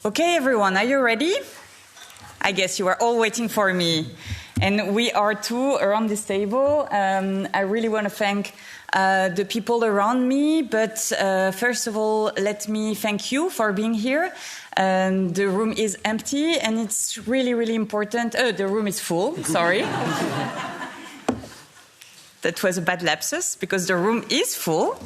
Okay, everyone, are you ready? I guess you are all waiting for me. And we are too around this table. I really want to thank the people around me, but first of all, let me thank you for being here. The room is empty, and it's really, really important. The room is full, sorry. That was a bad lapsus, because the room is full.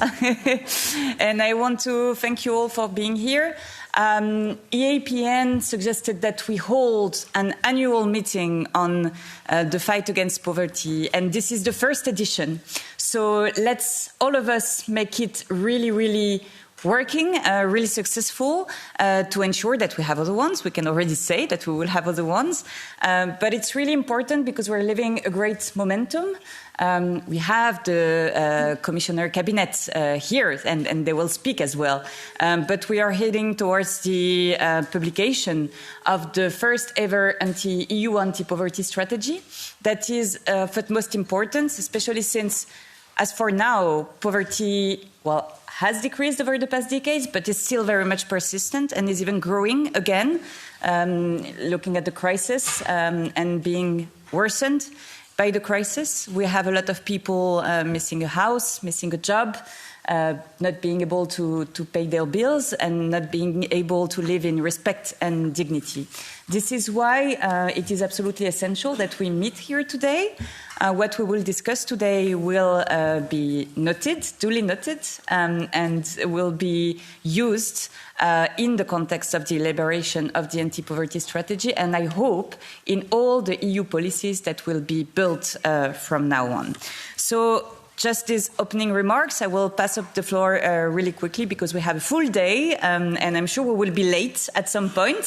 And I want to thank you all for being here. EAPN suggested that we hold an annual meeting on the fight against poverty, and this is the first edition. So let's all of us make it really, really working, really successful to ensure that we have other ones. We can already say that we will have other ones. But it's really important because we're living a great momentum. We have the Commissioner Cabinet here, and they will speak as well. But we are heading towards the publication of the first ever EU anti-poverty strategy. That is of utmost importance, especially since, as for now, poverty, has decreased over the past decades, but is still very much persistent and is even growing again, looking at the crisis and being worsened by the crisis. We have a lot of people missing a house, missing a job, not being able to pay their bills, and not being able to live in respect and dignity. This is why it is absolutely essential that we meet here today. What we will discuss today will be noted, duly noted, and will be used in the context of the elaboration of the anti-poverty strategy, and I hope in all the EU policies that will be built from now on. So, just these opening remarks. I will pass up the floor really quickly because we have a full day, and I'm sure we will be late at some point.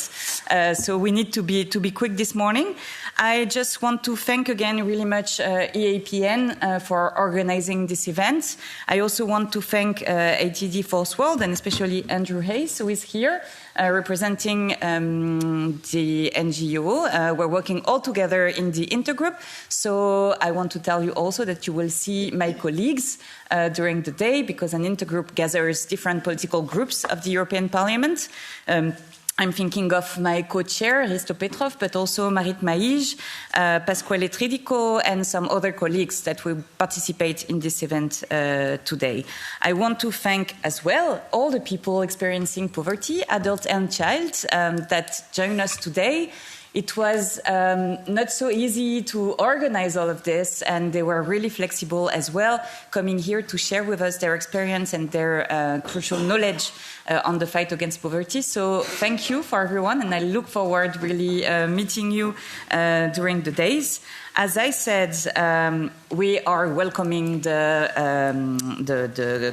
So we need to be quick this morning. I just want to thank again really much EAPN for organizing this event. I also want to thank ATD Force World and especially Andrew Hayes, who is here. Representing the NGO. We're working all together in the intergroup. So I want to tell you also that you will see my colleagues during the day, because an intergroup gathers different political groups of the European Parliament. I'm thinking of my co-chair, Hristo Petrov, but also Marit Maij, Pasquale Tridico, and some other colleagues that will participate in this event today. I want to thank as well all the people experiencing poverty, adult and child, that join us today. It was not so easy to organize all of this, and they were really flexible as well, coming here to share with us their experience and their crucial knowledge on the fight against poverty. So thank you for everyone, and I look forward really meeting you during the days. As I said, we are welcoming the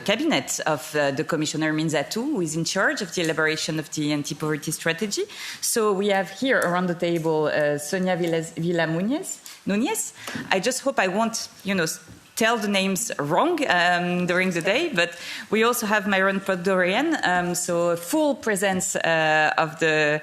cabinet of the Commissioner Minzatou, who is in charge of the elaboration of the anti-poverty strategy. So we have here around the table Sonia Vila-Núñez. I just hope I won't, tell the names wrong during the day, but we also have Myron Podorian, so a full presence of the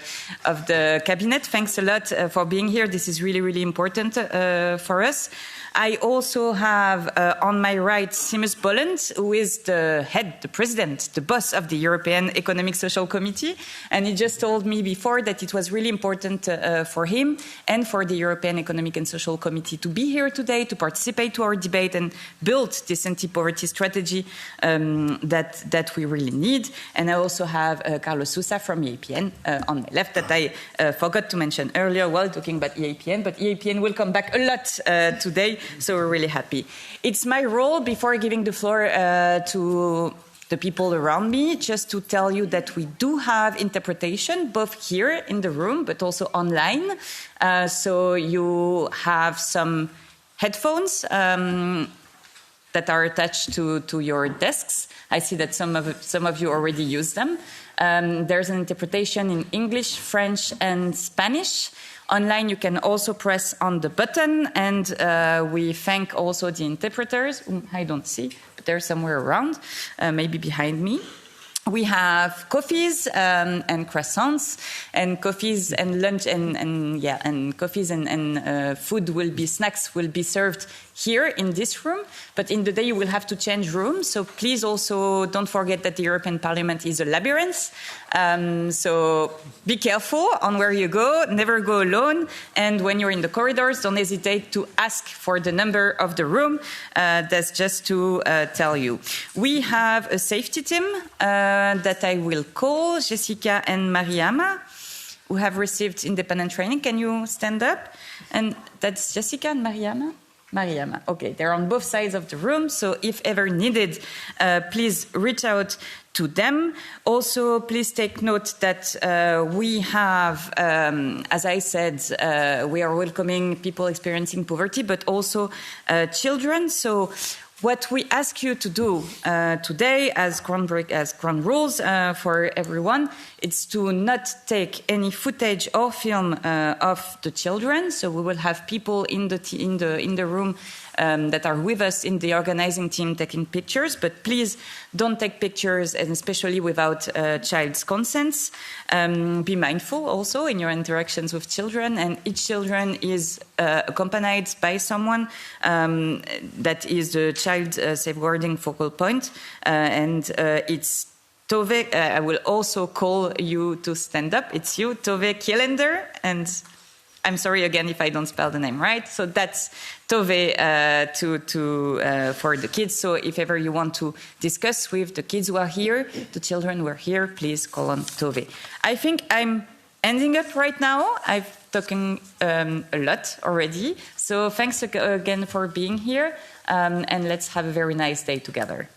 cabinet. Thanks a lot for being here. This is really, really important for us. I also have on my right Seamus Bolland, who is the head, the president, the boss of the European Economic Social Committee. And he just told me before that it was really important for him and for the European Economic and Social Committee to be here today, to participate to our debate and build this anti-poverty strategy that we really need. And I also have Carlos Sousa from EAPN on my left that I forgot to mention earlier while talking about EAPN, but EAPN will come back a lot today. So we're really happy. It's my role, before giving the floor to the people around me, just to tell you that we do have interpretation, both here in the room, but also online. So you have some headphones that are attached to your desks. I see that some of you already use them. There's an interpretation in English, French, and Spanish. Online, you can also press on the button, and we thank also the interpreters, whom I don't see, but they're somewhere around, maybe behind me. We have coffees and croissants, and coffees and lunch and coffees and snacks will be served here in this room. But in the day you will have to change rooms. So please also don't forget that the European Parliament is a labyrinth. So be careful on where you go. Never go alone. And when you're in the corridors, don't hesitate to ask for the number of the room. That's just to tell you. We have a safety team that I will call, Jessica and Mariama, who have received independent training. Can you stand up? And that's Jessica and Mariama? Mariama. Okay, they're on both sides of the room, so if ever needed, please reach out to them. Also, please take note that we have, as I said, we are welcoming people experiencing poverty, but also children. So what we ask you to do today as ground rules for everyone, it's to not take any footage or film of the children. So we will have people in the room that are with us in the organizing team taking pictures, but please don't take pictures, and especially without child's consents. Be mindful also in your interactions with children, and each children is accompanied by someone that is the child safeguarding focal point, and it's Tove. I will also call you to stand up. It's you, Tove Kielender, and I'm sorry again if I don't spell the name right. So that's Tove for the kids. So if ever you want to discuss with the kids who are here, the children who are here, please call on Tove. I think I'm ending up right now. I've talking a lot already. So thanks again for being here, and let's have a very nice day together.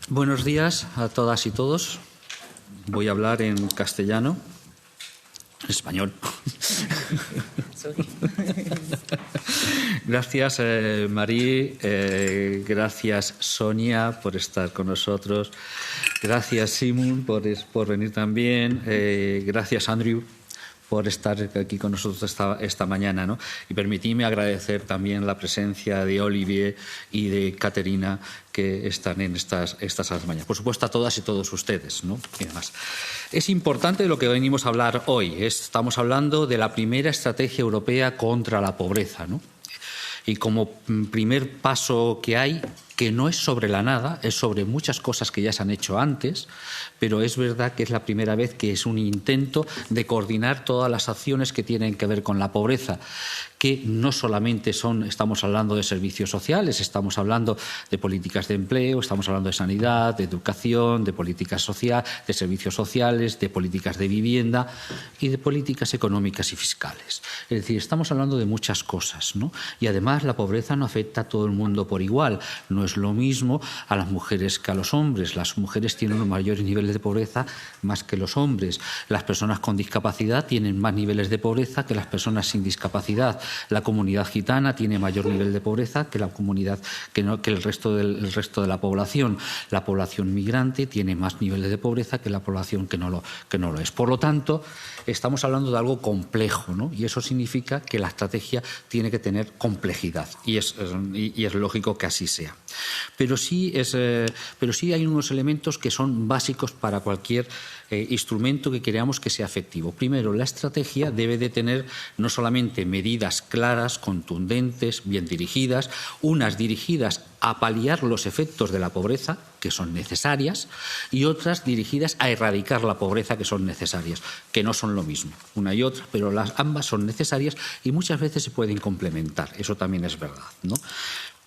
Buenos días a todas y todos. Voy a hablar en castellano, español. Gracias, Marie. Gracias, Sonia, por estar con nosotros. Gracias, Simon, por venir también. Gracias, Andrew, por estar aquí con nosotros esta mañana, ¿no? Y permitidme agradecer también la presencia de Olivier y de Caterina, que están en estas mañanas. Por supuesto, a todas y todos ustedes, ¿no? Y demás. Es importante lo que venimos a hablar hoy. Estamos hablando de la primera estrategia europea contra la pobreza, ¿no? Y como primer paso que hay, que no es sobre la nada, es sobre muchas cosas que ya se han hecho antes, pero es verdad que es la primera vez que es un intento de coordinar todas las acciones que tienen que ver con la pobreza, que no solamente estamos hablando de servicios sociales, estamos hablando de políticas de empleo, estamos hablando de sanidad, de educación, de políticas sociales, de servicios sociales, de políticas de vivienda y de políticas económicas y fiscales. Es decir, estamos hablando de muchas cosas, ¿no? Y además la pobreza no afecta a todo el mundo por igual. No es lo mismo a las mujeres que a los hombres. Las mujeres tienen los mayores niveles de pobreza más que los hombres. Las personas con discapacidad tienen más niveles de pobreza que las personas sin discapacidad. La comunidad gitana tiene mayor nivel de pobreza que la comunidad que el resto de la población. La población migrante tiene más niveles de pobreza que la población que no lo es. Por lo tanto, estamos hablando de algo complejo, ¿no? Y eso significa que la estrategia tiene que tener complejidad, y es lógico que así sea. Pero sí hay unos elementos que son básicos para cualquier instrumento que queramos que sea efectivo. Primero, la estrategia debe de tener no solamente medidas claras, contundentes, bien dirigidas, unas dirigidas a paliar los efectos de la pobreza, que son necesarias, y otras dirigidas a erradicar la pobreza, que son necesarias, que no son lo mismo, una y otra, pero ambas son necesarias y muchas veces se pueden complementar. Eso también es verdad, ¿no?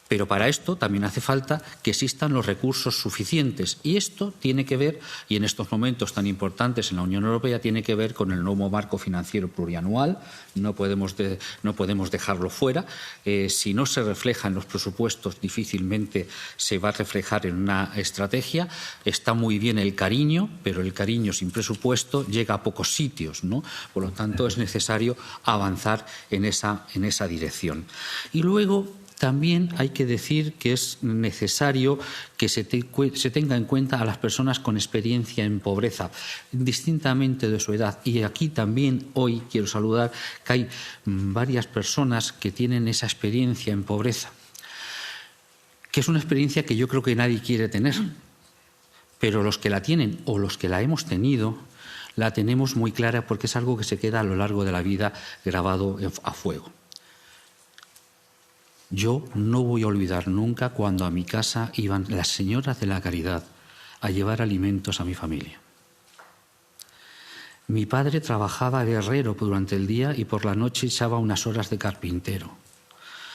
Pero para esto también hace falta que existan los recursos suficientes, y esto tiene que ver, y en estos momentos tan importantes en la Unión Europea, tiene que ver con el nuevo marco financiero plurianual. No podemos dejarlo fuera. Si no se refleja en los presupuestos, difícilmente se va a reflejar en una estrategia. Está muy bien el cariño, pero el cariño sin presupuesto llega a pocos sitios, ¿no? Por lo tanto, es necesario avanzar en esa dirección. Y luego, También hay que decir que es necesario que se tenga en cuenta a las personas con experiencia en pobreza, distintamente de su edad. Y aquí también hoy quiero saludar que hay varias personas que tienen esa experiencia en pobreza, que es una experiencia que yo creo que nadie quiere tener, pero los que la tienen o los que la hemos tenido, la tenemos muy clara porque es algo que se queda a lo largo de la vida grabado a fuego. Yo no voy a olvidar nunca cuando a mi casa iban las señoras de la caridad a llevar alimentos a mi familia. Mi padre trabajaba de herrero durante el día y por la noche echaba unas horas de carpintero.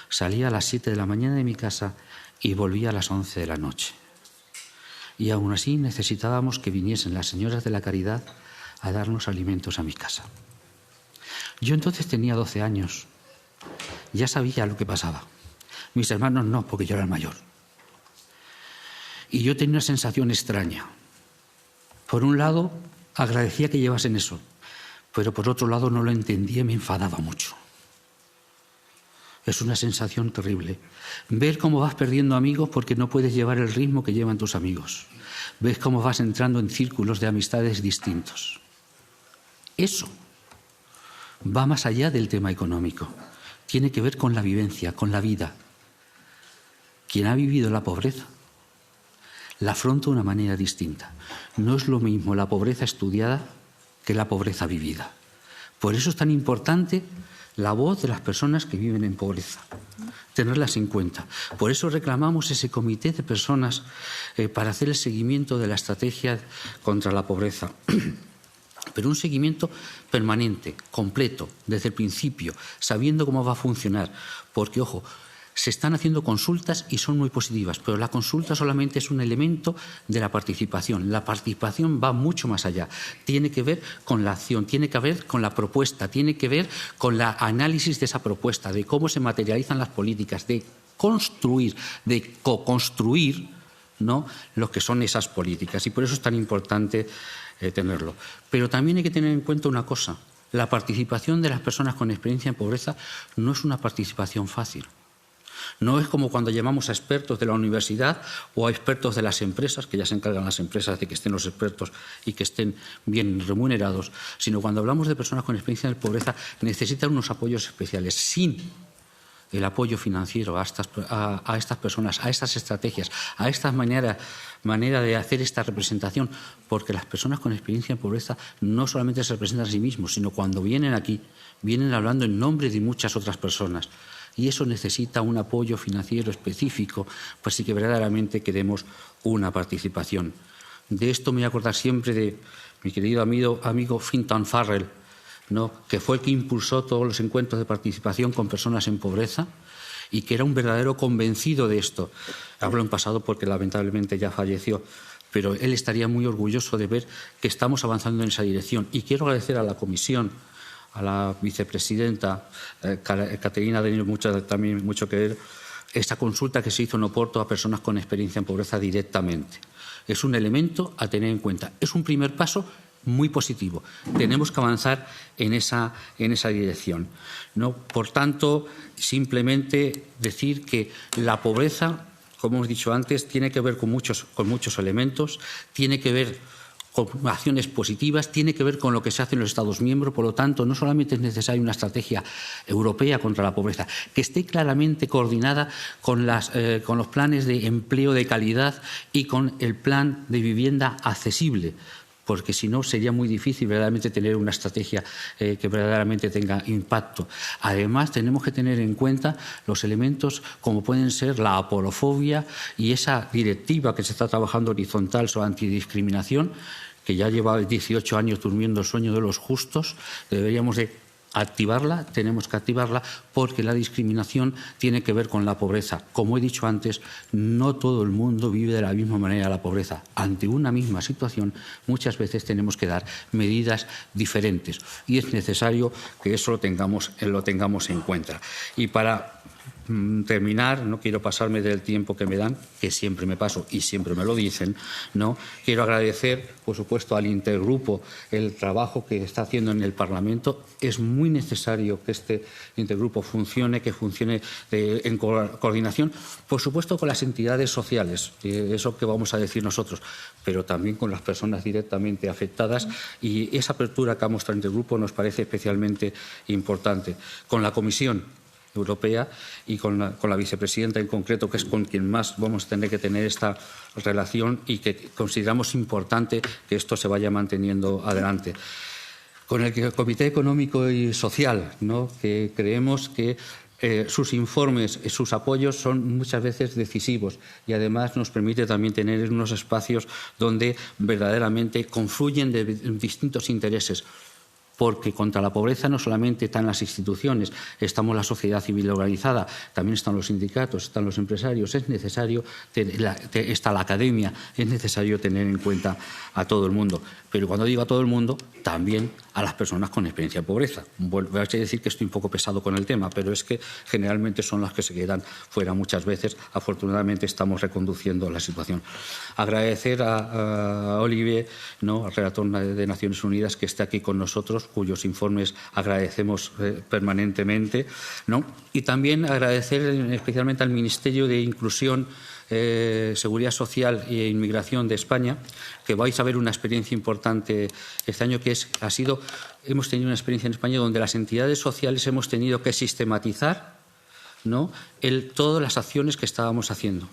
Salía a las 7 de la mañana de mi casa y volvía a las 11 de la noche. Y aún así necesitábamos que viniesen las señoras de la caridad a darnos alimentos a mi casa. Yo entonces tenía 12 años. Ya sabía lo que pasaba. Mis hermanos no, porque yo era el mayor. Y yo tenía una sensación extraña. Por un lado, agradecía que llevasen eso, pero por otro lado no lo entendía y me enfadaba mucho. Es una sensación terrible. Ver cómo vas perdiendo amigos porque no puedes llevar el ritmo que llevan tus amigos. Ves cómo vas entrando en círculos de amistades distintos. Eso va más allá del tema económico. Tiene que ver con la vivencia, con la vida. Quien ha vivido la pobreza la afronta de una manera distinta. No es lo mismo la pobreza estudiada que la pobreza vivida. Por eso es tan importante la voz de las personas que viven en pobreza, tenerlas en cuenta. Por eso reclamamos ese comité de personas para hacer el seguimiento de la estrategia contra la pobreza. Pero un seguimiento permanente, completo, desde el principio, sabiendo cómo va a funcionar. Porque, ojo, se están haciendo consultas y son muy positivas, pero la consulta solamente es un elemento de la participación. La participación va mucho más allá. Tiene que ver con la acción, tiene que ver con la propuesta, tiene que ver con el análisis de esa propuesta, de cómo se materializan las políticas, de construir, de co-construir, ¿no?, lo que son esas políticas. Y por eso es tan importante tenerlo. Pero también hay que tener en cuenta una cosa. La participación de las personas con experiencia en pobreza no es una participación fácil. No es como cuando llamamos a expertos de la universidad o a expertos de las empresas, que ya se encargan las empresas de que estén los expertos y que estén bien remunerados, sino cuando hablamos de personas con experiencia en pobreza necesitan unos apoyos especiales. Sin el apoyo financiero a estas personas, a estas estrategias, a esta manera de hacer esta representación, porque las personas con experiencia en pobreza no solamente se representan a sí mismos, sino cuando vienen aquí, vienen hablando en nombre de muchas otras personas. Y eso necesita un apoyo financiero específico, pues sí que verdaderamente queremos una participación. De esto me voy a acordar siempre de mi querido amigo Fintan Farrell, ¿no?, que fue el que impulsó todos los encuentros de participación con personas en pobreza y que era un verdadero convencido de esto. Hablo en pasado porque lamentablemente ya falleció, pero él estaría muy orgulloso de ver que estamos avanzando en esa dirección. Y quiero agradecer a la Comisión, a la vicepresidenta Caterina Denio, también mucho que ver, esta consulta que se hizo en Oporto a personas con experiencia en pobreza directamente. Es un elemento a tener en cuenta. Es un primer paso muy positivo. Tenemos que avanzar en esa dirección, ¿no? Por tanto, simplemente decir que la pobreza, como hemos dicho antes, tiene que ver con muchos elementos, tiene que ver con acciones positivas, tiene que ver con lo que se hace en los Estados miembros. Por lo tanto, no solamente es necesaria una estrategia europea contra la pobreza, que esté claramente coordinada con los planes de empleo de calidad y con el plan de vivienda accesible, porque si no sería muy difícil verdaderamente tener una estrategia que verdaderamente tenga impacto. Además, tenemos que tener en cuenta los elementos como pueden ser la aporofobia y esa directiva que se está trabajando horizontal sobre antidiscriminación, que ya lleva 18 años durmiendo el sueño de los justos. Deberíamos de activarla, tenemos que activarla, porque la discriminación tiene que ver con la pobreza. Como he dicho antes, no todo el mundo vive de la misma manera la pobreza. Ante una misma situación, muchas veces tenemos que dar medidas diferentes y es necesario que eso lo tengamos en cuenta. Y para terminar, no quiero pasarme del tiempo que me dan, que siempre me paso y siempre me lo dicen, ¿no? Quiero agradecer, por supuesto, al intergrupo el trabajo que está haciendo en el Parlamento. Es muy necesario que este intergrupo funcione, que funcione en coordinación, por supuesto, con las entidades sociales, eso que vamos a decir nosotros, pero también con las personas directamente afectadas, y esa apertura que ha mostrado el intergrupo nos parece especialmente importante. Con la Comisión Europea y con la vicepresidenta en concreto, que es con quien más vamos a tener que tener esta relación y que consideramos importante que esto se vaya manteniendo adelante. Con el Comité Económico y Social, ¿no? Que creemos que sus informes, sus apoyos son muchas veces decisivos y además nos permite también tener unos espacios donde verdaderamente confluyen de distintos intereses. Porque contra la pobreza no solamente están las instituciones, estamos la sociedad civil organizada, también están los sindicatos, están los empresarios, es necesario, está la academia, es necesario tener en cuenta a todo el mundo. Pero cuando digo a todo el mundo, también a las personas con experiencia de pobreza. Voy a decir que estoy un poco pesado con el tema, pero es que generalmente son las que se quedan fuera muchas veces. Afortunadamente estamos reconduciendo la situación. Agradecer a Olivier, ¿no?, al relator de Naciones Unidas, que esté aquí con nosotros, cuyos informes agradecemos permanentemente, ¿no? Y también agradecer especialmente al Ministerio de Inclusión, Seguridad Social e Inmigración de España, que vais a ver una experiencia importante este año, que hemos tenido una experiencia en España donde las entidades sociales hemos tenido que sistematizar, ¿no?, todas las acciones que estábamos haciendo.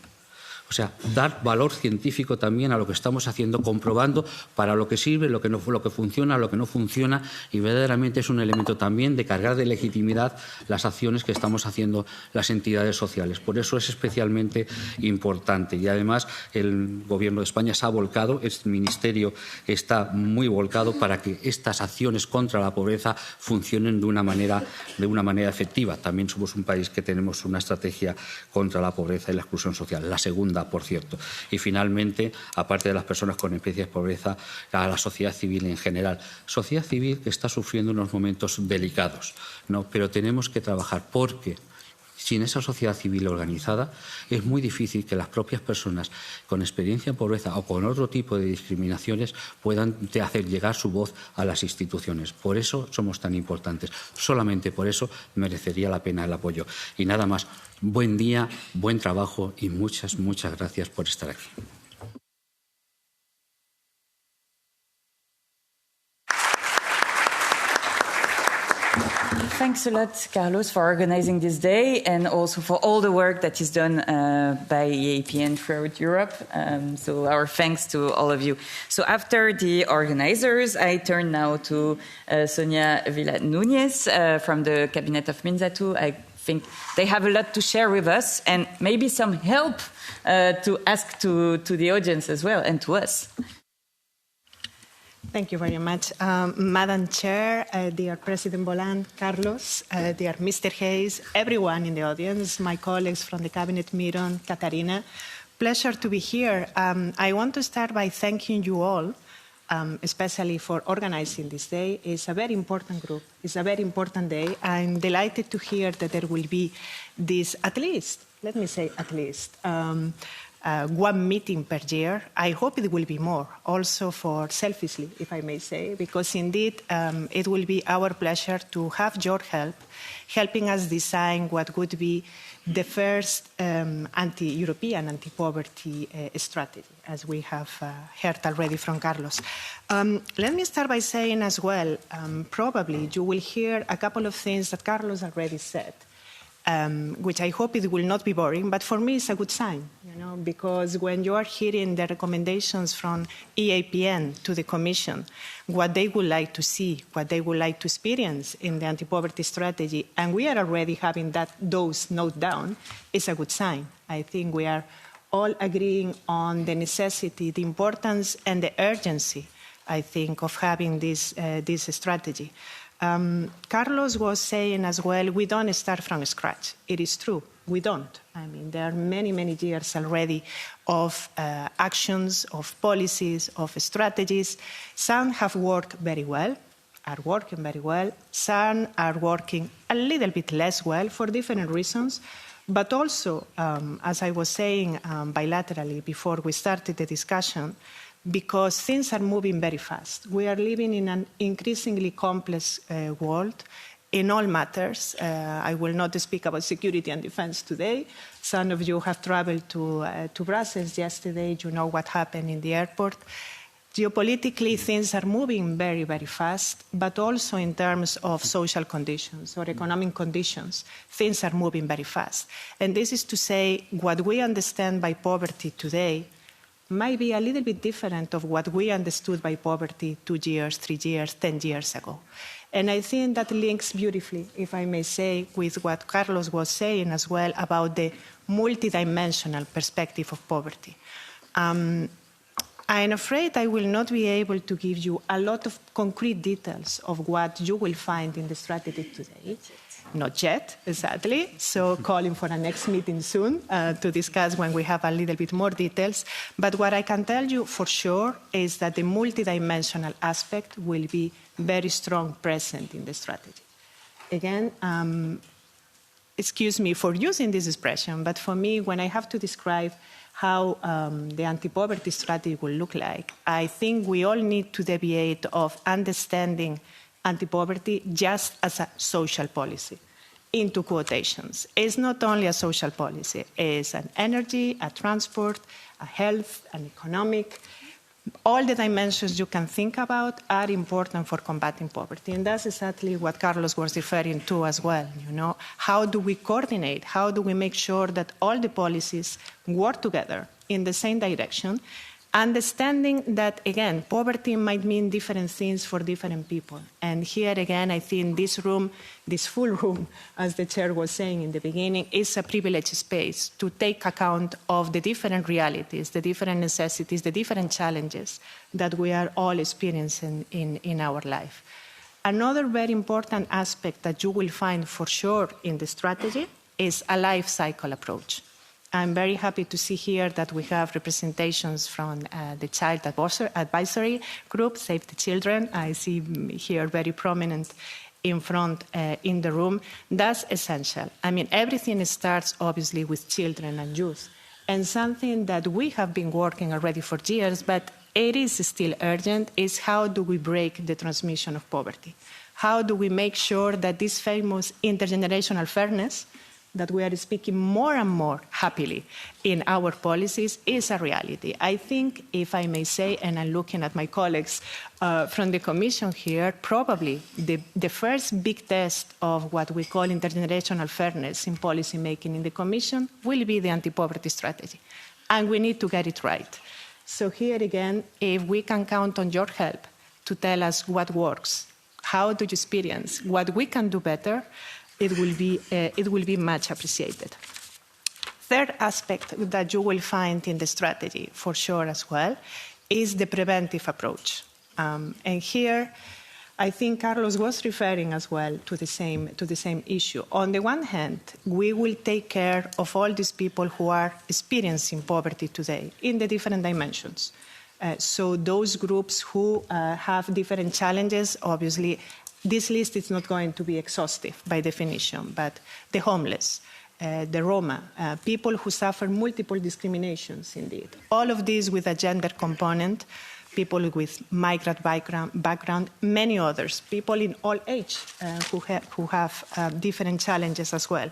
O sea, dar valor científico también a lo que estamos haciendo, comprobando para lo que sirve, lo que funciona, lo que no funciona, y verdaderamente es un elemento también de cargar de legitimidad las acciones que estamos haciendo las entidades sociales. Por eso es especialmente importante. Y además el Gobierno de España se ha volcado, el Ministerio está muy volcado para que estas acciones contra la pobreza funcionen de una manera efectiva. También somos un país que tenemos una estrategia contra la pobreza y la exclusión social, la segunda, por cierto. Y finalmente, aparte de las personas con experiencia de pobreza, a la sociedad civil en general. Sociedad civil que está sufriendo unos momentos delicados, ¿no? Pero tenemos que trabajar, porque sin esa sociedad civil organizada es muy difícil que las propias personas con experiencia en pobreza o con otro tipo de discriminaciones puedan hacer llegar su voz a las instituciones. Por eso somos tan importantes. Solamente por eso merecería la pena el apoyo. Y nada más. Buen día, buen trabajo y muchas gracias por estar aquí. Thanks a lot, Carlos, for organizing this day and also for all the work that is done by EAPN throughout Europe. So our thanks to all of you. So after the organizers, I turn now to Sonia Vila-Núñez from the Cabinet of Minzatu. I think they have a lot to share with us and maybe some help to ask to the audience as well and to us. Thank you very much. Madam Chair, dear President Bolan, Carlos, dear Mr. Hayes, everyone in the audience, my colleagues from the Cabinet Meeting, Katarina, pleasure to be here. I want to start by thanking you all, especially for organizing this day. It's a very important group. It's a very important day. I'm delighted to hear that there will be this, at least, let me say at least, one meeting per year. I hope it will be more, also for selfishly, if I may say, because indeed it will be our pleasure to have your help, helping us design what would be the first anti-European, anti-poverty strategy, as we have heard already from Carlos. Let me start by saying as well, probably you will hear a couple of things that Carlos already said, which I hope it will not be boring, but for me it's a good sign, because when you are hearing the recommendations from EAPN to the Commission, what they would like to see, what they would like to experience in the anti-poverty strategy, and we are already having those note down, is a good sign. I think we are all agreeing on the necessity, the importance, and the urgency, I think, of having this strategy. Carlos was saying as well, we don't start from scratch. It is true, we don't. I mean, there are many, many years already of actions, of policies, of strategies. Some have worked very well, are working very well. Some are working a little bit less well for different reasons. But also, as I was saying bilaterally before we started the discussion, because things are moving very fast. We are living in an increasingly complex world in all matters. I will not speak about security and defense today. Some of you have traveled to Brussels yesterday. You know what happened in the airport. Geopolitically, things are moving very, very fast, but also in terms of social conditions or economic conditions, things are moving very fast. And this is to say, what we understand by poverty today might be a little bit different of what we understood by poverty 2 years, 3 years, 10 years ago. And I think that links beautifully, if I may say, with what Carlos was saying as well about the multidimensional perspective of poverty. I'm afraid I will not be able to give you a lot of concrete details of what you will find in the strategy today. Not yet, exactly. So calling for a next meeting soon to discuss when we have a little bit more details. But what I can tell you for sure is that the multidimensional aspect will be very strong present in the strategy. Again, excuse me for using this expression, but for me, when I have to describe how the anti-poverty strategy will look like, I think we all need to deviate of understanding anti-poverty just as a social policy, into quotations. It's not only a social policy, it's an energy, a transport, a health, an economic. All the dimensions you can think about are important for combating poverty. And that's exactly what Carlos was referring to as well. You know, how do we coordinate? How do we make sure that all the policies work together in the same direction? Understanding that, again, poverty might mean different things for different people. And here, again, I think this room, this full room, as the chair was saying in the beginning, is a privileged space to take account of the different realities, the different necessities, the different challenges that we are all experiencing in our life. Another very important aspect that you will find for sure in the strategy is a life cycle approach. I'm very happy to see here that we have representations from the Child Advisory Group, Save the Children. I see here very prominent in front in the room. That's essential. I mean, everything starts obviously with children and youth, and something that we have been working already for years, but it is still urgent, is how do we break the transmission of poverty? How do we make sure that this famous intergenerational fairness that we are speaking more and more happily in our policies is a reality. I think, if I may say, and I'm looking at my colleagues from the Commission here, probably the first big test of what we call intergenerational fairness in policy making in the Commission will be the anti-poverty strategy. And we need to get it right. So here again, if we can count on your help to tell us what works, how do you experience, what we can do better, it will be much appreciated. Third aspect that you will find in the strategy, for sure as well, is the preventive approach. And here, I think Carlos was referring as well to the same issue. On the one hand, we will take care of all these people who are experiencing poverty today in the different dimensions. So those groups who have different challenges, obviously, this list is not going to be exhaustive by definition, but the homeless, the Roma, people who suffer multiple discriminations, indeed. All of these with a gender component, people with migrant background, many others, people in all age who have different challenges as well.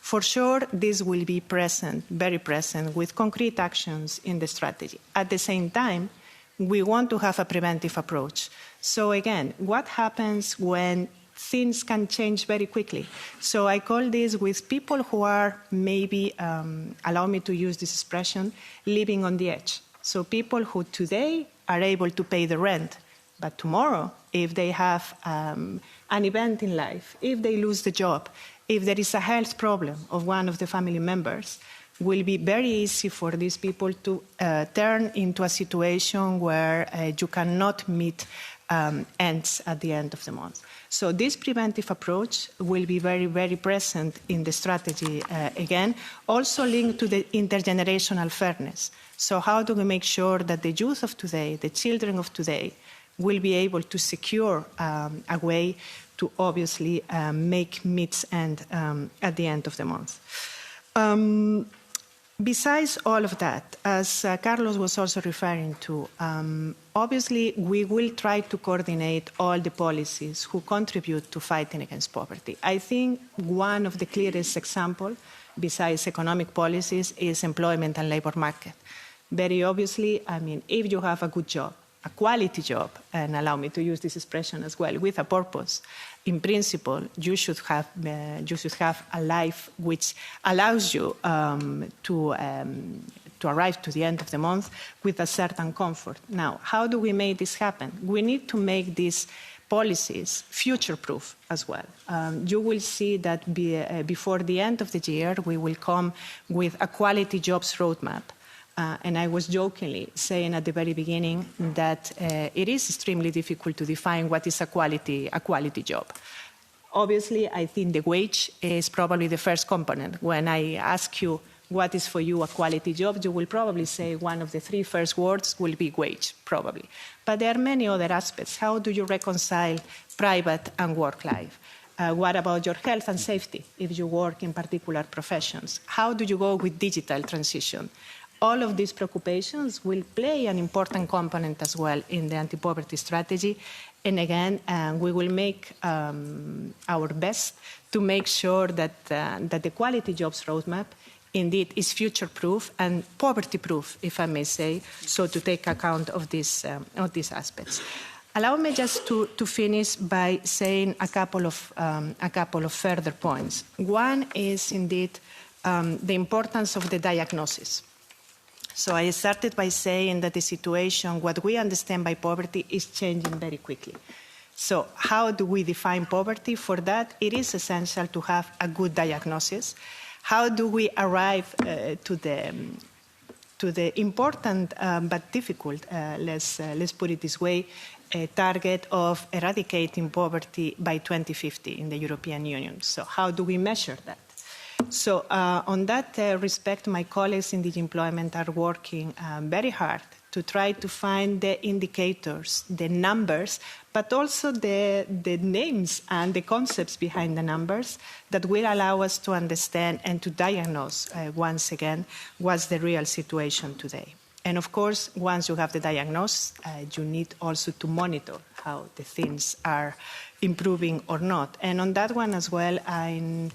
For sure, this will be present, very present, with concrete actions in the strategy. At the same time, we want to have a preventive approach. So again, what happens when things can change very quickly? So I call this with people who are maybe, allow me to use this expression, living on the edge. So people who today are able to pay the rent, but tomorrow, if they have an event in life, if they lose the job, if there is a health problem of one of the family members, will be very easy for these people to turn into a situation where you cannot meet ends at the end of the month. So this preventive approach will be very, very present in the strategy again, also linked to the intergenerational fairness. So how do we make sure that the youth of today, the children of today, will be able to secure a way to obviously make meets end at the end of the month? Besides all of that, as Carlos was also referring to, obviously we will try to coordinate all the policies who contribute to fighting against poverty. I think one of the clearest examples, besides economic policies, is employment and labor market. Very obviously, I mean, if you have a good job, a quality job, and allow me to use this expression as well, with a purpose, in principle, you should have a life which allows you to arrive to the end of the month with a certain comfort. Now, how do we make this happen? We need to make these policies future-proof as well. You will see that before the end of the year, we will come with a quality jobs roadmap. And I was jokingly saying at the very beginning that it is extremely difficult to define what is a quality job. Obviously, I think the wage is probably the first component. When I ask you what is for you a quality job, you will probably say one of the three first words will be wage, probably. But there are many other aspects. How do you reconcile private and work life? What about your health and safety if you work in particular professions? How do you go with digital transition? All of these preoccupations will play an important component as well in the anti-poverty strategy. And again, we will make our best to make sure that the quality jobs roadmap indeed is future-proof and poverty-proof, if I may say, so to take account of these aspects. Allow me just to finish by saying a couple of further points. One is indeed the importance of the diagnosis. So I started by saying that the situation, what we understand by poverty, is changing very quickly. So how do we define poverty? For that, it is essential to have a good diagnosis. How do we arrive to the important but difficult, let's put it this way, target of eradicating poverty by 2050 in the European Union? So how do we measure that? So on that respect, my colleagues in DG Employment are working very hard to try to find the indicators, the numbers, but also the names and the concepts behind the numbers that will allow us to understand and to diagnose, once again, what's the real situation today. And of course, once you have the diagnosis, you need also to monitor how the things are improving or not. And on that one as well, I'm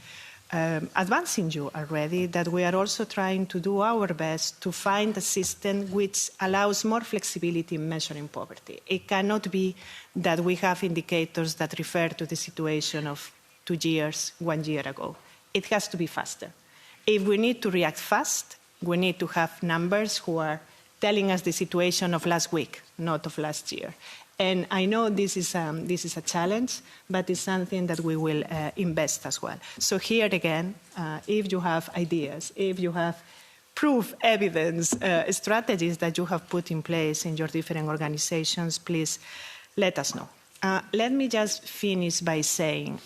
advancing you already that we are also trying to do our best to find a system which allows more flexibility in measuring poverty. It cannot be that we have indicators that refer to the situation of 2 years, 1 year ago. It has to be faster. If we need to react fast, we need to have numbers who are telling us the situation of last week, not of last year. And I know this is a challenge, but it's something that we will invest as well. So here again, if you have ideas, if you have proof, evidence, strategies that you have put in place in your different organizations, please let us know. Let me just finish by saying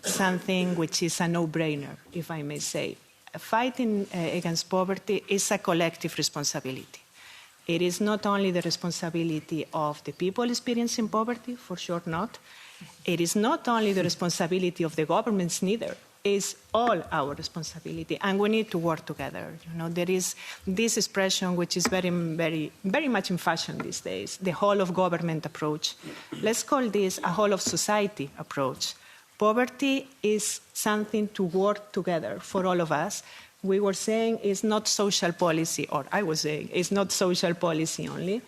something which is a no-brainer, if I may say. Fighting against poverty is a collective responsibility. It is not only the responsibility of the people experiencing poverty, for sure not. It is not only the responsibility of the governments, neither. It's all our responsibility, and we need to work together. You know, there is this expression which is very, very, very much in fashion these days, the whole of government approach. Let's call this a whole of society approach. Poverty is something to work together for all of us. We were saying it's not social policy, or I was saying it's not social policy only.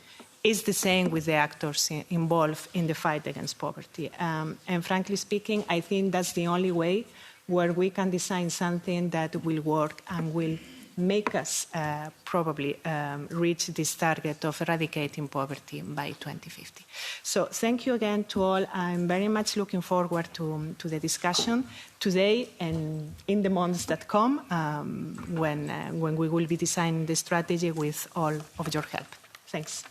It's the same with the actors involved in the fight against poverty. And frankly speaking, I think that's the only way where we can design something that will work and will make us probably reach this target of eradicating poverty by 2050. So thank you again to all. I'm very much looking forward to the discussion today and in the months that come when we will be designing the strategy with all of your help. Thanks.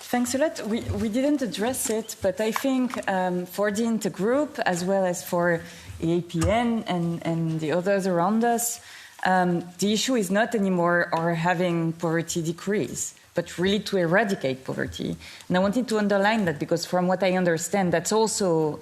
Thanks a lot. We didn't address it, but I think for the Intergroup, as well as for EAPN and the others around us, the issue is not anymore our having poverty decrease, but really to eradicate poverty. And I wanted to underline that because from what I understand, that's also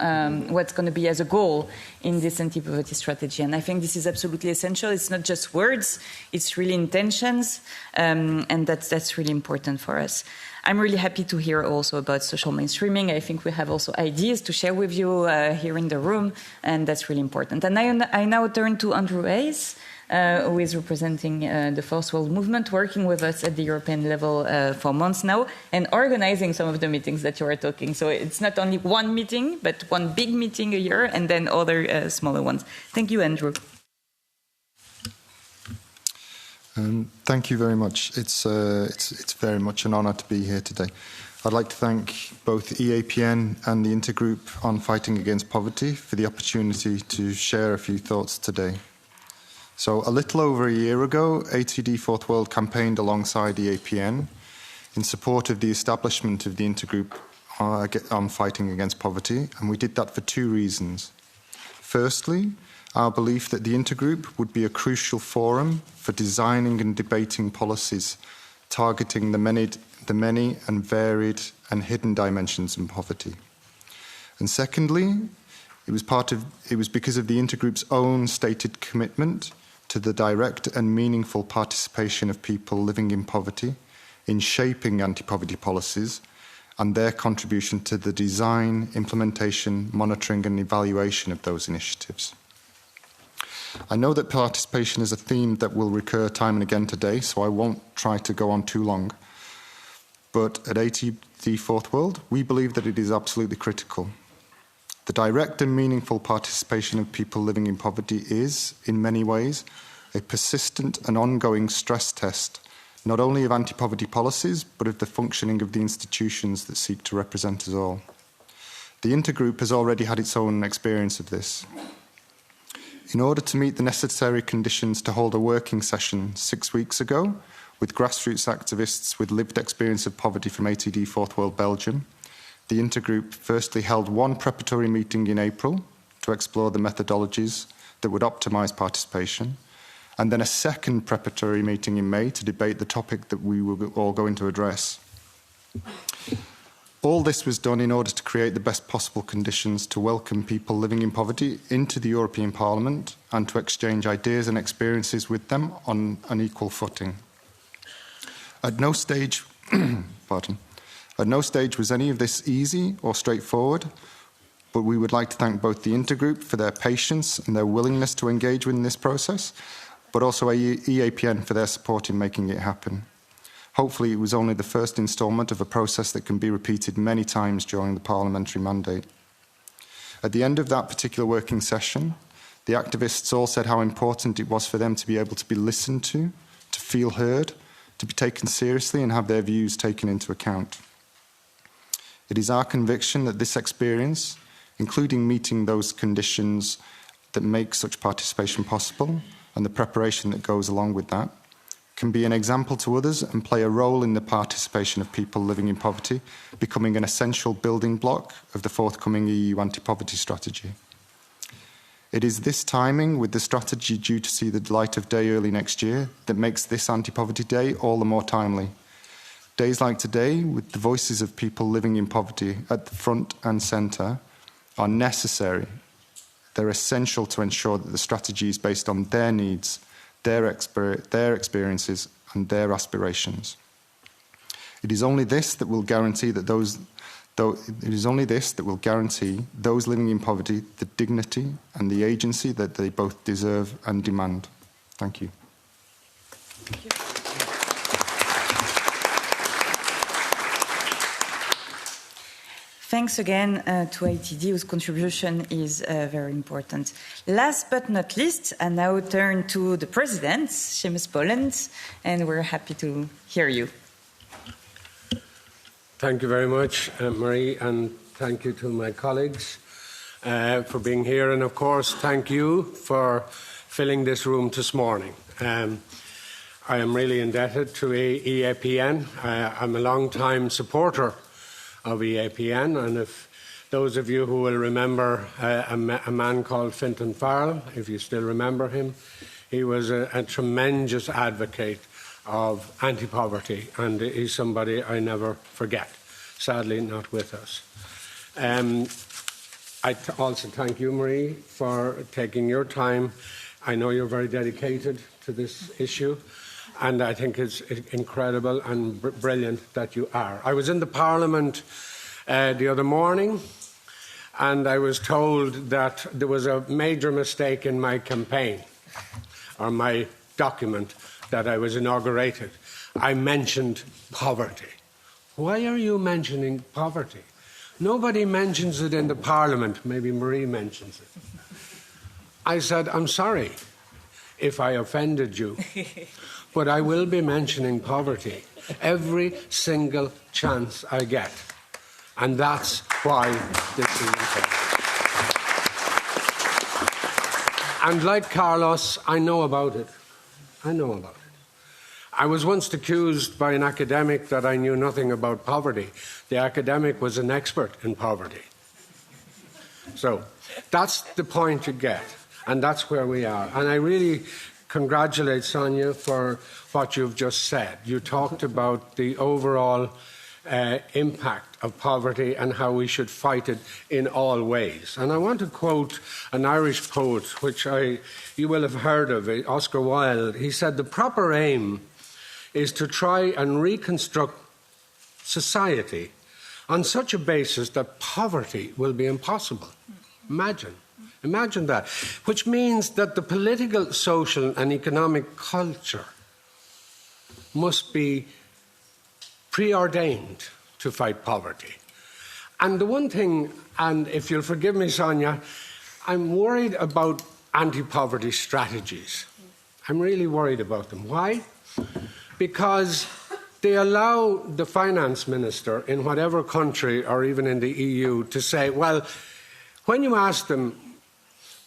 what's going to be as a goal in this anti-poverty strategy. And I think this is absolutely essential. It's not just words, it's really intentions, and that's really important for us. I'm really happy to hear also about social mainstreaming. I think we have also ideas to share with you here in the room, and that's really important. And I now turn to Andrew Hayes, who is representing the First World Movement, working with us at the European level for months now, and organizing some of the meetings that you are talking. So it's not only one meeting, but one big meeting a year, and then other smaller ones. Thank you, Andrew. Thank you very much. It's very much an honour to be here today. I'd like to thank both EAPN and the Intergroup on Fighting Against Poverty for the opportunity to share a few thoughts today. So a little over a year ago, ATD Fourth World campaigned alongside EAPN in support of the establishment of the Intergroup on Fighting Against Poverty, and we did that for two reasons. Firstly, our belief that the Intergroup would be a crucial forum for designing and debating policies targeting the many and varied and hidden dimensions in poverty. And secondly, it was because of the Intergroup's own stated commitment to the direct and meaningful participation of people living in poverty in shaping anti-poverty policies and their contribution to the design, implementation, monitoring and evaluation of those initiatives. I know that participation is a theme that will recur time and again today, so I won't try to go on too long. But at ATD Fourth World, we believe that it is absolutely critical. The direct and meaningful participation of people living in poverty is, in many ways, a persistent and ongoing stress test, not only of anti-poverty policies, but of the functioning of the institutions that seek to represent us all. The Intergroup has already had its own experience of this. In order to meet the necessary conditions to hold a working session 6 weeks ago with grassroots activists with lived experience of poverty from ATD Fourth World Belgium, the Intergroup firstly held one preparatory meeting in April to explore the methodologies that would optimise participation, and then a second preparatory meeting in May to debate the topic that we were all going to address. All this was done in order to create the best possible conditions to welcome people living in poverty into the European Parliament and to exchange ideas and experiences with them on an equal footing. At no stage, At no stage was any of this easy or straightforward, but we would like to thank both the Intergroup for their patience and their willingness to engage in this process, but also EAPN for their support in making it happen. Hopefully it was only the first instalment of a process that can be repeated many times during the parliamentary mandate. At the end of that particular working session, the activists all said how important it was for them to be able to be listened to feel heard, to be taken seriously and have their views taken into account. It is our conviction that this experience, including meeting those conditions that make such participation possible and the preparation that goes along with that, can be an example to others and play a role in the participation of people living in poverty, becoming an essential building block of the forthcoming EU anti-poverty strategy. It is this timing, with the strategy due to see the light of day early next year, that makes this Anti-Poverty Day all the more timely. Days like today, with the voices of people living in poverty at the front and centre, are necessary. They're essential to ensure that the strategy is based on their needs, their experiences and their aspirations. It is only this that will guarantee those living in poverty the dignity and the agency that they both deserve and demand. Thank you. Thank you. Thanks again to ATD, whose contribution is very important. Last but not least, I now turn to the President, Seamus Boland, and we're happy to hear you. Thank you very much, Marie, and thank you to my colleagues for being here. And of course, thank you for filling this room this morning. I am really indebted to EAPN. I'm a long-time supporter of EAPN, and if those of you who will remember a man called Fintan Farrell, if you still remember him, He was a tremendous advocate of anti-poverty, and he's somebody I never forget. Sadly, not with us. I also thank you, Marie, for taking your time. I know you're very dedicated to this issue, and I think it's incredible and brilliant that you are. I was in the Parliament the other morning, and I was told that there was a major mistake in my campaign, or my document that I was inaugurated. I mentioned poverty. Why are you mentioning poverty? Nobody mentions it in the Parliament. Maybe Marie mentions it. I said, I'm sorry if I offended you, but I will be mentioning poverty every single chance I get. And that's why this is important. And like Carlos, I know about it. I know about it. I was once accused by an academic that I knew nothing about poverty. The academic was an expert in poverty. So that's the point you get, and that's where we are. And I really congratulate Sonia for what you've just said. You talked about the overall impact of poverty and how we should fight it in all ways. And I want to quote an Irish poet, which you will have heard of, Oscar Wilde. He said, the proper aim is to try and reconstruct society on such a basis that poverty will be impossible. Imagine that. Which means that the political, social and economic culture must be preordained to fight poverty. And the one thing, and if you'll forgive me, Sonia, I'm worried about anti-poverty strategies. I'm really worried about them. Why? Because they allow the finance minister in whatever country or even in the EU to say, well, when you ask them,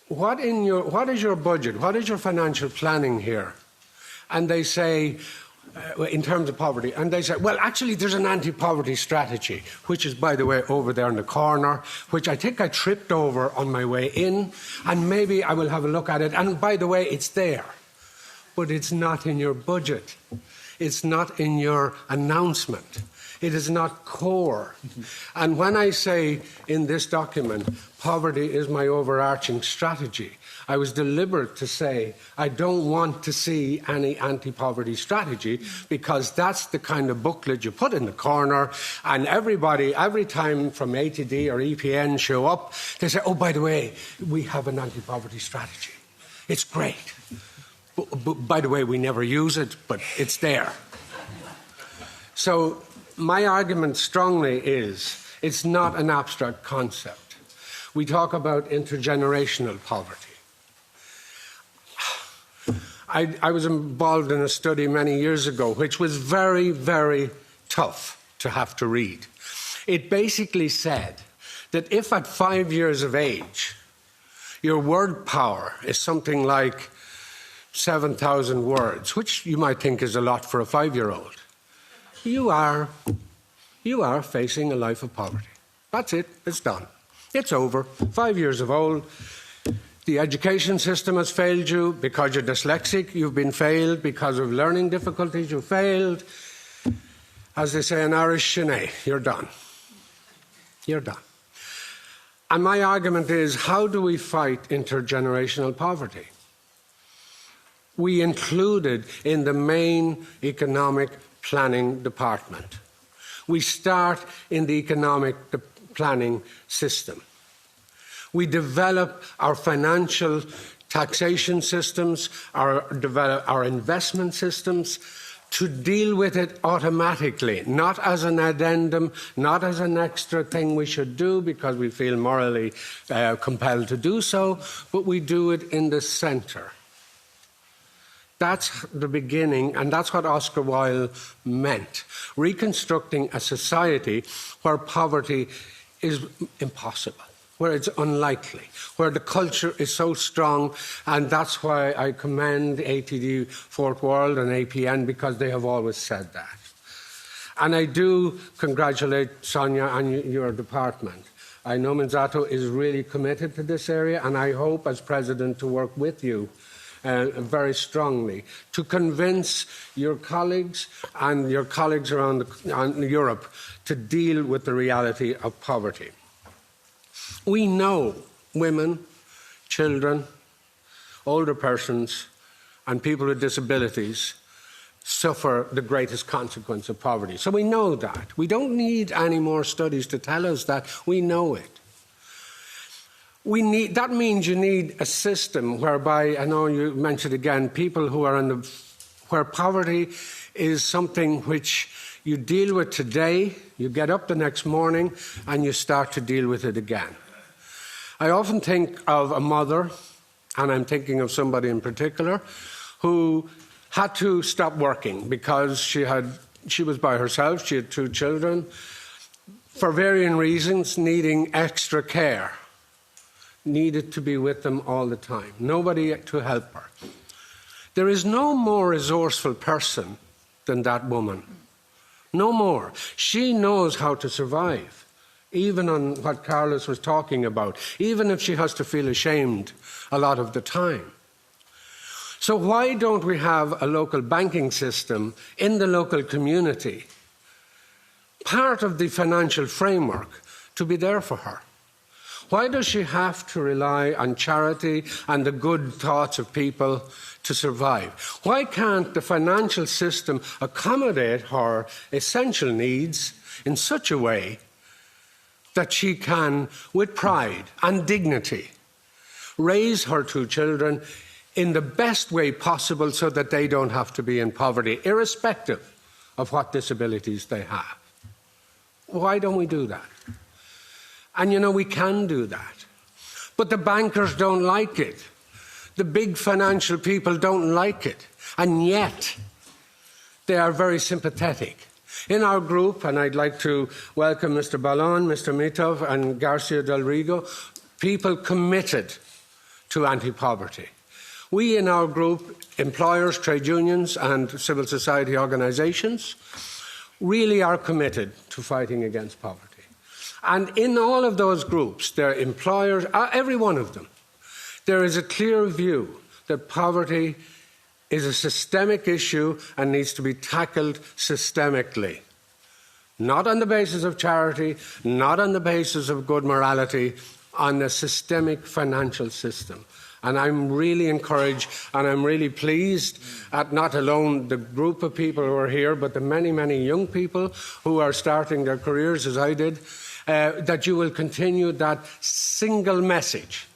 what is your budget? What is your financial planning here? And they say, in terms of poverty, and they say, well, actually, there's an anti-poverty strategy, which is, by the way, over there in the corner, which I think I tripped over on my way in, and maybe I will have a look at it. And by the way, it's there, but it's not in your budget. It's not in your announcement. It is not core. And when I say in this document, poverty is my overarching strategy, I was deliberate to say I don't want to see any anti-poverty strategy, because that's the kind of booklet you put in the corner, and everybody, every time from ATD or EPN show up, they say, oh, by the way, we have an anti-poverty strategy. It's great. By the way, we never use it, but it's there. So my argument strongly is it's not an abstract concept. We talk about intergenerational poverty. I was involved in a study many years ago, which was very, very tough to have to read. It basically said that if at 5 years of age, your word power is something like 7,000 words, which you might think is a lot for a 5-year-old, you are facing a life of poverty. That's it. It's done. It's over. 5 years of old. The education system has failed you. Because you're dyslexic, you've been failed. Because of learning difficulties, you failed. As they say in Irish, Sinead, you're done. You're done. And my argument is, how do we fight intergenerational poverty? We included in the main economic planning department. We start in the economic planning system. We develop our financial taxation systems, develop our investment systems to deal with it automatically, not as an addendum, not as an extra thing we should do because we feel morally compelled to do so, but we do it in the centre. That's the beginning, and that's what Oscar Wilde meant. Reconstructing a society where poverty is impossible, where it's unlikely, where the culture is so strong, and that's why I commend ATD Fourth World and APN, because they have always said that. And I do congratulate Sonia and your department. I know Monsanto is really committed to this area, and I hope as President to work with you very strongly to convince your colleagues and your colleagues around Europe to deal with the reality of poverty. We know women, children, older persons, and people with disabilities suffer the greatest consequence of poverty. So we know that. We don't need any more studies to tell us that. We know it. That means you need a system whereby, I know you mentioned again, people who are where poverty is something which you deal with today, you get up the next morning and you start to deal with it again. I often think of a mother, and I'm thinking of somebody in particular, who had to stop working because she was by herself, she had 2 children, for varying reasons needing extra care, needed to be with them all the time, nobody to help her. There is no more resourceful person than that woman. No more. She knows how to survive, even on what Carlos was talking about, even if she has to feel ashamed a lot of the time. So why don't we have a local banking system in the local community, part of the financial framework, to be there for her? Why does she have to rely on charity and the good thoughts of people to survive? Why can't the financial system accommodate her essential needs in such a way that she can, with pride and dignity, raise her 2 children in the best way possible so that they don't have to be in poverty, irrespective of what disabilities they have? Why don't we do that? And you know, we can do that. But the bankers don't like it. The big financial people don't like it. And yet, they are very sympathetic. In our group, and I'd like to welcome Mr. Ballon, Mr. Mitov, and Garcia del Rigo, people committed to anti-poverty. We in our group, employers, trade unions, and civil society organisations, really are committed to fighting against poverty. And in all of those groups, their employers, every one of them, there is a clear view that poverty is a systemic issue and needs to be tackled systemically. Not on the basis of charity, not on the basis of good morality, on a systemic financial system. And I'm really encouraged and I'm really pleased at not alone the group of people who are here, but the many, many young people who are starting their careers as I did, that you will continue that single message.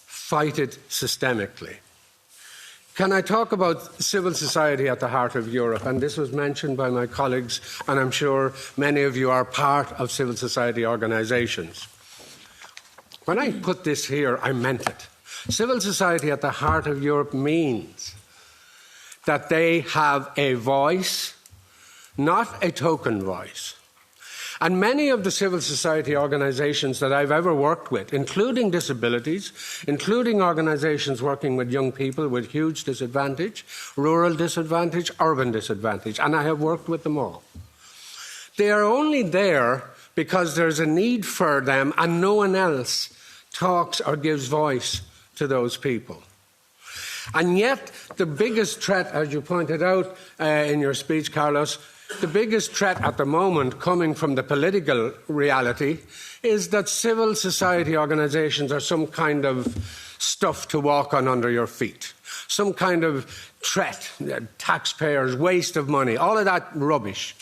Fight it systemically. Can I talk about civil society at the heart of Europe? And this was mentioned by my colleagues, and I'm sure many of you are part of civil society organisations. When I put this here, I meant it. Civil society at the heart of Europe means that they have a voice, not a token voice. And many of the civil society organisations that I've ever worked with, including disabilities, including organisations working with young people with huge disadvantage, rural disadvantage, urban disadvantage, and I have worked with them all. They are only there because there's a need for them and no one else talks or gives voice to those people. And yet, the biggest threat, as you pointed out in your speech, Carlos, the biggest threat at the moment coming from the political reality is that civil society organisations are some kind of stuff to walk on under your feet, some kind of threat, taxpayers, waste of money, all of that rubbish.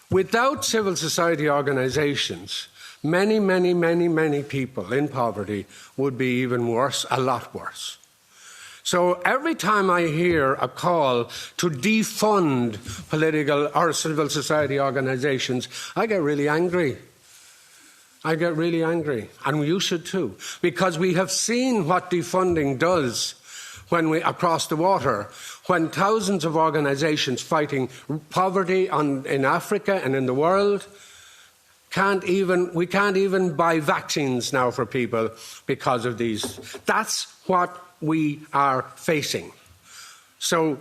Without civil society organisations, many, many, many, many people in poverty would be even worse, a lot worse. So every time I hear a call to defund political or civil society organisations, I get really angry. I get really angry, and you should too, because we have seen what defunding does when across the water, when thousands of organisations fighting poverty in Africa and in the world we can't even buy vaccines now for people because of these. That's what we are facing. So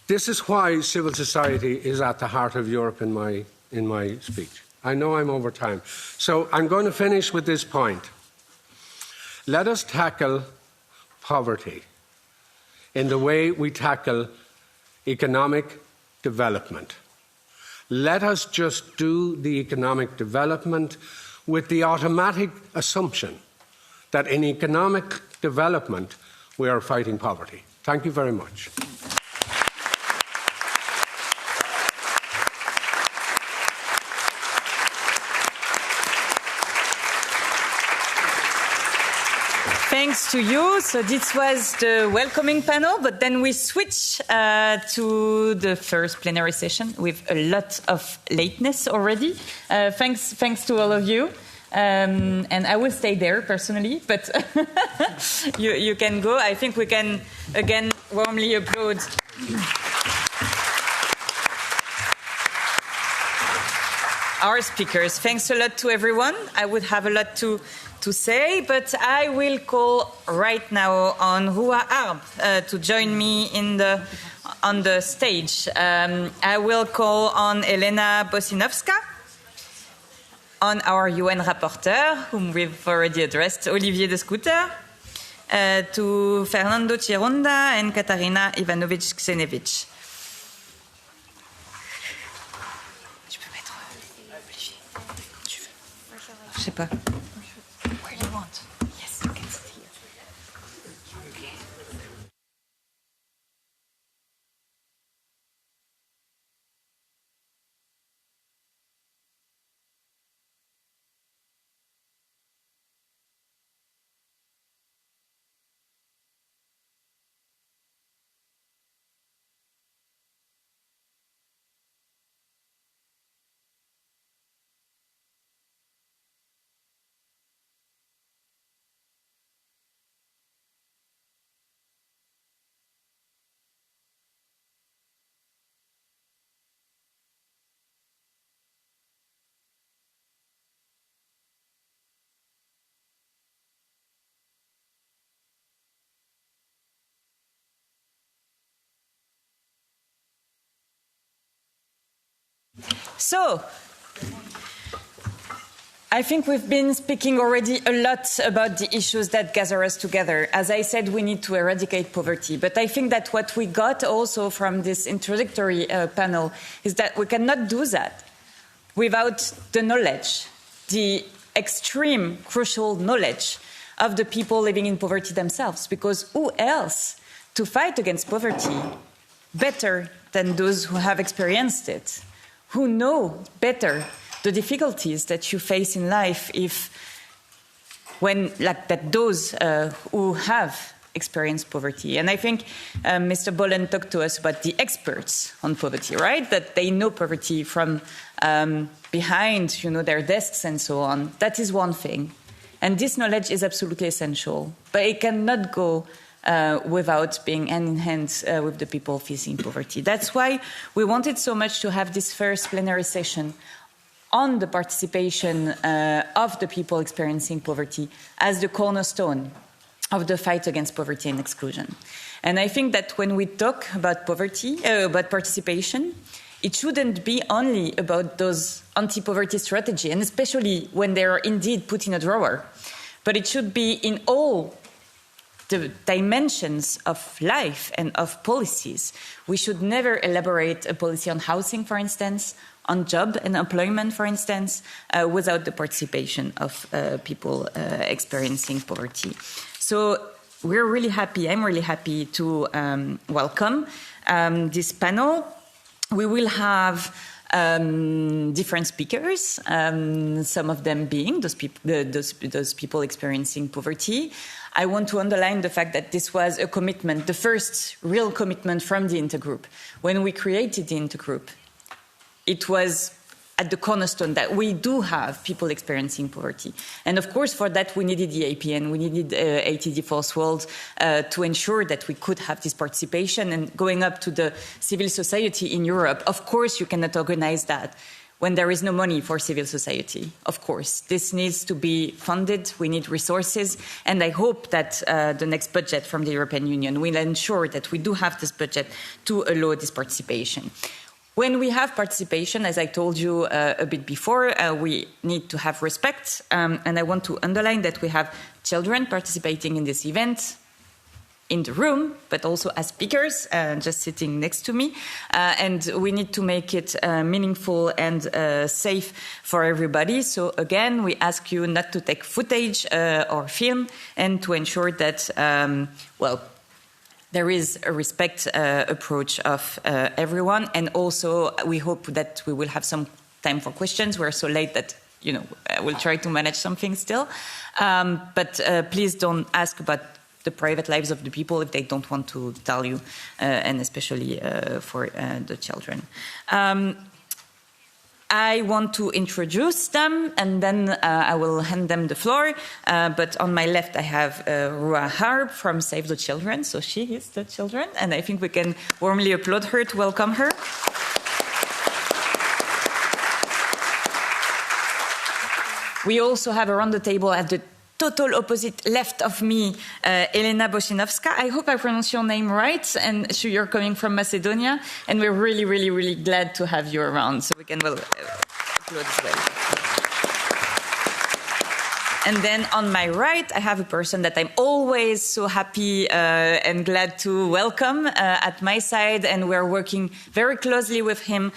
this is why civil society is at the heart of Europe in my speech. I know I'm over time. So I'm going to finish with this point. Let us tackle poverty in the way we tackle economic development. Let us just do the economic development with the automatic assumption that in economic development we are fighting poverty. Thank you very much. Thanks to you. So this was the welcoming panel, but then we switch to the first plenary session with a lot of lateness already. Thanks to all of you. And I will stay there personally, but you can go. I think we can again warmly applaud our speakers. Thanks a lot to everyone. I would have a lot to say, but I will call right now on Hua Arb to join me on the stage. I will call on Elena Bosinovska, on our UN rapporteur, whom we've already addressed, Olivier de Schutter, to Fernando Chironda and Katarina Ivanovic-Ksenevich. Tu peux mettre Olivier, tu veux. Je sais pas. Where you want. Yes, you can sit here. Okay. So, I think we've been speaking already a lot about the issues that gather us together. As I said, we need to eradicate poverty. But I think that what we got also from this introductory panel is that we cannot do that without the knowledge, the extreme, crucial knowledge of the people living in poverty themselves. Because who else to fight against poverty better than those who have experienced it? Who know better the difficulties that you face in life those who have experienced poverty. And I think Mr. Bolen talked to us about the experts on poverty, right? That they know poverty from behind, their desks and so on. That is one thing. And this knowledge is absolutely essential. But it cannot go without being hand in hand with the people facing poverty. That's why we wanted so much to have this first plenary session on the participation of the people experiencing poverty as the cornerstone of the fight against poverty and exclusion. And I think that when we talk about poverty, about participation, it shouldn't be only about those anti-poverty strategies, and especially when they are indeed put in a drawer, but it should be in all the dimensions of life and of policies. We should never elaborate a policy on housing, for instance, on job and employment, for instance, without the participation of people experiencing poverty. So we're really happy, I'm really happy to welcome this panel. We will have different speakers, some of them being those people experiencing poverty. I want to underline the fact that this was a commitment, the first real commitment from the Intergroup. When we created the Intergroup, it was at the cornerstone that we do have people experiencing poverty. And of course, for that, we needed the APN, we needed ATD Force World to ensure that we could have this participation. And going up to the civil society in Europe, of course, you cannot organize that when there is no money for civil society. Of course, this needs to be funded. We need resources. And I hope that the next budget from the European Union will ensure that we do have this budget to allow this participation. When we have participation, as I told you a bit before, we need to have respect. And I want to underline that we have children participating in this event, in the room, but also as speakers, just sitting next to me. And we need to make it meaningful and safe for everybody. So again, we ask you not to take footage or film, and to ensure that, there is a respect approach of everyone. And also, we hope that we will have some time for questions. We're so late that, we'll try to manage something still. But please don't ask about the private lives of the people if they don't want to tell you, and especially for the children. I want to introduce them, and then I will hand them the floor. But on my left, I have Rua Harb from Save the Children. So she is the children, and I think we can warmly applaud her to welcome her. We also have around the table at the total opposite left of me, Elena Bosinovska. I hope I pronounce your name right, and you're coming from Macedonia, and we're really, really, really glad to have you around, so we can applaud as well. And then on my right, I have a person that I'm always so happy and glad to welcome at my side, and we're working very closely with him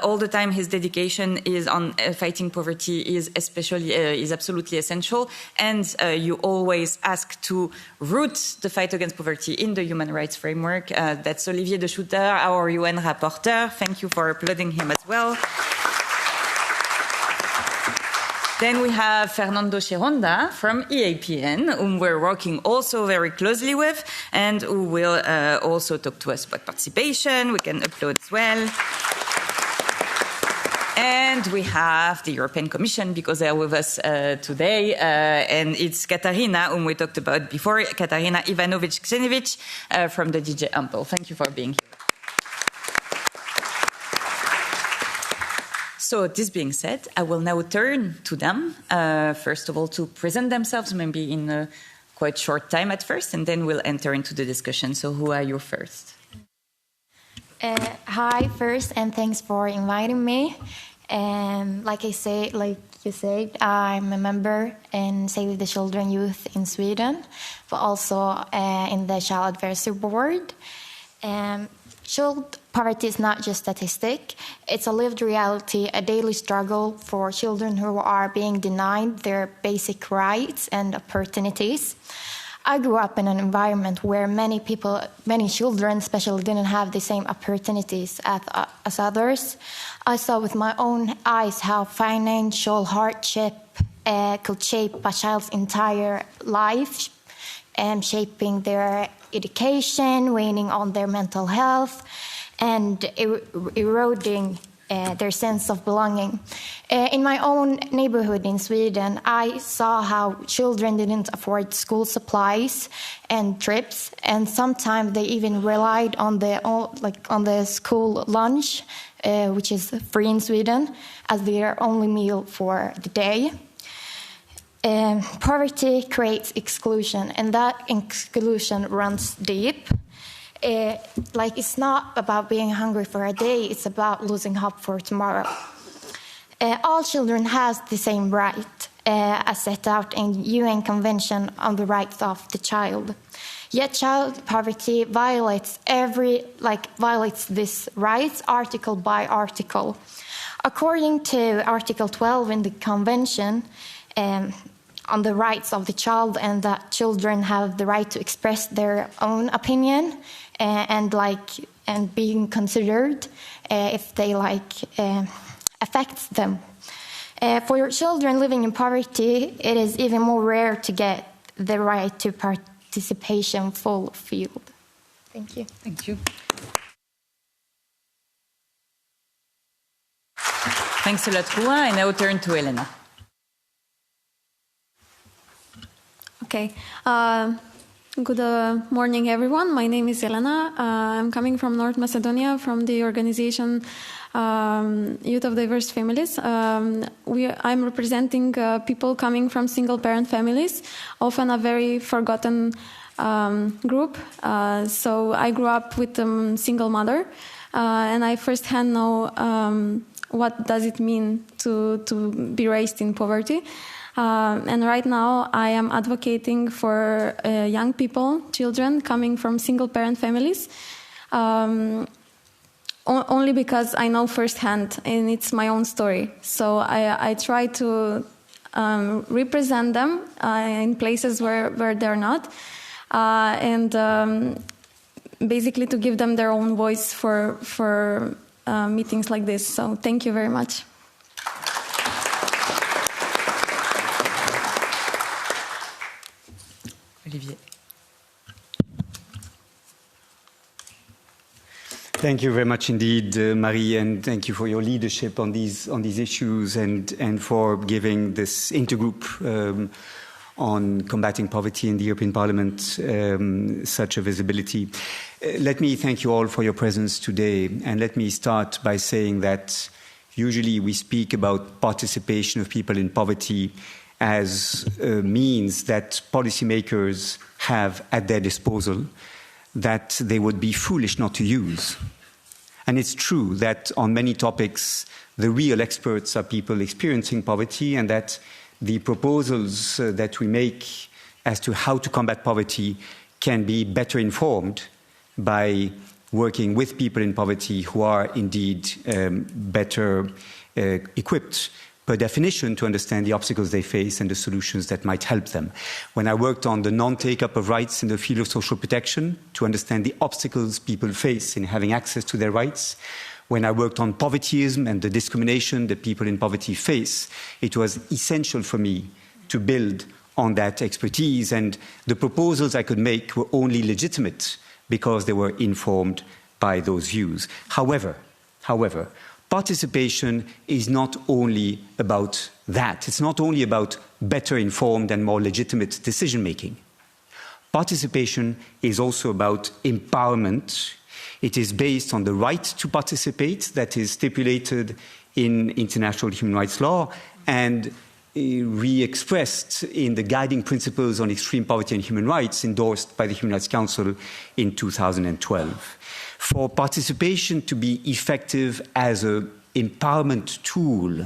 all the time. His dedication is on fighting poverty is absolutely essential, and you always ask to root the fight against poverty in the human rights framework. That's Olivier de Schutter, our UN rapporteur. Thank you for applauding him as well. Then we have Fernando Chironda from EAPN, whom we're working also very closely with, and who will also talk to us about participation. We can applaud as well. And we have the European Commission, because they are with us today, and it's Katarina, whom we talked about before, Katarina Ivanovic-Ksenovic from the DG Ample. Thank you for being here. So this being said, I will now turn to them, first of all, to present themselves, maybe in a quite short time at first, and then we'll enter into the discussion. So who are you first? Hi, first, and thanks for inviting me. Like you said, I'm a member in Save the Children Youth in Sweden, but also in the Child Advisory Board. Child poverty is not just statistic. It's a lived reality, a daily struggle for children who are being denied their basic rights and opportunities. I grew up in an environment where many children especially didn't have the same opportunities as others. I saw with my own eyes how financial hardship could shape a child's entire life, and shaping their education, weighing on their mental health, and eroding their sense of belonging. In my own neighborhood in Sweden, I saw how children didn't afford school supplies and trips, and sometimes they even relied on the school lunch, which is free in Sweden, as their only meal for the day. Poverty creates exclusion, and that exclusion runs deep. It's not about being hungry for a day, it's about losing hope for tomorrow. All children have the same right as set out in UN Convention on the Rights of the Child. Yet child poverty violates these rights article by article. According to Article 12 in the Convention, on the rights of the child, and that children have the right to express their own opinion and being considered if they affects them. For children living in poverty, it is even more rare to get the right to participation fulfilled. Thank you. Thank you. Thanks a lot, Rua. I now turn to Elena. Okay. Good morning, everyone. My name is Elena. I'm coming from North Macedonia, from the organization Youth of Diverse Families. I'm representing people coming from single-parent families, often a very forgotten group. So I grew up with a single mother, and I firsthand know what does it mean to be raised in poverty. And right now I am advocating for young people, children coming from single-parent families, only because I know firsthand, and it's my own story. So I try to represent them in places where they're not, and basically to give them their own voice for meetings like this. So thank you very much. Olivier. Thank you very much indeed, Marie, and thank you for your leadership on these issues and for giving this intergroup on combating poverty in the European Parliament such a visibility. Let me thank you all for your presence today, and let me start by saying that usually we speak about participation of people in poverty as a means that policymakers have at their disposal that they would be foolish not to use. And it's true that on many topics, the real experts are people experiencing poverty, and that the proposals that we make as to how to combat poverty can be better informed by working with people in poverty who are indeed better equipped per definition to understand the obstacles they face and the solutions that might help them. When I worked on the non-take-up of rights in the field of social protection to understand the obstacles people face in having access to their rights, when I worked on povertyism and the discrimination that people in poverty face, it was essential for me to build on that expertise, and the proposals I could make were only legitimate because they were informed by those views. However, participation is not only about that. It's not only about better informed and more legitimate decision-making. Participation is also about empowerment. It is based on the right to participate that is stipulated in international human rights law and re-expressed in the guiding principles on extreme poverty and human rights endorsed by the Human Rights Council in 2012. For participation to be effective as an empowerment tool,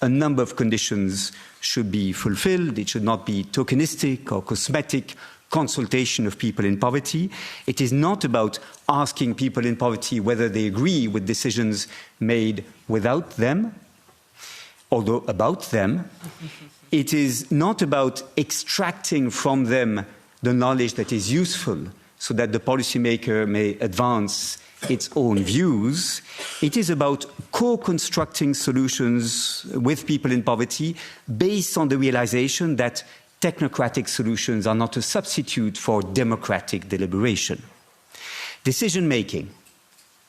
a number of conditions should be fulfilled. It should not be tokenistic or cosmetic consultation of people in poverty. It is not about asking people in poverty whether they agree with decisions made without them, although about them. It is not about extracting from them the knowledge that is useful so that the policymaker may advance its own views. It is about co-constructing solutions with people in poverty based on the realization that technocratic solutions are not a substitute for democratic deliberation. Decision-making,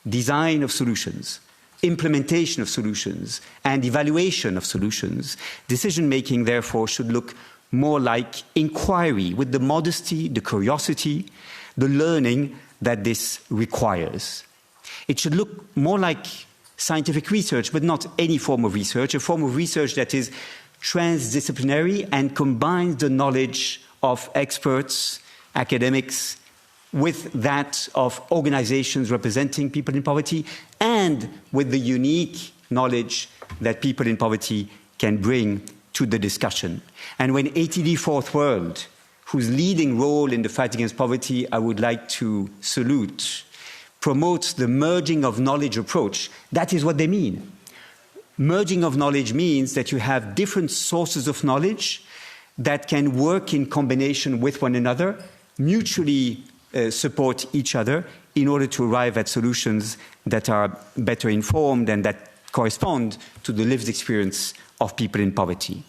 design of solutions, implementation of solutions, and evaluation of solutions, decision-making, therefore, should look more like inquiry with the modesty, the curiosity, the learning that this requires. It should look more like scientific research, but not any form of research, a form of research that is transdisciplinary and combines the knowledge of experts, academics, with that of organizations representing people in poverty, and with the unique knowledge that people in poverty can bring to the discussion. And when ATD Fourth World, whose leading role in the fight against poverty I would like to salute, promotes the merging of knowledge approach, that is what they mean. Merging of knowledge means that you have different sources of knowledge that can work in combination with one another, mutually support each other in order to arrive at solutions that are better informed and that correspond to the lived experience of people in poverty.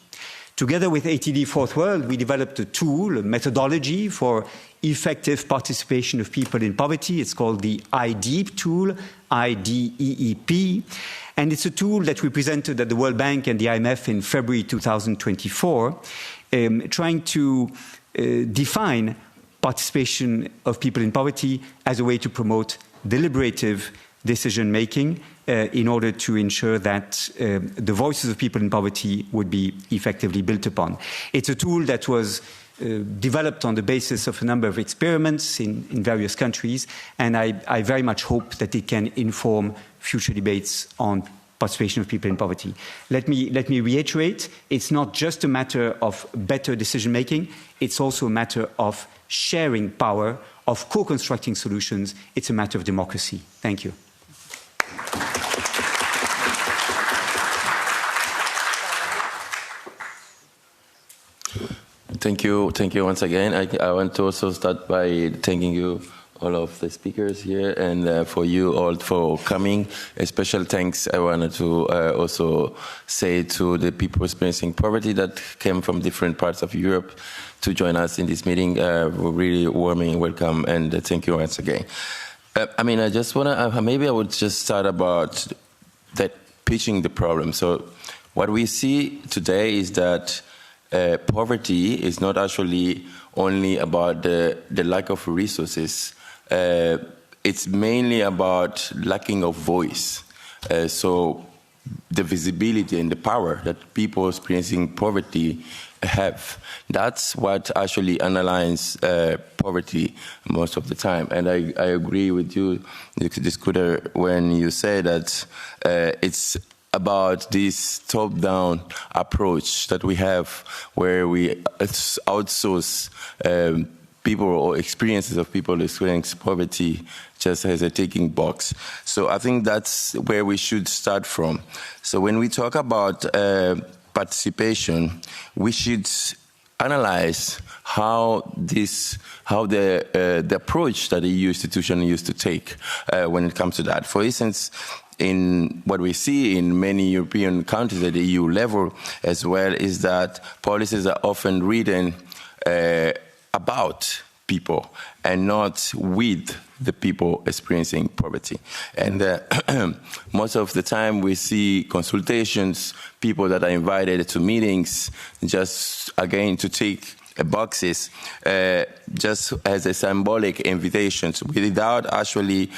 Together with ATD Fourth World, we developed a tool, a methodology for effective participation of people in poverty. It's called the IDEEP tool, IDEEP. And it's a tool that we presented at the World Bank and the IMF in February 2024, trying to define participation of people in poverty as a way to promote deliberative decision-making in order to ensure that the voices of people in poverty would be effectively built upon. It's a tool that was developed on the basis of a number of experiments in various countries, and I very much hope that it can inform future debates on participation of people in poverty. Let me reiterate, it's not just a matter of better decision-making, it's also a matter of sharing power, of co-constructing solutions. It's a matter of democracy. Thank you. Thank you once again. I want to also start by thanking you, all of the speakers here, and for you all for coming. A special thanks I wanted to also say to the people experiencing poverty that came from different parts of Europe to join us in this meeting. We're really warmly welcome, and thank you once again. I just want to, maybe I would just start about that pitching the problem. So what we see today is that poverty is not actually only about the lack of resources. It's mainly about lacking of voice. So the visibility and the power that people experiencing poverty have. That's what actually underlines poverty most of the time. And I agree with you, Scooter, when you say that it's about this top-down approach that we have where we outsource people or experiences of people experiencing poverty just as a ticking box. So I think that's where we should start from. So when we talk about participation, we should analyze how the approach that the EU institution used to take when it comes to that. For instance, in what we see in many European countries at the EU level as well is that policies are often written about people and not with the people experiencing poverty. And most of the time we see consultations, people that are invited to meetings just, again, to take boxes just as a symbolic invitation without actually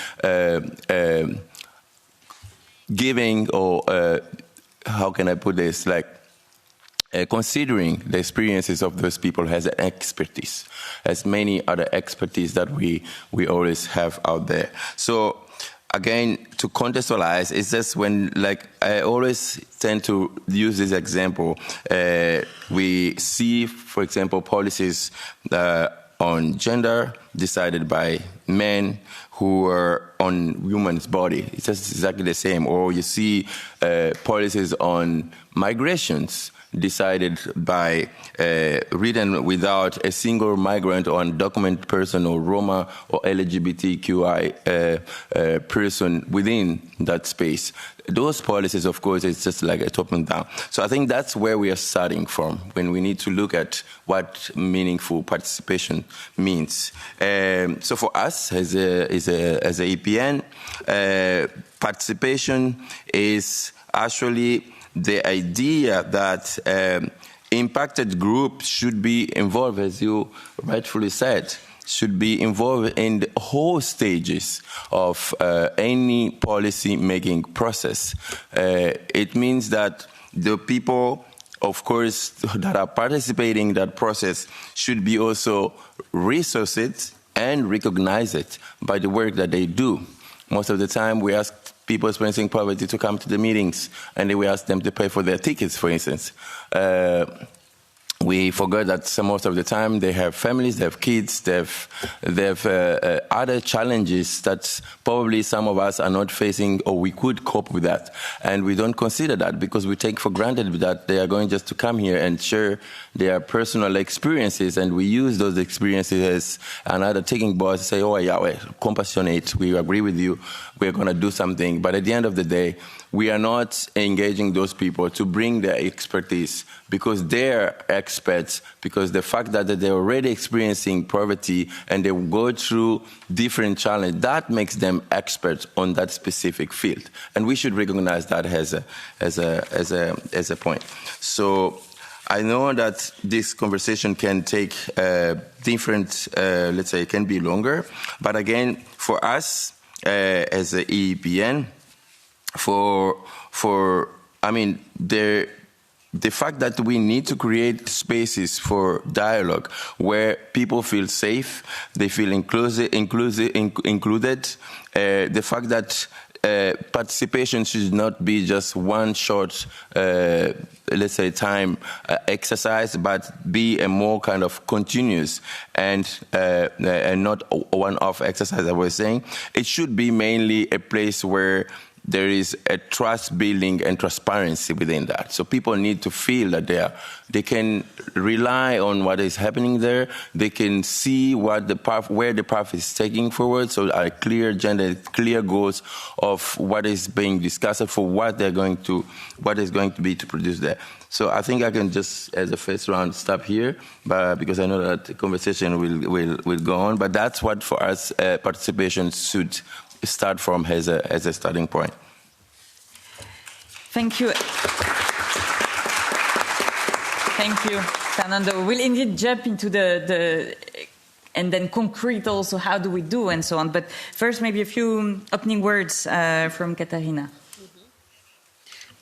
giving or how can I put this, like considering the experiences of those people as an expertise, as many other expertise that we always have out there. So again, to contextualize, it's just when, like, I always tend to use this example. We see, for example, policies on gender decided by men who are on women's body. It's just exactly the same. Or you see policies on migrations decided by written without a single migrant or undocumented person or Roma or LGBTQI person within that space. Those policies, of course, it's just like a top and down. So I think that's where we are starting from when we need to look at what meaningful participation means. So for us as a EPN, participation is actually the idea that impacted groups should be involved, as you rightfully said, should be involved in the whole stages of any policy-making process. It means that the people, of course, that are participating in that process should be also resourced and recognized by the work that they do. Most of the time, we ask people experiencing poverty to come to the meetings, and then we ask them to pay for their tickets, for instance. We forget that most of the time they have families, they have kids, they have other challenges that probably some of us are not facing, or we could cope with that. And we don't consider that because we take for granted that they are going just to come here and share their personal experiences, and we use those experiences as another taking box to say, oh yeah, we're compassionate, we agree with you, we're going to do something. But at the end of the day, we are not engaging those people to bring their expertise because they're experts, because the fact that they're already experiencing poverty and they go through different challenges, that makes them experts on that specific field. And we should recognize that as a point. So I know that this conversation can take different, let's say, it can be longer. But again, for us as a EEPN, the fact that we need to create spaces for dialogue where people feel safe, they feel included, the fact that participation should not be just one short, let's say, time exercise, but be a more kind of continuous and not one-off exercise, I was saying. It should be mainly a place where there is a trust building and transparency within that. So people need to feel that they can rely on what is happening there. They can see what the path, where the path is taking forward. So a clear agenda, clear goals of what is being discussed for what is going to be to produce there. So I think I can just, as a first round, stop here, but because I know that the conversation will go on. But that's what for us participation should start from as a starting point. Thank you. Thank you, Fernando. We'll indeed jump into the and then concrete also, how do we do and so on. But first, maybe a few opening words from Katarina.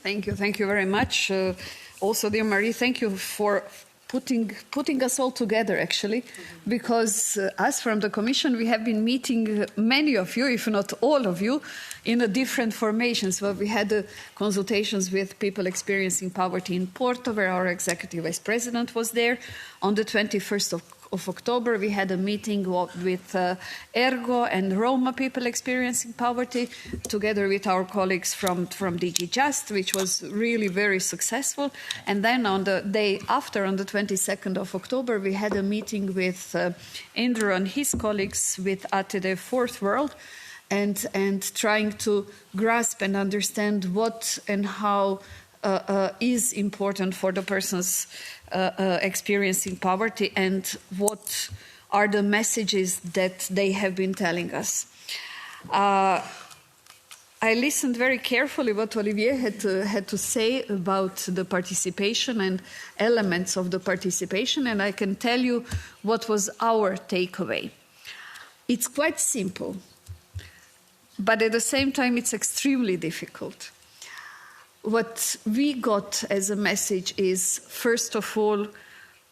Thank you very much. Also, dear Marie, thank you for putting us all together, actually, because us from the Commission, we have been meeting many of you, if not all of you, in a different formations. Well, we had consultations with people experiencing poverty in Porto, where our Executive Vice President was there. On the 21st of October, we had a meeting with Ergo and Roma people experiencing poverty, together with our colleagues from DG Just, which was really very successful. And then on the day after, on the 22nd of October, we had a meeting with Andrew and his colleagues with ATD Fourth World, and trying to grasp and understand what and how is important for the persons experiencing poverty, and what are the messages that they have been telling us. I listened very carefully what Olivier had to say about the participation and elements of the participation, and I can tell you what was our takeaway. It's quite simple, but at the same time it's extremely difficult. What we got as a message is, first of all,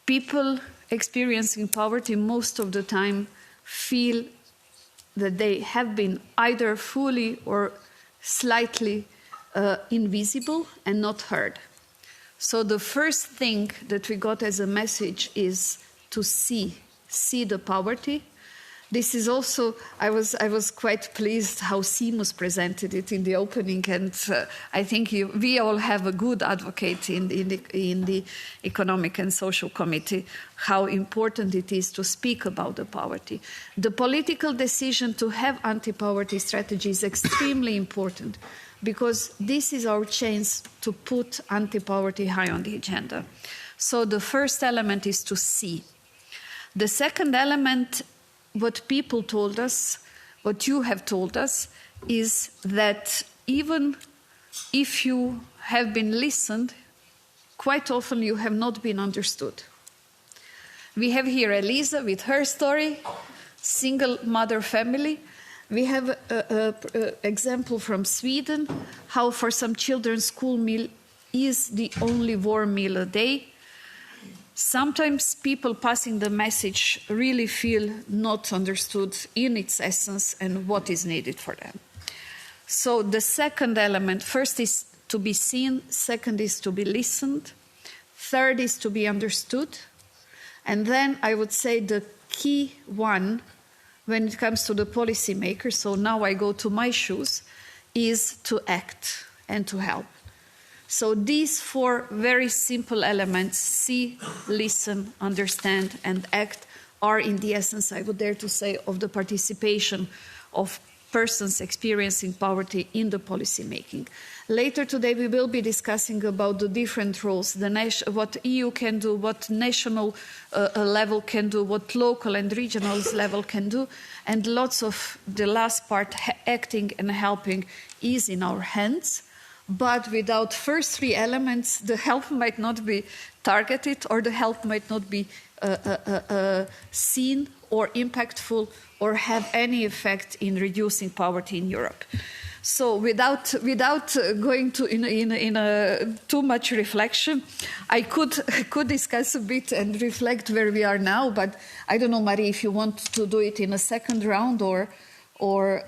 people experiencing poverty most of the time feel that they have been either fully or slightly invisible and not heard. So the first thing that we got as a message is to see the poverty. This is also, I was quite pleased how Seamus presented it in the opening, and I think we all have a good advocate in the Economic and Social Committee, how important it is to speak about the poverty. The political decision to have anti-poverty strategy is extremely important, because this is our chance to put anti-poverty high on the agenda. So the first element is to see. The second element, what people told us, what you have told us, is that even if you have been listened, quite often you have not been understood. We have here Elisa with her story, single mother family. We have an example from Sweden, how for some children school meal is the only warm meal a day. Sometimes people passing the message really feel not understood in its essence and what is needed for them. So the second element, first is to be seen, second is to be listened, third is to be understood, and then I would say the key one when it comes to the policymakers, so now I go to my shoes, is to act and to help. So these four very simple elements, see, listen, understand, and act, are in the essence, I would dare to say, of the participation of persons experiencing poverty in the policy making. Later today we will be discussing about the different roles, what EU can do, what national level can do, what local and regional level can do, and lots of the last part, acting and helping, is in our hands. But without first three elements, the help might not be targeted, or the help might not be seen or impactful or have any effect in reducing poverty in Europe. So without going to in too much reflection, I could discuss a bit and reflect where we are now. But I don't know, Marie, if you want to do it in a second round, or or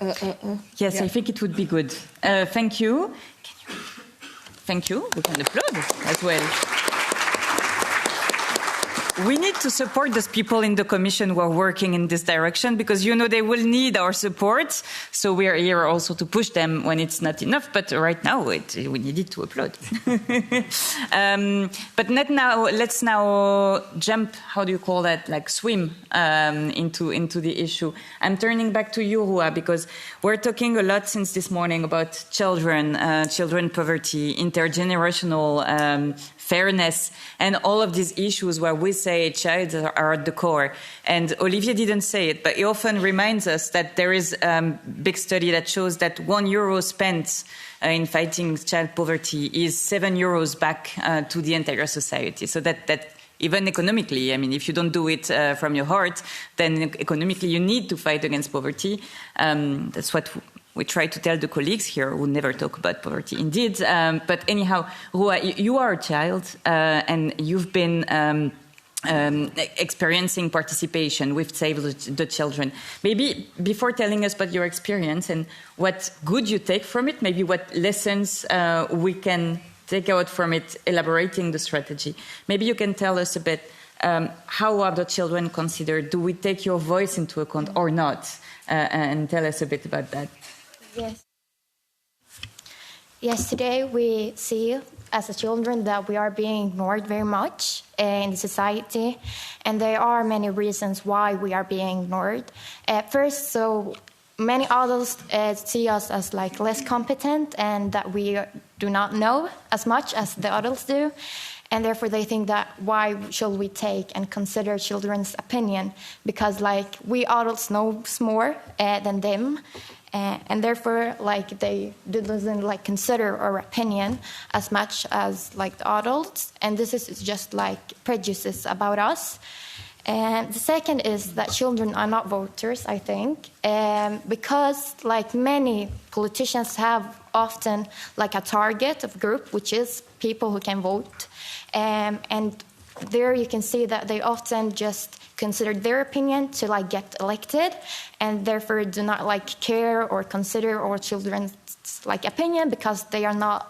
yes, yeah. I think it would be good. Thank you. Thank you. We can applaud as well. We need to support those people in the Commission who are working in this direction, because, you know, they will need our support. So we are here also to push them when it's not enough. But right now, we needed to applaud. But let's now jump, how do you call that, like swim into the issue. I'm turning back to you, Rua, because we're talking a lot since this morning about children poverty, intergenerational fairness, and all of these issues where we say child are at the core. And Olivier didn't say it, but he often reminds us that there is a big study that shows that €1 spent in fighting child poverty is €7 back to the entire society. So that even economically, I mean, if you don't do it from your heart, then economically you need to fight against poverty. That's what we try to tell the colleagues here who never talk about poverty, indeed. But anyhow, Rua, you are a child and you've been experiencing participation with Save the Children. Maybe before telling us about your experience and what good you take from it, maybe what lessons we can take out from it, elaborating the strategy. Maybe you can tell us a bit how are the children considered? Do we take your voice into account or not? And tell us a bit about that. Yes. Yes, today we see as a children that we are being ignored very much in society, and there are many reasons why we are being ignored. First, so many adults see us as like less competent and that we do not know as much as the adults do. And therefore they think that why should we take and consider children's opinion? Because like we adults know more than them. And therefore, like they doesn't like consider our opinion as much as like the adults, and this is just like prejudices about us. And the second is that children are not voters, I think, because like many politicians have often like a target of group, which is people who can vote, and there you can see that they often just consider their opinion to like get elected, and therefore do not like care or consider our children's like opinion because they are not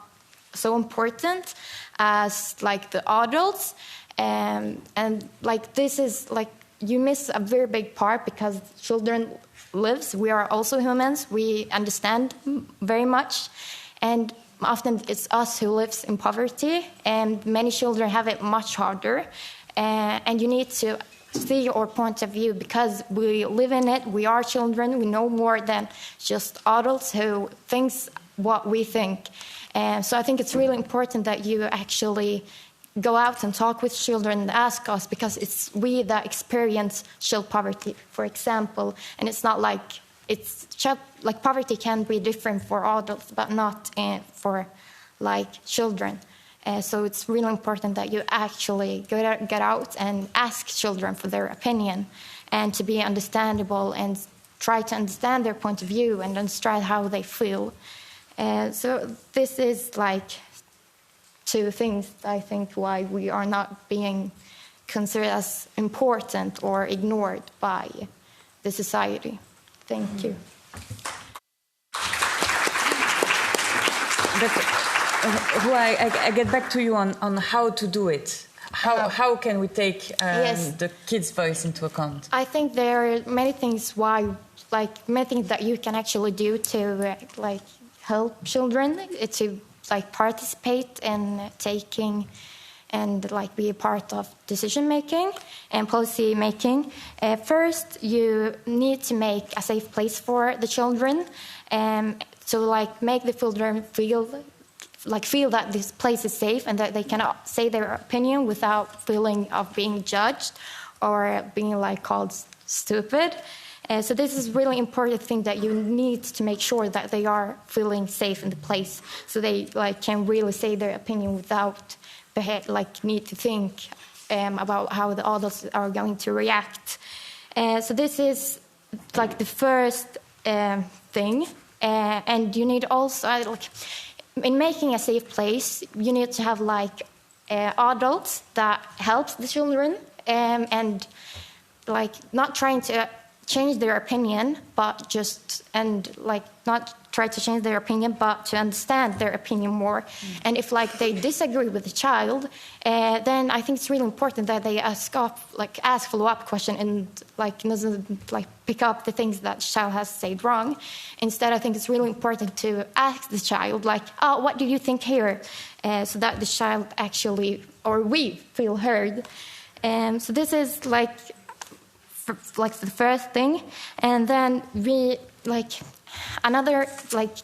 so important as like the adults. And like this is like you miss a very big part because children lives. We are also humans. We understand very much, and often it's us who lives in poverty, and many children have it much harder. And you need to see our point of view because we live in it. We are children. We know more than just adults who thinks what we think. And so I think it's really important that you actually go out and talk with children and ask us, because it's we that experience child poverty, for example. And it's not like it's child, like poverty can be different for adults, but not for like children. So it's really important that you actually get out and ask children for their opinion and to be understandable and try to understand their point of view and understand how they feel. So this is like two things, I think, why we are not being considered as important or ignored by the society. Thank you. I get back to you on how to do it. How can we take the kids' voice into account? I think there are many things many things that you can actually do to help children to participate in taking and be a part of decision making and policy making. First, you need to make a safe place for the children, to make the children feel that this place is safe and that they can say their opinion without feeling of being judged or being called stupid. So this is really important thing that you need to make sure that they are feeling safe in the place, so they can really say their opinion without need to think about how the adults are going to react. So this is the first thing, and you need also in making a safe place, you need to have adults that help the children and not trying to change their opinion, but not try to change their opinion, but to understand their opinion more. And if they disagree with the child, then I think it's really important that they ask follow-up question and doesn't pick up the things that the child has said wrong. Instead, I think it's really important to ask the child what do you think here, so that the child actually or we feel heard. And so this is the first thing, and then we another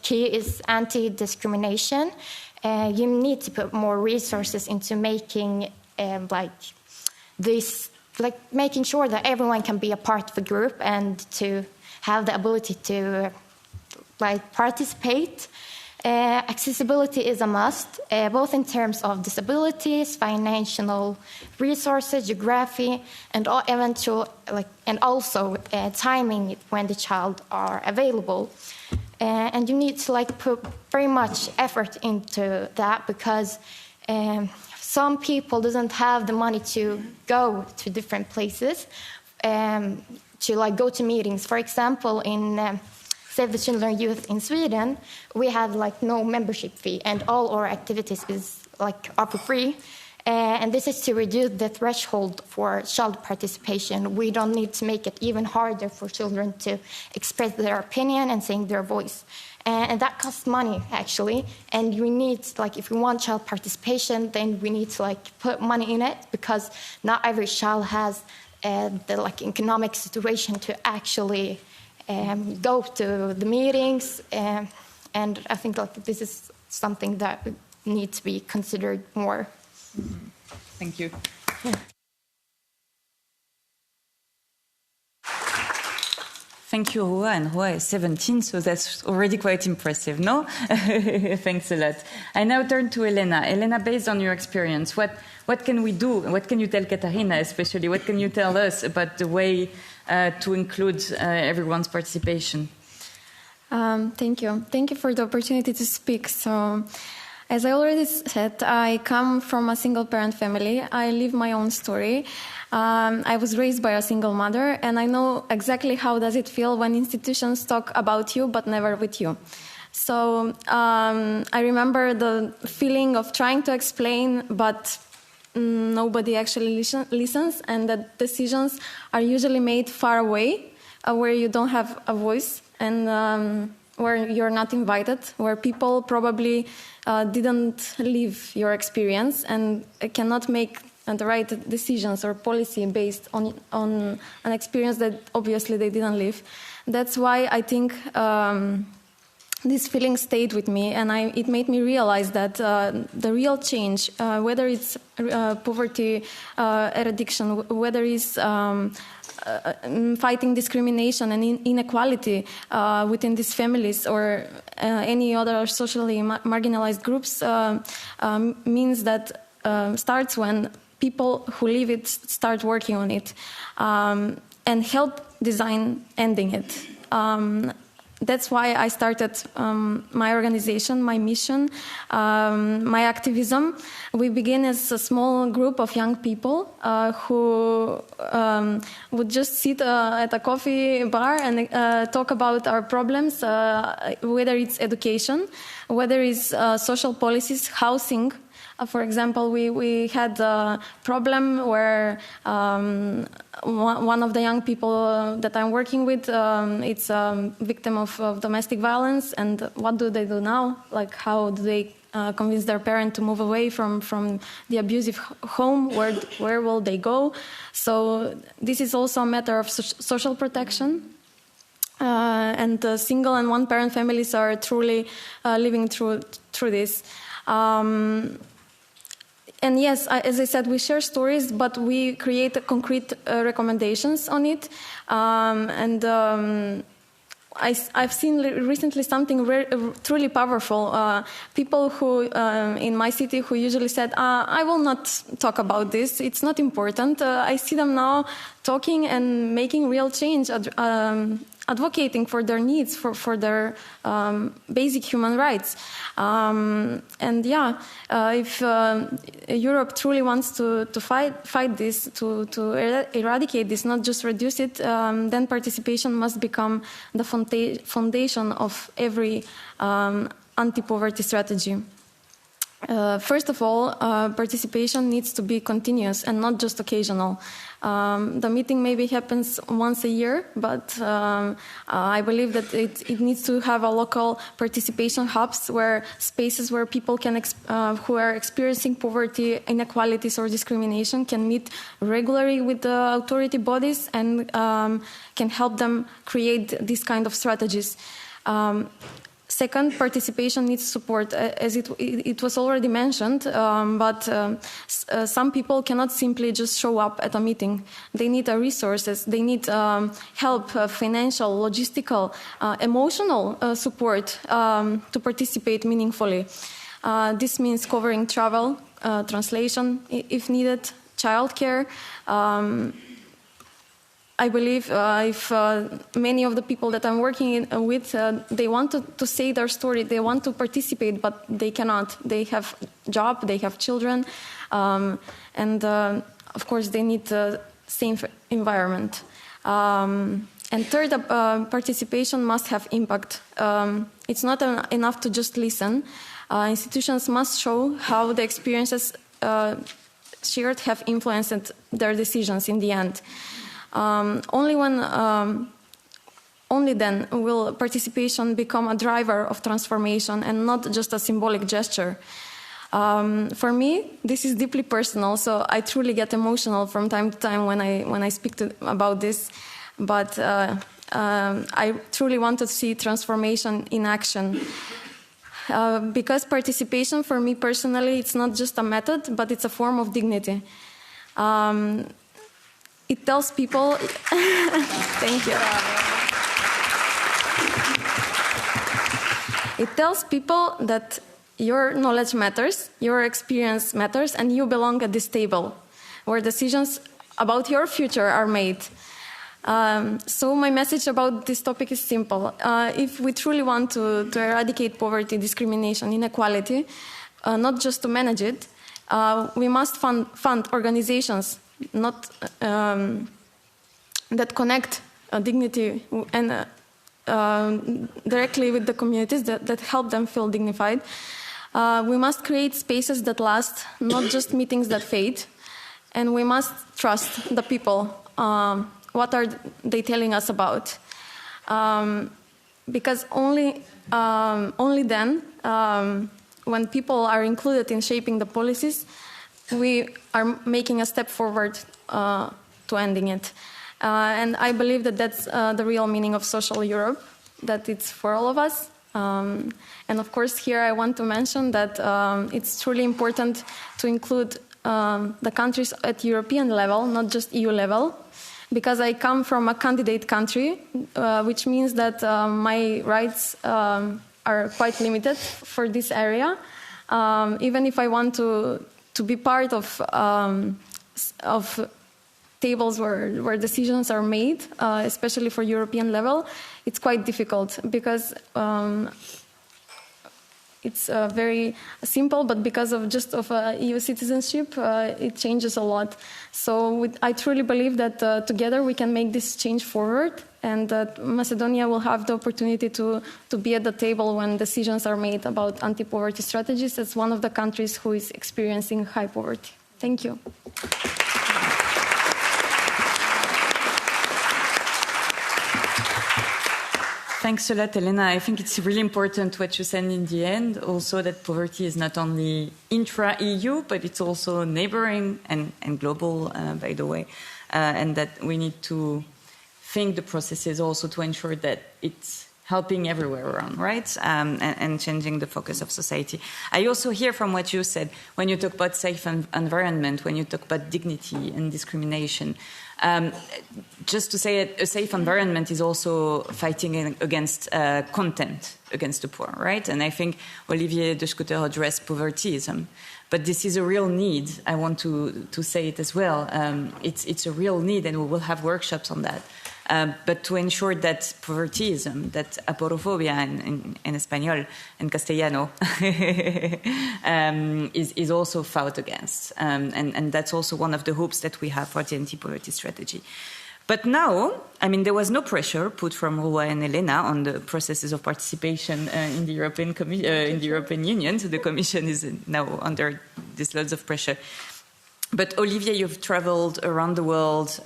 key is anti-discrimination. You need to put more resources into making making sure that everyone can be a part of a group and to have the ability to participate. Accessibility is a must, both in terms of disabilities, financial resources, geography, and also timing when the child are available. And you need to put very much effort into that, because some people doesn't have the money to go to different places, to go to meetings. For example, in Save the Children Youth in Sweden, we have no membership fee, and all our activities are for free. And this is to reduce the threshold for child participation. We don't need to make it even harder for children to express their opinion and saying their voice. And that costs money, actually. And we need, if we want child participation, then we need to put money in it, because not every child has the economic situation to actually go to the meetings, and I think this is something that needs to be considered more. Thank you. Thank you, Roa, and Roa is 17, so that's already quite impressive, no? Thanks a lot. I now turn to Elena. Elena, based on your experience, what can we do? What can you tell Katarina, especially? What can you tell us about the way to include everyone's participation? Thank you. Thank you for the opportunity to speak. So, as I already said, I come from a single-parent family. I live my own story. I was raised by a single mother, and I know exactly how does it feel when institutions talk about you but never with you. So I remember the feeling of trying to explain, but nobody actually listens, and the decisions are usually made far away, where you don't have a voice, and where you're not invited, where people probably didn't live your experience and cannot make the right decisions or policy based on an experience that obviously they didn't live. That's why I think this feeling stayed with me, and it made me realize that the real change, whether it's poverty eradication, whether it's fighting discrimination and inequality within these families or any other socially marginalized groups, means that starts when people who live it start working on it and help design ending it. That's why I started my organization, my mission, my activism. We began as a small group of young people who would just sit at a coffee bar and talk about our problems, whether it's education, whether it's social policies, housing. For example, we had a problem where one of the young people that I'm working with, it's a victim of domestic violence, and what do they do now? How do they convince their parent to move away from the abusive home? Where will they go? So this is also a matter of social protection. And single and one-parent families are truly living through this. And yes, as I said, we share stories, but we create concrete recommendations on it. I've seen recently something truly powerful. People who in my city who usually said, I will not talk about this, it's not important. I see them now talking and making real change, advocating for their needs, for their basic human rights. If Europe truly wants to fight this, to eradicate this, not just reduce it, then participation must become the foundation of every anti-poverty strategy. First of all, participation needs to be continuous and not just occasional. The meeting maybe happens once a year, but I believe that it needs to have a local participation hubs, where spaces where people can who are experiencing poverty, inequalities, or discrimination can meet regularly with the authority bodies and can help them create these kind of strategies. Second, participation needs support, as it was already mentioned, but some people cannot simply just show up at a meeting. They need resources, they need help, financial, logistical, emotional support to participate meaningfully. This means covering travel, translation if needed, childcare. I believe if many of the people that I'm working with, they want to say their story, they want to participate, but they cannot. They have job, they have children, and of course they need a safe environment. And third, participation must have impact. It's not enough to just listen. Institutions must show how the experiences shared have influenced their decisions in the end. Only then will participation become a driver of transformation and not just a symbolic gesture. For me, this is deeply personal, so I truly get emotional from time to time when I speak about this. But I truly want to see transformation in action. Because participation, for me personally, it's not just a method, but it's a form of dignity. It tells people, thank you. It tells people that your knowledge matters, your experience matters, and you belong at this table, where decisions about your future are made. So my message about this topic is simple. If we truly want to eradicate poverty, discrimination, inequality, not just to manage it, we must fund organizations that connect dignity and directly with the communities that help them feel dignified. We must create spaces that last, not just meetings that fade. And we must trust the people. What are they telling us about? Because only then, when people are included in shaping the policies, we are making a step forward to ending it. And I believe that that's the real meaning of social Europe, that it's for all of us. And of course, here I want to mention that it's truly important to include the countries at European level, not just EU level, because I come from a candidate country, which means that my rights are quite limited for this area. Even if I want to be part of tables where decisions are made, especially for European level, it's quite difficult because it's very simple, but because of EU citizenship, it changes a lot. So I truly believe that together we can make this change forward, and that Macedonia will have the opportunity to be at the table when decisions are made about anti-poverty strategies as one of the countries who is experiencing high poverty. Thank you. Thanks a lot, Elena. I think it's really important what you said in the end, also that poverty is not only intra-EU, but it's also neighboring and global, by the way, and that we need to think the processes also to ensure that it's helping everywhere around, right? And changing the focus of society. I also hear from what you said, when you talk about safe environment, when you talk about dignity and discrimination, just to say that a safe environment is also fighting against content against the poor, right? And I think Olivier de Schutter addressed povertyism, but this is a real need. I want to say it as well. It's a real need, and we will have workshops on that. but to ensure that povertyism, that aporophobia in Espanol, in Castellano, is also fought against. And that's also one of the hopes that we have for the anti-poverty strategy. But now, I mean, there was no pressure put from Roa and Elena on the processes of participation in the European Union. So the Commission is now under this loads of pressure. But Olivier, you've traveled around the world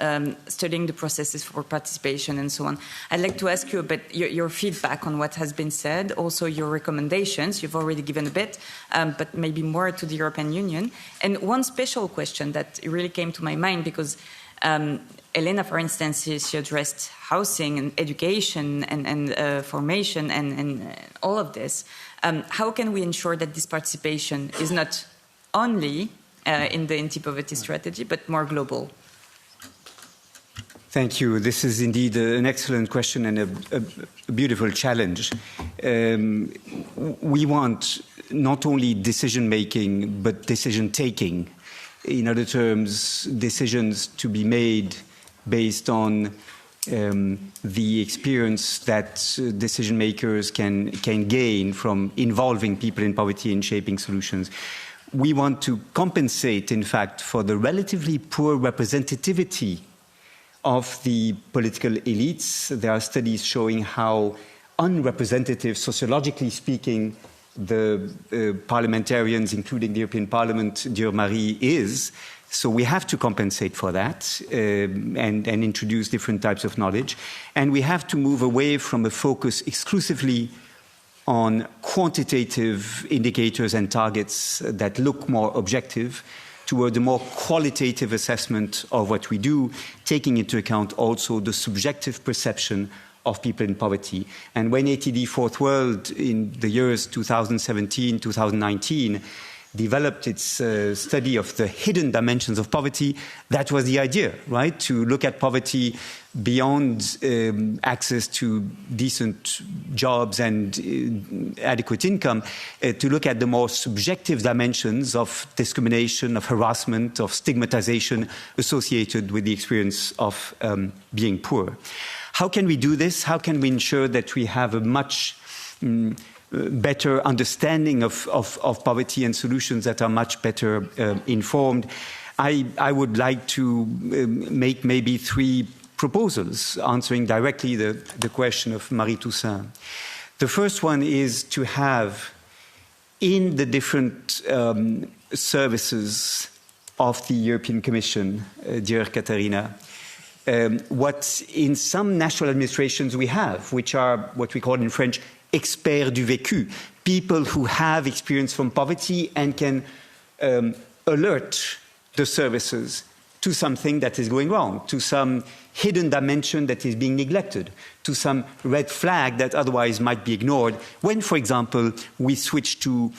studying the processes for participation and so on. I'd like to ask you a bit your feedback on what has been said, also your recommendations. You've already given a bit, but maybe more to the European Union. And one special question that really came to my mind, because Elena, for instance, she addressed housing and education and formation and all of this. How can we ensure that this participation is not only in the anti-poverty strategy, but more global? Thank you. This is indeed an excellent question and a beautiful challenge. We want not only decision-making, but decision-taking. In other terms, decisions to be made based on the experience that decision makers can gain from involving people in poverty and shaping solutions. We want to compensate, in fact, for the relatively poor representativity of the political elites. There are studies showing how unrepresentative, sociologically speaking, the parliamentarians, including the European Parliament, dear Marie, is. So we have to compensate for that and introduce different types of knowledge. And we have to move away from a focus exclusively on quantitative indicators and targets that look more objective toward a more qualitative assessment of what we do, taking into account also the subjective perception of people in poverty. And when ATD Fourth World in the years 2017, 2019 developed its study of the hidden dimensions of poverty, that was the idea, right? To look at poverty beyond access to decent jobs and adequate income, to look at the more subjective dimensions of discrimination, of harassment, of stigmatization associated with the experience of being poor. How can we do this? How can we ensure that we have a much better understanding of poverty and solutions that are much better informed? I would like to make maybe three proposals answering directly the question of Marie Toussaint. The first one is to have in the different services of the European Commission, dear Katharina, what in some national administrations we have, which are what we call in French experts du vécu, people who have experience from poverty and can alert the services to something that is going wrong, to some hidden dimension that is being neglected, to some red flag that otherwise might be ignored when, for example, we switch to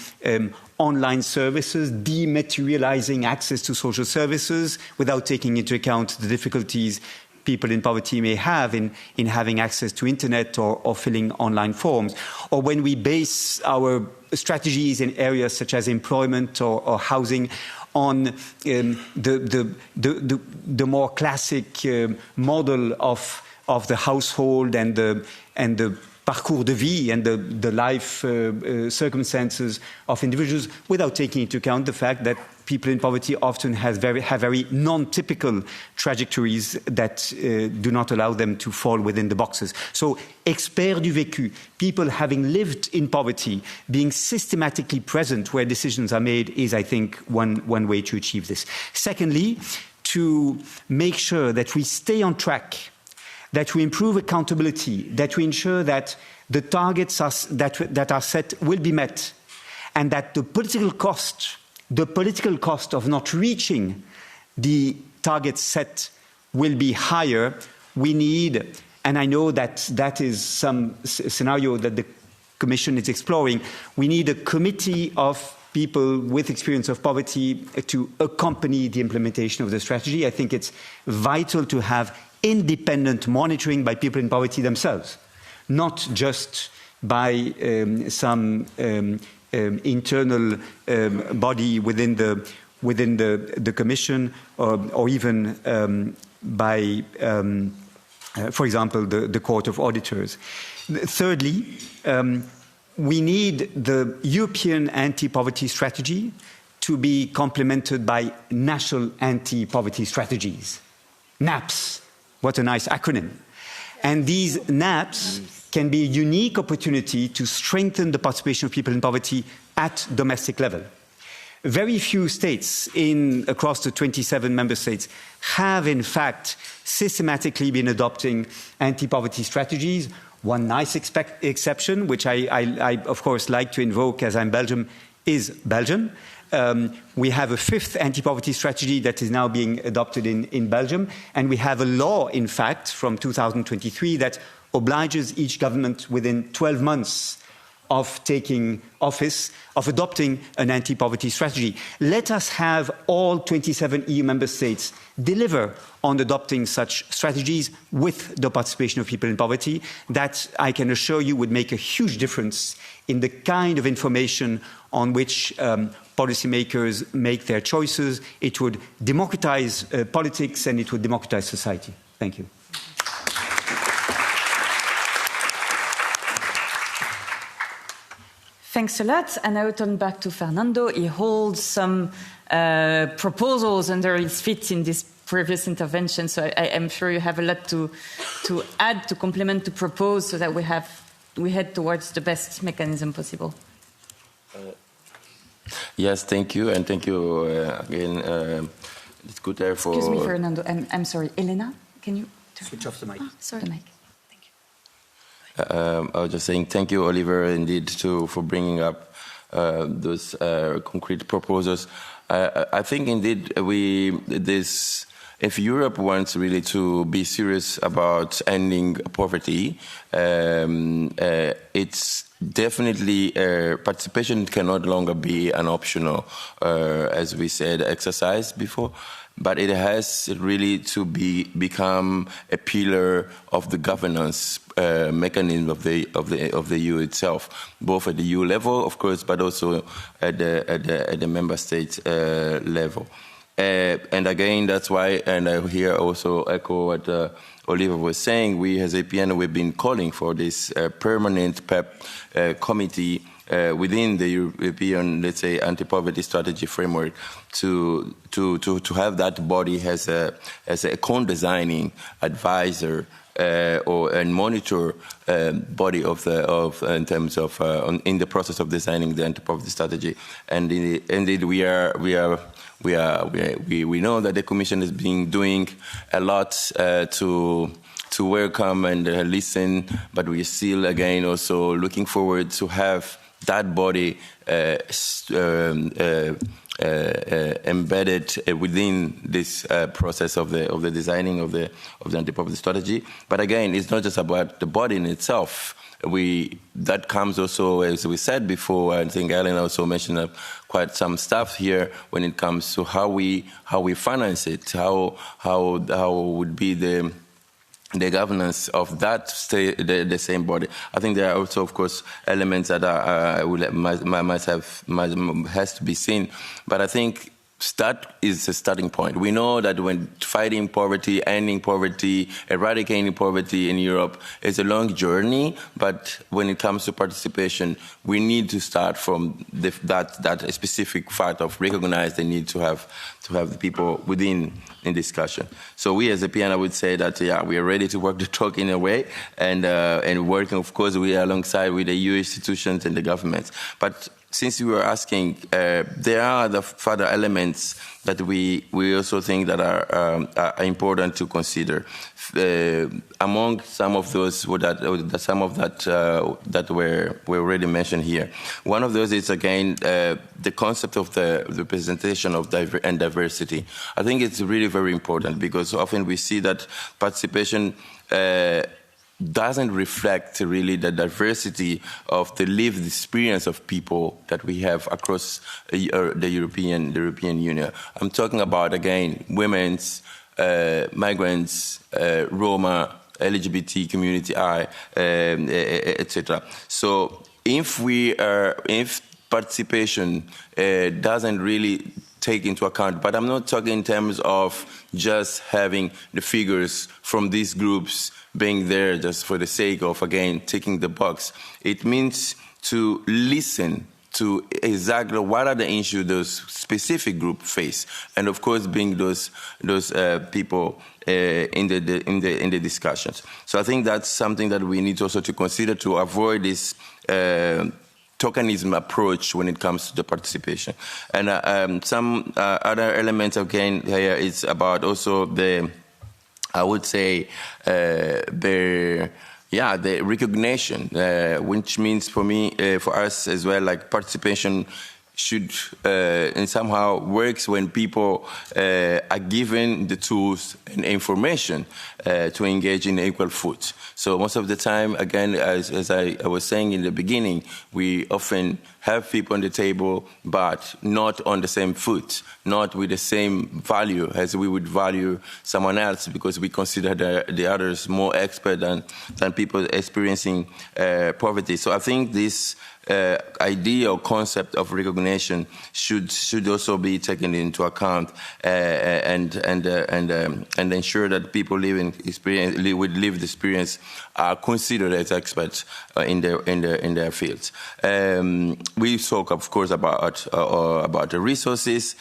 online services, dematerializing access to social services without taking into account the difficulties people in poverty may have in having access to internet or filling online forms, or when we base our strategies in areas such as employment or housing on the more classic model of the household and the parcours de vie and the life circumstances of individuals, without taking into account the fact that people in poverty often have very non-typical trajectories that do not allow them to fall within the boxes. So, experts du vécu, people having lived in poverty, being systematically present where decisions are made is, I think, one way to achieve this. Secondly, to make sure that we stay on track, that we improve accountability, that we ensure that the targets that are set will be met, and that the political cost of not reaching the targets set will be higher. We need, and I know that is some scenario that the Commission is exploring, we need a committee of people with experience of poverty to accompany the implementation of the strategy. I think it's vital to have independent monitoring by people in poverty themselves, not just by some internal body within the Commission, or even by for example, the Court of Auditors. Thirdly, we need the European anti-poverty strategy to be complemented by national anti-poverty strategies. NAPS, what a nice acronym. And these NAPS can be a unique opportunity to strengthen the participation of people in poverty at domestic level. Very few states across the 27 member states have, in fact, systematically been adopting anti-poverty strategies. One nice exception, which I of course, like to invoke as I'm Belgium, is Belgium. We have a fifth anti-poverty strategy that is now being adopted in Belgium, and we have a law, in fact, from 2023 that obliges each government within 12 months of taking office, of adopting an anti-poverty strategy. Let us have all 27 EU member states deliver on adopting such strategies with the participation of people in poverty. That, I can assure you, would make a huge difference in the kind of information on which policymakers make their choices. It would democratize politics and it would democratize society. Thank you. Thanks a lot. And I will turn back to Fernando. He holds some proposals under his feet in this previous intervention. So I am sure you have a lot to add, to complement, to propose, so that we head towards the best mechanism possible. Yes, thank you. And thank you again. It's good there for... Excuse me, Fernando. I'm sorry. Elena, can you... Switch off the mic. Sorry. The mic. I was just saying thank you, Oliver, indeed, for bringing up those concrete proposals. I think, indeed, if Europe wants really to be serious about ending poverty, it's definitely participation can no longer be an optional, as we said, exercise before. But it has really to become a pillar of the governance mechanism of the EU itself, both at the EU level, of course, but also at the member state level. And again, that's why, and I here also echo what Oliver was saying. We as APN, we've been calling for this permanent PEP committee within the European, let's say, anti-poverty strategy framework to have that body as a co-designing advisor and monitor body in terms of in the process of designing the anti-poverty strategy. And indeed, we know that the Commission has been doing a lot to welcome and listen, but we're still again also looking forward to have that body embedded within this process of the designing of the anti-poverty strategy. But again, it's not just about the body in itself. That comes also, as we said before, I think Ellen also mentioned quite some stuff here when it comes to how we finance it, how would be the governance of that the same body. I think there are also, of course, elements that has to be seen. But I think that is a starting point. We know that when fighting poverty, ending poverty, eradicating poverty in Europe is a long journey. But when it comes to participation, we need to start from that specific fact of recognize the need to have the people within in discussion. So we as a PN, I would say that we are ready to work the talk in a way, and working, of course, we are alongside with the EU institutions and the governments. But since you were asking, there are the further elements that we also think that are important to consider. Among some of those that were already mentioned here. One of those is, again, the concept of the representation of diversity. I think it's really very important because often we see that participation doesn't reflect really the diversity of the lived experience of people that we have across the European Union. I'm talking about, again, women's, migrants, Roma, LGBT community, etc. So if participation doesn't really take into account. But I'm not talking in terms of just having the figures from these groups being there just for the sake of, again, ticking the box. It means to listen to exactly what are the issues those specific group face, and of course, bring those people in the discussions. So I think that's something that we need also to consider to avoid this tokenism approach when it comes to the participation. And some other elements again here is about also the, I would say, the recognition, which means for me, for us as well, like participation should and somehow works when people are given the tools and information to engage in equal foot. So most of the time, again, as I was saying in the beginning, we often have people on the table, but not on the same foot, not with the same value as we would value someone else, because we consider the others more expert than people experiencing poverty. So I think this idea or concept of recognition should also be taken into account and ensure that people with lived experience are considered as experts in their fields. We talk, of course, about the resources,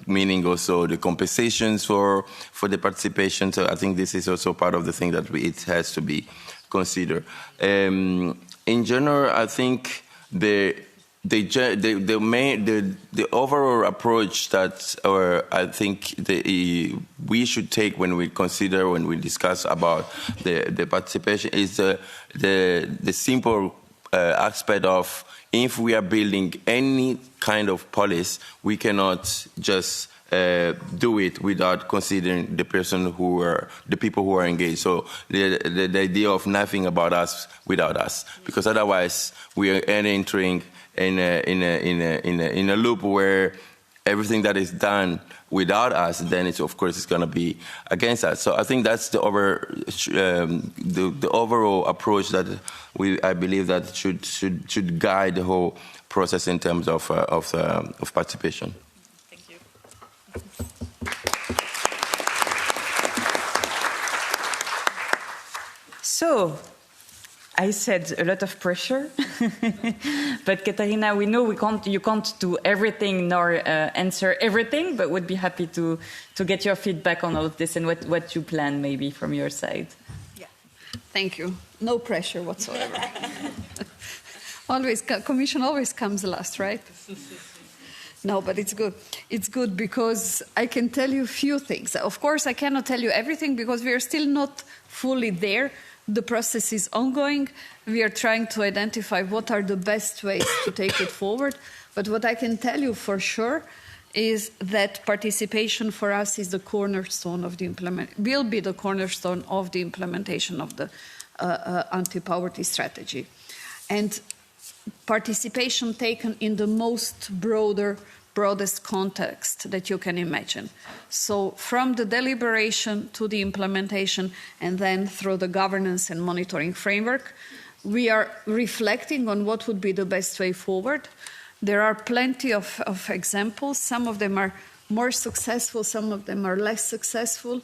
meaning also the compensations for the participation. So I think this is also part of the thing that it has to be considered. In general, I think the overall approach that I think we should take when we discuss about the participation is the simple aspect of, if we are building any kind of policy, we cannot just do it without considering the people who are engaged. So the idea of nothing about us without us, because otherwise we are entering in a loop where everything that is done without us, then of course it's going to be against us. So I think that's the overall approach that I believe that should guide the whole process in terms of participation. So, I said a lot of pressure, but Katarina, we know you can't do everything nor answer everything, but would be happy to get your feedback on all of this and what you plan maybe from your side. Yeah, thank you. No pressure whatsoever. Commission always comes last, right? No, but it's good. It's good because I can tell you a few things. Of course, I cannot tell you everything because we are still not fully there. The process is ongoing. We are trying to identify what are the best ways to take it forward. But what I can tell you for sure is that participation for us is the cornerstone of will be the cornerstone of the implementation of the anti-poverty strategy. And participation taken in the most broadest context that you can imagine. So from the deliberation to the implementation and then through the governance and monitoring framework, we are reflecting on what would be the best way forward. There are plenty of examples. Some of them are more successful, some of them are less successful.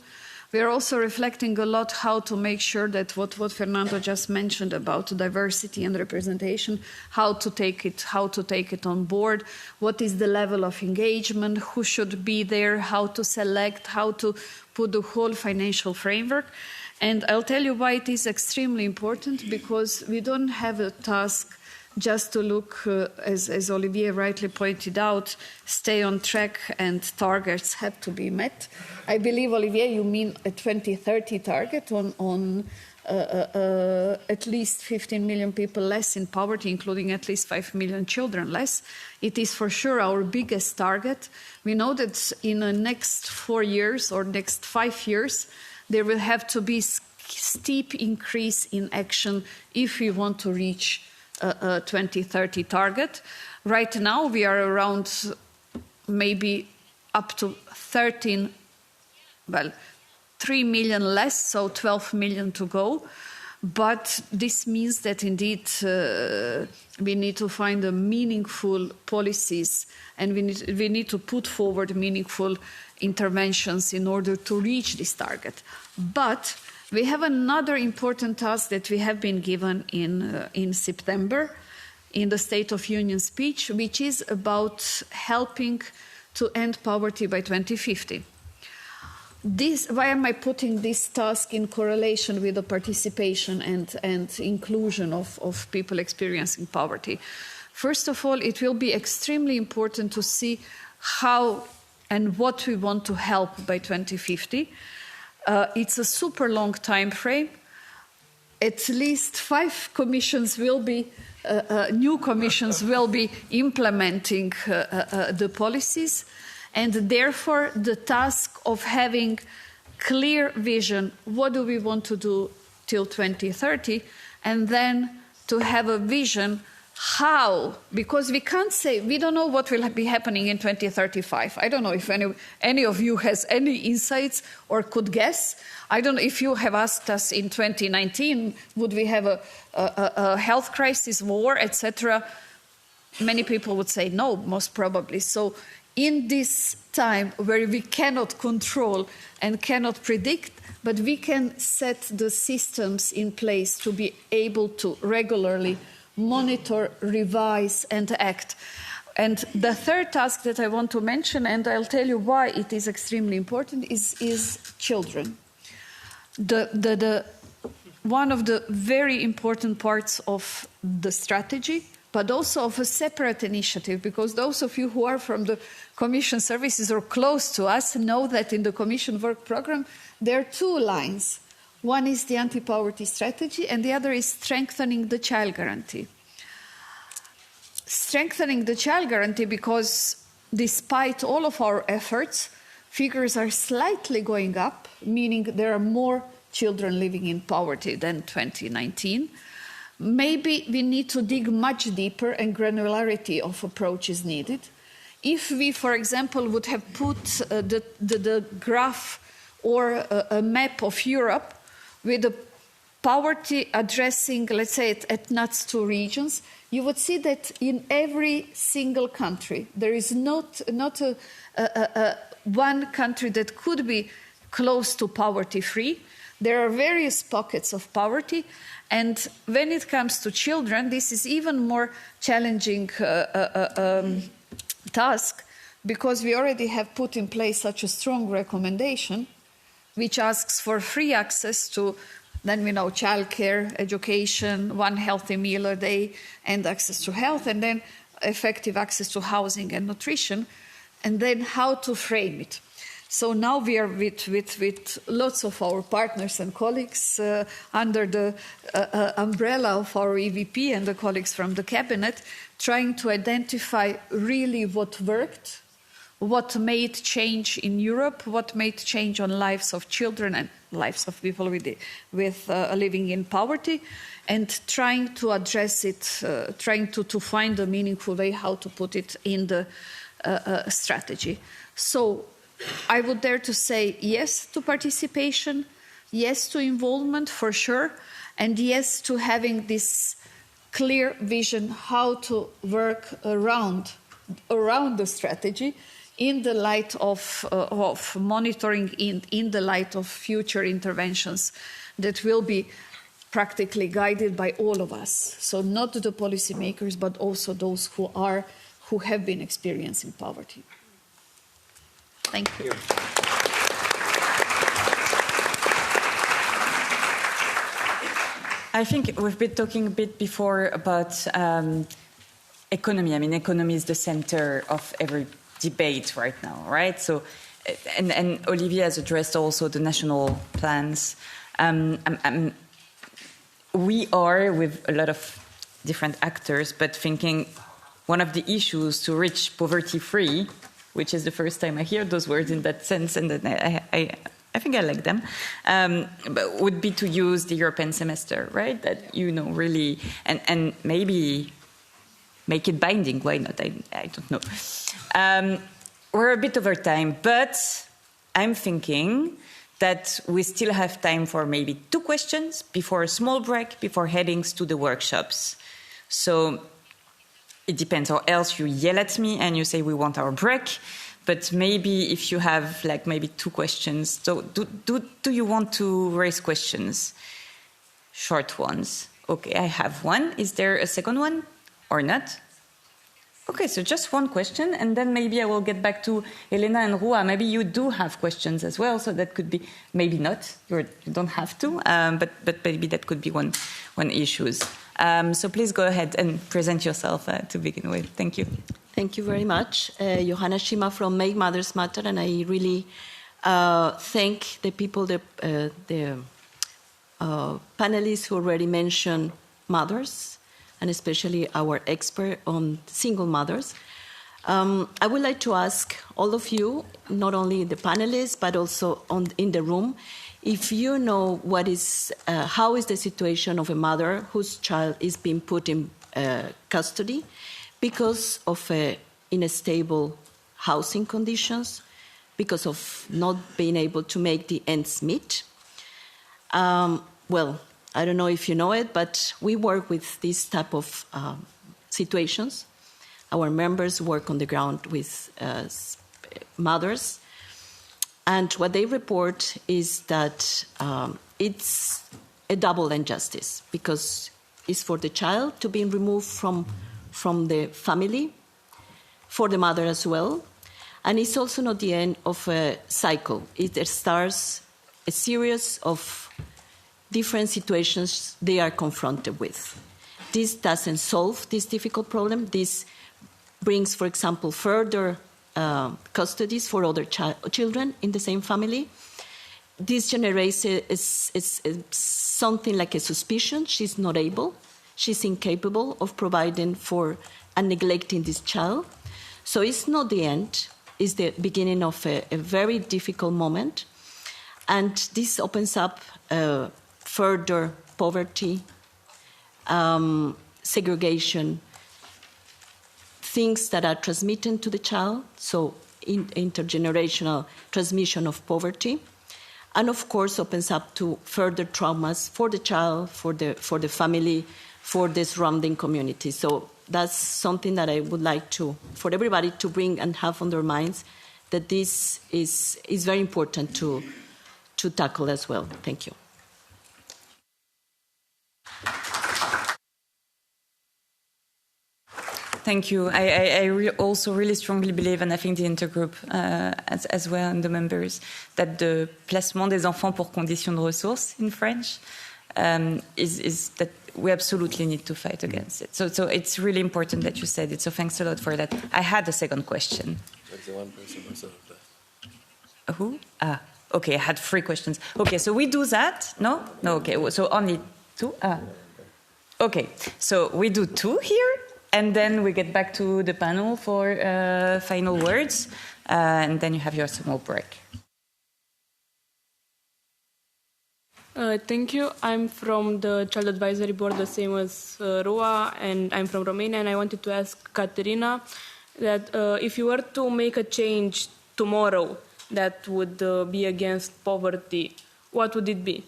We are also reflecting a lot how to make sure that what Fernando just mentioned about diversity and representation, how to take it on board, what is the level of engagement, who should be there, how to select, how to put the whole financial framework. And I'll tell you why it is extremely important, because we don't have a task just to look, as Olivier rightly pointed out, stay on track and targets have to be met. I believe, Olivier, you mean a 2030 target on at least 15 million people less in poverty, including at least 5 million children less. It is for sure our biggest target. We know that in the next 4 years or next 5 years, there will have to be steep increase in action if we want to reach a 2030 target. Right now, we are around maybe up to 3 million less, so 12 million to go. But this means that indeed we need to find a meaningful policies, and we need to put forward meaningful interventions in order to reach this target. But we have another important task that we have been given in September in the State of Union speech, which is about helping to end poverty by 2050. Why am I putting this task in correlation with the participation and inclusion of people experiencing poverty? First of all, it will be extremely important to see how and what we want to help by 2050. It's a super long time frame. At least 5 commissions will be, new commissions will be implementing the policies. And therefore, the task of having clear vision, what do we want to do till 2030, and then to have a vision how, because we can't say, we don't know what will be happening in 2035. I don't know if any of you has any insights or could guess. I don't know if you have asked us in 2019, would we have a health crisis, war, etc. Many people would say no, most probably. So in this time where we cannot control and cannot predict, but we can set the systems in place to be able to regularly monitor, revise, and act. And the third task that I want to mention, and I'll tell you why it is extremely important, is children. One of the very important parts of the strategy, but also of a separate initiative, because those of you who are from the Commission services or close to us know that in the Commission work program there are 2 lines. One is the anti-poverty strategy, and the other is strengthening the child guarantee. Strengthening the child guarantee because despite all of our efforts, figures are slightly going up, meaning there are more children living in poverty than 2019. Maybe we need to dig much deeper, and granularity of approach is needed. If we, for example, would have put the graph or a map of Europe with the poverty addressing, let's say, at NUTS 2 regions, you would see that in every single country, there is not one country that could be close to poverty-free. There are various pockets of poverty, and when it comes to children, this is even more challenging task, because we already have put in place such a strong recommendation which asks for free access to, then we know, childcare, education, 1 healthy meal a day, and access to health, and then effective access to housing and nutrition, and then how to frame it. So now we are with lots of our partners and colleagues under the umbrella of our EVP and the colleagues from the cabinet, trying to identify really what worked, what made change in Europe, what made change on lives of children and lives of people with living in poverty, and trying to address it, trying to find a meaningful way how to put it in the strategy. So I would dare to say yes to participation, yes to involvement for sure, and yes to having this clear vision how to work around the strategy in the light of monitoring, in the light of future interventions that will be practically guided by all of us. So not the policymakers, but also those who have been experiencing poverty. Thank you. I think we've been talking a bit before about economy. I mean, economy is the center of every debate right now, right? So, and Olivier has addressed also the national plans. We are, with a lot of different actors, but thinking one of the issues to reach poverty-free, which is the first time I hear those words in that sense, and then I think I like them, but would be to use the European semester, right? That, you know, really, and maybe make it binding. Why not? I don't know. We're a bit over time, but I'm thinking that we still have time for maybe 2 questions before a small break, before heading to the workshops. So it depends, or else you yell at me and you say we want our break. But maybe if you have like maybe 2 questions, so do you want to raise questions? Short ones. Okay, I have one. Is there a second one or not? Okay, so just one question, and then maybe I will get back to Elena and Rua. Maybe you do have questions as well, so that could be, maybe not, you don't have to, but maybe that could be one issue. So please go ahead and present yourself to begin with. Thank you. Thank you very much. Johanna Shima from Make Mothers Matter, and I really thank the people, the panelists who already mentioned mothers, and especially our expert on single mothers. I would like to ask all of you, not only the panelists, but also in the room, if you know how is the situation of a mother whose child is being put in custody because of unstable housing conditions, because of not being able to make the ends meet. Well, I don't know if you know it, but we work with this type of situations. Our members work on the ground with mothers. And what they report is that it's a double injustice, because it's for the child to be removed from the family, for the mother as well. And it's also not the end of a cycle. It starts a series of different situations they are confronted with. This doesn't solve this difficult problem. This brings, for example, further custodies for other children in the same family. This generates something like a suspicion. She's not able, she's incapable of providing for and neglecting this child. So it's not the end, it's the beginning of a very difficult moment. And this opens up further poverty, segregation, things that are transmitted to the child, so intergenerational transmission of poverty, and of course opens up to further traumas for the child, for the family, for the surrounding community. So that's something that I would like for everybody to bring and have on their minds, that this is very important to tackle as well. Thank you. Thank you. I also really strongly believe, and I think the intergroup as well, and the members, that the placement des enfants pour conditions de ressources in French is that we absolutely need to fight against it. So it's really important that you said it. So thanks a lot for that. I had a second question. That's the one person who said that. Who? Okay, I had 3 questions. Okay, so we do that? No? No, okay, so only 2? Okay, so we do 2 here. And then we get back to the panel for final words, and then you have your small break. Thank you. I'm from the Child Advisory Board, the same as Rua, and I'm from Romania. And I wanted to ask Caterina that if you were to make a change tomorrow that would be against poverty, what would it be?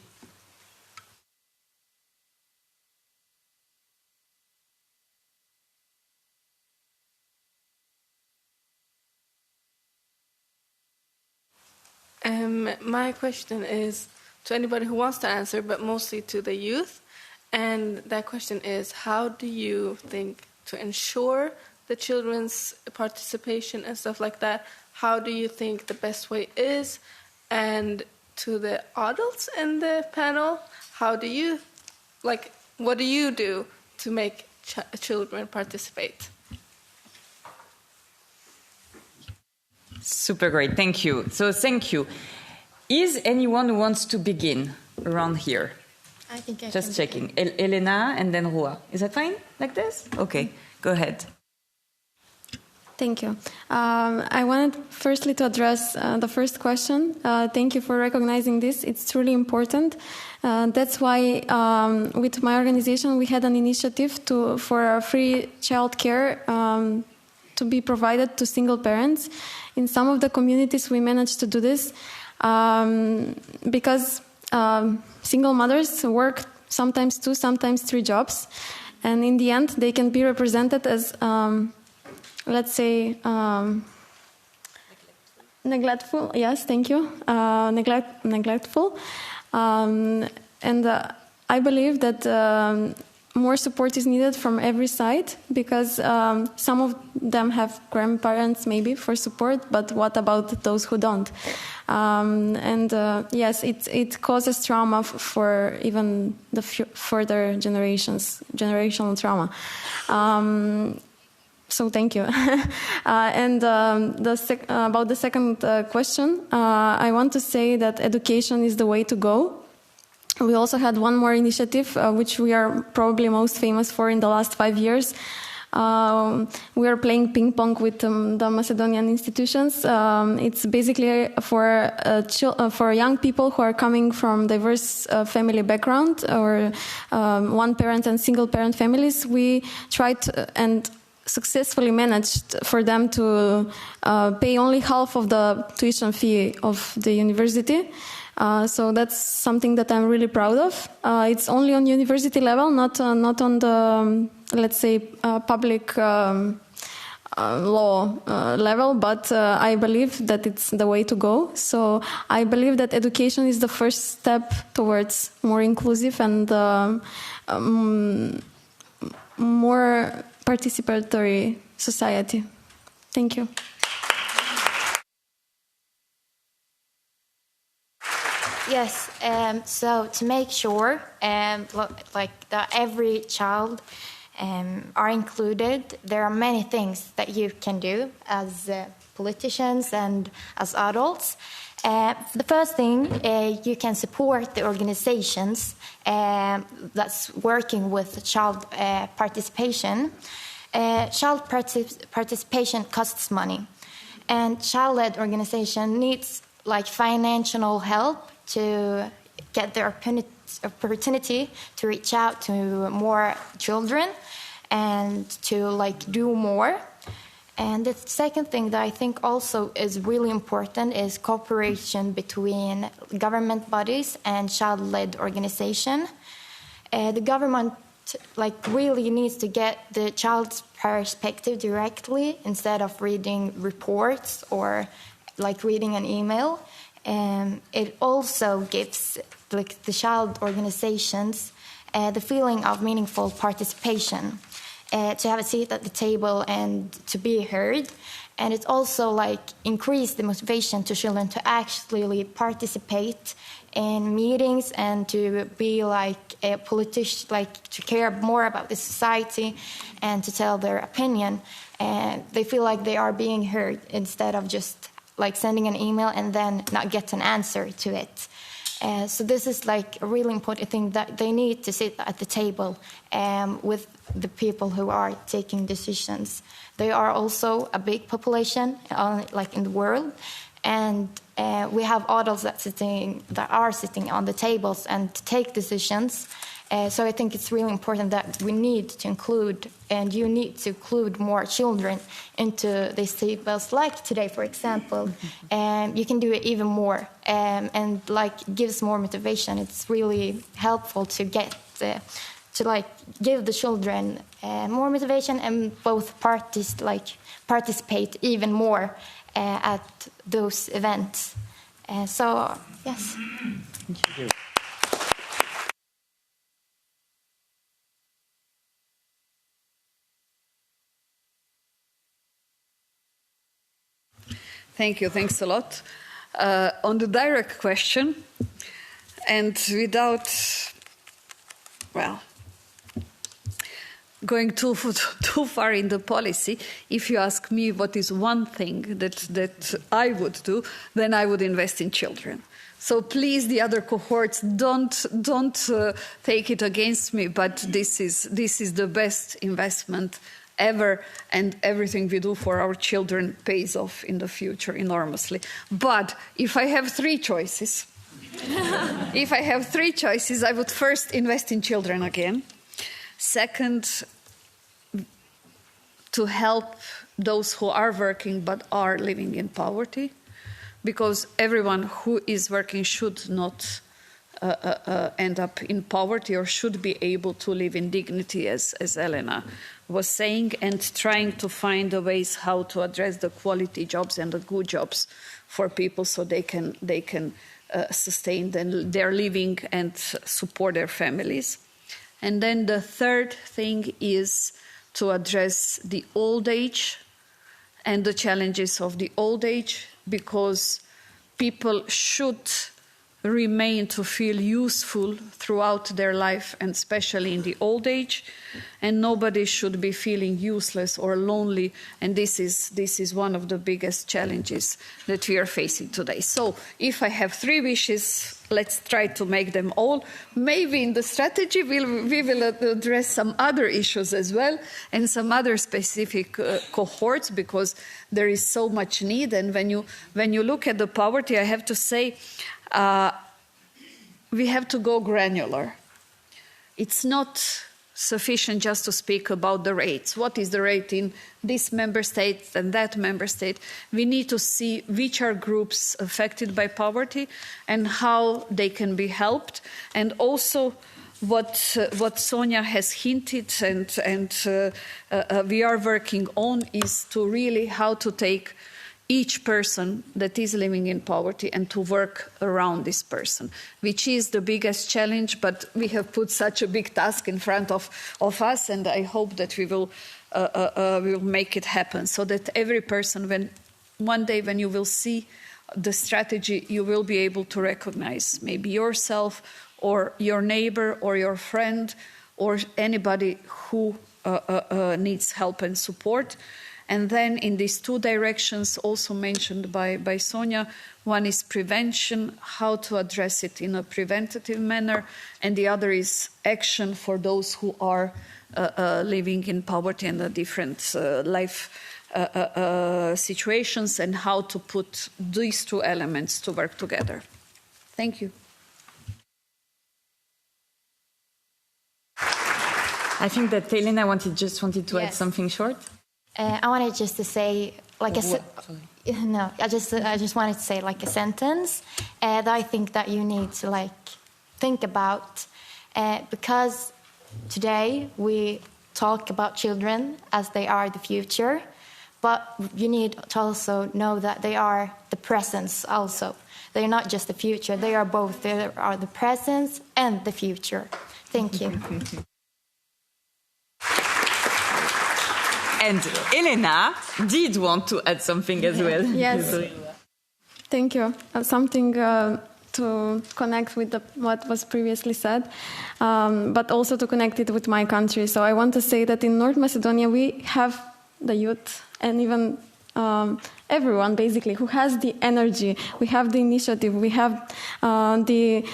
My question is to anybody who wants to answer, but mostly to the youth. And that question is, how do you think to ensure the children's participation and stuff like that? How do you think the best way is? And to the adults in the panel, what do you do to make children participate? Super great, thank you. So thank you. Is anyone who wants to begin around here? I think I Just checking. Elena and then Rua. Is that fine like this? Okay, go ahead. Thank you. I wanted firstly to address the first question. Thank you for recognizing this. It's truly important. That's why with my organization we had an initiative for free childcare to be provided to single parents. In some of the communities we managed to do this. because single mothers work sometimes 2, sometimes 3 jobs, and in the end they can be represented as, let's say, neglectful. Yes, thank you. Neglectful, and I believe that more support is needed from every side, because some of them have grandparents maybe for support, but what about those who don't? Yes, it causes trauma for even the further generations, generational trauma. So thank you. About the second question, I want to say that education is the way to go. We also had one more initiative, which we are probably most famous for in the last 5 years. We are playing ping pong with the Macedonian institutions. It's basically for young people who are coming from diverse family background, or one-parent and single-parent families. We tried and successfully managed for them to pay only half of the tuition fee of the university. So that's something that I'm really proud of. It's only on university level, not on the, let's say, public law level, but I believe that it's the way to go. So I believe that education is the first step towards more inclusive and more participatory society. Thank you. Yes, so to make sure that every child are included, there are many things that you can do as politicians and as adults. The first thing, you can support the organizations that's working with child participation. Child participation costs money, and child-led organization needs financial help to get the opportunity to reach out to more children and to do more. And the second thing that I think also is really important is cooperation between government bodies and child-led organization. The government really needs to get the child's perspective directly instead of reading reports or reading an email. It also gives the child organizations the feeling of meaningful participation, to have a seat at the table and to be heard. And it also increase the motivation to children to actually participate in meetings and to be a politician, to care more about the society and to tell their opinion. And they feel like they are being heard instead of just sending an email and then not get an answer to it. So this is a really important thing, that they need to sit at the table with the people who are taking decisions. They are also a big population in the world, and we have adults that are sitting on the tables and to take decisions. So I think it's really important that we need to include, and you need to include more children into these tables, like today, for example. You can do it even more, and gives more motivation. It's really helpful to get to give the children more motivation, and both parties participate even more at those events. So yes. Thank you. Thank you. Thanks a lot. On the direct question, and without, going too far in the policy, if you ask me what is one thing that I would do, then I would invest in children. So please, the other cohorts, don't take it against me, but this is the best investment ever, and everything we do for our children pays off in the future enormously. But if I have 3 choices, I would first invest in children again. Second, to help those who are working but are living in poverty. because everyone who is working should not end up in poverty, or should be able to live in dignity, as Elena was saying, and trying to find the ways how to address the quality jobs and the good jobs for people, so they can sustain their living and support their families. And then the third thing is to address the old age and the challenges of the old age, because people should remain to feel useful throughout their life, and especially in the old age, and nobody should be feeling useless or lonely, and this is one of the biggest challenges that we are facing today. So if I have 3 wishes, let's try to make them all. Maybe in the strategy we will address some other issues as well, and some other specific cohorts, because there is so much need. And when you look at the poverty, I have to say, we have to go granular. It's not sufficient just to speak about the rates. What is the rate in this member state and that member state? We need to see which are groups affected by poverty and how they can be helped. And also what Sonia has hinted and we are working on is to really how to take each person that is living in poverty and to work around this person, which is the biggest challenge, but we have put such a big task in front of us, and I hope that we will make it happen, so that every person, one day when you will see the strategy, you will be able to recognize maybe yourself or your neighbor or your friend or anybody who needs help and support. And then in these 2 directions also mentioned by Sonia, one is prevention, how to address it in a preventative manner, and the other is action for those who are living in poverty and different life situations, and how to put these 2 elements to work together. Thank you. I think that Elena just wanted to add something short. I wanted just to say, I just wanted to say like a sentence that I think that you need to think about, because today we talk about children as they are the future, but you need to also know that they are the presence also. They're not just the future, they are both. They are the presence and the future. Thank you. And Elena did want to add something as well. Yes. Thank you. Something to connect with what was previously said, but also to connect it with my country. So I want to say that in North Macedonia, we have the youth and even everyone basically who has the energy. We have the initiative. We have the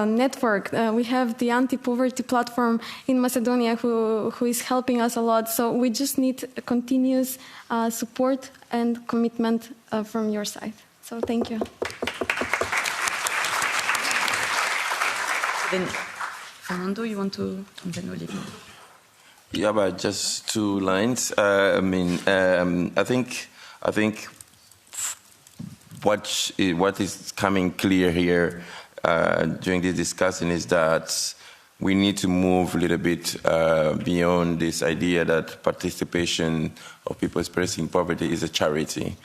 network. We have the anti-poverty platform in Macedonia who is helping us a lot. So we just need continuous support and commitment from your side. So thank you. Then, Fernando, you want to? And then Olivia. Yeah, but just 2 lines. I think what is coming clear here during this discussion is that we need to move a little bit beyond this idea that participation of people experiencing poverty is a charity.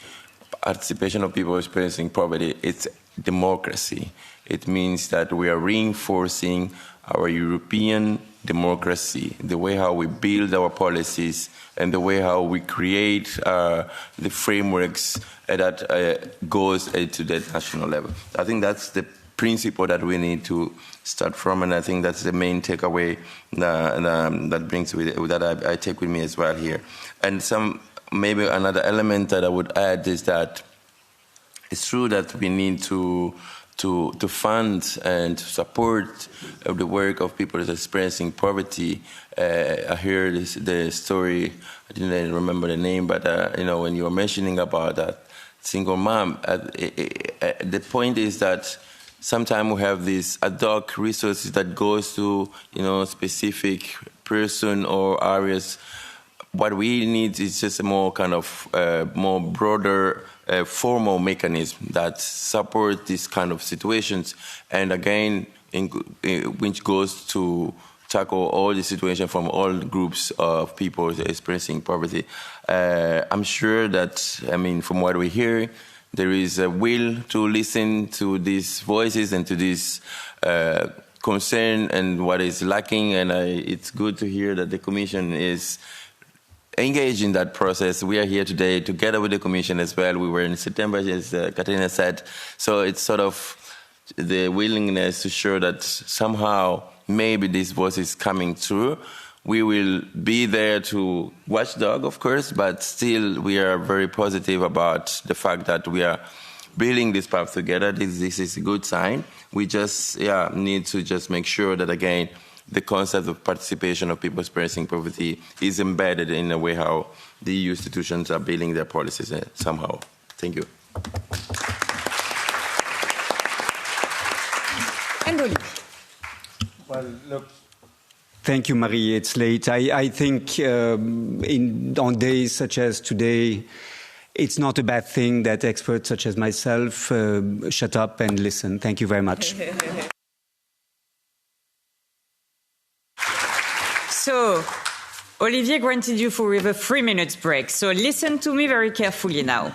Participation of people experiencing poverty, it's democracy. It means that we are reinforcing our European democracy, the way how we build our policies and the way how we create the frameworks that goes to the national level. I think that's the principle that we need to start from, and I think that's the main takeaway that brings with that I take with me as well here. And maybe another element that I would add is that it's true that we need to fund and to support the work of people that are experiencing poverty. I heard the story, I didn't remember the name, but when you were mentioning about that single mom, the point is that sometimes we have these ad hoc resources that goes to specific person or areas, what we need is just a more kind of more broader formal mechanism that support these kind of situations, and again, which goes to tackle all the situation from all groups of people experiencing poverty. I'm sure that, I mean, from what we hear, there is a will to listen to these voices and to this concern and what is lacking, and it's good to hear that the Commission is engaged in that process. We are here today together with the Commission as well. We were in September, as Katarina said, so it's sort of the willingness to show that somehow maybe this voice is coming through. We will be there to watchdog, of course, but still we are very positive about the fact that we are building this path together. This is a good sign. We just need to just make sure that, again, the concept of participation of people experiencing poverty is embedded in a way how the EU institutions are building their policies somehow. Thank you. And Oli. Well, look. Thank you, Marie. It's late. I think on days such as today, it's not a bad thing that experts such as myself shut up and listen. Thank you very much. So, Olivier granted you with a 3-minute break. So listen to me very carefully now.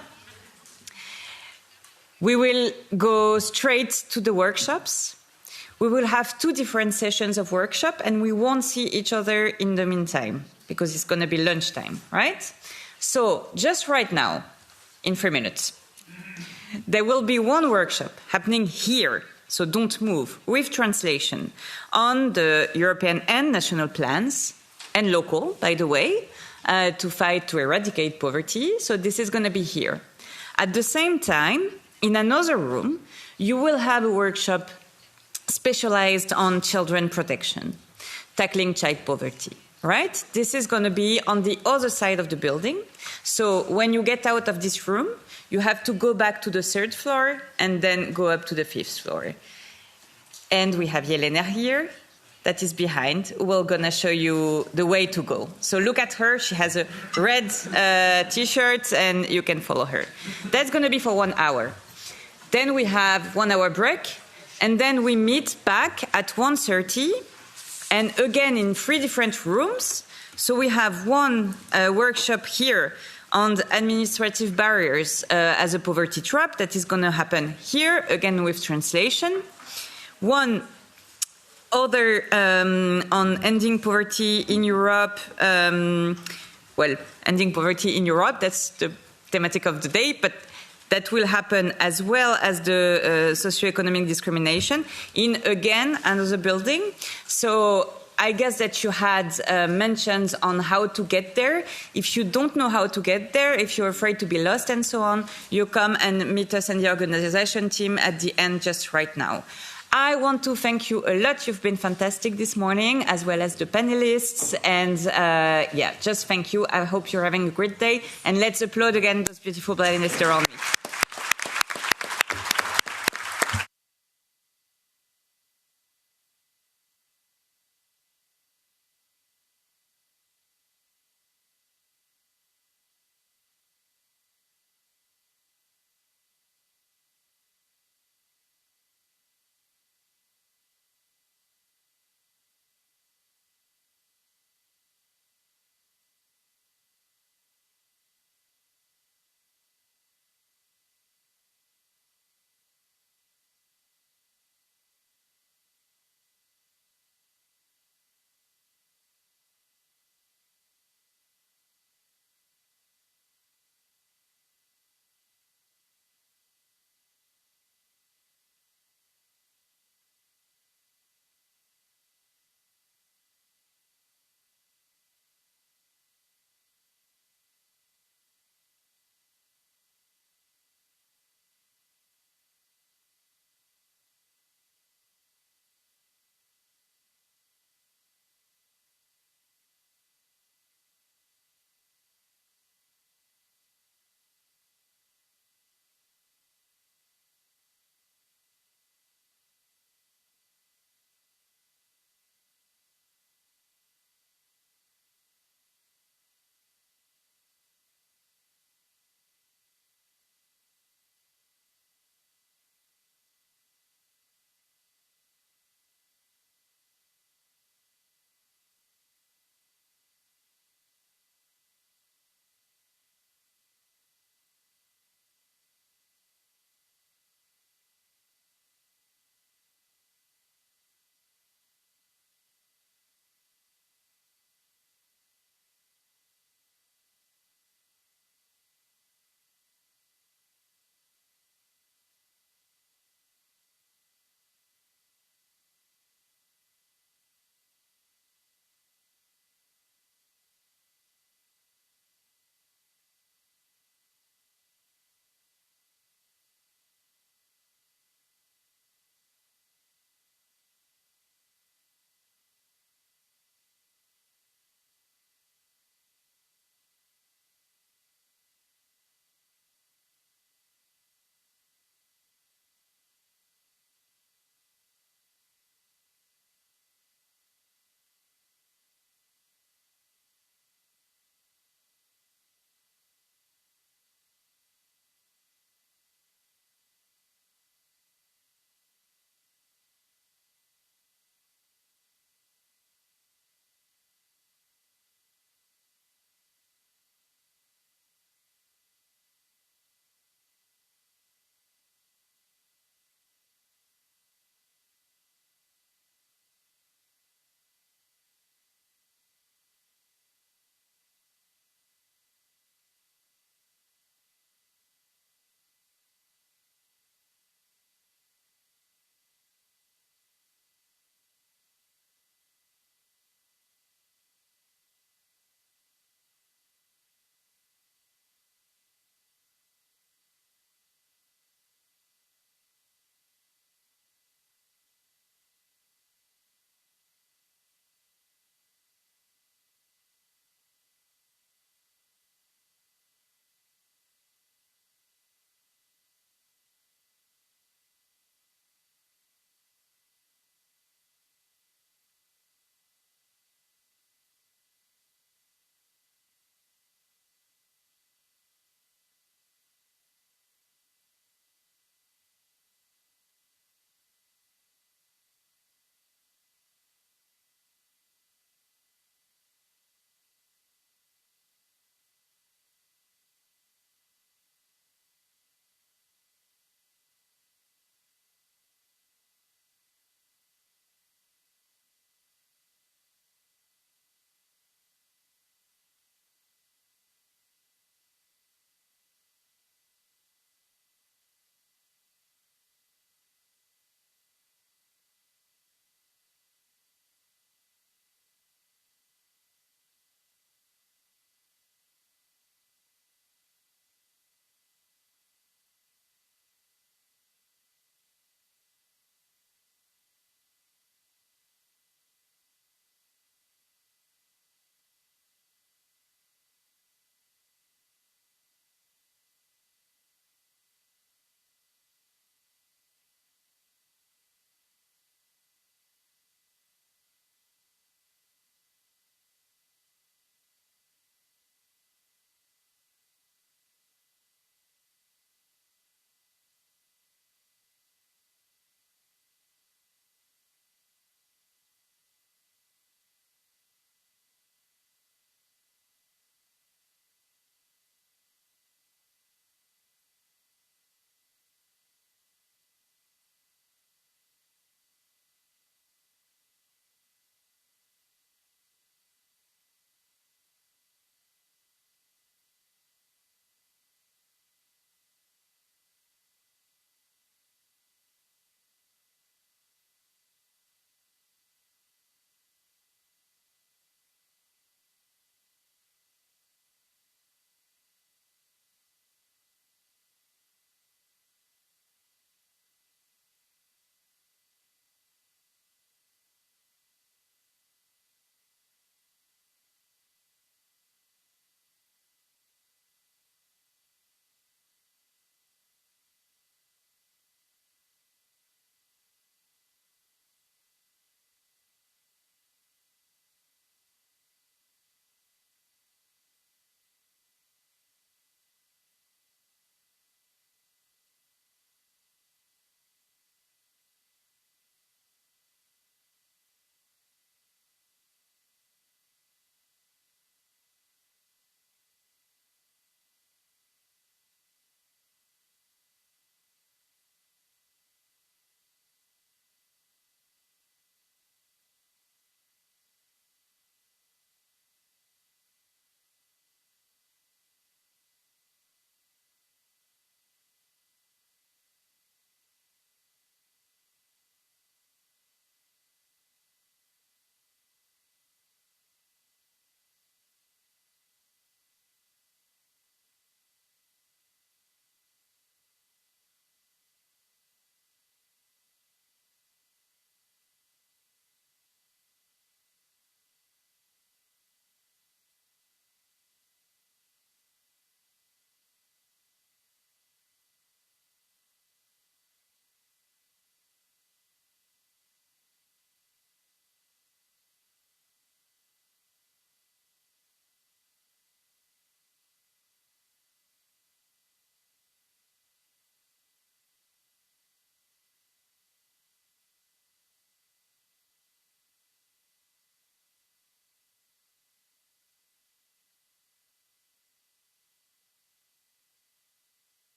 We will go straight to the workshops. We will have 2 different sessions of workshop, and we won't see each other in the meantime because it's going to be lunchtime, right? So just right now, in 3 minutes, there will be one workshop happening here, so don't move, with translation on the European and national plans, and local, by the way, to fight to eradicate poverty. So this is going to be here. At the same time, in another room, you will have a workshop specialized on children protection, tackling child poverty, right? This is going to be on the other side of the building. So when you get out of this room, you have to go back to the 3rd floor and then go up to the 5th floor. And we have Yelena here that is behind, who will going to show you the way to go. So look at her. She has a red T-shirt, and you can follow her. That's going to be for 1 hour. Then we have 1 hour break. And then we meet back at 1:30, and again in 3 different rooms. So we have one workshop here on the administrative barriers as a poverty trap that is going to happen here, again with translation. One other on ending poverty in Europe. Ending poverty in Europe, that's the thematic of the day, but that will happen as well as the socioeconomic discrimination in, again, another building. So I guess that you had mentions on how to get there. If you don't know how to get there, if you're afraid to be lost and so on, you come and meet us and the organization team at the end just right now. I want to thank you a lot. You've been fantastic this morning, as well as the panelists. And just thank you. I hope you're having a great day. And let's applaud again those beautiful panelists around me.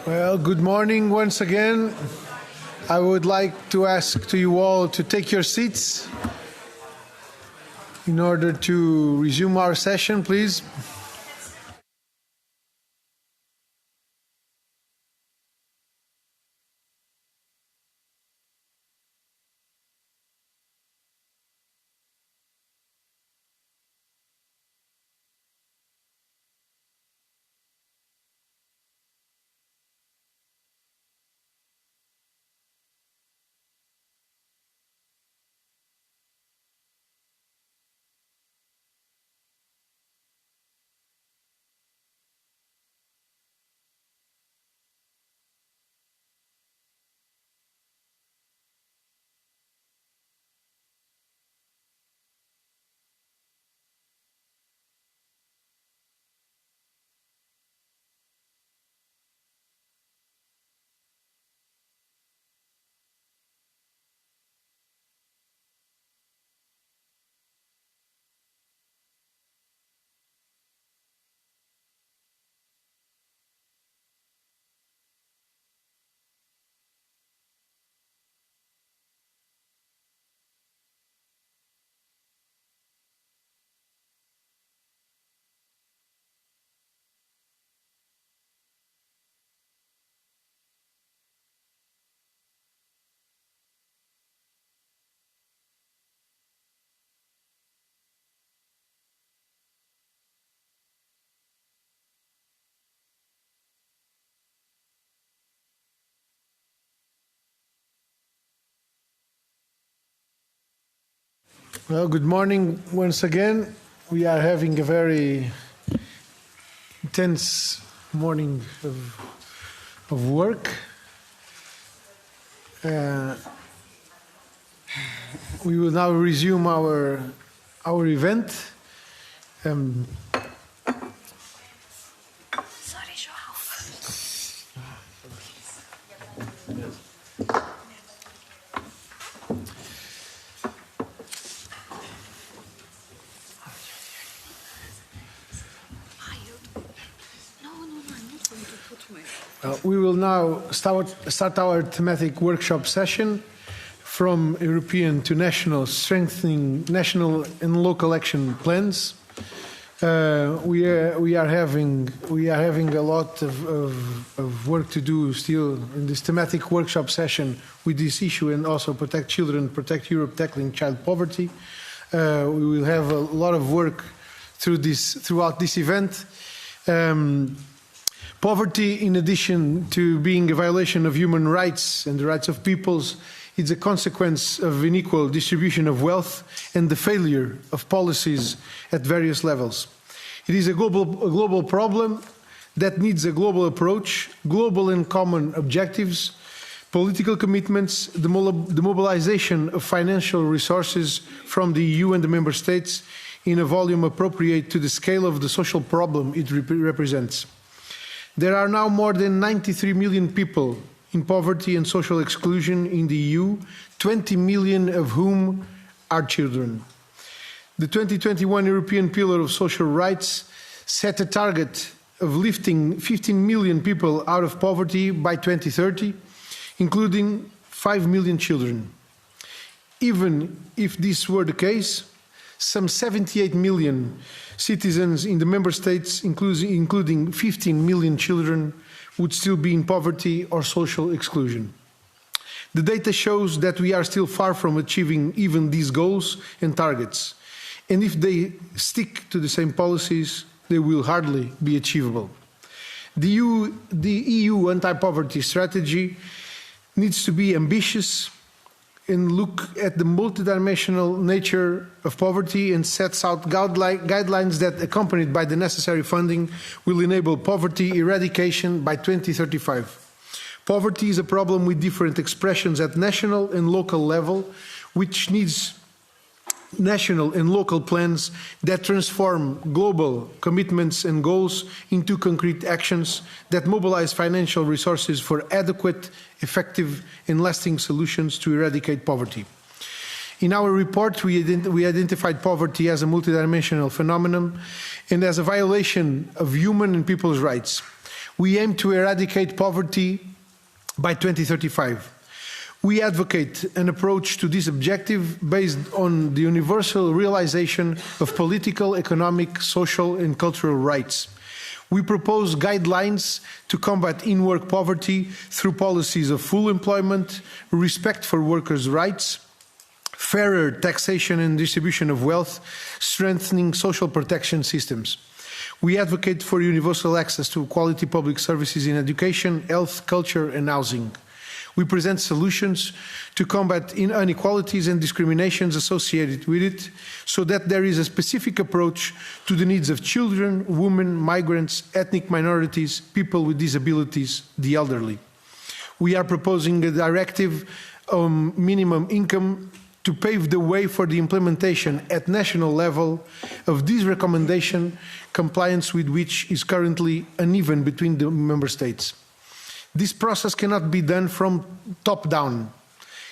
Well, good morning once again. I would like to ask to you all to take your seats in order to resume our session, please. Well, good morning once again. We are having a very intense morning of work. We will now resume our event. Sorry, João. We will now start our thematic workshop session from European to national, strengthening national and local action plans. We are having a lot of work to do still in this thematic workshop session with this issue, and also Protect Children, Protect Europe, tackling child poverty. We will have a lot of work throughout this event. Poverty, in addition to being a violation of human rights and the rights of peoples, is a consequence of unequal distribution of wealth and the failure of policies at various levels. It is a global problem that needs a global approach, global and common objectives, political commitments, the mobilization of financial resources from the EU and the Member States in a volume appropriate to the scale of the social problem it represents. There are now more than 93 million people in poverty and social exclusion in the EU, 20 million of whom are children. The 2021 European Pillar of Social Rights set a target of lifting 15 million people out of poverty by 2030, including 5 million children. Even if this were the case, some 78 million citizens in the Member States, including 15 million children, would still be in poverty or social exclusion. The data shows that we are still far from achieving even these goals and targets. And if they stick to the same policies, they will hardly be achievable. The EU anti-poverty strategy needs to be ambitious and look at the multidimensional nature of poverty and sets out guidelines that, accompanied by the necessary funding, will enable poverty eradication by 2035. Poverty is a problem with different expressions at national and local level, which needs national and local plans that transform global commitments and goals into concrete actions that mobilize financial resources for adequate, effective and lasting solutions to eradicate poverty. In our report, we identified poverty as a multidimensional phenomenon and as a violation of human and people's rights. We aim to eradicate poverty by 2035. We advocate an approach to this objective based on the universal realization of political, economic, social, and cultural rights. We propose guidelines to combat in-work poverty through policies of full employment, respect for workers' rights, fairer taxation and distribution of wealth, strengthening social protection systems. We advocate for universal access to quality public services in education, health, culture, and housing. We present solutions to combat inequalities and discriminations associated with it, so that there is a specific approach to the needs of children, women, migrants, ethnic minorities, people with disabilities, the elderly. We are proposing a directive on minimum income to pave the way for the implementation at national level of this recommendation, compliance with which is currently uneven between the member states. This process cannot be done from top down.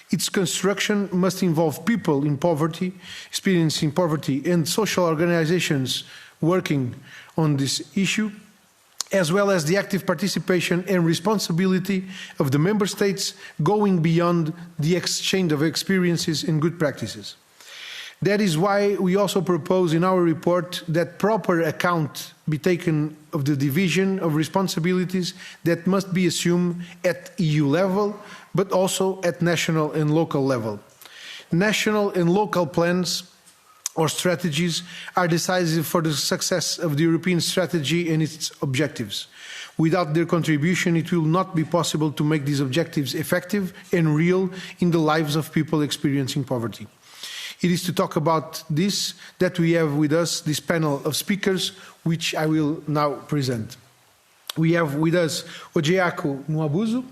Its construction must involve people in poverty, experiencing poverty, and social organizations working on this issue, as well as the active participation and responsibility of the member states going beyond the exchange of experiences and good practices. That is why we also propose in our report that proper account be taken of the division of responsibilities that must be assumed at EU level, but also at national and local level. National and local plans or strategies are decisive for the success of the European strategy and its objectives. Without their contribution, it will not be possible to make these objectives effective and real in the lives of people experiencing poverty. It is to talk about this that we have with us this panel of speakers, which I will now present. We have with us Ojeaku Nwabuzu,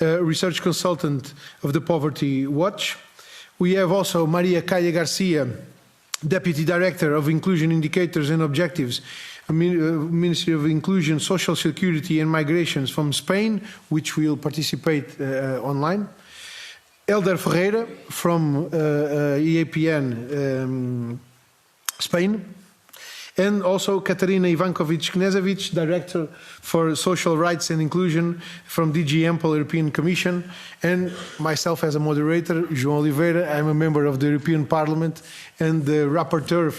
research consultant of the Poverty Watch. We have also Maria Calle Garcia, Deputy Director of Inclusion Indicators and Objectives, Ministry of Inclusion, Social Security and Migrations from Spain, which will participate online. Elder Ferreira from EAPN Spain, and also Katarina Ivankovic-Knežević, Director for Social Rights and Inclusion from DG EMPL European Commission, and myself as a moderator, João Oliveira. I'm a member of the European Parliament and the rapporteur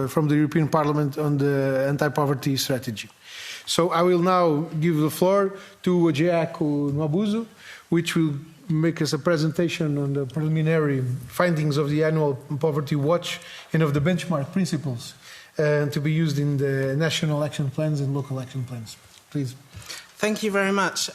from the European Parliament on the anti-poverty strategy. So I will now give the floor to Ojeaku Nwabuzu, which will make us a presentation on the preliminary findings of the annual Poverty Watch and of the benchmark principles to be used in the national action plans and local action plans. Please. Thank you very much.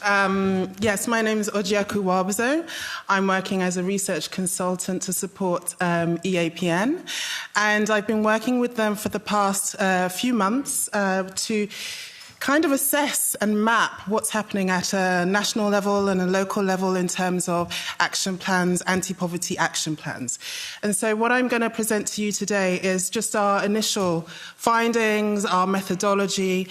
Yes, my name is Ojeaku Nwabuzu. I'm working as a research consultant to support EAPN, and I've been working with them for the past few months to kind of assess and map what's happening at a national level and a local level in terms of action plans, anti-poverty action plans. And so what I'm going to present to you today is just our initial findings, our methodology,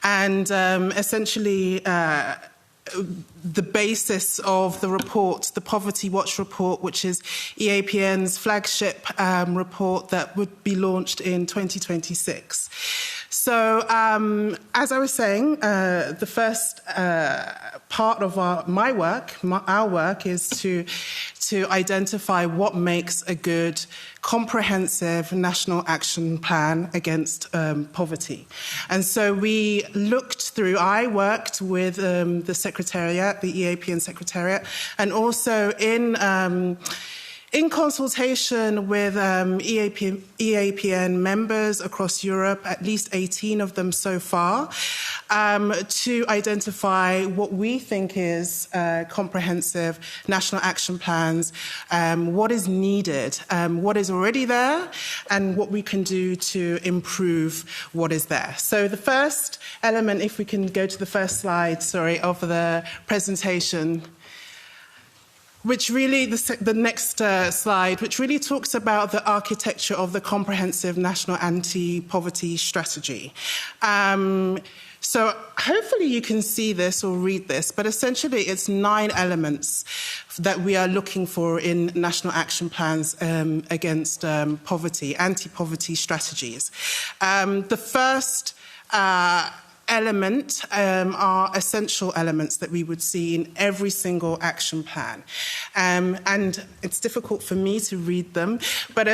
and essentially the basis of the report, the Poverty Watch report, which is EAPN's flagship report that would be launched in 2026. So, as I was saying, the first part of our work is to identify what makes a good, comprehensive national action plan against poverty. And so I worked with the Secretariat, the EAPN Secretariat, and also in consultation with EAPN members across Europe, at least 18 of them so far, to identify what we think is comprehensive national action plans, what is needed, what is already there, and what we can do to improve what is there. So the first element, if we can go to the first slide, of the presentation, which really, the next slide, which really talks about the architecture of the comprehensive national anti-poverty strategy. So hopefully you can see this or read this, but essentially it's 9 elements that we are looking for in national action plans against poverty, anti-poverty strategies. The first element are essential elements that we would see in every single action plan. And it's difficult for me to read them, but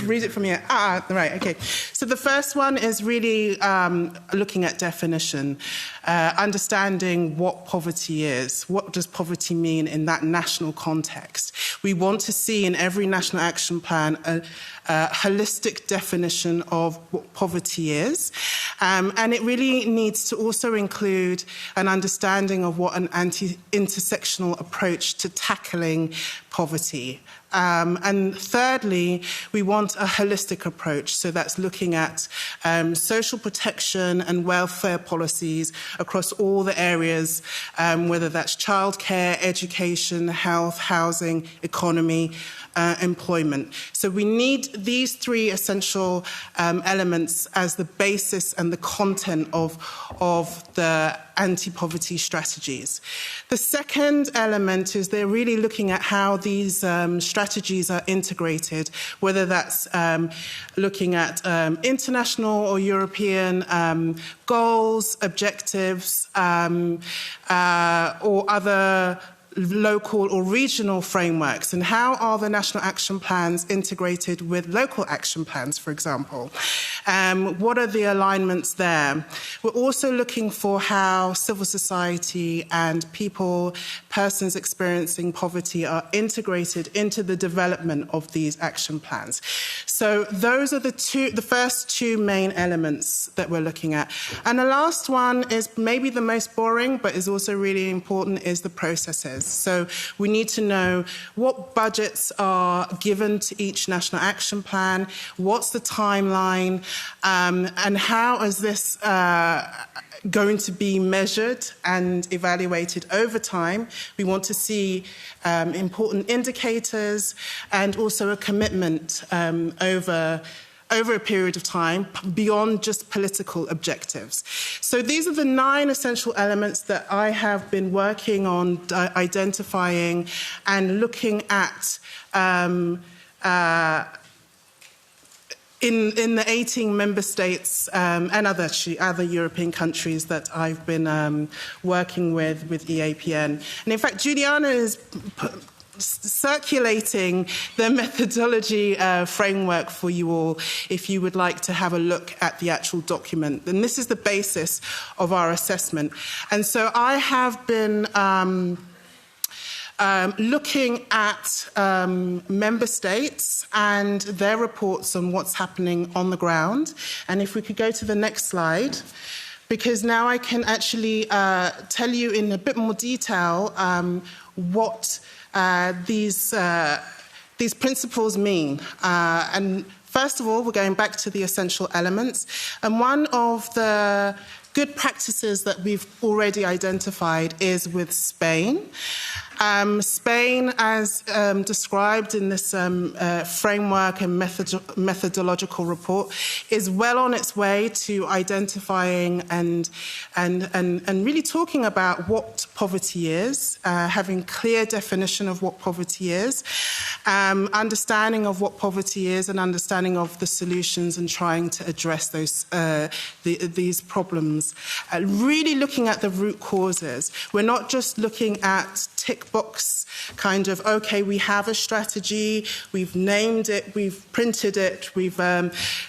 read it from here. Right, okay. So the first one is really looking at definition, understanding what poverty is. What does poverty mean in that national context? We want to see in every national action plan a holistic definition of what poverty is. And it really needs to also include an understanding of what an intersectional approach to tackling poverty. And thirdly, we want a holistic approach. So that's looking at social protection and welfare policies across all the areas, whether that's childcare, education, health, housing, economy, employment. So we need these three essential elements as the basis and the content of the anti-poverty strategies. The second element is they're really looking at how these strategies are integrated, whether that's looking at international or European goals, objectives, or other local or regional frameworks, and how are the national action plans integrated with local action plans, for example? What are the alignments there? We're also looking for how civil society and persons experiencing poverty are integrated into the development of these action plans. So those are the first two main elements that we're looking at. And the last one is maybe the most boring, but is also really important, is the processes. So we need to know what budgets are given to each national action plan, what's the timeline, and how is this going to be measured and evaluated over time. We want to see important indicators and also a commitment over a period of time beyond just political objectives. So these are the 9 essential elements that I have been working on identifying and looking at in the 18 member states and other European countries that I've been working with EAPN. And in fact, Juliana is circulating the methodology framework for you all if you would like to have a look at the actual document. And this is the basis of our assessment. And so I have been looking at member states and their reports on what's happening on the ground. And if we could go to the next slide, because now I can actually tell you in a bit more detail what these principles mean. And first of all, we're going back to the essential elements. And one of the good practices that we've already identified is with Spain. Spain, as described in this framework and methodological report, is well on its way to identifying and really talking about what poverty is, having clear definition of what poverty is, understanding of what poverty is, and understanding of the solutions, and trying to address these problems. Really looking at the root causes. We're not just looking at tick box kind of, okay, we have a strategy, we've named it, we've printed it, we've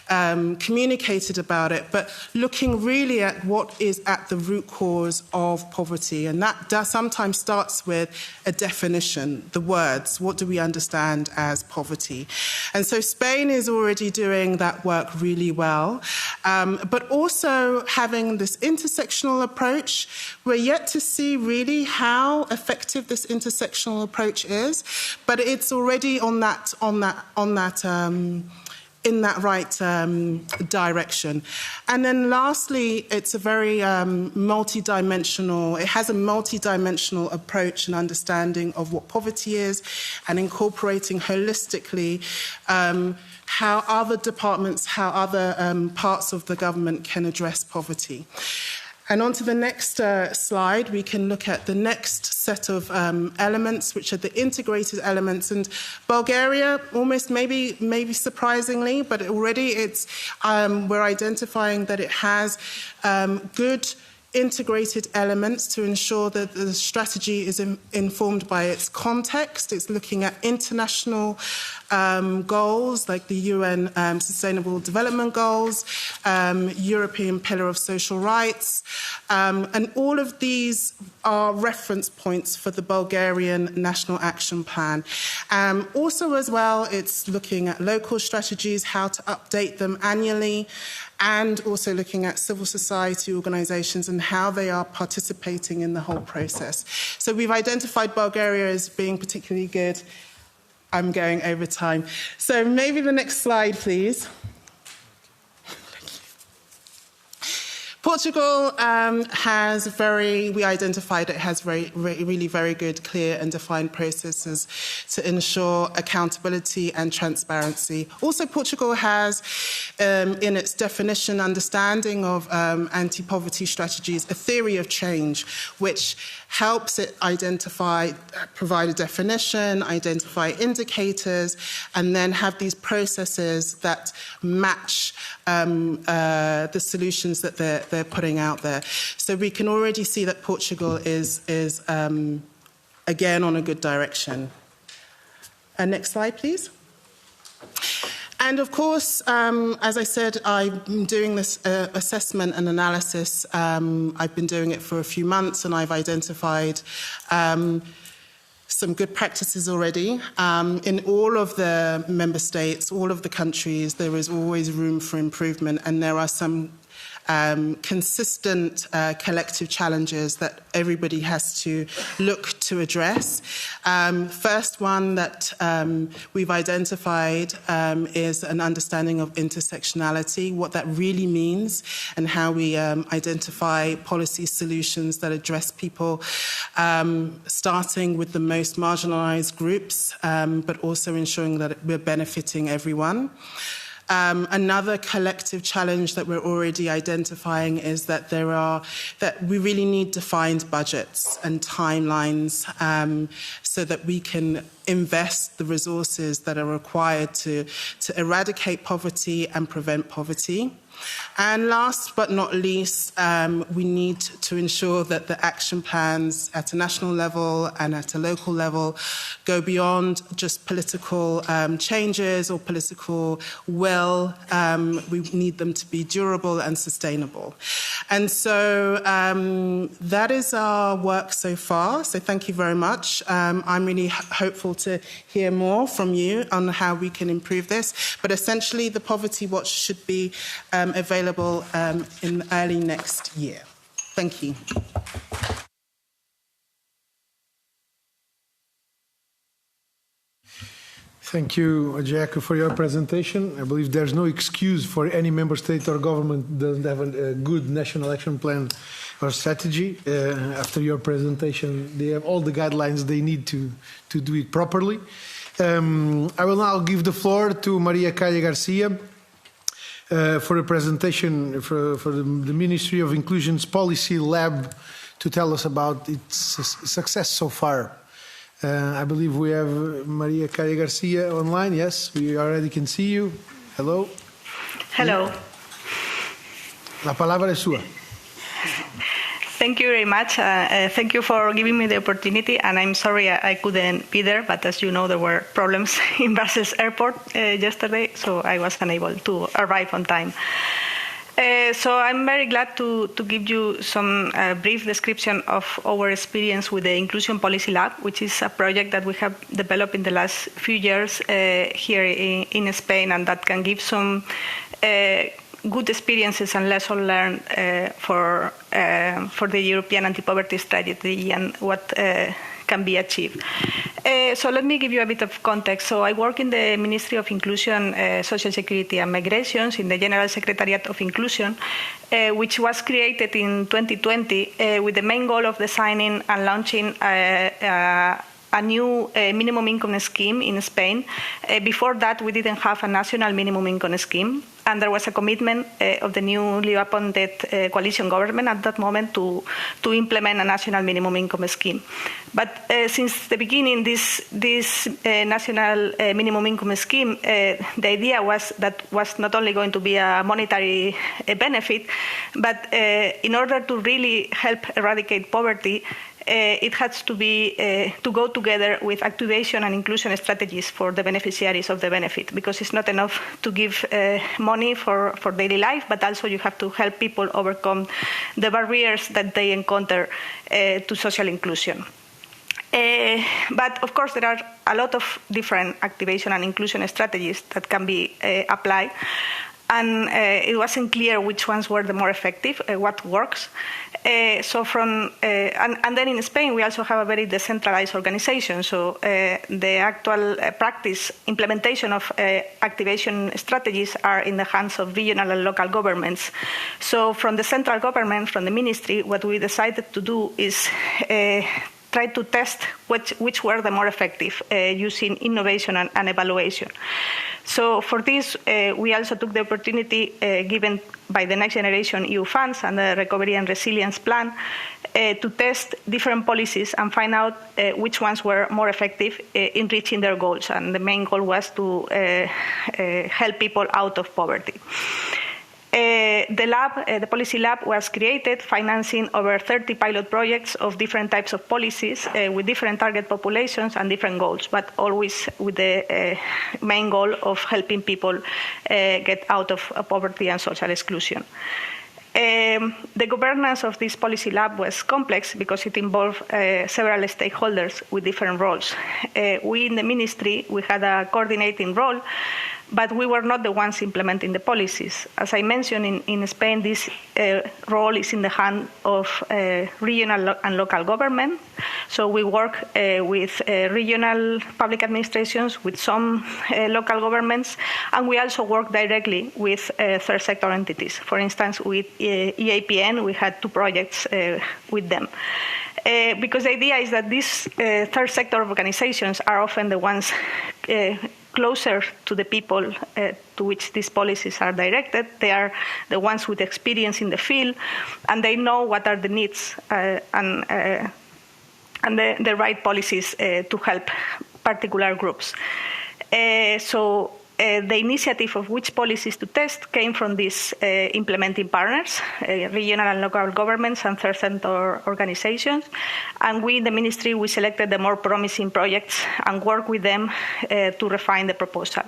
communicated about it, but looking really at what is at the root cause of poverty. And that sometimes starts with a definition, the words, what do we understand as poverty? And so Spain is already doing that work really well, but also having this intersectional approach. We're yet to see really how effective this intersectional approach is, but it's already in that right direction. And then lastly, it's a very multidimensional, it has a multidimensional approach and understanding of what poverty is, and incorporating holistically how other departments, how other parts of the government can address poverty. And on to the next slide, we can look at the next set of elements, which are the integrated elements. And Bulgaria, almost maybe surprisingly, but already we're identifying that it has good integrated elements to ensure that the strategy is informed by its context. It's looking at international goals like the UN Sustainable Development Goals, European Pillar of Social Rights, and all of these are reference points for the Bulgarian National Action Plan. Also as well, it's looking at local strategies, how to update them annually, and also looking at civil society organizations and how they are participating in the whole process. So we've identified Bulgaria as being particularly good. I'm going over time. So maybe the next slide, please. Portugal we identified it has really very good, clear and defined processes to ensure accountability and transparency. Also, Portugal has, in its definition, understanding of anti-poverty strategies, a theory of change, which helps it provide a definition, identify indicators, and then have these processes that match the solutions that they're putting out there. So we can already see that Portugal is again on a good direction. Next slide, please. And of course, as I said, I'm doing this assessment and analysis. I've been doing it for a few months, and I've identified some good practices already. In all of the member states, all of the countries, there is always room for improvement, and there are some consistent collective challenges that everybody has to look to address. First one that we've identified is an understanding of intersectionality, what that really means, and how we identify policy solutions that address people, starting with the most marginalized groups, but also ensuring that we're benefiting everyone. Another collective challenge that we're already identifying is that we really need defined budgets and timelines so that we can invest the resources that are required to eradicate poverty and prevent poverty. And last but not least, we need to ensure that the action plans at a national level and at a local level go beyond just political changes or political will. We need them to be durable and sustainable. And so that is our work so far. So thank you very much. I'm really hopeful to hear more from you on how we can improve this. But essentially, the Poverty Watch should be available in early next year. Thank you. Thank you, Ojiaku, for your presentation. I believe there's no excuse for any member state or government that doesn't have a good national action plan or strategy. After your presentation, they have all the guidelines they need to do it properly. I will now give the floor to Maria Calle Garcia for a presentation for the Ministry of Inclusion's Policy Lab to tell us about its success so far. I believe we have Maria Calle Garcia online. Yes, we already can see you. Hello. Hello. La palabra es sua. Thank you very much. Thank you for giving me the opportunity, and I'm sorry I couldn't be there, but as you know, there were problems in Brussels airport yesterday, so I was unable to arrive on time. So I'm very glad to give you some brief description of our experience with the Inclusion Policy Lab, which is a project that we have developed in the last few years here in Spain, and that can give some good experiences and lessons learned for the European anti-poverty strategy and what can be achieved. So let me give you a bit of context. So I work in the Ministry of Inclusion, Social Security and Migrations in the General Secretariat of Inclusion, which was created in 2020 with the main goal of designing and launching a new minimum income scheme in Spain. Before that, we didn't have a national minimum income scheme. and there was a commitment of the newly appointed coalition government at that moment to implement a national minimum income scheme. But since the beginning, this national minimum income scheme, the idea was that was not only going to be a monetary benefit, but in order to really help eradicate poverty, it has to be to go together with activation and inclusion strategies for the beneficiaries of the benefit, because it's not enough to give money for daily life, but also you have to help people overcome the barriers that they encounter to social inclusion. But of course, there are a lot of different activation and inclusion strategies that can be applied. And it wasn't clear which ones were the more effective, what works. And then in Spain, we also have a very decentralized organization. So the actual practice implementation of activation strategies are in the hands of regional and local governments. So from the central government, from the ministry, what we decided to do is try to test which were the more effective using innovation and evaluation. So for this, we also took the opportunity given by the Next Generation EU funds and the Recovery and Resilience Plan to test different policies and find out which ones were more effective in reaching their goals. And the main goal was to help people out of poverty. The policy lab was created, financing over 30 pilot projects of different types of policies with different target populations and different goals, but always with the main goal of helping people get out of poverty and social exclusion. The governance of this policy lab was complex because it involved several stakeholders with different roles. We in the ministry, we had a coordinating role, but we were not the ones implementing the policies. As I mentioned, in Spain, this role is in the hand of regional and local government. So we work with regional public administrations, with some local governments, and we also work directly with third sector entities. For instance, with EAPN, we had 2 projects with them. Because the idea is that these third sector organizations are often the ones closer to the people to which these policies are directed. They are the ones with experience in the field, and they know what are the needs and the right policies to help particular groups. The initiative of which policies to test came from these implementing partners, regional and local governments and third sector organizations. And we in the ministry, we selected the more promising projects and worked with them to refine the proposal.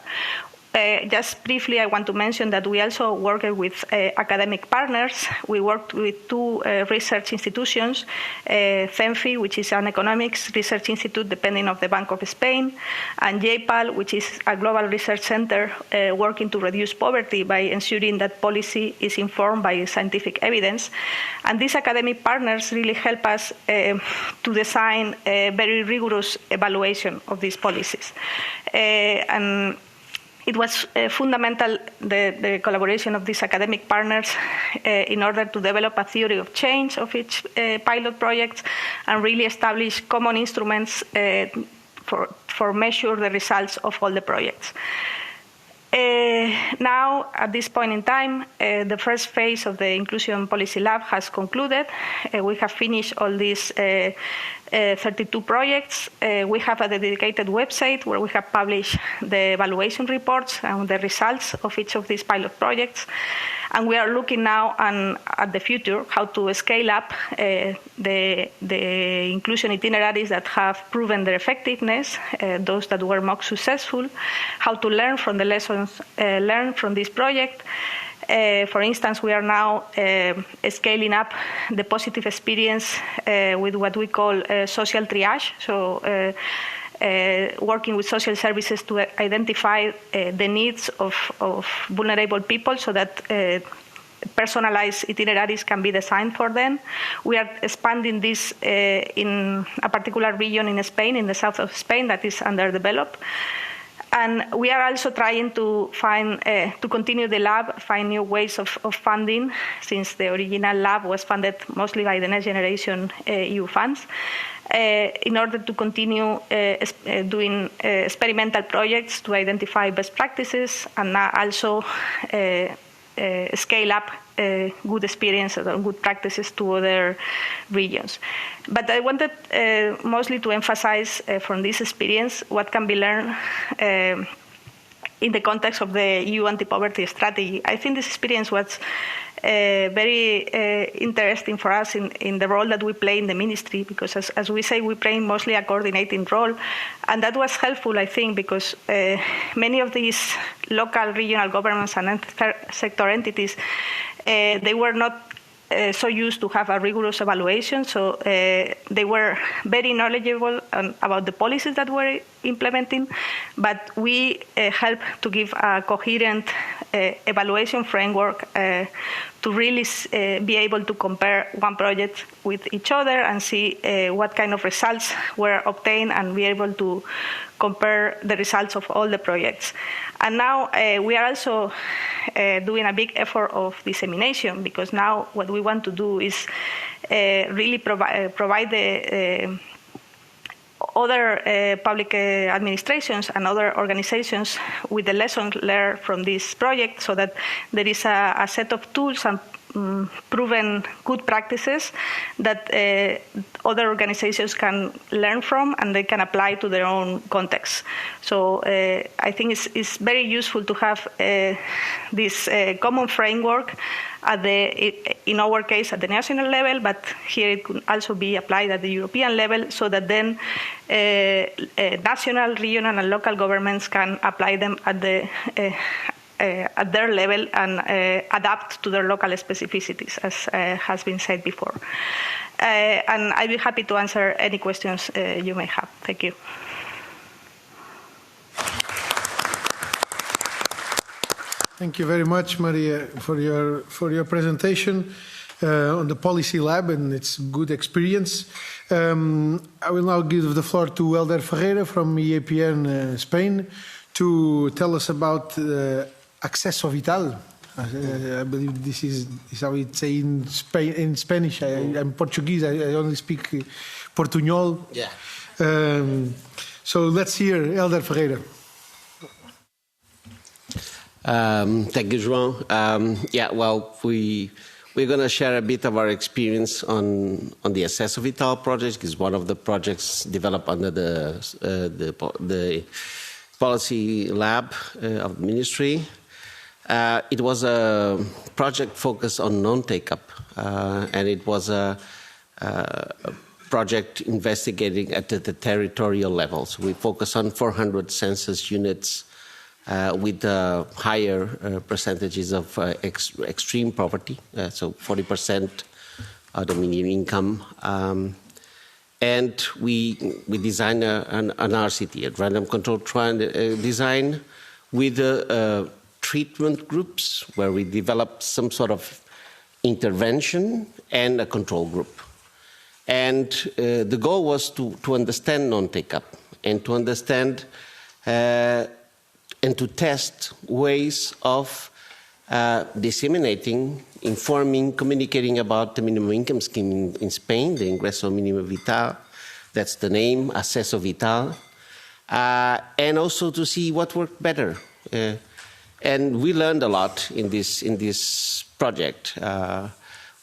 Just briefly, I want to mention that we also worked with academic partners. We worked with 2 research institutions, CENFI, which is an economics research institute depending on the Bank of Spain, and JPAL, which is a global research center working to reduce poverty by ensuring that policy is informed by scientific evidence. And these academic partners really help us to design a very rigorous evaluation of these policies. And it was fundamental, the collaboration of these academic partners in order to develop a theory of change of each pilot project and really establish common instruments for measure the results of all the projects. Now, at this point in time, the first phase of the Inclusion Policy Lab has concluded. We have finished all these 32 projects. We have a dedicated website where we have published the evaluation reports and the results of each of these pilot projects. And we are looking now at the future, how to scale up the inclusion itineraries that have proven their effectiveness, those that were most successful, how to learn from the lessons learned from this project. For instance, we are now scaling up the positive experience with what we call social triage. So working with social services to identify the needs of vulnerable people so that personalized itineraries can be designed for them. We are expanding this in a particular region in Spain, in the south of Spain, that is underdeveloped. And we are also trying to to continue the lab, find new ways of funding, since the original lab was funded mostly by the Next Generation EU funds, in order to continue doing experimental projects to identify best practices and also scale up good experience or good practices to other regions. But I wanted mostly to emphasize from this experience what can be learned in the context of the EU anti-poverty strategy. I think this experience was very interesting for us in the role that we play in the ministry, because as we say, we play mostly a coordinating role. And that was helpful, I think, because many of these local, regional governments and sector entities, they were not so used to have a rigorous evaluation, so they were very knowledgeable about the policies that we're implementing, but we helped to give a coherent evaluation framework to really be able to compare one project with each other and see what kind of results were obtained and be able to compare the results of all the projects. And now we are also doing a big effort of dissemination, because now what we want to do is really provide the other public administrations and other organizations with the lessons learned from this project, so that there is a set of tools and proven good practices that other organizations can learn from and they can apply to their own context. So I think it's very useful to have this common framework in our case at the national level, but here it could also be applied at the European level, so that then national, regional and local governments can apply them at their level and adapt to their local specificities, as has been said before. And I'd be happy to answer any questions you may have. Thank you. Thank you very much, Maria, for your presentation on the Policy Lab and its good experience. I will now give the floor to Elder Ferreira from EAPN Spain to tell us about Acceso Vital. I believe this is how it's say in Spanish. I'm Portuguese. I only speak Portuñol. Yeah. So let's hear Elder Ferreira. Thank you, João. Yeah, well, we're going to share a bit of our experience on the Acceso Vital project. It's one of the projects developed under the Policy Lab of the Ministry. It was a project focused on non-take-up, and it was a project investigating at the territorial level. So we focus on 400 census units with higher percentages of extreme poverty, so 40% of the median income. And we designed an RCT, a random control trial design, with treatment groups where we developed some sort of intervention and a control group. And the goal was to understand non-take-up and to understand and to test ways of disseminating, informing, communicating about the minimum income scheme in Spain, the Ingreso Mínimo Vital, that's the name, Acceso Vital, and also to see what worked better. And we learned a lot in this project.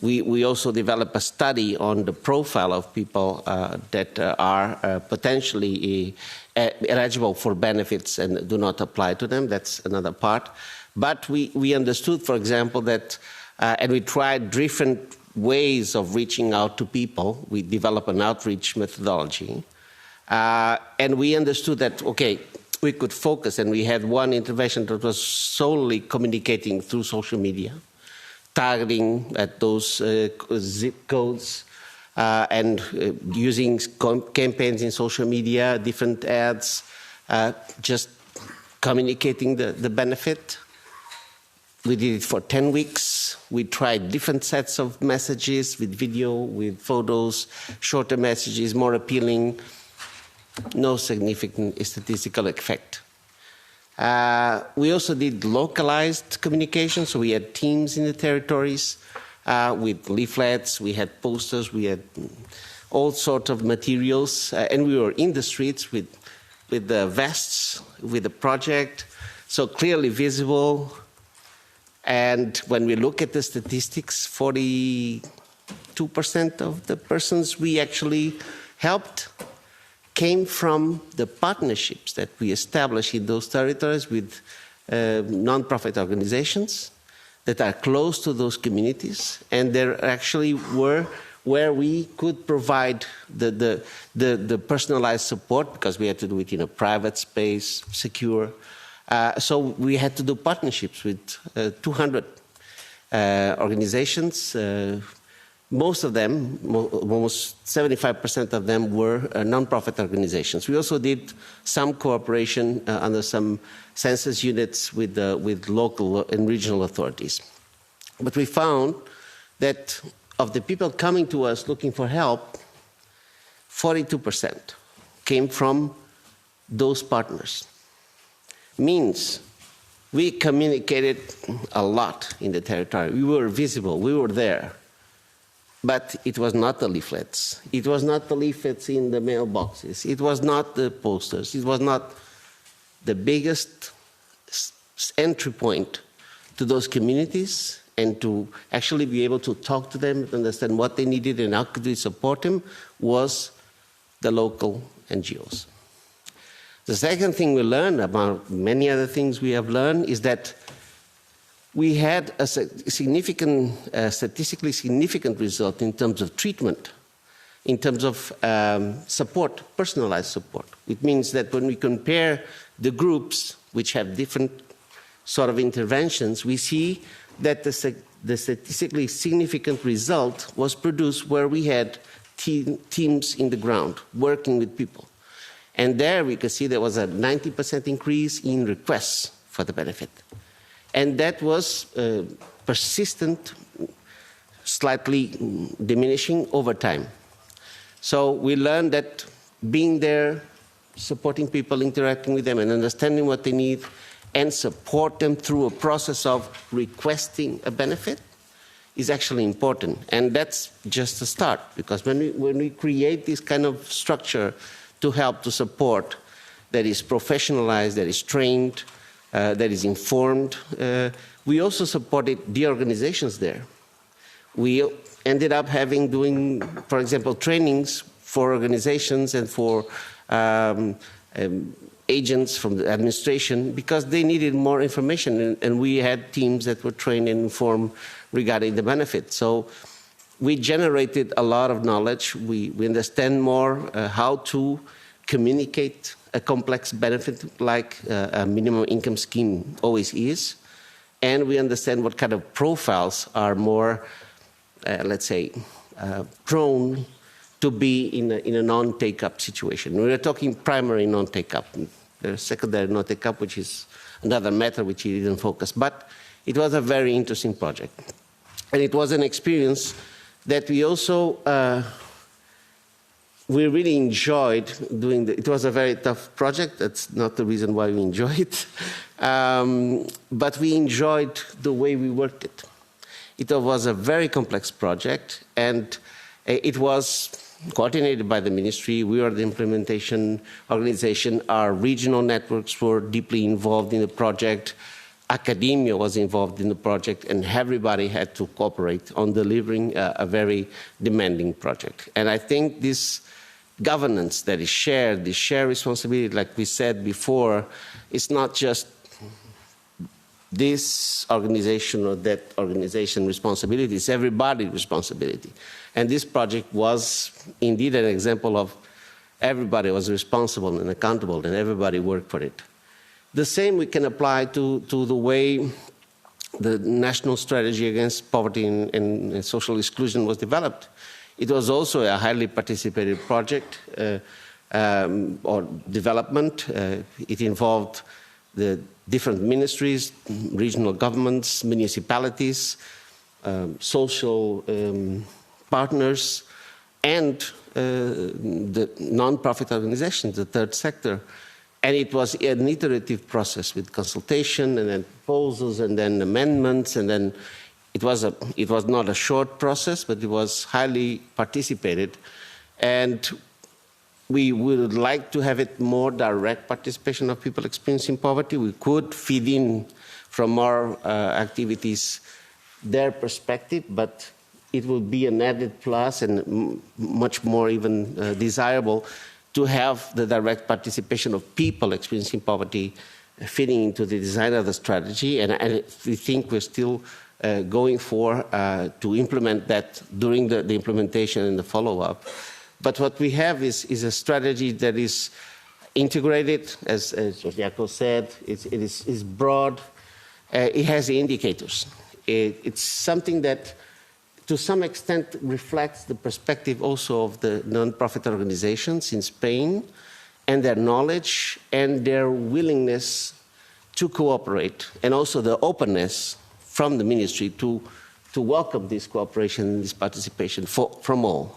We also developed a study on the profile of people that are potentially eligible for benefits and do not apply to them. That's another part. But we understood, for example, that, and we tried different ways of reaching out to people. We developed an outreach methodology. And we understood that, okay, we could focus, and we had one intervention that was solely communicating through social media, targeting at those zip codes, and using campaigns in social media, different ads, just communicating the benefit. We did it for 10 weeks. We tried different sets of messages with video, with photos, shorter messages, more appealing. No significant statistical effect. We also did localized communication, so we had teams in the territories with leaflets, we had posters, we had all sorts of materials, and we were in the streets with the vests, with the project, so clearly visible. And when we look at the statistics, 42% of the persons we actually helped came from the partnerships that we established in those territories with non-profit organizations that are close to those communities, and there actually were where we could provide the personalized support, because we had to do it in a private space, secure. So we had to do partnerships with 200 organizations. Most of them, almost 75% of them, were non-profit organizations. We also did some cooperation under some census units with local and regional authorities. But we found that of the people coming to us looking for help, 42% came from those partners. Means we communicated a lot in the territory. We were visible, we were there. But it was not the leaflets. It was not the leaflets in the mailboxes. It was not the posters. It was not the biggest entry point to those communities and to actually be able to talk to them, to understand what they needed and how could we support them, was the local NGOs. The second thing we learned, about many other things we have learned, is that we had a significant, statistically significant result in terms of treatment, in terms of support, personalized support. It means that when we compare the groups which have different sort of interventions, we see that the statistically significant result was produced where we had teams in the ground working with people. And there we could see there was a 90% increase in requests for the benefit. And that was persistent, slightly diminishing over time. So we learned that being there, supporting people, interacting with them, and understanding what they need, and support them through a process of requesting a benefit is actually important. And that's just a start, because when we create this kind of structure to help, to support, that is professionalized, that is trained, that is informed. We also supported the organizations there. We ended up doing, for example, trainings for organizations and for agents from the administration, because they needed more information, and we had teams that were trained and informed regarding the benefit. So we generated a lot of knowledge. We understand more how to communicate a complex benefit like a minimum income scheme always is, and we understand what kind of profiles are more, let's say, prone to be in a non-take-up situation. We are talking primary non-take-up. There's secondary non-take-up, which is another matter which we didn't focus. But it was a very interesting project. And it was an experience that we also we really enjoyed doing. It was a very tough project. That's not the reason why we enjoy it. But we enjoyed the way we worked it. It was a very complex project, and it was coordinated by the ministry. We were the implementation organization. Our regional networks were deeply involved in the project. Academia was involved in the project, and everybody had to cooperate on delivering a very demanding project. And I think this governance that is shared, this shared responsibility, like we said before, is not just this organization or that organization responsibility, it's everybody's responsibility. And this project was indeed an example of everybody was responsible and accountable, and everybody worked for it. The same we can apply to the way the national strategy against poverty and social exclusion was developed. It was also a highly participated project or development. It involved the different ministries, regional governments, municipalities, social partners, and the non-profit organizations, the third sector. And it was an iterative process with consultation and then proposals and then amendments, and then it was not a short process, but it was highly participated. And we would like to have it more direct participation of people experiencing poverty. We could feed in from our activities their perspective, but it will be an added plus and much more even desirable to have the direct participation of people experiencing poverty fitting into the design of the strategy. And we think we're still going for to implement that during the implementation and the follow-up. But what we have is a strategy that is integrated, as Jaco said, it is broad, it has the indicators. It's something that to some extent reflects the perspective also of the non-profit organizations in Spain and their knowledge and their willingness to cooperate, and also the openness from the ministry to welcome this cooperation and this participation from all.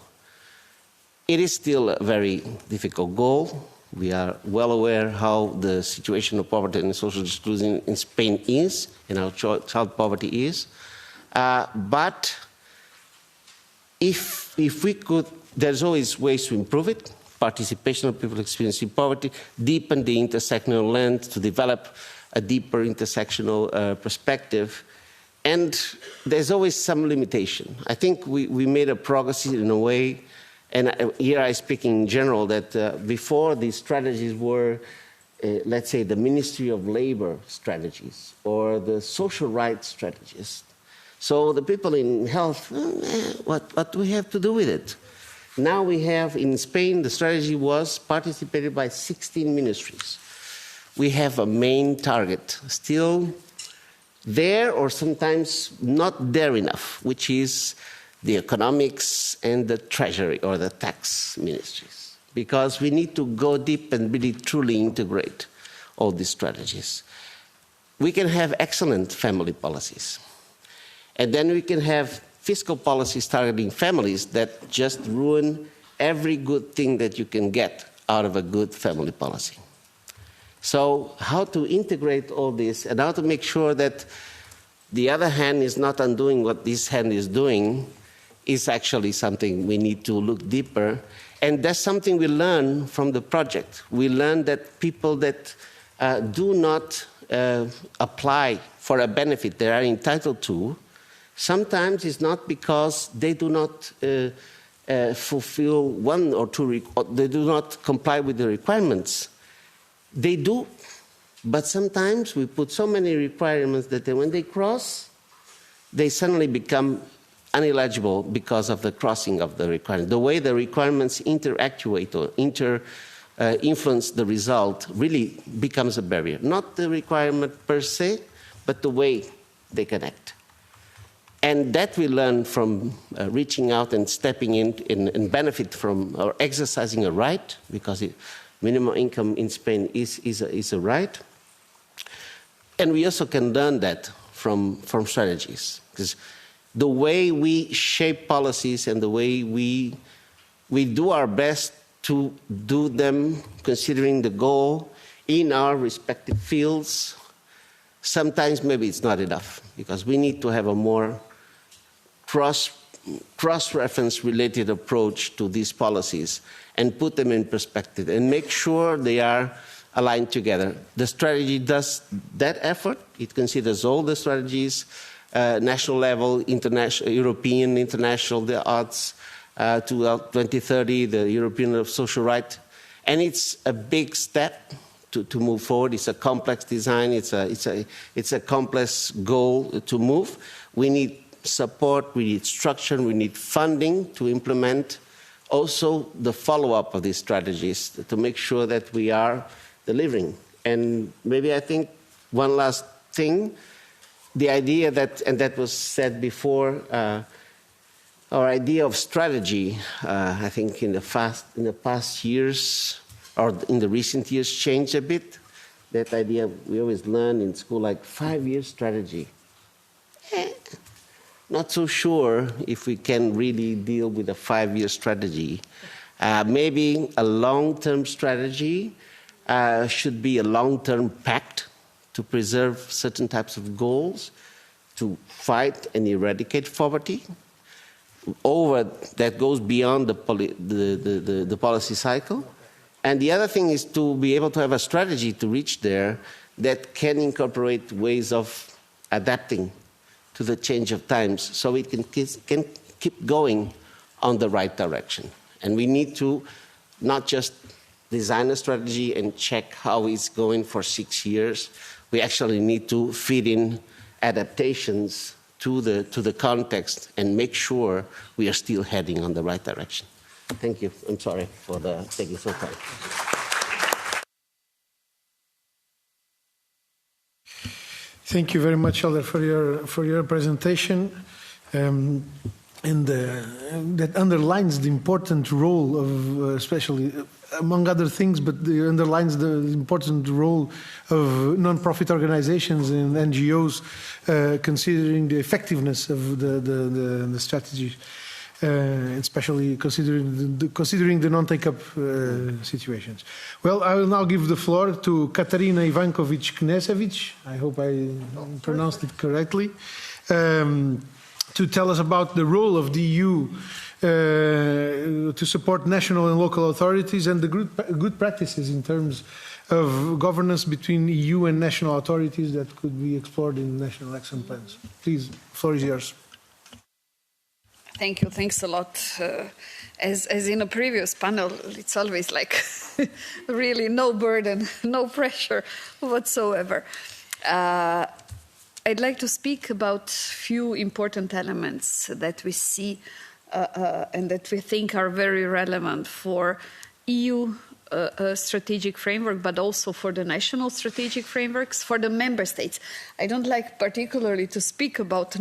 It is still a very difficult goal. We are well aware how the situation of poverty and social exclusion in Spain is and how child poverty is. But if we could, there's always ways to improve it. Participation of people experiencing poverty, deepen the intersectional lens to develop a deeper intersectional perspective. And there's always some limitation. I think we made a progress in a way, and here I speak in general, that before these strategies were, let's say, the Ministry of Labor strategies or the social rights strategies. So the people in health, what do we have to do with it? Now we have, in Spain, the strategy was participated by 16 ministries. We have a main target, still there or sometimes not there enough, which is the economics and the treasury or the tax ministries. Because we need to go deep and really truly integrate all these strategies. We can have excellent family policies. And then we can have fiscal policies targeting families that just ruin every good thing that you can get out of a good family policy. So how to integrate all this and how to make sure that the other hand is not undoing what this hand is doing is actually something we need to look deeper. And that's something we learn from the project. We learn that people that do not apply for a benefit they are entitled to, sometimes it's not because they do not fulfill one or two, they do not comply with the requirements. They do, but sometimes we put so many requirements that when they cross, they suddenly become ineligible because of the crossing of the requirement. The way the requirements interactuate or influence the result really becomes a barrier. Not the requirement per se, but the way they connect. And that we learn from reaching out and stepping in and benefit from or exercising a right, because minimum income in Spain is a right. And we also can learn that from strategies. Because the way we shape policies and the way we do our best to do them considering the goal in our respective fields, sometimes maybe it's not enough, because we need to have a more cross-reference related approach to these policies and put them in perspective and make sure they are aligned together. The strategy does that effort. It considers all the strategies, national level, international, European, international, the arts, to 2030, the European social right. And it's a big step to move forward. It's a complex design. It's a complex goal to move. We need support, we need structure, we need funding to implement also the follow-up of these strategies to make sure that we are delivering. And maybe I think one last thing, the idea that, and that was said before, our idea of strategy, I think in the past years, or in the recent years, changed a bit. That idea we always learn in school, like 5-year strategy. Not so sure if we can really deal with a 5-year strategy. Maybe a long-term strategy should be a long-term pact to preserve certain types of goals, to fight and eradicate poverty, that goes beyond the policy cycle. And the other thing is to be able to have a strategy to reach there that can incorporate ways of adapting to the change of times so it can keep going on the right direction. And we need to not just design a strategy and check how it's going for 6 years. We actually need to feed in adaptations to the context and make sure we are still heading on the right direction. Thank you. I'm sorry for taking so time. Thank you very much, Elder, for your presentation. That underlines the important role of, especially among other things, but it underlines the important role of non-profit organizations and NGOs, considering the effectiveness of the strategy, especially considering the non-take-up situations. Well, I will now give the floor to Katarina Ivankovic-Knežević, I hope I pronounced it correctly, to tell us about the role of the EU to support national and local authorities and the good practices in terms of governance between EU and national authorities that could be explored in national action plans. Please, the floor is yours. Thank you. Thanks a lot. As in a previous panel, it's always like really no burden, no pressure whatsoever. I'd like to speak about a few important elements that we see and that we think are very relevant for EU strategic framework, but also for the national strategic frameworks, for the member states. I don't like particularly to speak about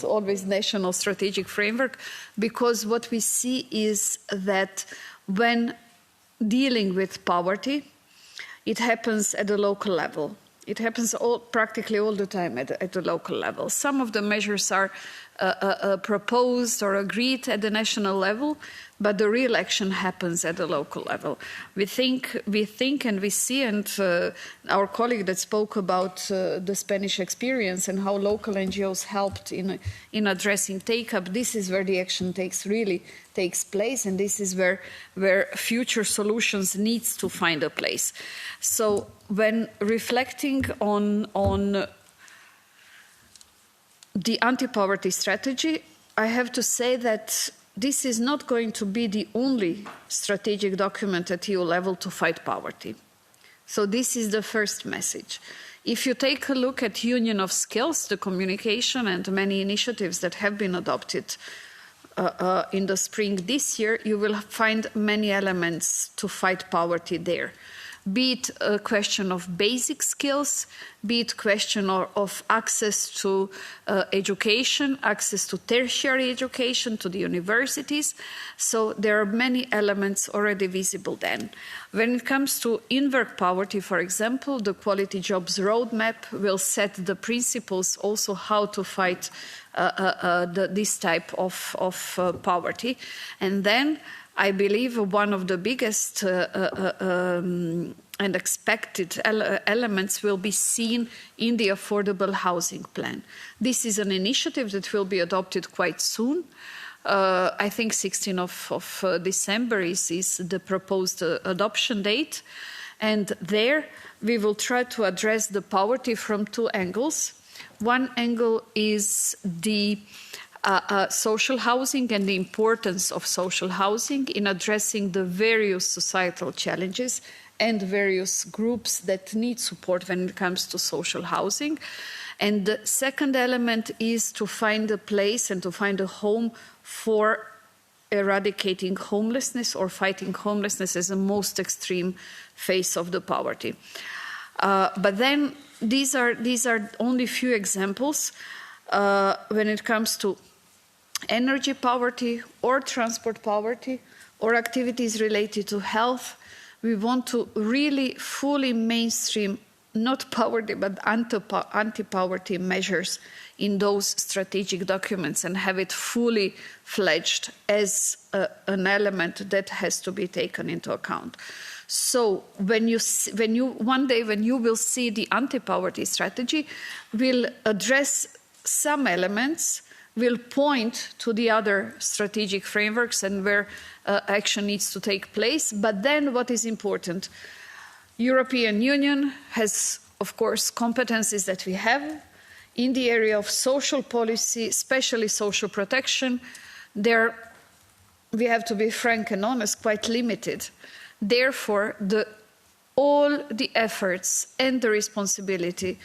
always national strategic framework, because what we see is that when dealing with poverty, it happens at the local level. It happens practically all the time at the local level. Some of the measures are proposed or agreed at the national level, but the real action happens at the local level. We think and we see, and our colleague that spoke about the Spanish experience and how local NGOs helped in addressing take-up, this is where the action really takes place, and this is where future solutions needs to find a place. So when reflecting on the anti-poverty strategy, I have to say that this is not going to be the only strategic document at EU level to fight poverty. So this is the first message. If you take a look at Union of Skills, the communication and many initiatives that have been adopted in the spring this year, you will find many elements to fight poverty there. Be it a question of basic skills, be it question of access to education, access to tertiary education, to the universities. So there are many elements already visible then. When it comes to in-work poverty, for example, the Quality Jobs Roadmap will set the principles also how to fight this type of poverty. And then I believe one of the biggest and expected elements will be seen in the affordable housing plan. This is an initiative that will be adopted quite soon. I think 16th of December is the proposed adoption date. And there we will try to address the poverty from two angles. One angle is the social housing and the importance of social housing in addressing the various societal challenges and various groups that need support when it comes to social housing. And the second element is to find a place and to find a home for eradicating homelessness or fighting homelessness as the most extreme phase of the poverty. But then these are only few examples when it comes to energy poverty or transport poverty or activities related to health. We want to really fully mainstream not poverty, but anti-poverty measures in those strategic documents and have it fully fledged as an element that has to be taken into account. So when you will see the anti-poverty strategy, we'll address some elements, will point to the other strategic frameworks and where action needs to take place. But then what is important? European Union has, of course, competencies that we have in the area of social policy, especially social protection. There, we have to be frank and honest, quite limited. Therefore, all the efforts and the responsibility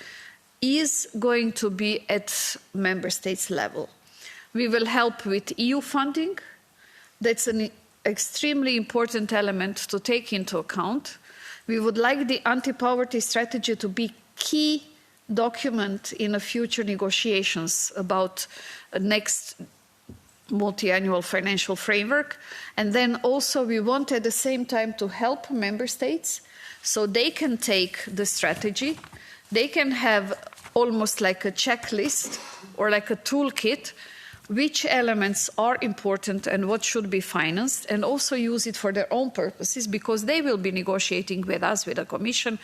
is going to be at member states level. We will help with EU funding. That's an extremely important element to take into account. We would like the anti-poverty strategy to be key document in a future negotiations about next multi-annual financial framework. And then also we want at the same time to help member states so they can take the strategy. They can have almost like a checklist or like a toolkit which elements are important and what should be financed, and also use it for their own purposes, because they will be negotiating with us, with the Commission,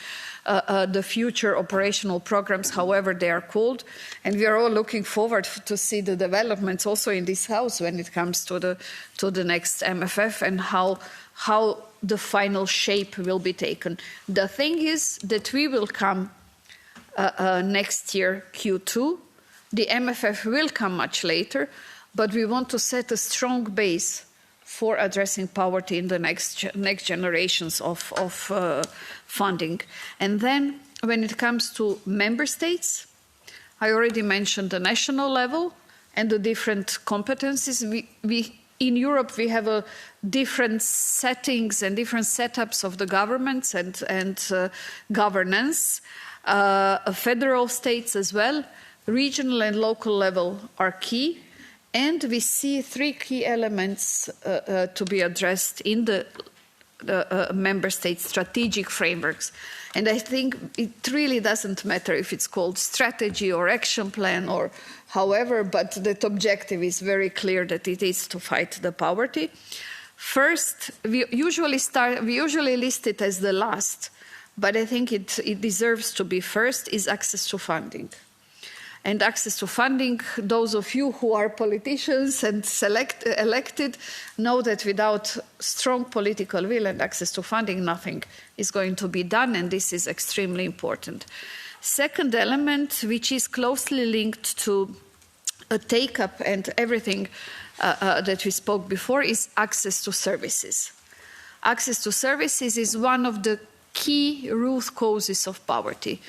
the future operational programs, however they are called. And we are all looking forward to see the developments also in this House when it comes to the next MFF and how the final shape will be taken. The thing is that we will come next year, Q2. The MFF will come much later, but we want to set a strong base for addressing poverty in the next generations of funding. And then when it comes to member states, I already mentioned the national level and the different competencies. In Europe, we have different settings and different setups of the governments and governance, federal states as well. Regional and local level are key, and we see three key elements to be addressed in the member state strategic frameworks. And I think it really doesn't matter if it's called strategy or action plan or however, but that objective is very clear that it is to fight the poverty. First, we usually list it as the last, but I think it deserves to be first, is access to funding. And access to funding, those of you who are politicians and elected know that without strong political will and access to funding, nothing is going to be done, and this is extremely important. Second element, which is closely linked to a take-up and everything that we spoke before, is access to services. Access to services is one of the key root causes of poverty,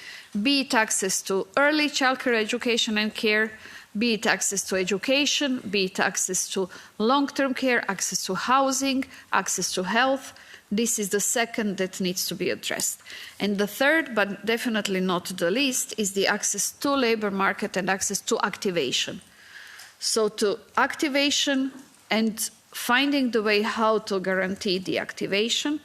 be it access to early childcare education and care, be it access to education, be it access to long-term care, access to housing, access to health. This is the second that needs to be addressed. And the third, but definitely not the least, is the access to labor market and access to activation. So to activation and finding the way how to guarantee the activation,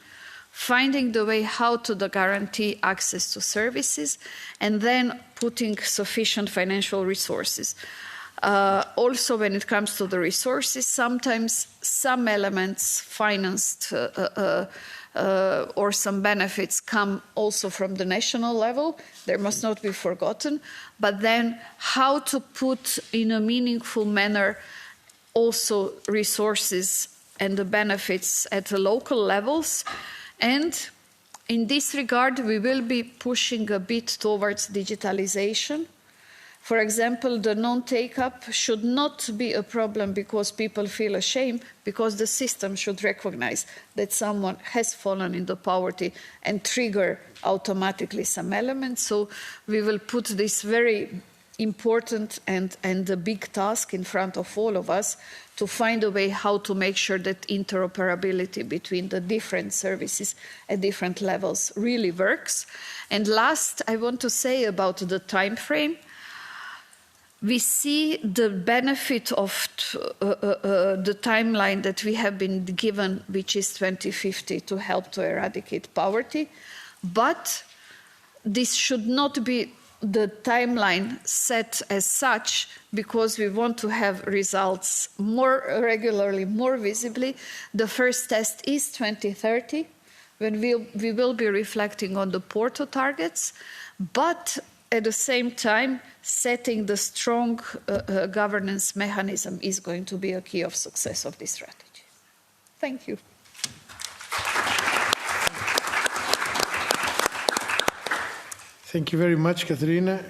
finding the way how to guarantee access to services, and then putting sufficient financial resources. Also, when it comes to the resources, sometimes some elements financed or some benefits come also from the national level. They must not be forgotten. But then how to put in a meaningful manner also resources and the benefits at the local levels. And in this regard, we will be pushing a bit towards digitalization. For example, the non-take-up should not be a problem because people feel ashamed, because the system should recognize that someone has fallen into poverty and trigger automatically some elements. So we will put this very important and a big task in front of all of us to find a way how to make sure that interoperability between the different services at different levels really works. And last, I want to say about the time frame. We see the benefit of the timeline that we have been given, which is 2050, to help to eradicate poverty. But this should not be the timeline set as such, because we want to have results more regularly, more visibly. The first test is 2030, when we will be reflecting on the Porto targets, but at the same time, setting the strong governance mechanism is going to be a key of success of this strategy. Thank you. Thank you very much, Katerina.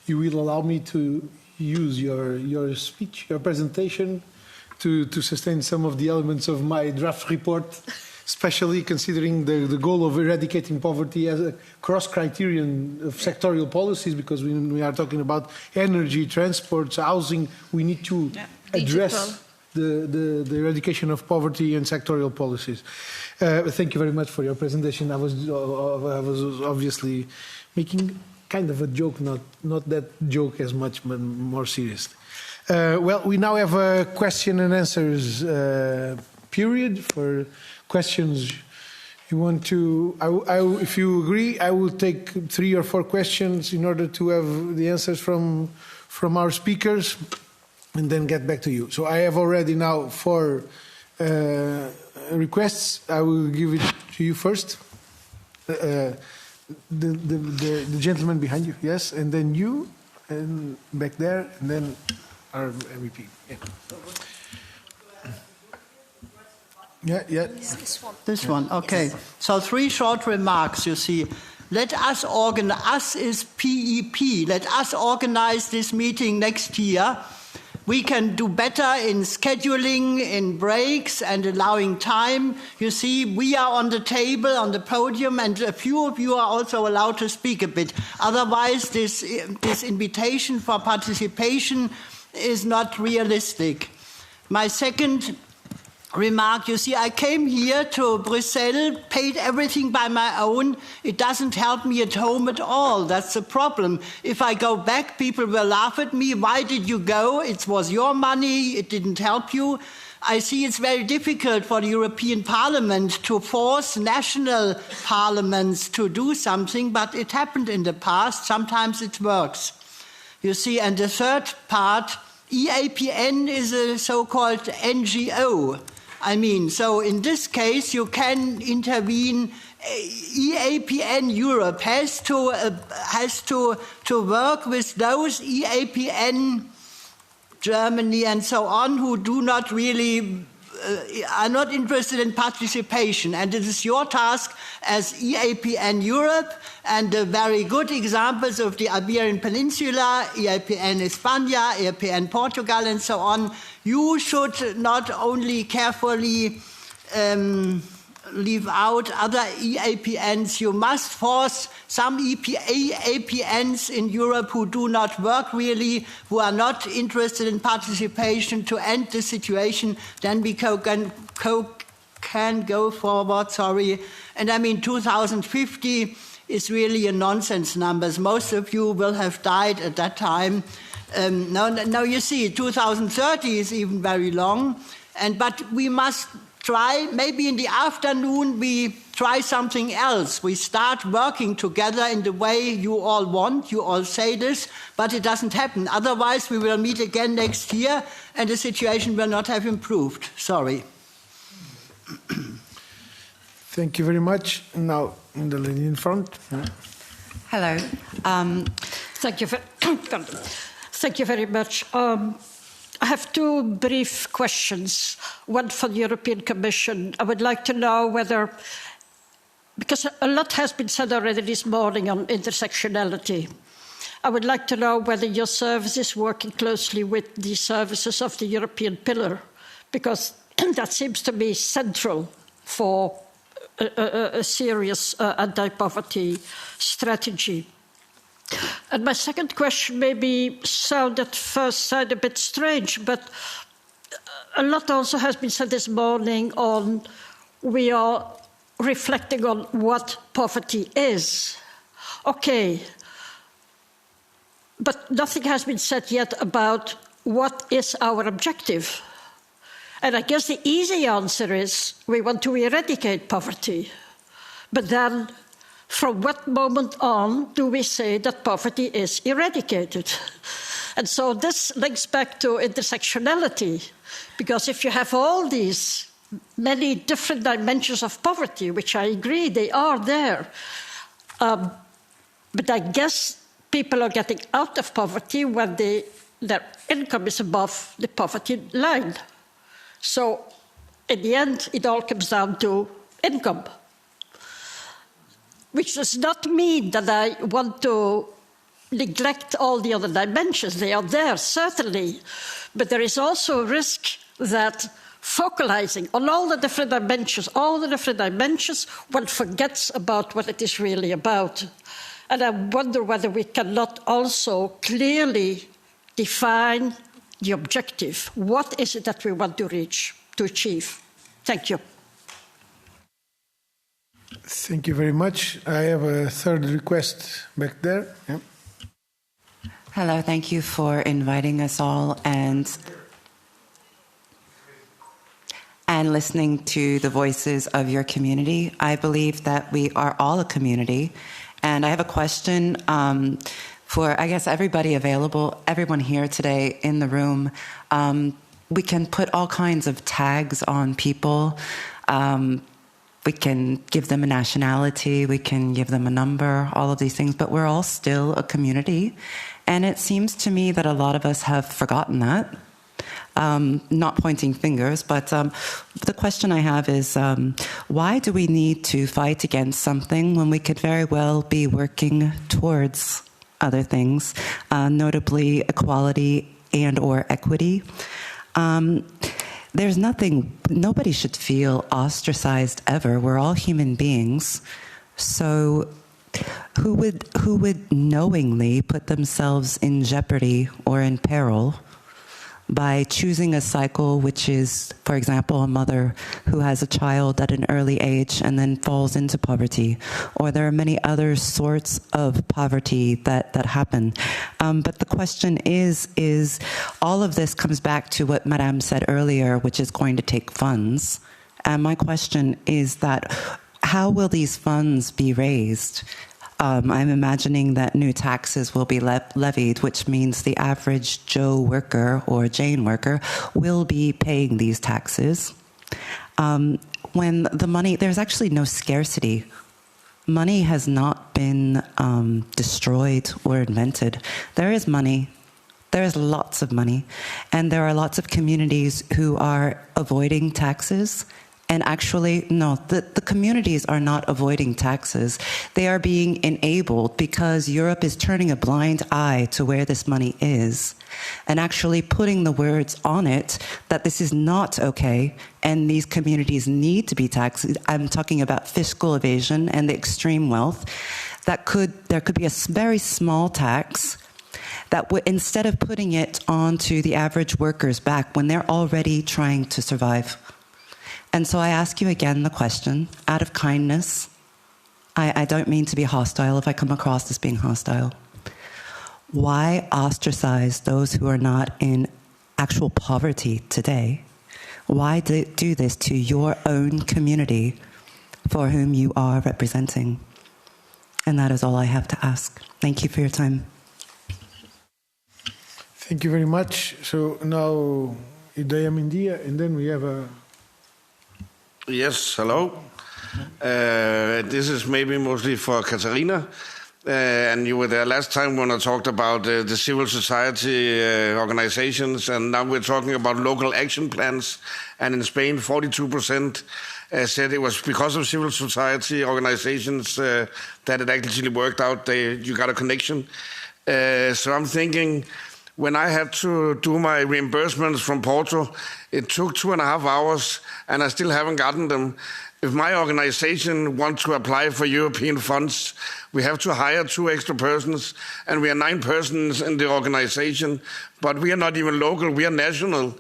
You will allow me to use your speech, your presentation, to sustain some of the elements of my draft report, especially considering the goal of eradicating poverty as a cross-criterion of sectorial policies, because when we are talking about energy, transports, housing, we need to address the eradication of poverty and sectorial policies. Thank you very much for your presentation. I was obviously making kind of a joke, not that joke as much, but more seriously. Well, we now have a question and answers period for questions you want to. If you agree, I will take 3 or 4 questions in order to have the answers from our speakers, and then get back to you. So I have already now 4 requests. I will give it to you first. The gentleman behind you, yes, and then you, and back there, and then our MEP. Yeah. This one, okay. So 3 short remarks, you see. Let us organize, us is PEP, let us organize this meeting next year. We can do better in scheduling, in breaks, and allowing time. You see, we are on the table, on the podium, and a few of you are also allowed to speak a bit. Otherwise, this invitation for participation is not realistic. My second remark, you see, I came here to Brussels, paid everything by my own. It doesn't help me at home at all. That's the problem. If I go back, people will laugh at me. Why did you go? It was your money. It didn't help you. I see it's very difficult for the European Parliament to force national parliaments to do something, but it happened in the past. Sometimes it works. You see, and the third part, EAPN is a so-called NGO. I mean, so in this case, you can intervene. EAPN Europe has to work with those EAPN Germany and so on who do not really are not interested in participation, and it is your task as EAPN Europe, and the very good examples of the Iberian Peninsula, EAPN España, EAPN Portugal, and so on. You should not only carefully leave out other EAPNs, you must force some EAPNs in Europe who do not work really, who are not interested in participation, to end the situation. Then we can go forward, And I mean, 2050 is really a nonsense number. Most of you will have died at that time. Now you see, 2030 is even very long, but we must try, maybe in the afternoon we try something else. We start working together in the way you all want, you all say this, but it doesn't happen. Otherwise we will meet again next year and the situation will not have improved. Sorry. Thank you very much. Now, the lady in front. Hello. Thank you very much. I have 2 brief questions, one for the European Commission. I would like to know whether, because a lot has been said already this morning on intersectionality, I would like to know whether your service is working closely with the services of the European Pillar, because that seems to be central for a serious anti-poverty strategy. And my second question maybe at first sound a bit strange, but a lot also has been said this morning on we are reflecting on what poverty is. Okay, but nothing has been said yet about what is our objective. And I guess the easy answer is we want to eradicate poverty. But then from what moment on do we say that poverty is eradicated? And so this links back to intersectionality, because if you have all these many different dimensions of poverty, which I agree they are there, but I guess people are getting out of poverty when their income is above the poverty line. So in the end, it all comes down to income, which does not mean that I want to neglect all the other dimensions. They are there, certainly. But there is also a risk that focalizing on all the different dimensions, one forgets about what it is really about. And I wonder whether we cannot also clearly define the objective. What is it that we want to reach, to achieve? Thank you. Thank you very much. I have a third request back there. Yeah. Hello, thank you for inviting us all and listening to the voices of your community. I believe that we are all a community. And I have a question for, I guess, everybody available, everyone here today in the room. We can put all kinds of tags on people. We can give them a nationality, we can give them a number, all of these things, but we're all still a community. And it seems to me that a lot of us have forgotten that. Not pointing fingers, but the question I have is, why do we need to fight against something when we could very well be working towards other things, notably equality and or equity? There's nothing, nobody should feel ostracized ever. We're all human beings. So who would knowingly put themselves in jeopardy or in peril by choosing a cycle which is, for example, a mother who has a child at an early age and then falls into poverty? Or there are many other sorts of poverty that happen. But the question is all of this comes back to what Madame said earlier, which is going to take funds. And my question is that how will these funds be raised? I'm imagining that new taxes will be levied, which means the average Joe worker or Jane worker will be paying these taxes. When the money, there's actually no scarcity. Money has not been destroyed or invented. There is money. There is lots of money. And there are lots of communities who are avoiding taxes. And actually, no, the communities are not avoiding taxes. They are being enabled because Europe is turning a blind eye to where this money is and actually putting the words on it that this is not okay and these communities need to be taxed. I'm talking about fiscal evasion and the extreme wealth. There could be a very small tax that would, instead of putting it onto the average worker's back when they're already trying to survive. And so I ask you again the question, out of kindness, I don't mean to be hostile if I come across as being hostile. Why ostracize those who are not in actual poverty today? Why do this to your own community for whom you are representing? And that is all I have to ask. Thank you for your time. Thank you very much. So now Idaya Mindia, and then we have a... Yes, hello. This is maybe mostly for Katarina. And you were there last time when I talked about the civil society organizations, and now we're talking about local action plans. And in Spain, 42% said it was because of civil society organizations that it actually worked out. You got a connection. So I'm thinking, when I had to do my reimbursements from Porto, it took 2.5 hours, and I still haven't gotten them. If my organization wants to apply for European funds, we have to hire 2 extra persons, and we are 9 persons in the organization, but we are not even local, we are national.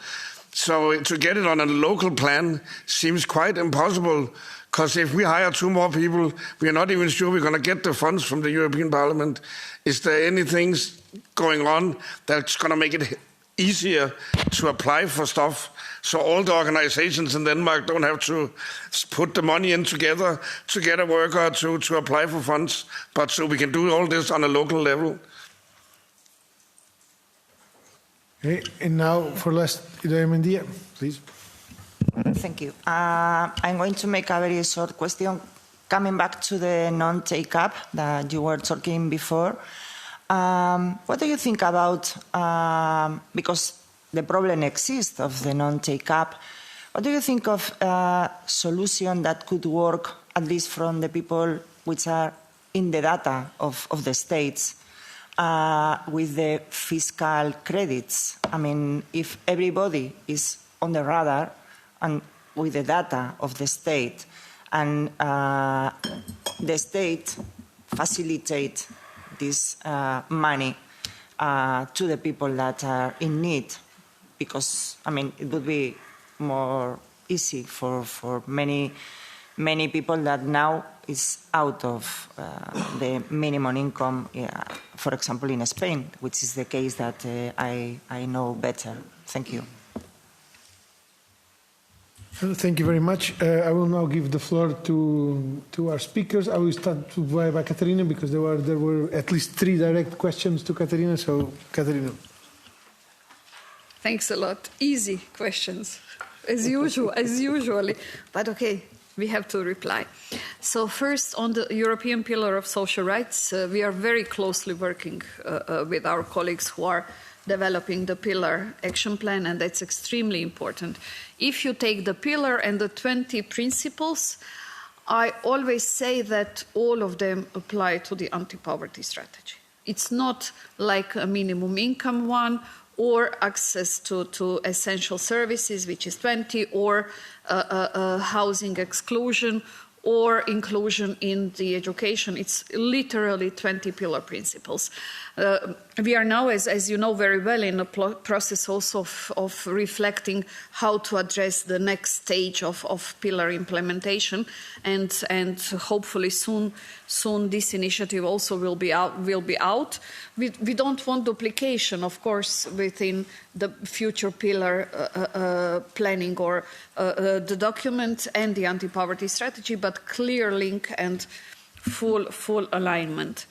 So to get it on a local plan seems quite impossible, because if we hire 2 more people, we are not even sure we're going to get the funds from the European Parliament. Is there anything going on that's going to make it easier to apply for stuff, so all the organizations in Denmark don't have to put the money in together to get a worker to apply for funds, but so we can do all this on a local level. Okay, and now for last, Idoia Mendia, please. Thank you. I'm going to make a very short question. Coming back to the non-take-up that you were talking before, what do you think about, because the problem exists of the non-take-up, what do you think of a solution that could work, at least from the people which are in the data of the states, with the fiscal credits? I mean, if everybody is on the radar and with the data of the state, and the state facilitate this money to the people that are in need, because, I mean, it would be more easy for many people that now is out of the minimum income, for example, in Spain, which is the case that I know better. Thank you. Thank you very much. I will now give the floor to our speakers. I will start by Katarina, because there were at least 3 direct questions to Katarina. So, Katarina. Thanks a lot. Easy questions, as usually. But okay, we have to reply. So first, on the European Pillar of Social Rights, we are very closely working with our colleagues who are developing the Pillar Action Plan, and that's extremely important. If you take the Pillar and the 20 principles, I always say that all of them apply to the anti-poverty strategy. It's not like a minimum income one, or access to essential services, which is 20, or housing exclusion, or inclusion in the education. It's literally 20 pillar principles. We are now, as you know very well, in a process also of reflecting how to address the next stage of pillar implementation, and hopefully soon this initiative also will be out. We don't want duplication, of course, within the future pillar planning or the document and the anti-poverty strategy, but clear link and full alignment.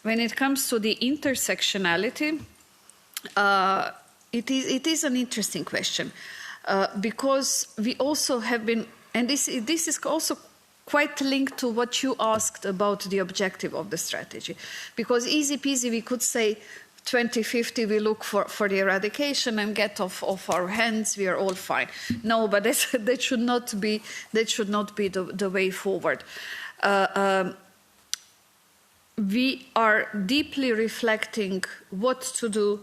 When it comes to the intersectionality, it is an interesting question because we also have been, and this is also quite linked to what you asked about the objective of the strategy. Because easy peasy, we could say 2050 we look for the eradication and get off our hands, we are all fine. No, but that should not be the way forward. We are deeply reflecting what to do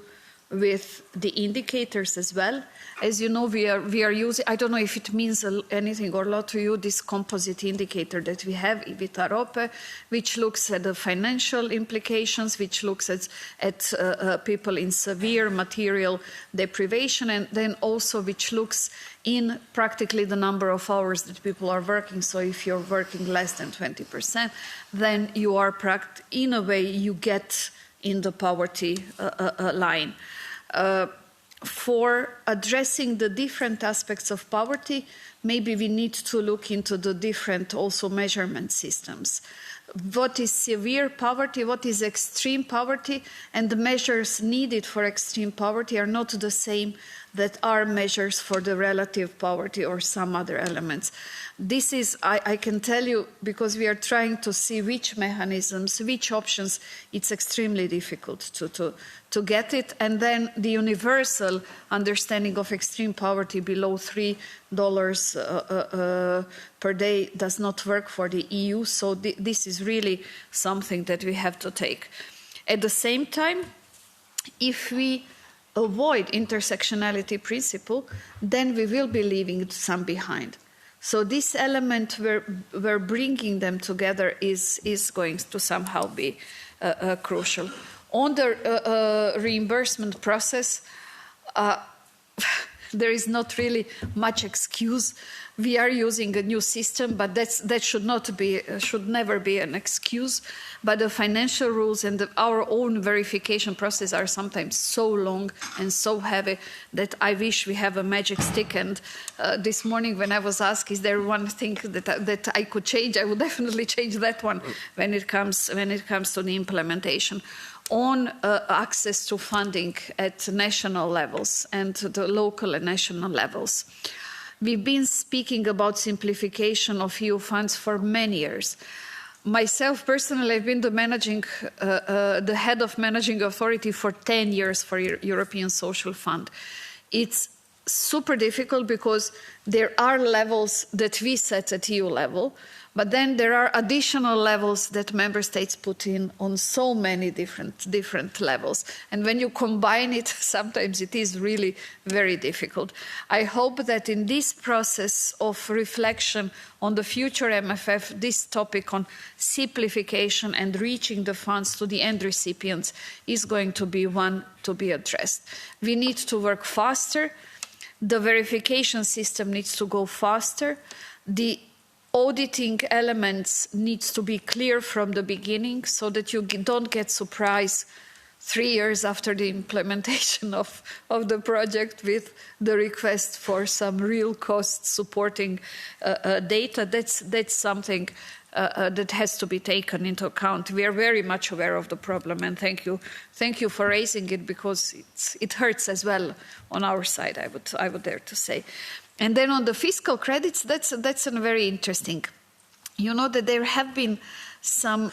with the indicators as well. As you know, we are using, I don't know if it means anything or not to you, this composite indicator that we have, Vita Rope, which looks at the financial implications, which looks at people in severe material deprivation, and then also which looks in practically the number of hours that people are working. So if you're working less than 20%, then you are, in a way, you get in the poverty line. For addressing the different aspects of poverty, maybe we need to look into the different also measurement systems. What is severe poverty, what is extreme poverty, and the measures needed for extreme poverty are not the same that are measures for the relative poverty or some other elements. This is, I can tell you, because we are trying to see which mechanisms, which options, it's extremely difficult to get it. And then the universal understanding of extreme poverty below $3 per day does not work for the EU. So this is really something that we have to take. At the same time, if we avoid intersectionality principle, then we will be leaving some behind. So this element where bringing them together is going to somehow be crucial. On the reimbursement process, there is not really much excuse. We are using a new system, but that should never be an excuse. But the financial rules and our own verification process are sometimes so long and so heavy that I wish we have a magic stick. And this morning when I was asked, is there one thing that I could change, I would definitely change that one when it comes to the implementation. On access to funding at national levels and the local and national levels. We've been speaking about simplification of EU funds for many years. Myself, personally, I've been the head of managing authority for 10 years for European Social Fund. It's super difficult because there are levels that we set at EU level, but then there are additional levels that member states put in on so many different levels. And when you combine it, sometimes it is really very difficult. I hope that in this process of reflection on the future MFF, this topic on simplification and reaching the funds to the end recipients is going to be one to be addressed. We need to work faster. The verification system needs to go faster. The auditing elements needs to be clear from the beginning so that you don't get surprised 3 years after the implementation of the project with the request for some real cost supporting data. That's something that has to be taken into account. We are very much aware of the problem, and thank you for raising it, because it hurts as well on our side, I would dare to say. And then on the fiscal credits, that's a very interesting. You know that there have been some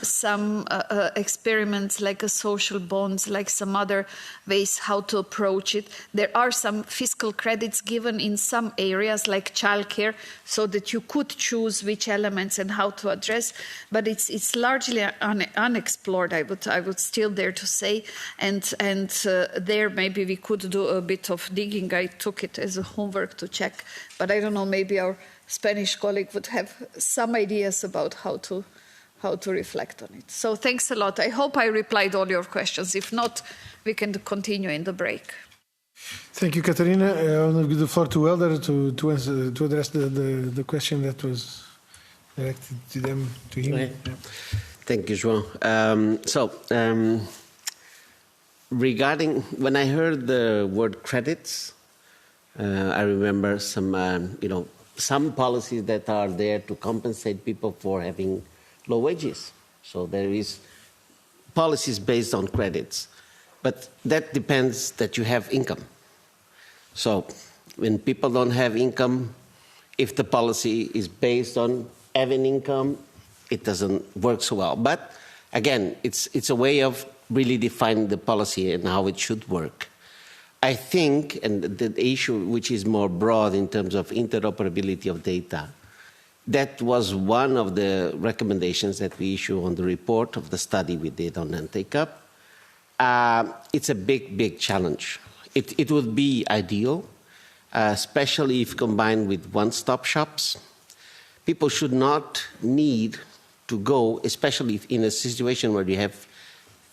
experiments like a social bonds, like some other ways how to approach it. There are some fiscal credits given in some areas like childcare, so that you could choose which elements and how to address. But it's largely unexplored. I would still dare to say, and there maybe we could do a bit of digging. I took it as a homework to check, but I don't know. Maybe our Spanish colleague would have some ideas about how to reflect on it. So thanks a lot. I hope I replied all your questions. If not, we can continue in the break. Thank you, Katarina. I will give the floor to Elder to address the question that was directed to them, to him. Okay. Yeah. Thank you, João. Regarding, when I heard the word credits, I remember some policies that are there to compensate people for having low wages. So there is policies based on credits, but that depends that you have income. So when people don't have income, if the policy is based on having income, it doesn't work so well. But again, it's a way of really defining the policy and how it should work. I think, and the issue which is more broad in terms of interoperability of data, that was one of the recommendations that we issue on the report of the study we did on non-take-up. It's a big challenge. It would be ideal, especially if combined with one-stop shops. People should not need to go, especially in a situation where you have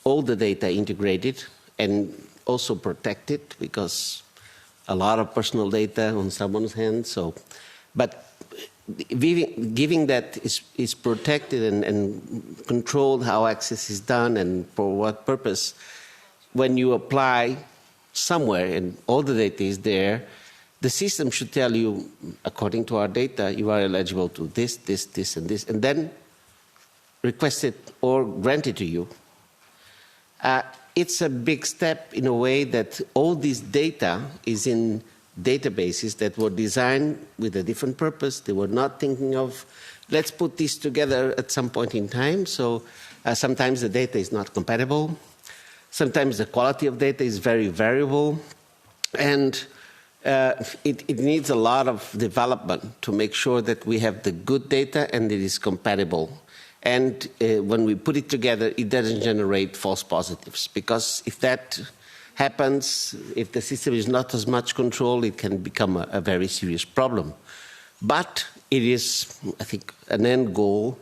all the data integrated and also protected, because a lot of personal data on someone's hands. But giving that is protected and controlled, how access is done and for what purpose, when you apply somewhere and all the data is there, the system should tell you, according to our data, you are eligible to this, and this, and then request it or grant it to you. It's a big step in a way that all this data is in databases that were designed with a different purpose. They were not thinking of, let's put this together at some point in time. So sometimes the data is not compatible. Sometimes the quality of data is very variable. And it needs a lot of development to make sure that we have the good data and it is compatible. And when we put it together, it doesn't generate false positives. Because if that happens, if the system is not as much controlled, it can become a very serious problem. But it is, I think, an end goal.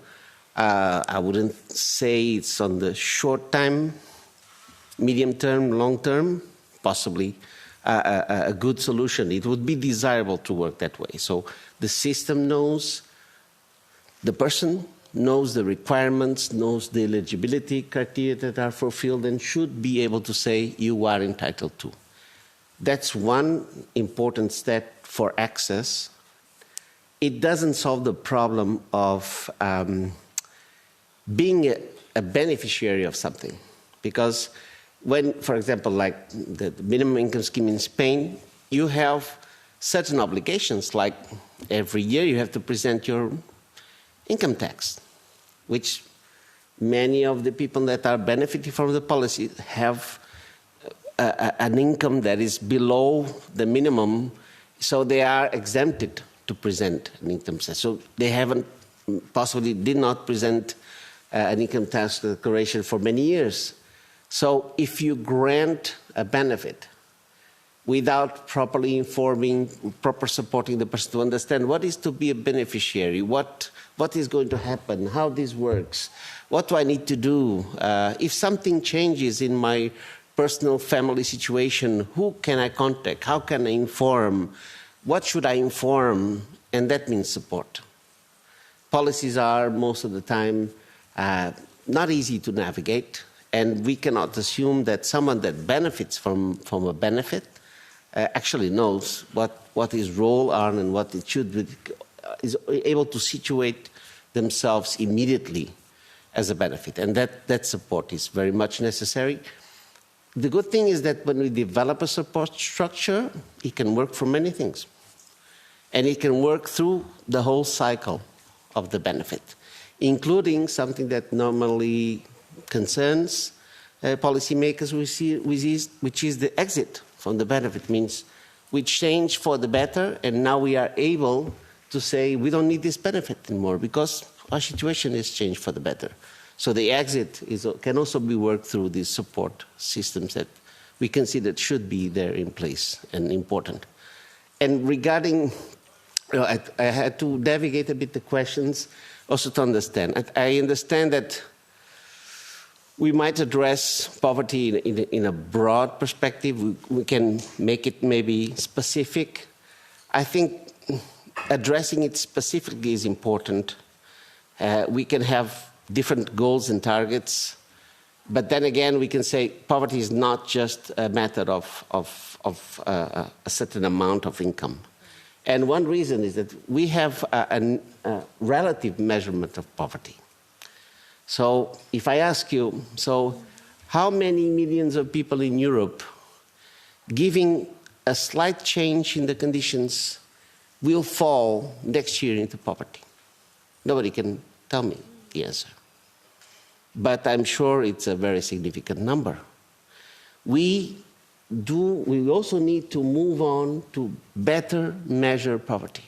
I wouldn't say it's on the short time, medium term, long term, possibly a good solution. It would be desirable to work that way. So the system knows, the person knows the requirements, knows the eligibility criteria that are fulfilled, and should be able to say you are entitled to. That's one important step for access. It doesn't solve the problem of being a beneficiary of something. Because when, for example, like the minimum income scheme in Spain, you have certain obligations, like every year you have to present your income tax, which many of the people that are benefiting from the policy have an income that is below the minimum, so they are exempted to present an income tax. So they possibly did not present an income tax declaration for many years. So if you grant a benefit without properly informing, proper supporting the person to understand what is to be a beneficiary, what is going to happen, how this works, what do I need to do, if something changes in my personal family situation, who can I contact, how can I inform, what should I inform, and that means support. Policies are, most of the time, not easy to navigate, and we cannot assume that someone that benefits from a benefit actually knows what his role are and what it should be, is able to situate themselves immediately as a benefit. And that support is very much necessary. The good thing is that when we develop a support structure, it can work for many things. And it can work through the whole cycle of the benefit, including something that normally concerns policymakers, which is the exit from the benefit. Means we change for the better, and now we are able to say we don't need this benefit anymore because our situation has changed for the better. So the exit can also be worked through these support systems that we consider should be there in place and important. And regarding, I had to navigate a bit the questions also to understand. I understand that we might address poverty in a broad perspective. We can make it maybe specific. I think addressing it specifically is important. We can have different goals and targets, but then again, we can say poverty is not just a matter of a certain amount of income. And one reason is that we have a relative measurement of poverty. So if I ask you, so how many millions of people in Europe, giving a slight change in the conditions, will fall next year into poverty? Nobody can tell me the answer. But I'm sure it's a very significant number. We also need to move on to better measure poverty.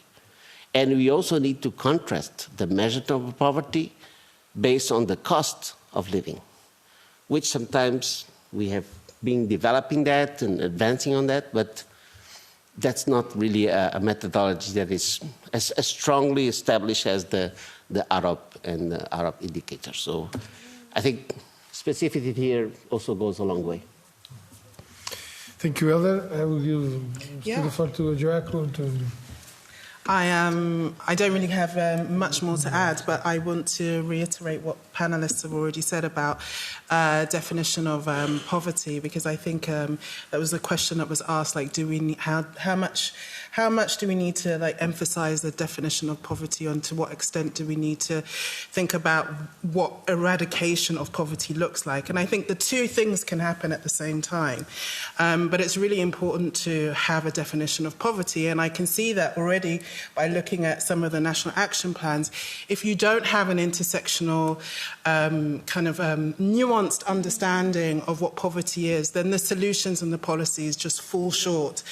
And we also need to contrast the measurement of poverty based on the cost of living, which sometimes we have been developing that and advancing on that, but that's not really a methodology that is as strongly established as the Arab and the Arab indicator. So I think specificity here also goes a long way. Thank you, Elder. I will give the floor to Joaquin. I don't really have much more to add, but I want to reiterate what panelists have already said about definition of poverty, because I think that was a question that was asked, like, do we need, how much do we need to emphasize the definition of poverty, and to what extent do we need to think about what eradication of poverty looks like? And I think the two things can happen at the same time. But it's really important to have a definition of poverty, and I can see that already by looking at some of the national action plans. If you don't have an intersectional nuanced understanding of what poverty is, then the solutions and the policies just fall short.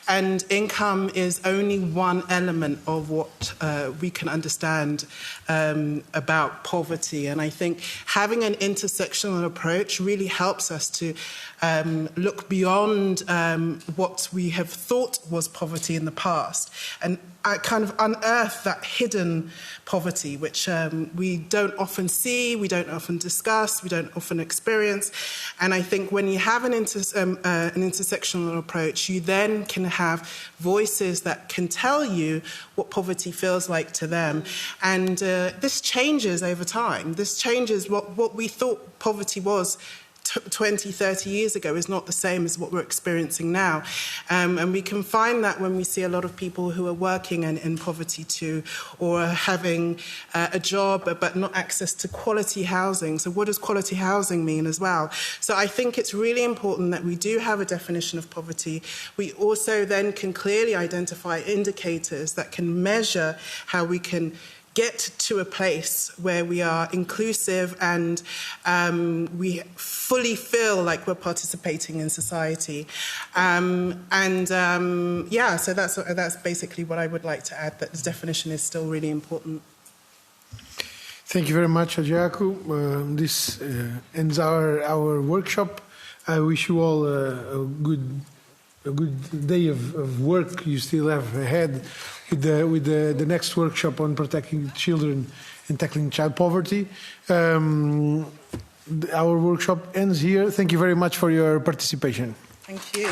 And income is only one element of what we can understand about poverty. And I think having an intersectional approach really helps us to look beyond what we have thought was poverty in the past, and kind of unearth that hidden poverty, which we don't often see, we don't often discuss, we don't often experience. And I think when you have an intersectional approach, you then can have voices that can tell you what poverty feels like to them. And this changes over time. This changes what we thought poverty was 20, 30 years ago is not the same as what we're experiencing now. And we can find that when we see a lot of people who are working in poverty too, or having a job but not access to quality housing. So what does quality housing mean as well? So I think it's really important that we do have a definition of poverty. We also then can clearly identify indicators that can measure how we can get to a place where we are inclusive and we fully feel like we're participating in society. So that's basically what I would like to add, that the definition is still really important. Thank you very much, Ojiaku. This ends our workshop. I wish you all a good day of work you still have ahead with the next workshop on protecting children and tackling child poverty. Our workshop ends here. Thank you very much for your participation. Thank you.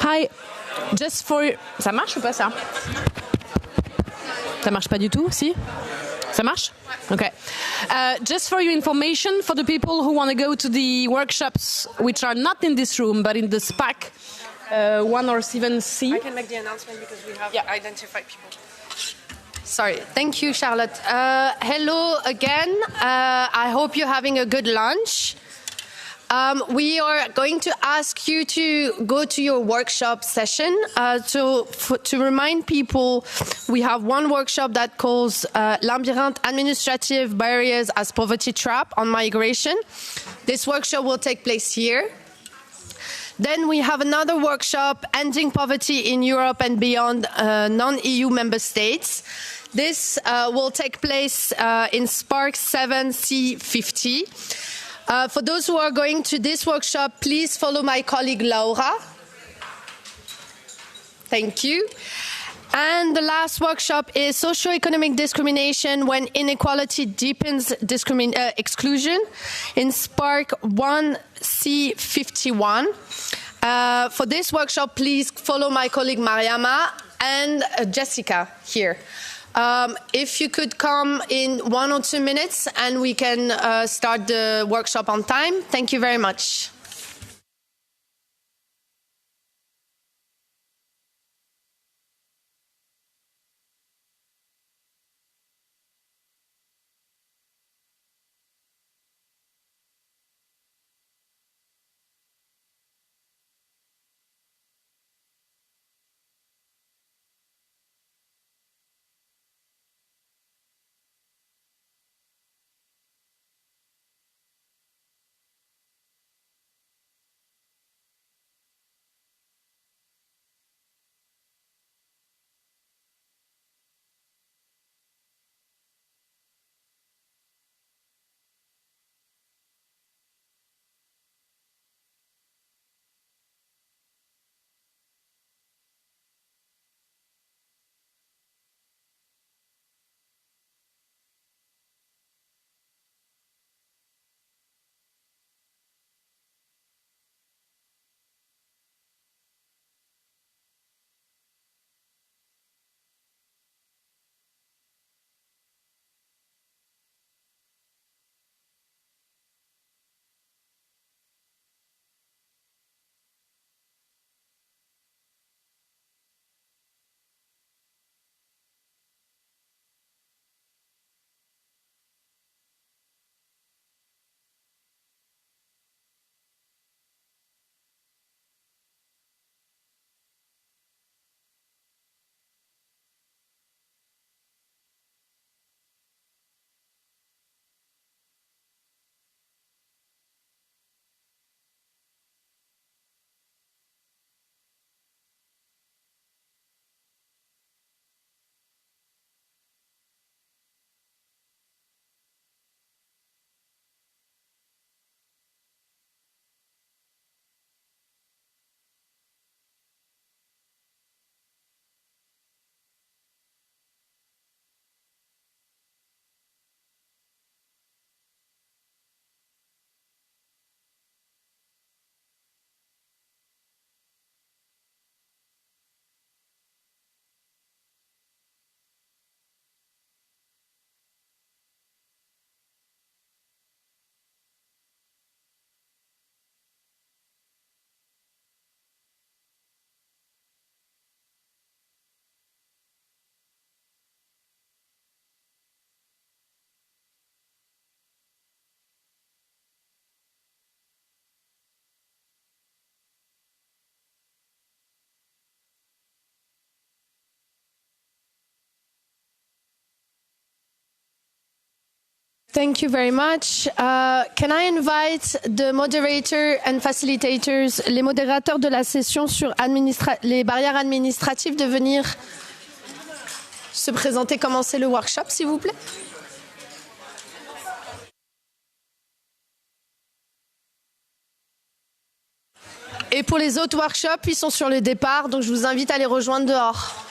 Hi, just for... Ça marche ou pas ça? Ça marche pas du tout, si? Ça marche? Okay. Just for your information, for the people who want to go to the workshops, which are not in this room, but in the SPAC 1 or 7C. I can make the announcement because we have identified people. Sorry. Thank you, Charlotte. Hello again. I hope you're having a good lunch. We are going to ask you to go to your workshop session. To remind people, we have one workshop that calls Labyrinthe Administrative Barriers as Poverty Trap on Migration. This workshop will take place here. Then we have another workshop, Ending Poverty in Europe and Beyond Non-EU Member States. This will take place in Spark 7C50. For those who are going to this workshop, please follow my colleague Laura. Thank you. And the last workshop is Socioeconomic Discrimination when Inequality Deepens Exclusion in Spark 1C51. For this workshop, please follow my colleague Mariama and Jessica here. If you could come in 1 or 2 minutes and we can start the workshop on time. Thank you very much. Thank you very much. Can I invite the moderator and facilitators, les modérateurs de la session sur les barrières administratives, de venir se présenter, commencer le workshop, s'il vous plaît? Et pour les autres workshops, ils sont sur le départ, donc je vous invite à les rejoindre dehors.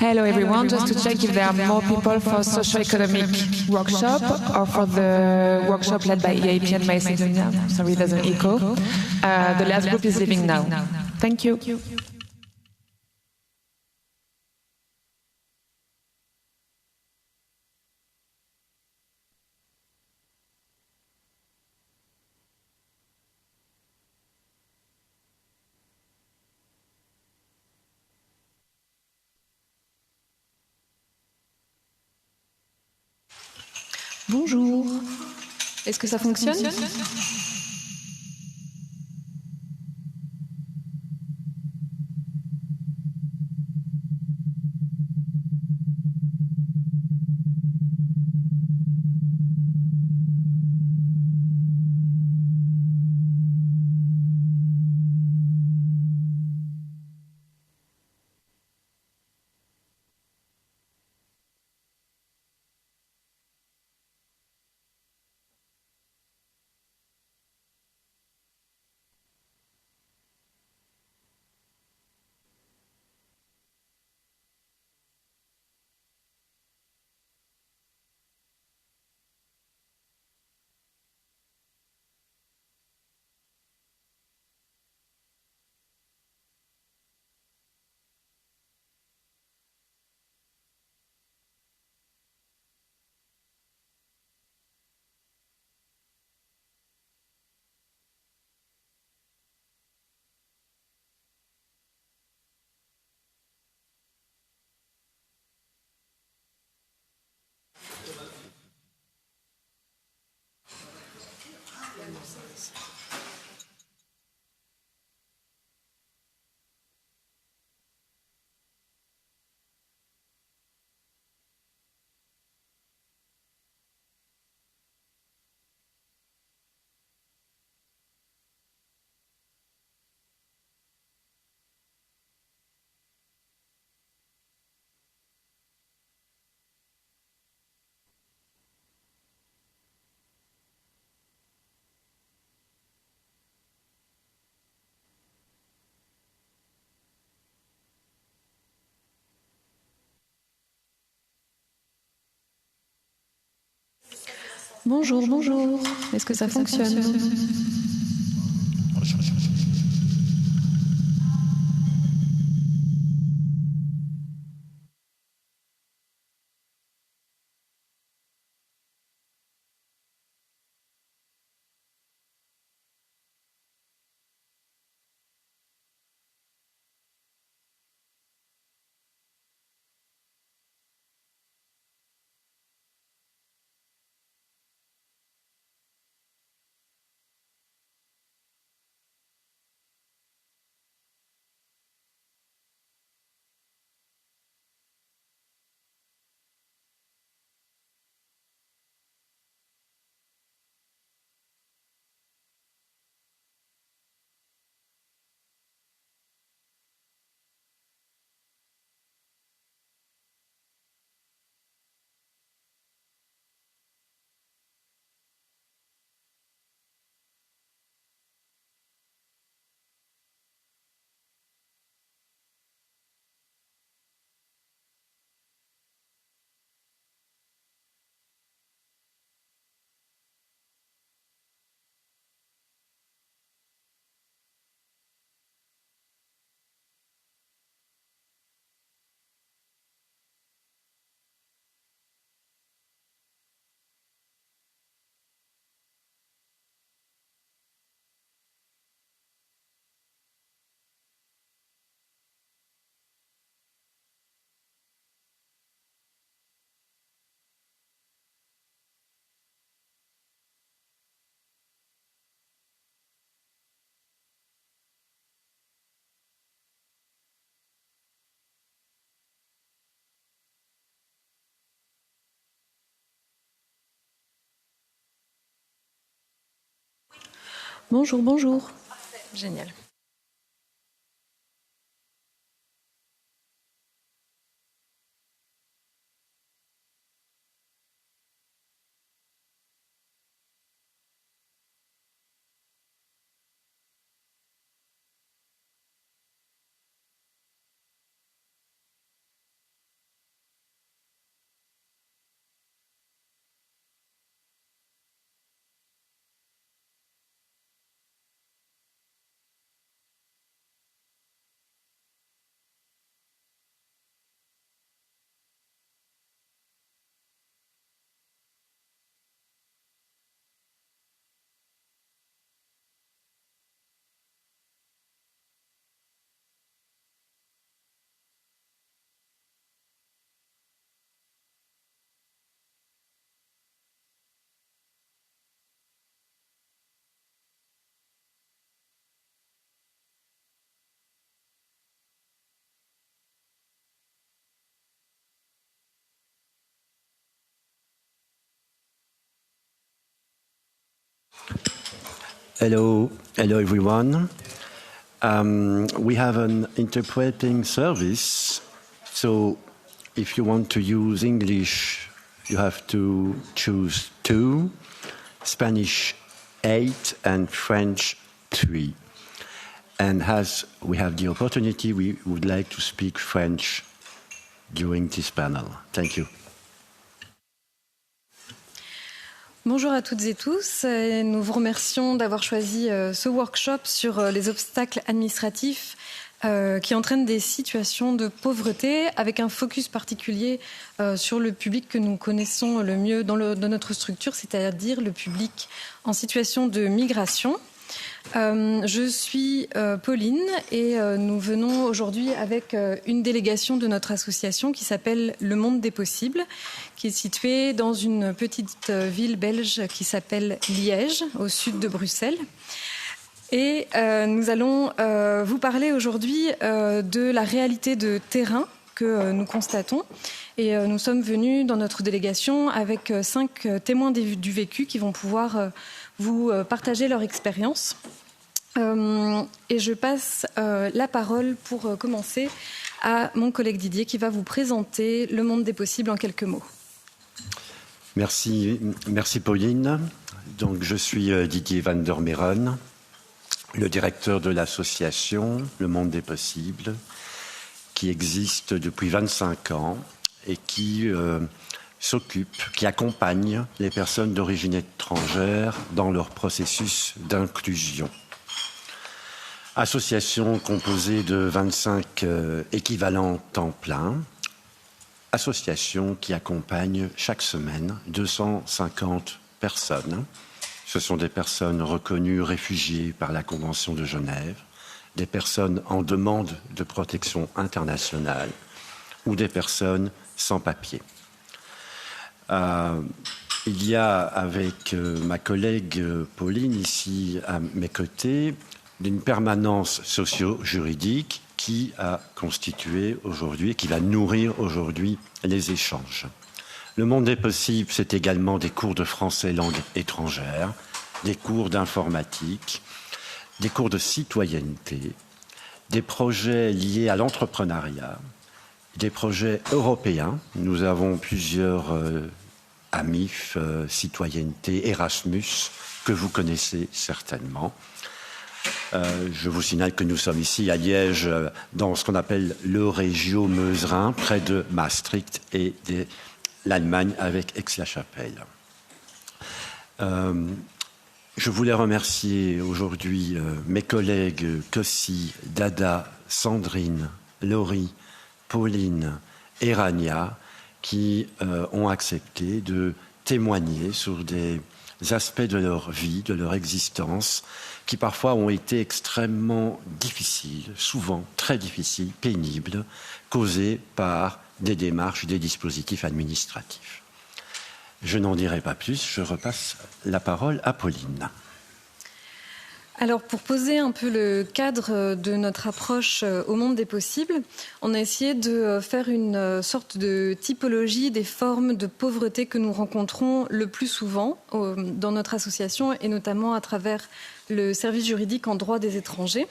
Hello everyone, just to check if there are more people for socio-economic workshop or for the workshop led by EAPN Macedonia. Sorry, there's an echo. The last group is leaving now. Thank you. Bonjour. Est-ce que ça fonctionne? Bonjour, bonjour. Est-ce que ça fonctionne? Bonjour, bonjour. Génial. Hello everyone. We have an interpreting service, so if you want to use English, you have to choose 2, Spanish 8, and French 3. And as we have the opportunity, we would like to speak French during this panel. Thank you. Bonjour à toutes et tous. Nous vous remercions d'avoir choisi ce workshop sur les obstacles administratifs qui entraînent des situations de pauvreté, avec un focus particulier sur le public que nous connaissons le mieux dans notre structure, c'est-à-dire le public en situation de migration. Je suis Pauline et nous venons aujourd'hui avec une délégation de notre association qui s'appelle Le Monde des Possibles, qui est située dans une petite ville belge qui s'appelle Liège, au sud de Bruxelles. Et nous allons vous parler aujourd'hui de la réalité de terrain que nous constatons. Et nous sommes venus dans notre délégation avec 5 témoins du vécu qui vont pouvoir vous partager leur expérience. Et je passe la parole pour commencer à mon collègue Didier qui va vous présenter Le Monde des Possibles en quelques mots. Merci Pauline. Donc, je suis Didier van der Meren, le directeur de l'association Le Monde des Possibles, qui existe depuis 25 ans et qui qui accompagne les personnes d'origine étrangère dans leur processus d'inclusion. Association composée de 25 équivalents temps plein, association qui accompagne chaque semaine 250 personnes. Ce sont des personnes reconnues réfugiées par la Convention de Genève, des personnes en demande de protection internationale ou des personnes sans papier. Il y a avec ma collègue Pauline ici à mes côtés d'une permanence socio-juridique qui a constitué aujourd'hui, qui va nourrir aujourd'hui les échanges. Le Monde des Possibles, c'est également des cours de français langue étrangère, des cours d'informatique, des cours de citoyenneté, des projets liés à l'entrepreneuriat, des projets européens. Nous avons plusieurs AMIF, citoyenneté, Erasmus, que vous connaissez certainement. Je vous signale que nous sommes ici à Liège, dans ce qu'on appelle le Régio Meuse-Rhin, près de Maastricht et de l'Allemagne avec Aix-la-Chapelle. Je voulais remercier aujourd'hui mes collègues Kossi, Dada, Sandrine, Laurie, Pauline et Rania qui ont accepté de témoigner sur des aspects de leur vie, de leur existence, qui parfois ont été extrêmement difficiles, souvent très difficiles, pénibles, causés par des démarches, des dispositifs administratifs. Je n'en dirai pas plus, je repasse la parole à Pauline. Alors, pour poser un peu le cadre de notre approche au monde des possibles, on a essayé de faire une sorte de typologie des formes de pauvreté que nous rencontrons le plus souvent dans notre association et notamment à travers le service juridique en droit des étrangers.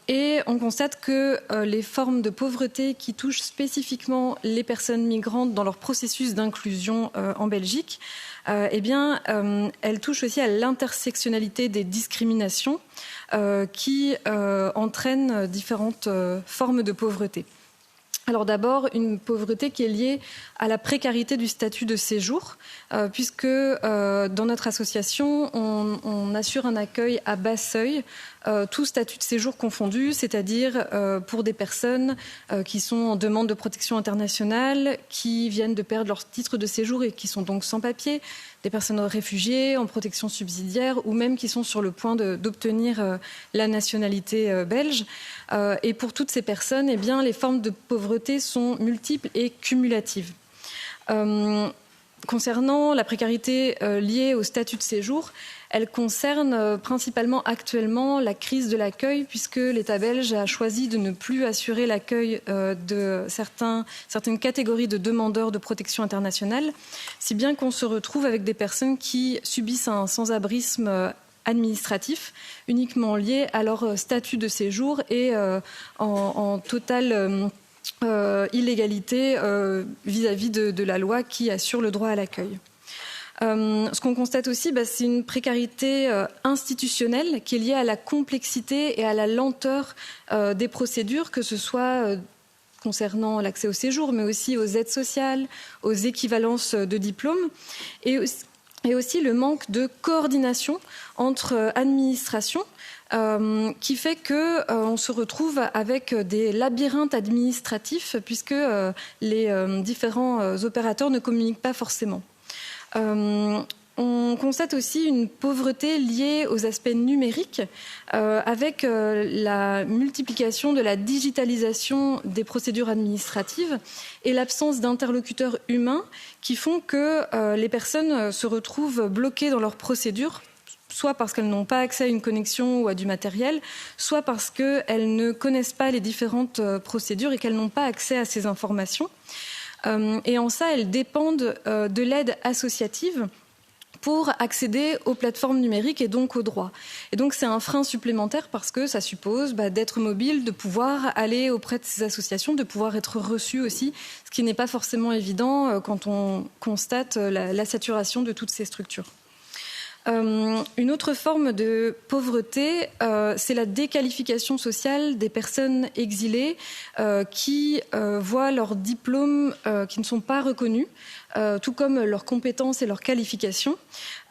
Et on constate que les formes de pauvreté qui touchent spécifiquement les personnes migrantes dans leur processus d'inclusion en Belgique, elles touchent aussi à l'intersectionnalité des discriminations qui entraînent différentes formes de pauvreté. Alors d'abord, une pauvreté qui est liée à la précarité du statut de séjour, puisque dans notre association, on assure un accueil à bas seuil, tout statut de séjour confondu, c'est-à-dire pour des personnes qui sont en demande de protection internationale, qui viennent de perdre leur titre de séjour et qui sont donc sans papier, des personnes réfugiées en protection subsidiaire ou même qui sont sur le point d'obtenir la nationalité belge. Et pour toutes ces personnes, les formes de pauvreté sont multiples et cumulatives. Concernant la précarité liée au statut de séjour, elle concerne principalement actuellement la crise de l'accueil, puisque l'État belge a choisi de ne plus assurer l'accueil de certaines catégories de demandeurs de protection internationale, si bien qu'on se retrouve avec des personnes qui subissent un sans-abrisme administratifs uniquement liés à leur statut de séjour et en totale illégalité vis-à-vis de la loi qui assure le droit à l'accueil. Ce qu'on constate aussi, c'est une précarité institutionnelle qui est liée à la complexité et à la lenteur des procédures, que ce soit concernant l'accès au séjour, mais aussi aux aides sociales, aux équivalences de diplômes, et aussi le manque de coordination entre administrations, qui fait qu'on se retrouve avec des labyrinthes administratifs, puisque les différents opérateurs ne communiquent pas forcément. On constate aussi une pauvreté liée aux aspects numériques, avec la multiplication de la digitalisation des procédures administratives et l'absence d'interlocuteurs humains qui font que les personnes se retrouvent bloquées dans leurs procédures, soit parce qu'elles n'ont pas accès à une connexion ou à du matériel, soit parce qu'elles ne connaissent pas les différentes procédures et qu'elles n'ont pas accès à ces informations. Et en ça, elles dépendent de l'aide associative pour accéder aux plateformes numériques et donc aux droits. Et donc c'est un frein supplémentaire parce que ça suppose d'être mobile, de pouvoir aller auprès de ces associations, de pouvoir être reçu aussi, ce qui n'est pas forcément évident quand on constate la saturation de toutes ces structures. Une autre forme de pauvreté, c'est la déqualification sociale des personnes exilées qui voient leurs diplômes qui ne sont pas reconnus, tout comme leurs compétences et leurs qualifications,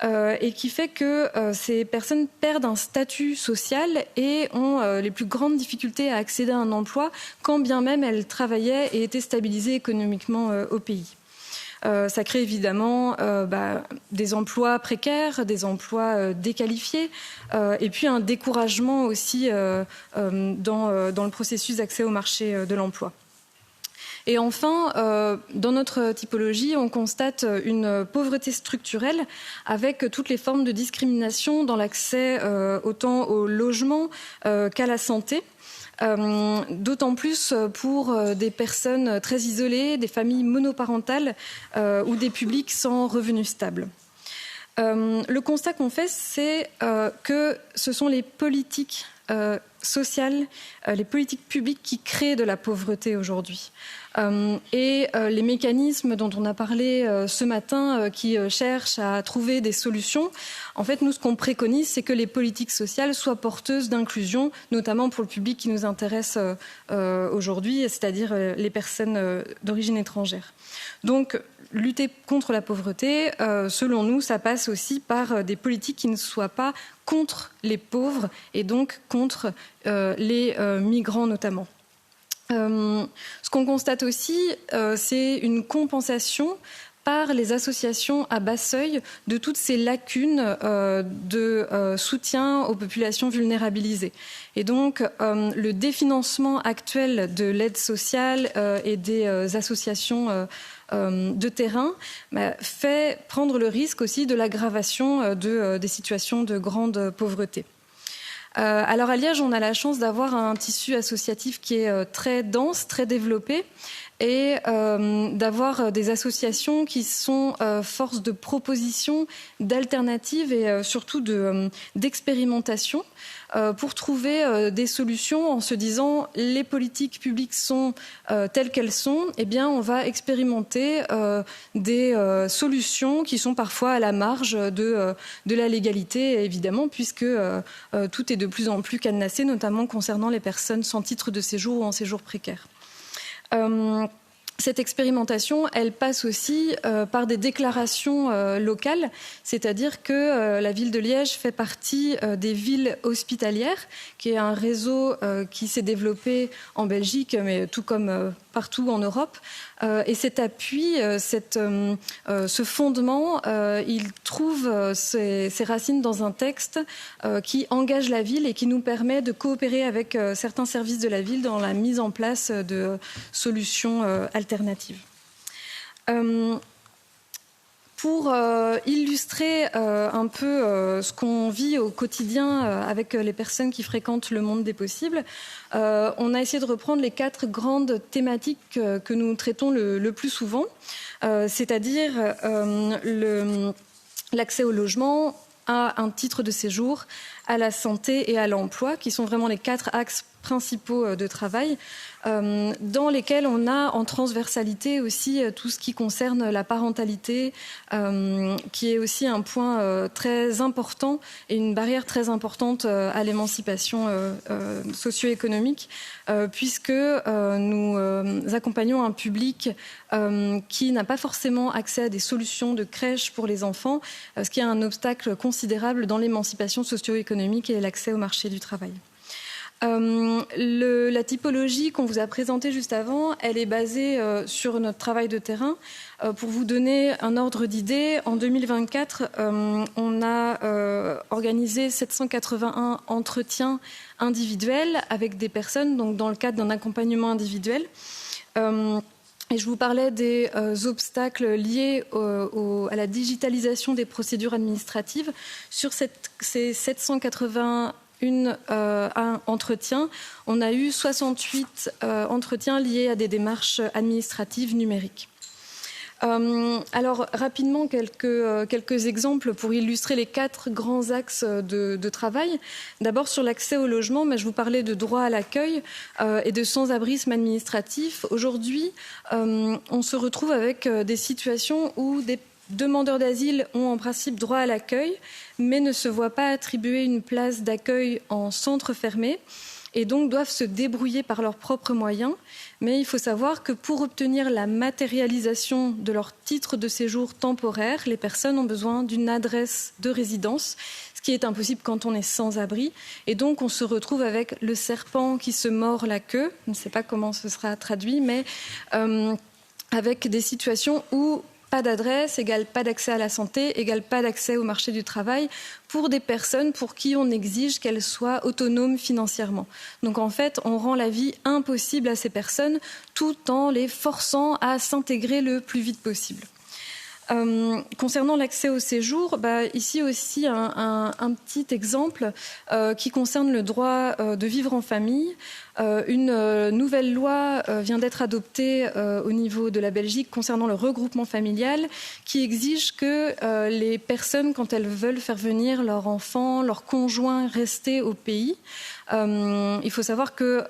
et qui fait que ces personnes perdent un statut social et ont les plus grandes difficultés à accéder à un emploi, quand bien même elles travaillaient et étaient stabilisées économiquement au pays. Ça crée évidemment des emplois précaires, des emplois déqualifiés, et puis un découragement aussi dans le processus d'accès au marché de l'emploi. Et enfin, dans notre typologie, on constate une pauvreté structurelle avec toutes les formes de discrimination dans l'accès autant au logement qu'à la santé. D'autant plus pour des personnes très isolées, des familles monoparentales ou des publics sans revenus stables. Le constat qu'on fait, c'est que ce sont les politiques sociales, les politiques publiques qui créent de la pauvreté aujourd'hui. Et les mécanismes dont on a parlé ce matin qui cherchent à trouver des solutions, en fait, nous, ce qu'on préconise, c'est que les politiques sociales soient porteuses d'inclusion, notamment pour le public qui nous intéresse aujourd'hui, c'est-à-dire les personnes d'origine étrangère. Donc, lutter contre la pauvreté, selon nous, ça passe aussi par des politiques qui ne soient pas contre les pauvres et donc contre les migrants notamment. Ce qu'on constate aussi, c'est une compensation par les associations à bas seuil de toutes ces lacunes de soutien aux populations vulnérabilisées. Et donc, le définancement actuel de l'aide sociale et des associations de terrain fait prendre le risque aussi de l'aggravation des situations de grande pauvreté. Alors à Liège, on a la chance d'avoir un tissu associatif qui est très dense, très développé, et d'avoir des associations qui sont force de proposition, d'alternatives et surtout d'expérimentation pour trouver des solutions en se disant les politiques publiques sont telles qu'elles sont, eh bien on va expérimenter des solutions qui sont parfois à la marge de la légalité, évidemment, puisque tout est de plus en plus cadenassé, notamment concernant les personnes sans titre de séjour ou en séjour précaire. Cette expérimentation, elle passe aussi par des déclarations locales, c'est-à-dire que la ville de Liège fait partie des villes hospitalières, qui est un réseau qui s'est développé en Belgique, mais tout comme partout en Europe. Et cet appui, ce fondement, il trouve ses racines dans un texte qui engage la ville et qui nous permet de coopérer avec certains services de la ville dans la mise en place de solutions alternatives. Pour illustrer un peu ce qu'on vit au quotidien avec les personnes qui fréquentent le monde des possibles, on a essayé de reprendre les 4 grandes thématiques que nous traitons le plus souvent, c'est-à-dire l'accès au logement, à un titre de séjour, à la santé et à l'emploi, qui sont vraiment les 4 axes principaux de travail, dans lesquels on a en transversalité aussi tout ce qui concerne la parentalité, qui est aussi un point très important et une barrière très importante à l'émancipation socio-économique, puisque nous accompagnons un public qui n'a pas forcément accès à des solutions de crèche pour les enfants, ce qui est un obstacle considérable dans l'émancipation socio-économique et l'accès au marché du travail. La typologie qu'on vous a présentée juste avant, elle est basée sur notre travail de terrain. Pour vous donner un ordre d'idée, en 2024, on a organisé 781 entretiens individuels avec des personnes, donc dans le cadre d'un accompagnement individuel. Et je vous parlais des obstacles liés à la digitalisation des procédures administratives. Sur ces 781 entretiens, on a eu 68 entretiens liés à des démarches administratives numériques. Alors, rapidement, quelques exemples pour illustrer les 4 grands axes de travail. D'abord, sur l'accès au logement, mais je vous parlais de droit à l'accueil et de sans-abrisme administratif. Aujourd'hui, on se retrouve avec des situations où des demandeurs d'asile ont en principe droit à l'accueil, mais ne se voient pas attribuer une place d'accueil en centre fermé et donc doivent se débrouiller par leurs propres moyens. Mais il faut savoir que pour obtenir la matérialisation de leur titre de séjour temporaire, les personnes ont besoin d'une adresse de résidence, ce qui est impossible quand on est sans abri. Et donc on se retrouve avec le serpent qui se mord la queue, je ne sais pas comment ce sera traduit, mais avec des situations où pas d'adresse égale pas d'accès à la santé, égale pas d'accès au marché du travail pour des personnes pour qui on exige qu'elles soient autonomes financièrement. Donc en fait, on rend la vie impossible à ces personnes tout en les forçant à s'intégrer le plus vite possible. Concernant l'accès au séjour, ici aussi un petit exemple qui concerne le droit de vivre en famille. Une nouvelle loi vient d'être adoptée au niveau de la Belgique concernant le regroupement familial qui exige que les personnes, quand elles veulent faire venir leur enfant, leur conjoint rester au pays, il faut savoir que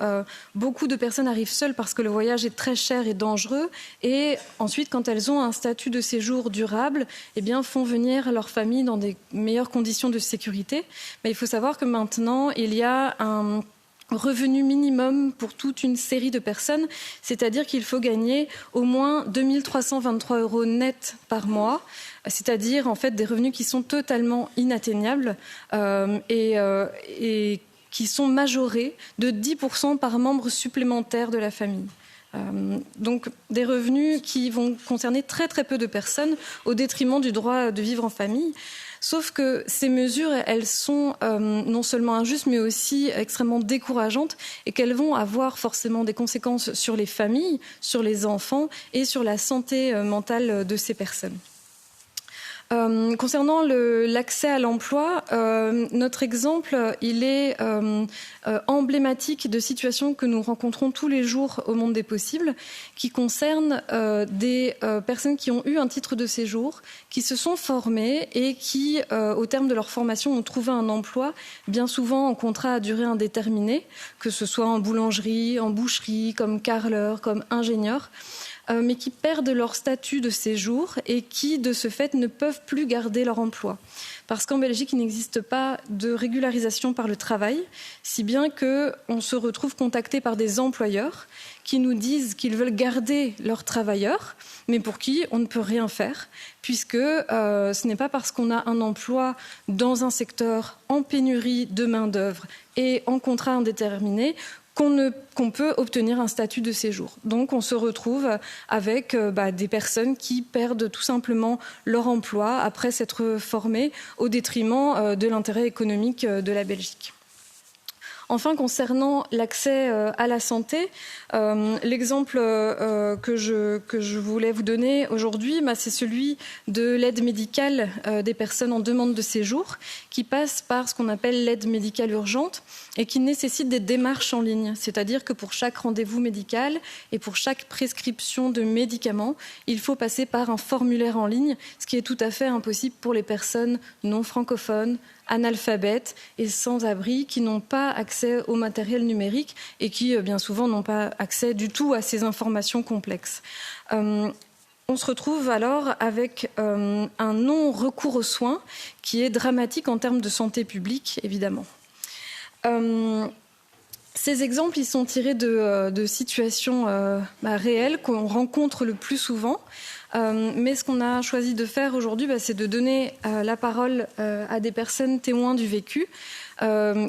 beaucoup de personnes arrivent seules parce que le voyage est très cher et dangereux et ensuite quand elles ont un statut de séjour durable, eh bien, font venir leur famille dans des meilleures conditions de sécurité. Mais il faut savoir que maintenant, il y a un revenu minimum pour toute une série de personnes, c'est-à-dire qu'il faut gagner au moins 2 323 € net par mois, c'est-à-dire en fait des revenus qui sont totalement inatteignables et qui sont majorés de 10% par membre supplémentaire de la famille. Donc des revenus qui vont concerner très très peu de personnes au détriment du droit de vivre en famille. Sauf que ces mesures, elles sont non seulement injustes, mais aussi extrêmement décourageantes et qu'elles vont avoir forcément des conséquences sur les familles, sur les enfants et sur la santé mentale de ces personnes. Concernant l'accès à l'emploi, notre exemple, il est emblématique de situations que nous rencontrons tous les jours au monde des possibles, qui concernent des personnes qui ont eu un titre de séjour, qui se sont formées et qui, au terme de leur formation, ont trouvé un emploi, bien souvent en contrat à durée indéterminée, que ce soit en boulangerie, en boucherie, comme carreleur, comme ingénieur, mais qui perdent leur statut de séjour et qui, de ce fait, ne peuvent plus garder leur emploi. Parce qu'en Belgique, il n'existe pas de régularisation par le travail, si bien qu'on se retrouve contacté par des employeurs qui nous disent qu'ils veulent garder leurs travailleurs, mais pour qui on ne peut rien faire, puisque ce n'est pas parce qu'on a un emploi dans un secteur en pénurie de main-d'œuvre et en contrat indéterminé qu'on peut obtenir un statut de séjour. Donc on se retrouve avec des personnes qui perdent tout simplement leur emploi après s'être formées au détriment de l'intérêt économique de la Belgique. Enfin, concernant l'accès à la santé, l'exemple que je voulais vous donner aujourd'hui, c'est celui de l'aide médicale des personnes en demande de séjour, qui passe par ce qu'on appelle l'aide médicale urgente et qui nécessite des démarches en ligne. C'est-à-dire que pour chaque rendez-vous médical et pour chaque prescription de médicaments, il faut passer par un formulaire en ligne, ce qui est tout à fait impossible pour les personnes non francophones, analphabètes et sans-abri qui n'ont pas accès au matériel numérique et qui, bien souvent, n'ont pas accès du tout à ces informations complexes. On se retrouve alors avec un non-recours aux soins qui est dramatique en termes de santé publique, évidemment. Ces exemples, ils sont tirés de situations réelles qu'on rencontre le plus souvent. Mais ce qu'on a choisi de faire aujourd'hui, c'est de donner la parole à des personnes témoins du vécu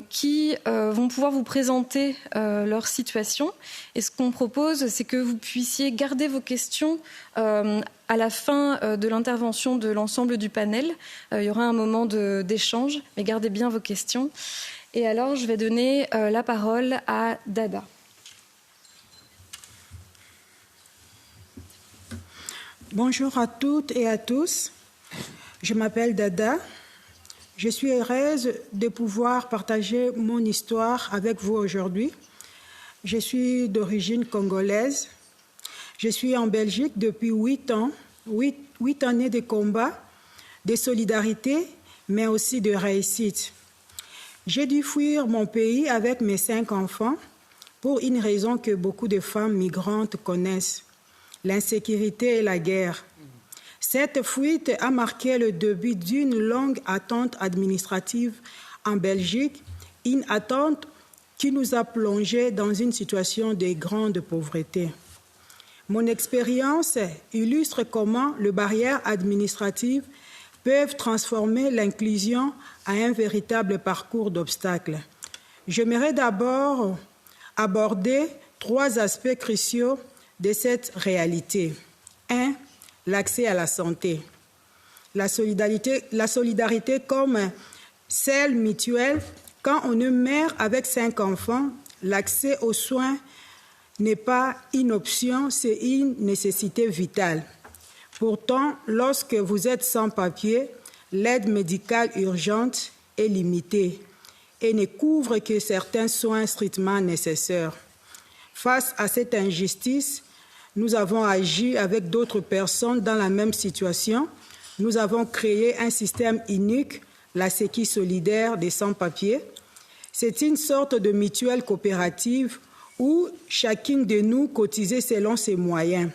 qui vont pouvoir vous présenter leur situation. Et ce qu'on propose, c'est que vous puissiez garder vos questions à la fin de l'intervention de l'ensemble du panel. Il y aura un moment d'échange, mais gardez bien vos questions. Et alors, je vais donner la parole à Dada. Bonjour à toutes et à tous. Je m'appelle Dada. Je suis heureuse de pouvoir partager mon histoire avec vous aujourd'hui. Je suis d'origine congolaise. Je suis en Belgique depuis 8 ans, 8 années de combat, de solidarité, mais aussi de réussite. J'ai dû fuir mon pays avec mes 5 enfants pour une raison que beaucoup de femmes migrantes connaissent, l'insécurité et la guerre. Cette fuite a marqué le début d'une longue attente administrative en Belgique, une attente qui nous a plongés dans une situation de grande pauvreté. Mon expérience illustre comment les barrières administratives peuvent transformer l'inclusion en un véritable parcours d'obstacles. J'aimerais d'abord aborder 3 aspects cruciaux de cette réalité. 1. L'accès à la santé. La solidarité comme celle mutuelle. Quand on est mère avec 5 enfants, l'accès aux soins n'est pas une option, c'est une nécessité vitale. Pourtant, lorsque vous êtes sans papier, l'aide médicale urgente est limitée et ne couvre que certains soins strictement nécessaires. Face à cette injustice, nous avons agi avec d'autres personnes dans la même situation. Nous avons créé un système unique, la Sécu solidaire des sans-papiers. C'est une sorte de mutuelle coopérative où chacune de nous cotisait selon ses moyens.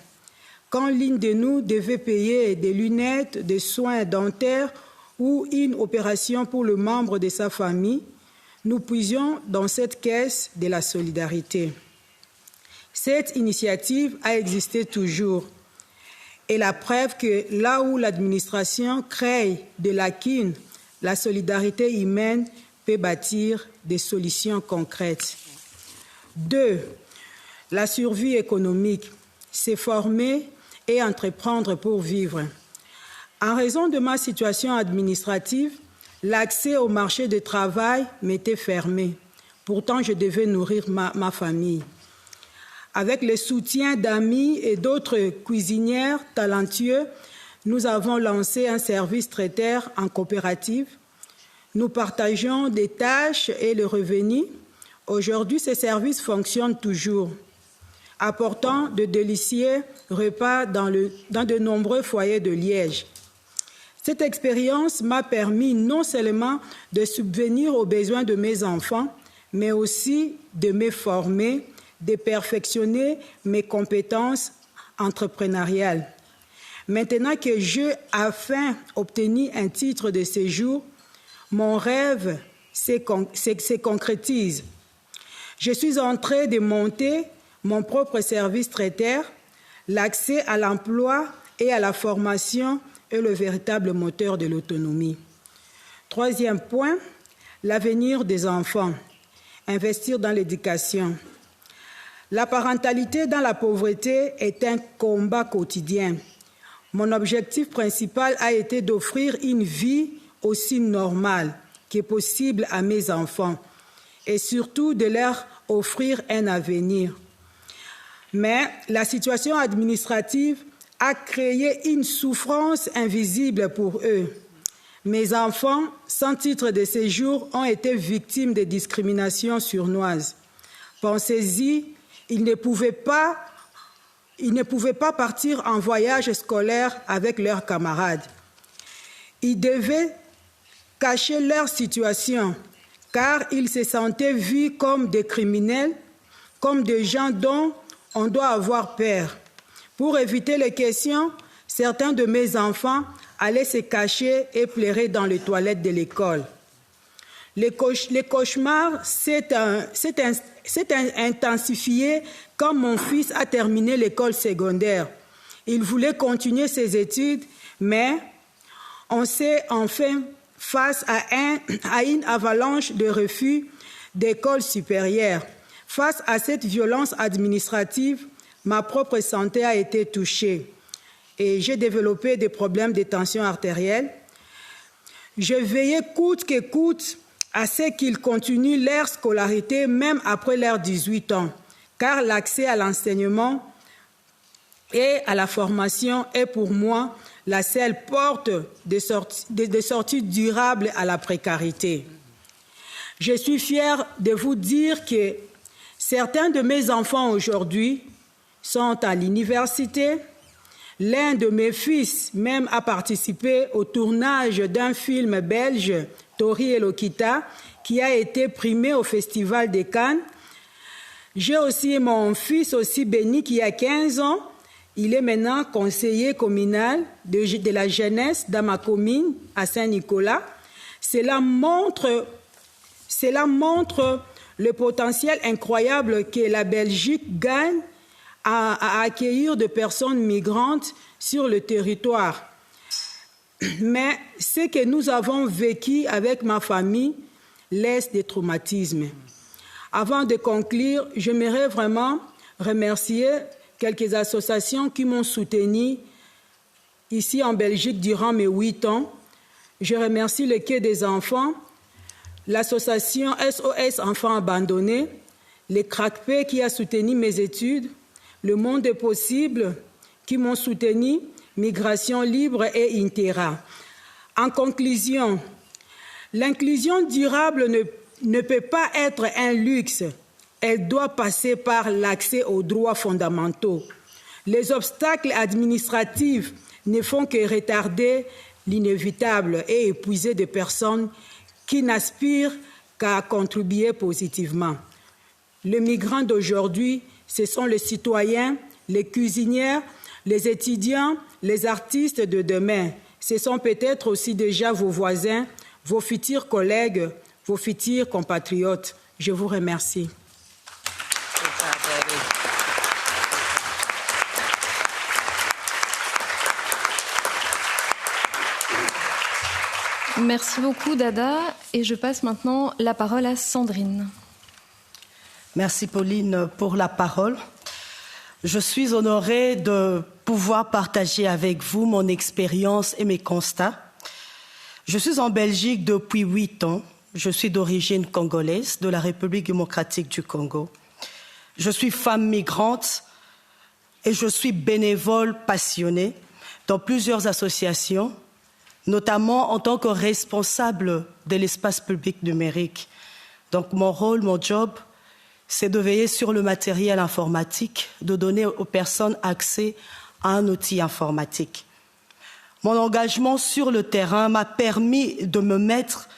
Quand l'une de nous devait payer des lunettes, des soins dentaires ou une opération pour le membre de sa famille, nous puisions dans cette caisse de la solidarité. Cette initiative a existé toujours. Et la preuve que là où l'administration crée des lacunes, la solidarité humaine peut bâtir des solutions concrètes. 2. La survie économique, c'est former et entreprendre pour vivre. En raison de ma situation administrative, l'accès au marché du travail m'était fermé. Pourtant, je devais nourrir ma famille. Avec le soutien d'amis et d'autres cuisinières talentueux, nous avons lancé un service traiteur en coopérative. Nous partageons des tâches et le revenu. Aujourd'hui, ce service fonctionne toujours, apportant de délicieux repas dans de nombreux foyers de Liège. Cette expérience m'a permis non seulement de subvenir aux besoins de mes enfants, mais aussi de me former, de perfectionner mes compétences entrepreneuriales. Maintenant que j'ai enfin obtenu un titre de séjour, mon rêve se concrétise. Je suis en train de monter mon propre service traiteur. L'accès à l'emploi et à la formation est le véritable moteur de l'autonomie. 3e point, l'avenir des enfants. Investir dans l'éducation. La parentalité dans la pauvreté est un combat quotidien. Mon objectif principal a été d'offrir une vie aussi normale que possible à mes enfants. et surtout de leur offrir un avenir. Mais la situation administrative a créé une souffrance invisible pour eux. Mes enfants, sans titre de séjour, ont été victimes de discriminations sournoises. Pensez-y, ils ne pouvaient pas partir en voyage scolaire avec leurs camarades. Ils devaient cacher leur situation, car ils se sentaient vus comme des criminels, comme des gens dont on doit avoir peur. Pour éviter les questions, certains de mes enfants allaient se cacher et pleurer dans les toilettes de l'école. Les cauchemars s'est intensifié quand mon fils a terminé l'école secondaire. Il voulait continuer ses études, mais on s'est enfin face à une avalanche de refus d'école supérieure. Face à cette violence administrative, ma propre santé a été touchée et j'ai développé des problèmes de tension artérielle. Je veillais coûte que coûte à ce qu'ils continuent leur scolarité même après leurs 18 ans, car l'accès à l'enseignement et à la formation est pour moi la seule porte de sortie durable à la précarité. Je suis fière de vous dire que certains de mes enfants aujourd'hui sont à l'université. L'un de mes fils même a participé au tournage d'un film belge, Tori et Lokita, qui a été primé au Festival de Cannes. J'ai aussi mon fils aussi béni qui a 15 ans. Il est maintenant conseiller communal de la jeunesse dans ma commune à Saint-Nicolas. Cela montre le potentiel incroyable que la Belgique gagne à accueillir de personnes migrantes sur le territoire. Mais ce que nous avons vécu avec ma famille laisse des traumatismes. Avant de conclure, j'aimerais vraiment remercier quelques associations qui m'ont soutenu ici en Belgique durant mes 8 ans. Je remercie le Quai des enfants, l'association SOS Enfants abandonnés, le CRACP qui a soutenu mes études, le Monde des possibles qui m'ont soutenu, Migration libre et Intera. En conclusion, l'inclusion durable ne peut pas être un luxe. Elle doit passer par l'accès aux droits fondamentaux. Les obstacles administratifs ne font que retarder l'inévitable et épuiser des personnes qui n'aspirent qu'à contribuer positivement. Les migrants d'aujourd'hui, ce sont les citoyens, les cuisinières, les étudiants, les artistes de demain. Ce sont peut-être aussi déjà vos voisins, vos futurs collègues, vos futurs compatriotes. Je vous remercie. Merci beaucoup, Dada. Et je passe maintenant la parole à Sandrine. Merci, Pauline, pour la parole. Je suis honorée de pouvoir partager avec vous mon expérience et mes constats. Je suis en Belgique depuis 8 ans. Je suis d'origine congolaise, de la République démocratique du Congo. Je suis femme migrante et je suis bénévole passionnée dans plusieurs associations, notamment en tant que responsable de l'espace public numérique. Donc mon rôle, mon job, c'est de veiller sur le matériel informatique, de donner aux personnes accès à un outil informatique. Mon engagement sur le terrain m'a permis de me mettre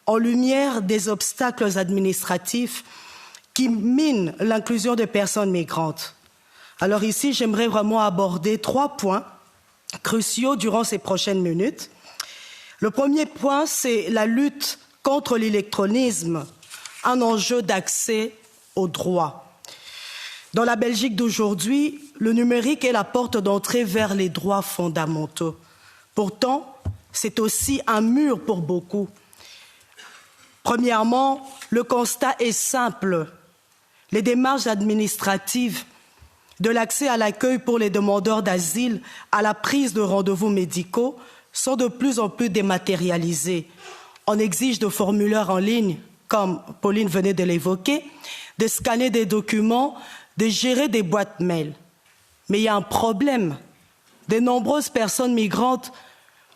en lumière des obstacles administratifs qui minent l'inclusion des personnes migrantes. Alors ici, j'aimerais vraiment aborder 3 points cruciaux durant ces prochaines minutes. Le premier point, c'est la lutte contre l'électronisme, un enjeu d'accès aux droits. Dans la Belgique d'aujourd'hui, le numérique est la porte d'entrée vers les droits fondamentaux. Pourtant, c'est aussi un mur pour beaucoup. Premièrement, le constat est simple. Les démarches administratives, de l'accès à l'accueil pour les demandeurs d'asile à la prise de rendez-vous médicaux, sont de plus en plus dématérialisées. On exige de formulaires en ligne comme Pauline venait de l'évoquer, de scanner des documents, de gérer des boîtes mail. Mais il y a un problème. De nombreuses personnes migrantes,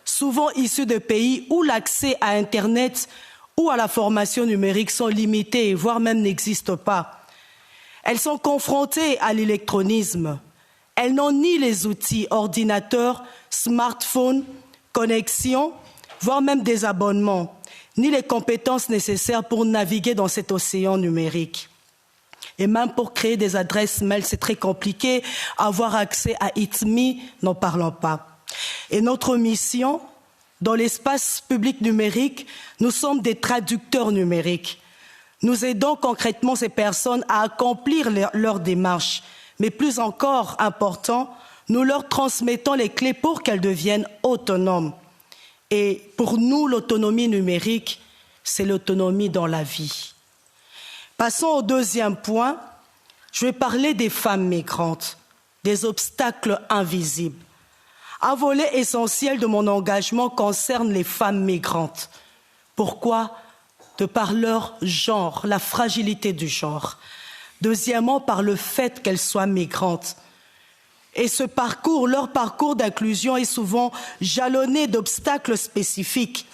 souvent issues de pays où l'accès à Internet ou à la formation numérique sont limités, voire même n'existent pas. Elles sont confrontées à l'électronisme. Elles n'ont ni les outils ordinateur, smartphone, connexion, voire même des abonnements, ni les compétences nécessaires pour naviguer dans cet océan numérique. Et même pour créer des adresses mail, c'est très compliqué. Avoir accès à ITMI, n'en parlons pas. Et notre mission, dans l'espace public numérique, nous sommes des traducteurs numériques. Nous aidons concrètement ces personnes à accomplir leur démarche. Mais plus encore important, nous leur transmettons les clés pour qu'elles deviennent autonomes. Et pour nous, l'autonomie numérique, c'est l'autonomie dans la vie. Passons au deuxième point. Je vais parler des femmes migrantes, des obstacles invisibles. Un volet essentiel de mon engagement concerne les femmes migrantes. Pourquoi? De par leur genre, la fragilité du genre. Deuxièmement, par le fait qu'elles soient migrantes. Et ce parcours, leur parcours d'inclusion est souvent jalonné d'obstacles spécifiques.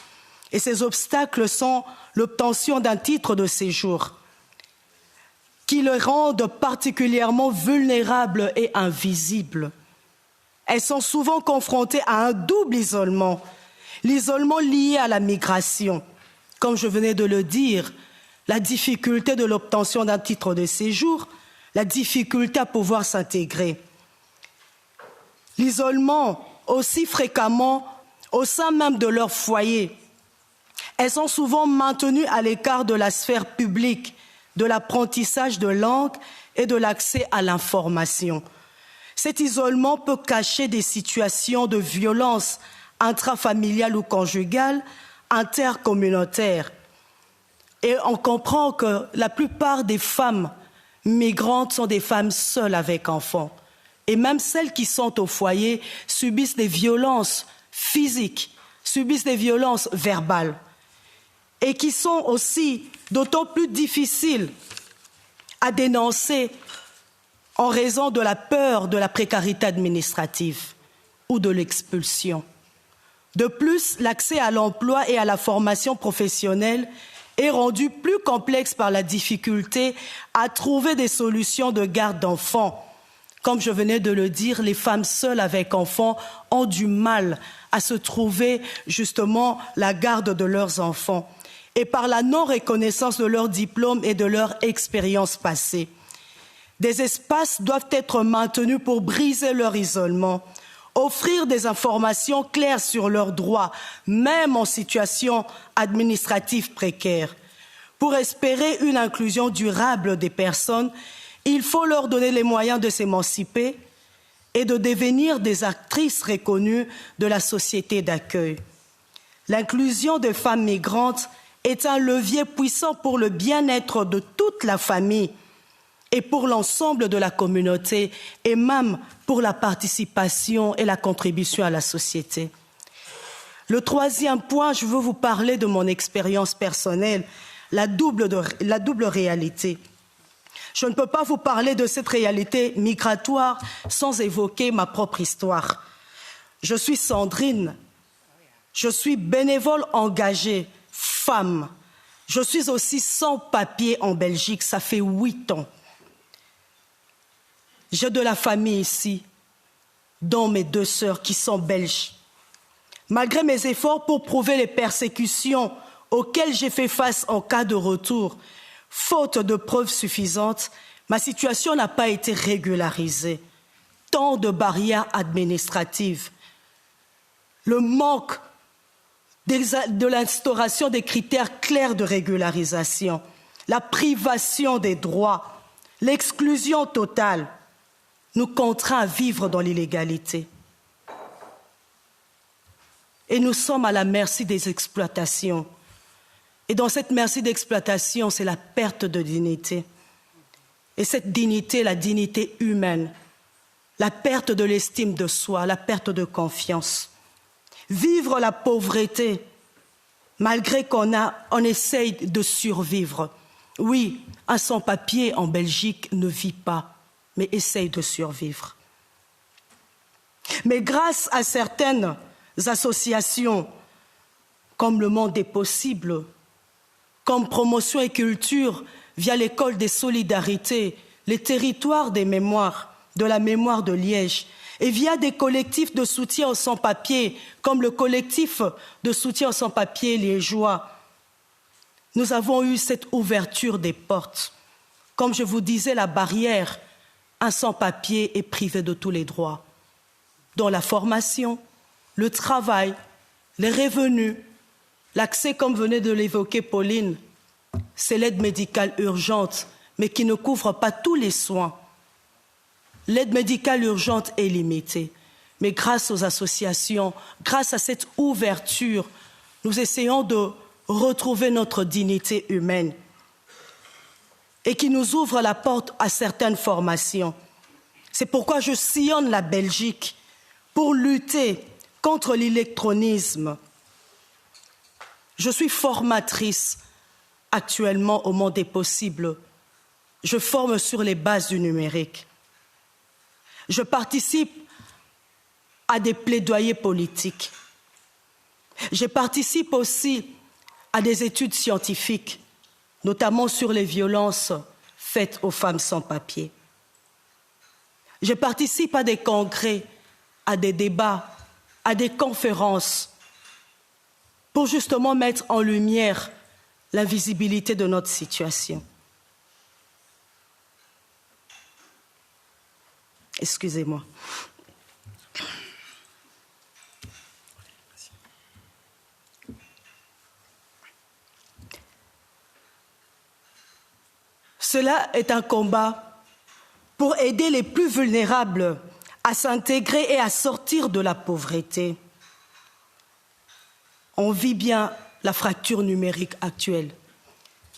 Et ces obstacles sont l'obtention d'un titre de séjour, qui les rendent particulièrement vulnérables et invisibles. Elles sont souvent confrontées à un double isolement. L'isolement lié à la migration, comme je venais de le dire, la difficulté de l'obtention d'un titre de séjour, la difficulté à pouvoir s'intégrer. L'isolement aussi fréquemment au sein même de leur foyer. Elles sont souvent maintenues à l'écart de la sphère publique, de l'apprentissage de langue et de l'accès à l'information. Cet isolement peut cacher des situations de violence intrafamiliale ou conjugale, intercommunautaire. Et on comprend que la plupart des femmes migrantes sont des femmes seules avec enfants. Et même celles qui sont au foyer subissent des violences physiques, subissent des violences verbales. Et qui sont aussi d'autant plus difficiles à dénoncer en raison de la peur de la précarité administrative ou de l'expulsion. De plus, l'accès à l'emploi et à la formation professionnelle est rendu plus complexe par la difficulté à trouver des solutions de garde d'enfants. Comme je venais de le dire, les femmes seules avec enfants ont du mal à se trouver justement la garde de leurs enfants et par la non-reconnaissance de leur diplôme et de leur expérience passée. Des espaces doivent être maintenus pour briser leur isolement, offrir des informations claires sur leurs droits, même en situation administrative précaire. Pour espérer une inclusion durable des personnes, il faut leur donner les moyens de s'émanciper et de devenir des actrices reconnues de la société d'accueil. L'inclusion des femmes migrantes est un levier puissant pour le bien-être de toute la famille et pour l'ensemble de la communauté et même pour la participation et la contribution à la société. Le troisième point, je veux vous parler de mon expérience personnelle, la double réalité. Je ne peux pas vous parler de cette réalité migratoire sans évoquer ma propre histoire. Je suis Sandrine, je suis bénévole engagée, femme. Je suis aussi sans papier en Belgique, ça fait 8 ans. J'ai de la famille ici, dont mes 2 sœurs qui sont belges. Malgré mes efforts pour prouver les persécutions auxquelles j'ai fait face en cas de retour, faute de preuves suffisantes, ma situation n'a pas été régularisée. Tant de barrières administratives, le manque de l'instauration des critères clairs de régularisation, la privation des droits, l'exclusion totale, nous contraint à vivre dans l'illégalité. Et nous sommes à la merci des exploitations. Et dans cette merci d'exploitation, c'est la perte de dignité. Et cette dignité, la dignité humaine, la perte de l'estime de soi, la perte de confiance. Vivre la pauvreté malgré on essaye de survivre. Oui, un sans-papier en Belgique ne vit pas, mais essaye de survivre. Mais grâce à certaines associations, comme le Monde des Possibles, comme Promotion et Culture, via l'École des Solidarités, les territoires des mémoires, de la mémoire de Liège, et via des collectifs de soutien aux sans-papiers, comme le collectif de soutien aux sans-papiers liégeois, nous avons eu cette ouverture des portes. Comme je vous disais, la barrière, un sans-papier est privé de tous les droits, dont la formation, le travail, les revenus, l'accès, comme venait de l'évoquer Pauline, c'est l'aide médicale urgente, mais qui ne couvre pas tous les soins. L'aide médicale urgente est limitée, mais grâce aux associations, grâce à cette ouverture, nous essayons de retrouver notre dignité humaine et qui nous ouvre la porte à certaines formations. C'est pourquoi je sillonne la Belgique pour lutter contre l'électronisme. Je suis formatrice actuellement au Monde des Possibles. Je forme sur les bases du numérique. Je participe à des plaidoyers politiques. Je participe aussi à des études scientifiques, notamment sur les violences faites aux femmes sans papier. Je participe à des congrès, à des débats, à des conférences, pour justement mettre en lumière l'invisibilité de notre situation. Excusez-moi. Cela est un combat pour aider les plus vulnérables à s'intégrer et à sortir de la pauvreté. On vit bien la fracture numérique actuelle.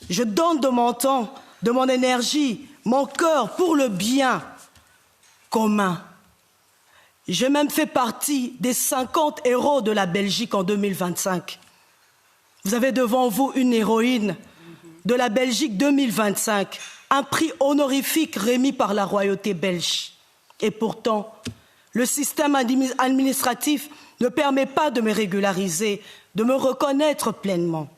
Je donne de mon temps, de mon énergie, mon cœur pour le bien commun. J'ai même fait partie des 50 héros de la Belgique en 2025. Vous avez devant vous une héroïne de la Belgique 2025, un prix honorifique remis par la royauté belge. Et pourtant, le système administratif ne permet pas de me régulariser, de me reconnaître pleinement.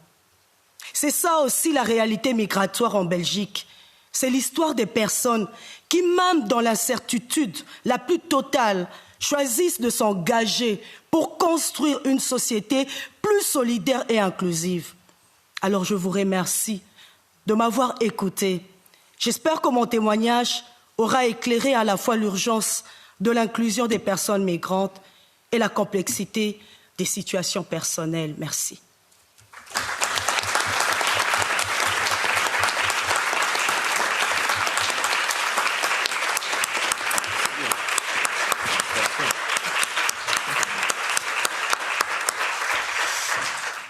C'est ça aussi la réalité migratoire en Belgique. C'est l'histoire des personnes qui, même dans l'incertitude la plus totale, choisissent de s'engager pour construire une société plus solidaire et inclusive. Alors je vous remercie de m'avoir écouté. J'espère que mon témoignage aura éclairé à la fois l'urgence de l'inclusion des personnes migrantes et la complexité des situations personnelles. Merci.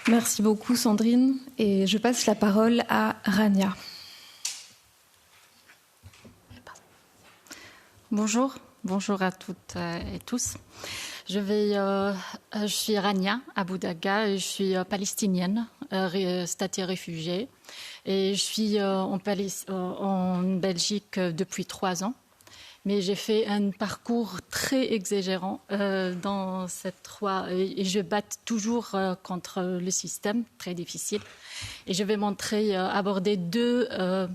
Merci beaucoup Sandrine et je passe la parole à Rania. Bonjour à toutes et tous. Je suis Rania Aboudaga, je suis palestinienne, statue réfugiée et je suis en Belgique depuis 3 ans. Mais j'ai fait un parcours très exagérant dans cette 3 et je batte toujours contre le système, très difficile. Et je vais aborder 2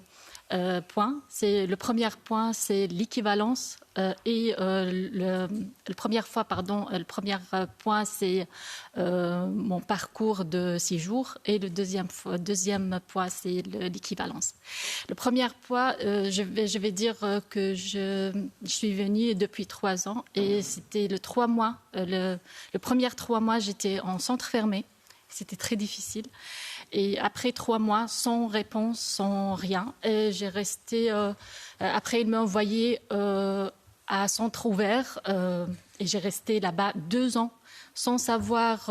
points. Le premier point, c'est l'équivalence et le premier point, c'est mon parcours de séjour et le deuxième point, c'est l'équivalence. Le premier point, je vais dire que je suis venue depuis 3 ans et c'était le 3 mois. Le premier 3 mois, j'étais en centre fermé. C'était très difficile. Et après 3 mois, sans réponse, sans rien, j'ai resté. Après, il m'a envoyé à centre ouvert et j'ai resté là-bas 2 ans sans savoir.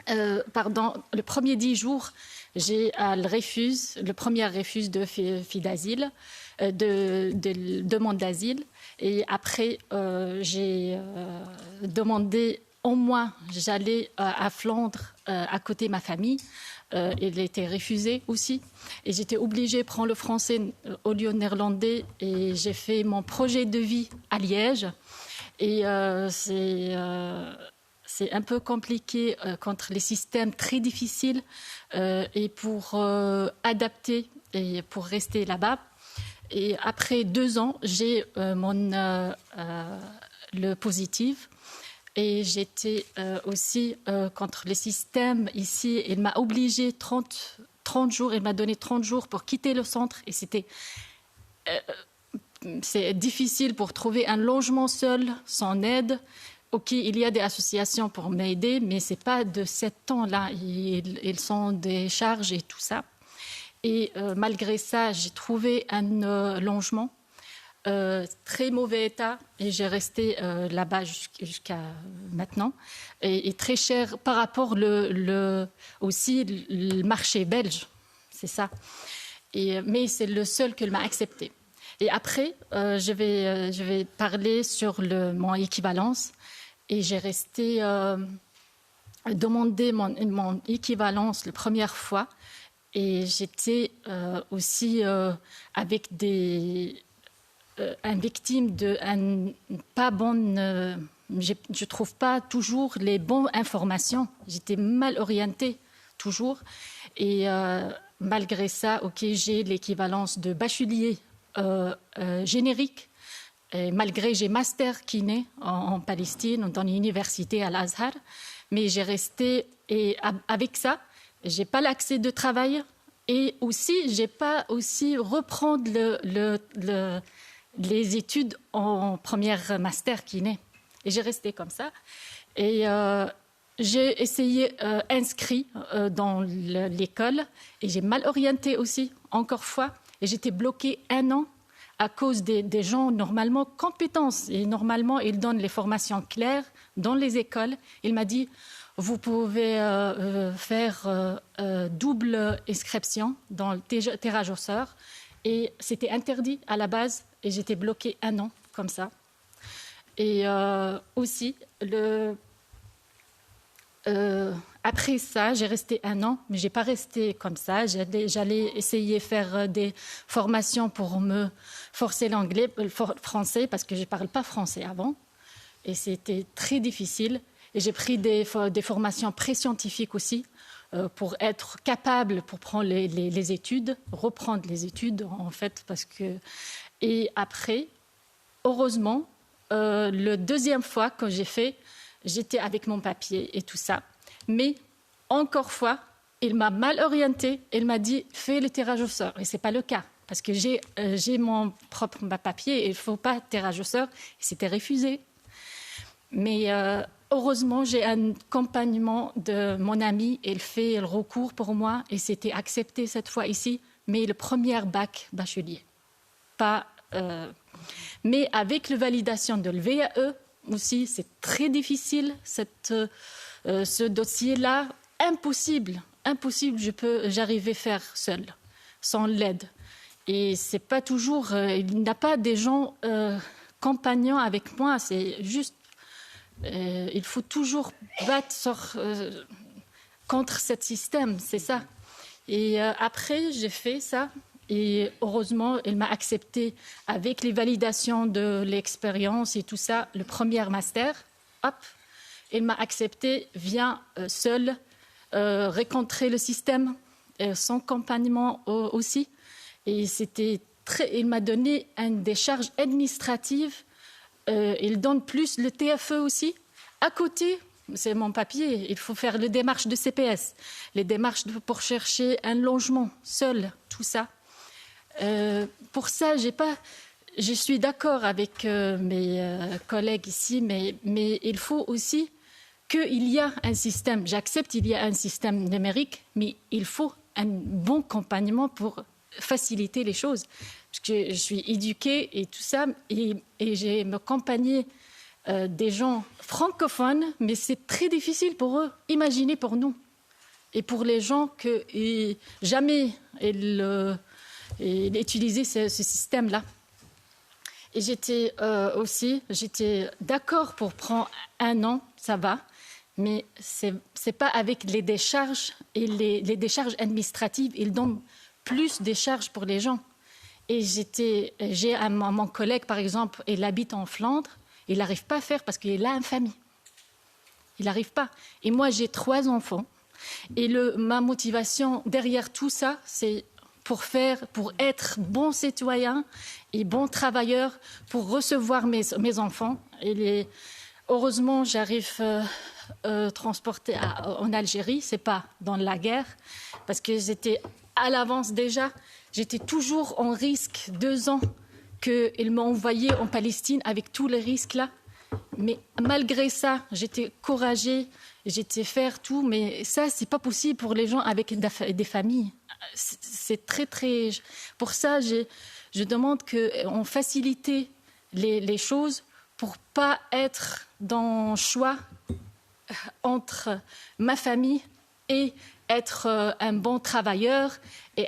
Le premier 10 jours, j'ai le premier refus de d'asile, de demande d'asile. Et après, j'ai demandé au moins j'allais à Flandre à côté de ma famille. Il était refusé aussi. Et j'étais obligée de prendre le français au lieu de néerlandais. Et j'ai fait mon projet de vie à Liège. Et c'est un peu compliqué contre les systèmes très difficiles et pour adapter et pour rester là-bas. Et après 2 ans, j'ai le positif. Et j'étais aussi contre les systèmes ici. Il m'a obligé 30 jours, il m'a donné 30 jours pour quitter le centre. Et c'est difficile pour trouver un logement seul, sans aide. OK, il y a des associations pour m'aider, mais ce n'est pas de 7 ans-là. Ils sont des charges et tout ça. Et malgré ça, j'ai trouvé un logement. Très mauvais état et j'ai resté là-bas jusqu'à maintenant et très cher par rapport aussi le marché belge, c'est ça. Mais c'est le seul qui m'a accepté. Et après, je vais parler sur mon équivalence et j'ai resté demander mon équivalence la première fois et j'étais aussi avec une victime de pas bonne. Je trouve pas toujours les bonnes informations. J'étais mal orientée toujours. Et malgré ça, OK, j'ai l'équivalence de bachelier générique. Et malgré j'ai master kiné en Palestine, dans l'université à l'Azhar, mais j'ai resté et avec ça, j'ai pas l'accès de travail et aussi j'ai pas aussi reprendre les études en première master kiné. Et j'ai resté comme ça. Et j'ai essayé inscrit dans l'école et j'ai mal orienté aussi, encore fois. Et j'étais bloquée 1 an à cause des gens normalement compétents. Et normalement, ils donnent les formations claires dans les écoles. Il m'a dit, vous pouvez faire double inscription dans le tirage au sort. Et c'était interdit à la base. Et j'étais bloquée 1 an comme ça. Et aussi, après ça, j'ai resté 1 an, mais je n'ai pas resté comme ça. J'allais essayer de faire des formations pour me forcer l'anglais, le français, parce que je ne parle pas français avant. Et c'était très difficile. Et j'ai pris des formations pré-scientifiques aussi, pour être capable, pour prendre les études, reprendre les études, en fait, parce que... Et après, heureusement, la deuxième fois que j'ai fait, j'étais avec mon papier et tout ça. Mais, encore fois, il m'a mal orienté. Il m'a dit, fais le tirage au sort. Et ce n'est pas le cas, parce que j'ai mon propre papier et il ne faut pas tirage au sort. C'était refusé. Mais heureusement, j'ai un accompagnement de mon ami. Il fait le recours pour moi et c'était accepté cette fois ici. Mais le premier bac bachelier. Pas, mais avec la validation de le VAE aussi, c'est très difficile, ce dossier-là, impossible, j'arrivais à faire seule, sans l'aide. Et c'est pas toujours, il n'y a pas des gens compagnons avec moi, c'est juste, il faut toujours battre contre ce système, c'est ça. Et après, j'ai fait ça. Et heureusement, il m'a accepté avec les validations de l'expérience et tout ça, le premier master. Hop, il m'a accepté, viens seul, rencontrer le système, son accompagnement aussi. Et il m'a donné des charges administratives. Il donne plus le TFE aussi. À côté, c'est mon papier, il faut faire les démarches de CPS, les démarches pour chercher un logement seul, tout ça. Pour ça, je suis d'accord avec mes collègues ici, mais il faut aussi qu'il y ait un système. J'accepte qu'il y a un système numérique, mais il faut un bon accompagnement pour faciliter les choses. Parce que je suis éduquée et tout ça, et j'ai m'accompagné des gens francophones, mais c'est très difficile pour eux. Imaginez pour nous. Et pour les gens que jamais ils utilisaient ce système-là. Et j'étais d'accord pour prendre 1 an, ça va. mais c'est pas avec les décharges et les décharges administratives. Ils donnent plus de charges pour les gens. Et j'ai mon collègue, par exemple, il habite en Flandre, il n'arrive pas à faire parce qu'il a une famille. Il n'arrive pas. Et moi, j'ai 3 enfants. Et ma motivation derrière tout ça, c'est pour être bon citoyen et bon travailleur, pour recevoir mes enfants. Heureusement, j'arrive transporter en Algérie, c'est pas dans la guerre, parce que j'étais à l'avance déjà. J'étais toujours en risque 2 ans qu'ils m'ont envoyé en Palestine avec tous les risques là. Mais malgré ça, j'étais courageuse, j'étais faire tout. Mais ça, c'est pas possible pour les gens avec des familles. C'est très, très... Pour ça, je demande qu'on facilite les choses pour pas être dans le choix entre ma famille et être un bon travailleur et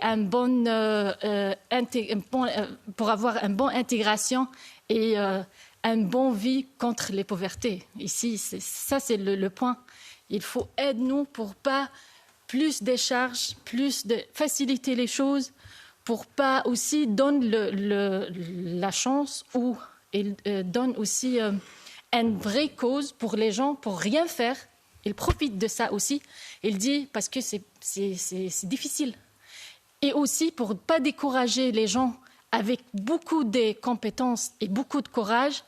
pour avoir une bonne intégration et une bonne vie contre les pauvretés. Ici, ça c'est le point. Il faut aider nous pour pas plus de charges, plus de faciliter les choses, pour pas aussi donner la chance ou donne aussi une vraie cause pour les gens pour rien faire. Il profite de ça aussi. Il dit parce que c'est difficile. Et aussi pour ne pas décourager les gens avec beaucoup de compétences et beaucoup de courage,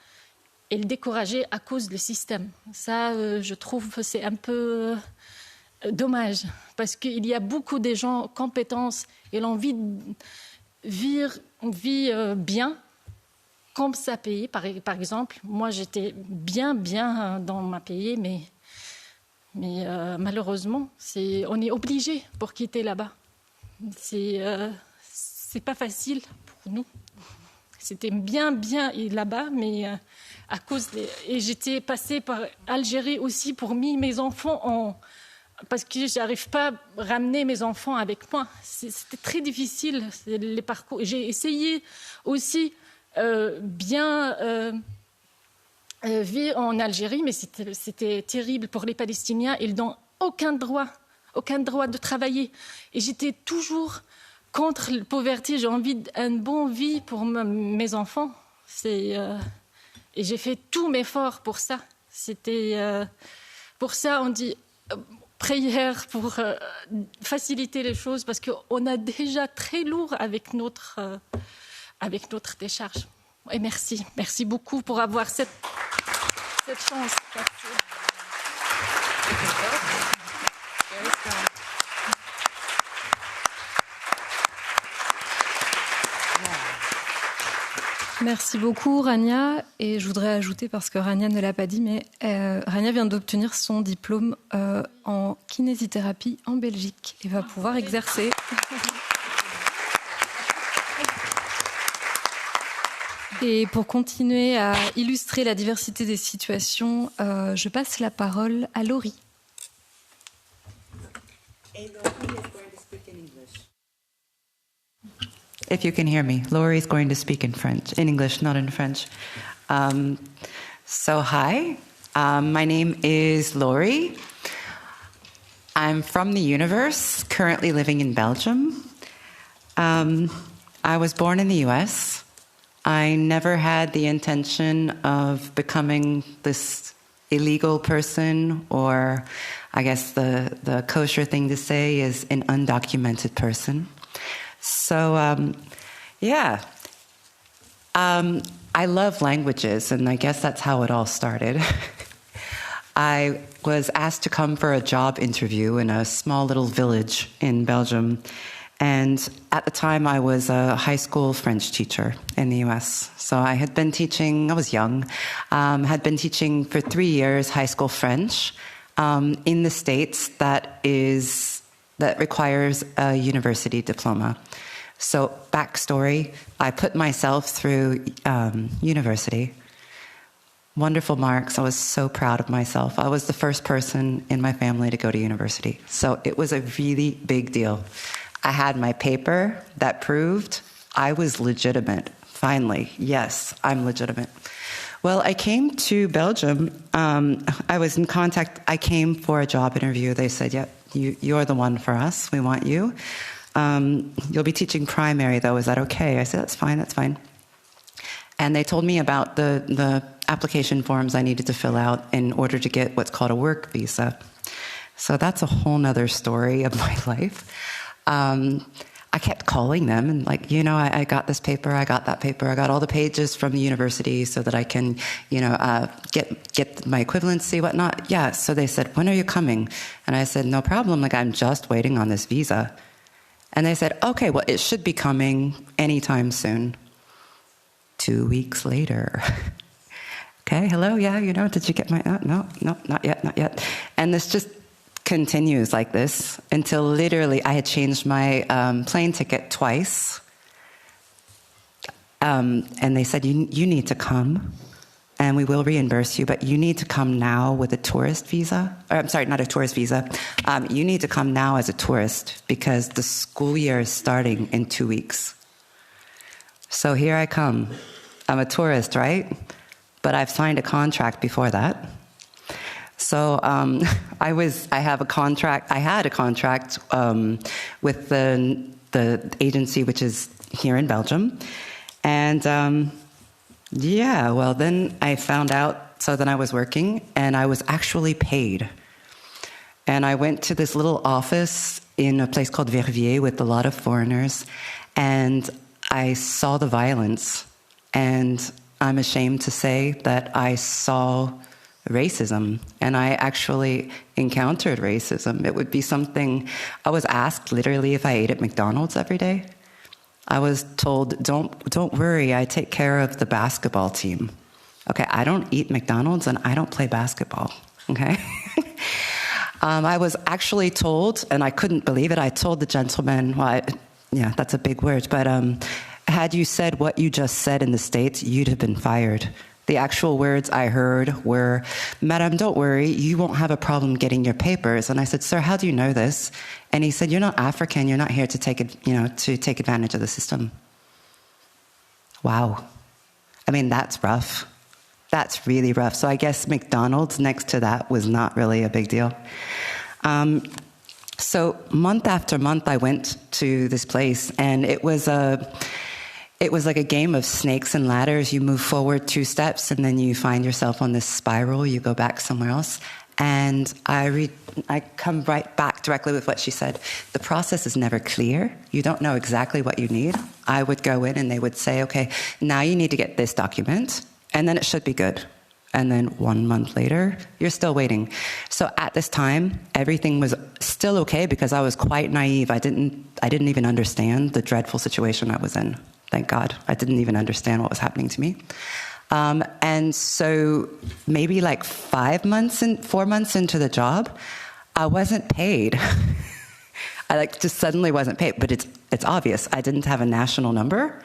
et le décourager à cause du système. Ça, je trouve que c'est un peu dommage. Parce qu'il y a beaucoup de gens compétents et l'envie de vivre bien, comme ça pays, par exemple. Moi, j'étais bien dans ma pays, mais malheureusement, on est obligé pour quitter là-bas. C'est pas facile pour nous. C'était bien là-bas, mais à cause et j'étais passée par Algérie aussi pour mes enfants parce que j'arrive pas à ramener mes enfants avec moi. C'était très difficile les parcours. J'ai essayé aussi vivre en Algérie, mais c'était terrible pour les Palestiniens. Ils n'ont aucun droit de travailler. Et j'étais toujours contre la pauvreté. J'ai envie d'une bonne vie pour mes enfants. Et j'ai fait tous mes efforts pour ça. Pour ça, on dit prière pour faciliter les choses, parce qu'on a déjà très lourd avec notre décharge. Et merci beaucoup pour avoir cette chance. Merci beaucoup Rania, et je voudrais ajouter, parce que Rania ne l'a pas dit, mais Rania vient d'obtenir son diplôme en kinésithérapie en Belgique et va pouvoir exercer. Et pour continuer à illustrer la diversité des situations, je passe la parole à Laurie. If you can hear me, Laurie is going to speak in English, not in French. So hi, my name is Laurie. I'm from the universe, currently living in Belgium. I was born in the US. I never had the intention of becoming this illegal person, or I guess the kosher thing to say is an undocumented person. So, I love languages, and I guess that's how it all started. I was asked to come for a job interview in a small little village in Belgium, and at the time I was a high school French teacher in the US. So I had been teaching, I was young, had been teaching for 3 years high school French in the States that requires a university diploma. So, backstory, I put myself through university. Wonderful marks. I was so proud of myself. I was the first person in my family to go to university. So it was a really big deal. I had my paper that proved I was legitimate. Finally, yes, I'm legitimate. Well, I came to Belgium. I was in contact. I came for a job interview. They said, "Yeah, you're the one for us. We want you. You'll be teaching primary, though. Is that okay?" I said, "That's fine. That's fine." And they told me about the application forms I needed to fill out in order to get what's called a work visa. So that's a whole nother story of my life. I kept calling them and like, I got this paper, I got that paper, I got all the pages from the university so that I can, get my equivalency, whatnot. Yeah, so they said, "When are you coming?" And I said, "No problem, like I'm just waiting on this visa." And they said, "Okay, well, it should be coming anytime soon." 2 weeks later. "Okay, hello, yeah, did you get my, no, not yet. And this just continues like this until literally I had changed my plane ticket twice. And they said, you need to come and we will reimburse you, but you need to come now with a tourist visa. Or, I'm sorry, not a tourist visa. You need to come now as a tourist because the school year is starting in 2 weeks. So here I come. I'm a tourist, right? But I've signed a contract before that. So I had a contract with the agency, which is here in Belgium. And then I found out, so then I was working and I was actually paid. And I went to this little office in a place called Verviers with a lot of foreigners, and I saw the violence. And I'm ashamed to say that I saw racism, and I actually encountered racism. It would be something, I was asked literally if I ate at McDonald's every day. I was told, don't worry, I take care of the basketball team. Okay, I don't eat McDonald's and I don't play basketball, okay? I was actually told, and I couldn't believe it, I told the gentleman, that's a big word, but had you said what you just said in the States, you'd have been fired. The actual words I heard were, "Madam, don't worry, you won't have a problem getting your papers." And I said, "Sir, how do you know this?" And he said, "You're not African, you're not here to take advantage of the system." Wow. I mean, that's rough. That's really rough. So I guess McDonald's next to that was not really a big deal. So month after month, I went to this place, and it was like a game of snakes and ladders. You move forward 2 steps, and then you find yourself on this spiral. You go back somewhere else. And I come right back directly with what she said. The process is never clear. You don't know exactly what you need. I would go in, and they would say, "Okay, now you need to get this document, and then it should be good." And then 1 month later, you're still waiting. So at this time, everything was still okay because I was quite naive. I didn't even understand the dreadful situation I was in. Thank God. I didn't even understand what was happening to me. And so maybe like 4 months into the job, I wasn't paid. I just suddenly wasn't paid. But it's obvious. I didn't have a national number.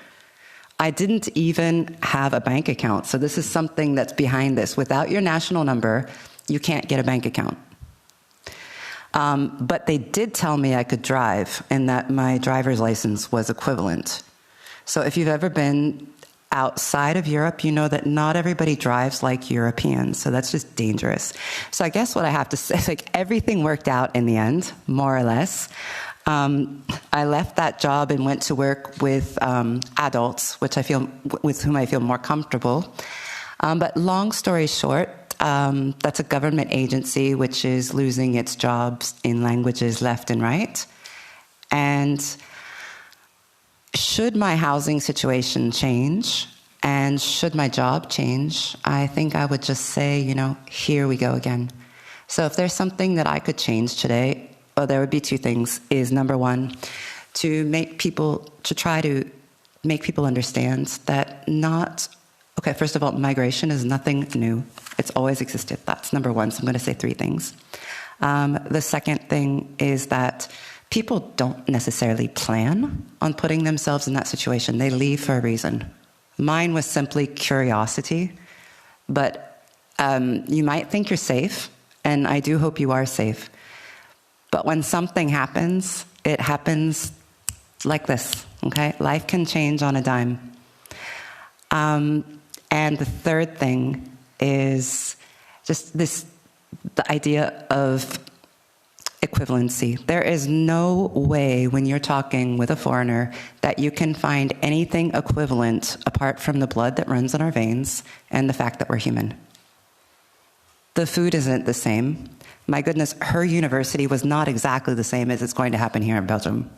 I didn't even have a bank account. So this is something that's behind this. Without your national number, you can't get a bank account. But they did tell me I could drive and that my driver's license was equivalent. So if you've ever been outside of Europe, you know that not everybody drives like Europeans. So that's just dangerous. So I guess what I have to say is everything worked out in the end, more or less. I left that job and went to work with adults, with whom I feel more comfortable. But long story short, that's a government agency which is losing its jobs in languages left and right. And should my housing situation change and should my job change, I think I would just say, here we go again. So if there's something that I could change today, there would be 2 things. Is number 1, to try to make people understand that first of all, migration is nothing new. It's always existed. That's number 1. So I'm going to say 3 things. The second thing is that people don't necessarily plan on putting themselves in that situation. They leave for a reason. Mine was simply curiosity, but you might think you're safe, and I do hope you are safe. But when something happens, it happens like this, okay? Life can change on a dime. And the third thing is just the idea of equivalency. There is no way when you're talking with a foreigner that you can find anything equivalent apart from the blood that runs in our veins and the fact that we're human. The food isn't the same. My goodness, her university was not exactly the same as it's going to happen here in Belgium.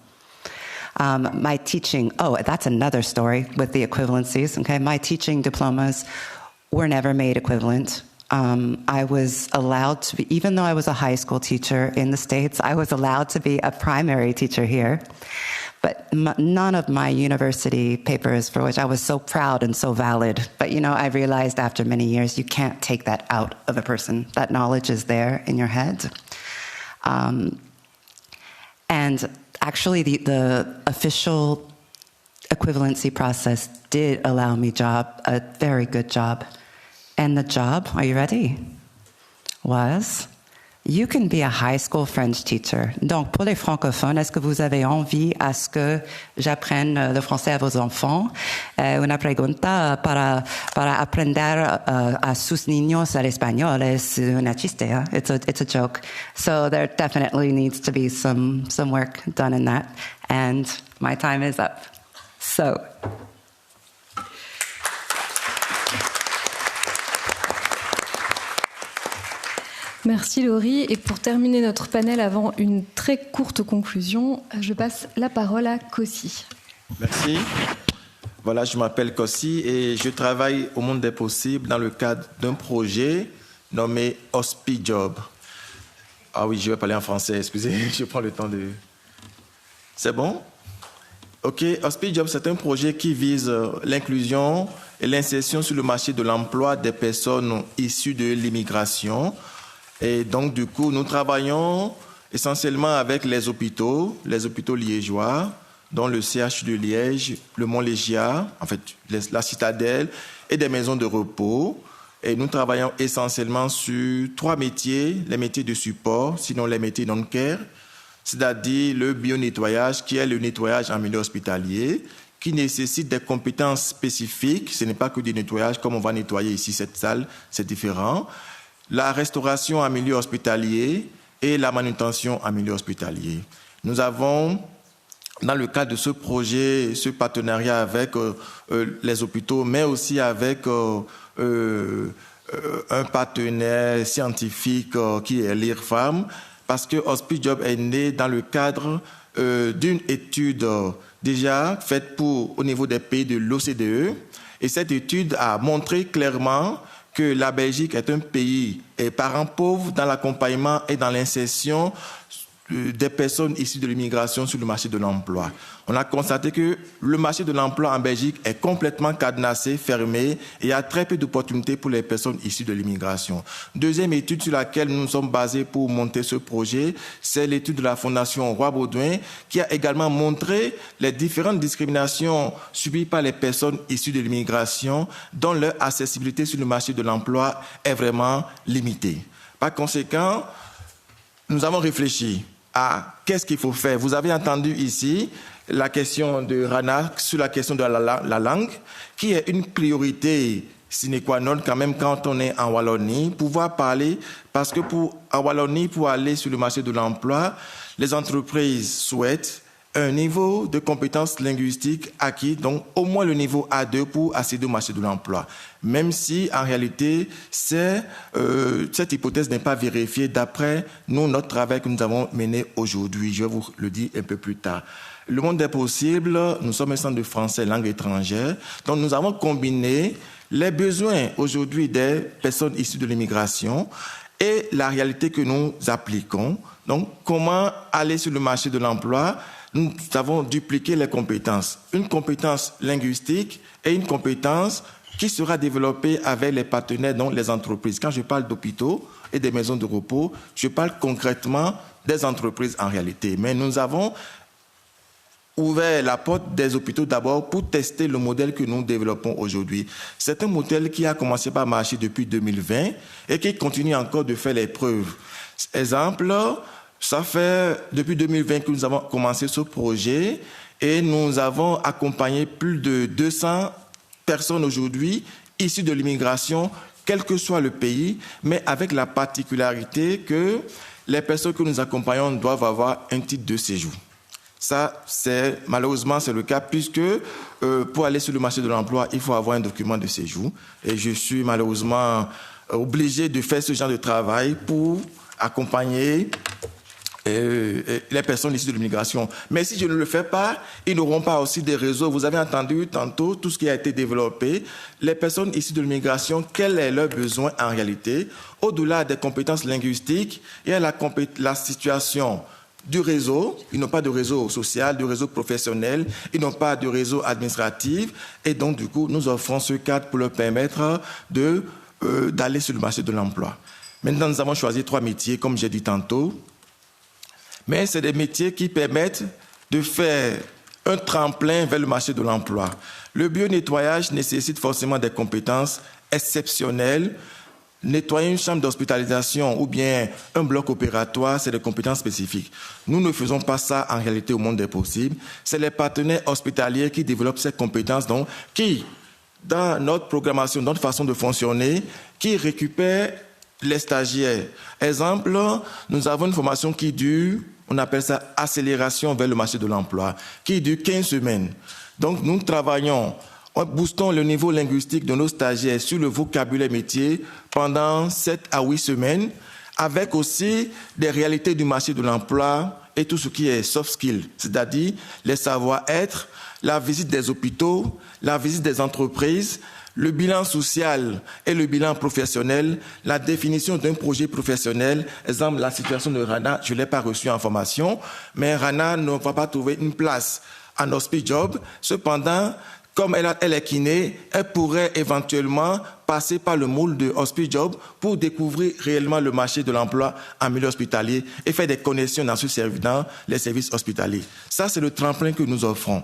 My teaching, that's another story with the equivalencies, okay? My teaching diplomas were never made equivalent. I was allowed to be, even though I was a high school teacher in the States, I was allowed to be a primary teacher here. But none of my university papers, for which I was so proud and so valid, but I realized after many years, you can't take that out of a person. That knowledge is there in your head. And actually, the official equivalency process did allow me a very good job. And the job, are you ready? Was, you can be a high school French teacher. Donc, pour les francophones, est-ce que vous avez envie à ce que j'apprenne le français à vos enfants? Una pregunta para aprender a sus niños el español es una chiste. It's a joke. So there definitely needs to be some work done in that. And my time is up. So. Merci Laurie. Et pour terminer notre panel avant une très courte conclusion, je passe la parole à Kossi. Merci. Voilà, je m'appelle Kossi et je travaille au Monde des Possibles dans le cadre d'un projet nommé HospiJob. Ah oui, je vais parler en français, excusez, je prends le temps de... C'est bon? OK, HospiJob, c'est un projet qui vise l'inclusion et l'insertion sur le marché de l'emploi des personnes issues de l'immigration. Et donc, du coup, nous travaillons essentiellement avec les hôpitaux liégeois, dont le CHU de Liège, le Mont-Légia, en fait, la Citadelle, et des maisons de repos. Et nous travaillons essentiellement sur 3 métiers, les métiers de support, sinon les métiers non-care, c'est-à-dire le bio-nettoyage, qui est le nettoyage en milieu hospitalier, qui nécessite des compétences spécifiques. Ce n'est pas que du nettoyage, comme on va nettoyer ici cette salle, c'est différent. La restauration en milieu hospitalier et la manutention en milieu hospitalier. Nous avons, dans le cadre de ce projet, ce partenariat avec les hôpitaux, mais aussi avec un partenaire scientifique qui est l'IRFAM, parce que HospiJob est né dans le cadre d'une étude déjà faite au niveau des pays de l'OCDE. Et cette étude a montré clairement que la Belgique est un pays parent pauvre dans l'accompagnement et dans l'insertion des personnes issues de l'immigration sur le marché de l'emploi. On a constaté que le marché de l'emploi en Belgique est complètement cadenassé, fermé, et il y a très peu d'opportunités pour les personnes issues de l'immigration. Deuxième étude sur laquelle nous nous sommes basés pour monter ce projet, c'est l'étude de la Fondation Roi-Baudouin, qui a également montré les différentes discriminations subies par les personnes issues de l'immigration, dont leur accessibilité sur le marché de l'emploi est vraiment limitée. Par conséquent, nous avons réfléchi à qu'est-ce qu'il faut faire. Vous avez entendu ici la question de Rana sur la question de la langue, qui est une priorité sine qua non quand même quand on est en Wallonie, pouvoir parler, parce que en Wallonie, pour aller sur le marché de l'emploi, les entreprises souhaitent un niveau de compétences linguistiques acquis, donc au moins le niveau A2 pour accéder au marché de l'emploi. Même si, en réalité, cette hypothèse n'est pas vérifiée d'après notre travail que nous avons mené aujourd'hui. Je vais vous le dire un peu plus tard. Le Monde des Possibles, nous sommes un centre de français langue étrangère, donc nous avons combiné les besoins aujourd'hui des personnes issues de l'immigration et la réalité que nous appliquons. Donc, comment aller sur le marché de l'emploi? Nous avons dupliqué les compétences. Une compétence linguistique et une compétence qui sera développée avec les partenaires, donc les entreprises. Quand je parle d'hôpitaux et des maisons de repos, je parle concrètement des entreprises en réalité. Mais nous avons ouvert la porte des hôpitaux d'abord pour tester le modèle que nous développons aujourd'hui. C'est un modèle qui a commencé par marcher depuis 2020 et qui continue encore de faire les preuves. Exemple, ça fait depuis 2020 que nous avons commencé ce projet et nous avons accompagné plus de 200 personnes aujourd'hui issus de l'immigration, quel que soit le pays, mais avec la particularité que les personnes que nous accompagnons doivent avoir un titre de séjour. Ça, malheureusement, c'est le cas puisque pour aller sur le marché de l'emploi, il faut avoir un document de séjour. Et je suis malheureusement obligé de faire ce genre de travail pour accompagner les personnes issues de l'immigration. Mais si je ne le fais pas, ils n'auront pas aussi des réseaux. Vous avez entendu tantôt tout ce qui a été développé. Les personnes issues de l'immigration, quel est leur besoin en réalité? Au-delà des compétences linguistiques, il y a la situation du réseau. Ils n'ont pas de réseau social, de réseau professionnel, ils n'ont pas de réseau administratif. Et donc, du coup, nous offrons ce cadre pour leur permettre d'aller sur le marché de l'emploi. Maintenant, nous avons choisi 3 métiers, comme j'ai dit tantôt. Mais c'est des métiers qui permettent de faire un tremplin vers le marché de l'emploi. Le bio-nettoyage nécessite forcément des compétences exceptionnelles. Nettoyer une chambre d'hospitalisation ou bien un bloc opératoire, c'est des compétences spécifiques. Nous ne faisons pas ça en réalité au monde des possibles. C'est les partenaires hospitaliers qui développent ces compétences, donc, qui, dans notre programmation, notre façon de fonctionner, qui récupèrent les stagiaires. Exemple, nous avons une formation qui dure, on appelle ça accélération vers le marché de l'emploi, qui dure 15 semaines. Donc, nous travaillons, boostons le niveau linguistique de nos stagiaires sur le vocabulaire métier pendant 7 à 8 semaines, avec aussi des réalités du marché de l'emploi et tout ce qui est soft skills, c'est-à-dire les savoir-être, la visite des hôpitaux, la visite des entreprises, le bilan social et le bilan professionnel, la définition d'un projet professionnel. Exemple, la situation de Rana, je ne l'ai pas reçue en formation, mais Rana ne va pas trouver une place en hospice job. Cependant, comme elle est kiné, elle pourrait éventuellement passer par le moule de hospice job pour découvrir réellement le marché de l'emploi en milieu hospitalier et faire des connexions dans les services hospitaliers. Ça, c'est le tremplin que nous offrons.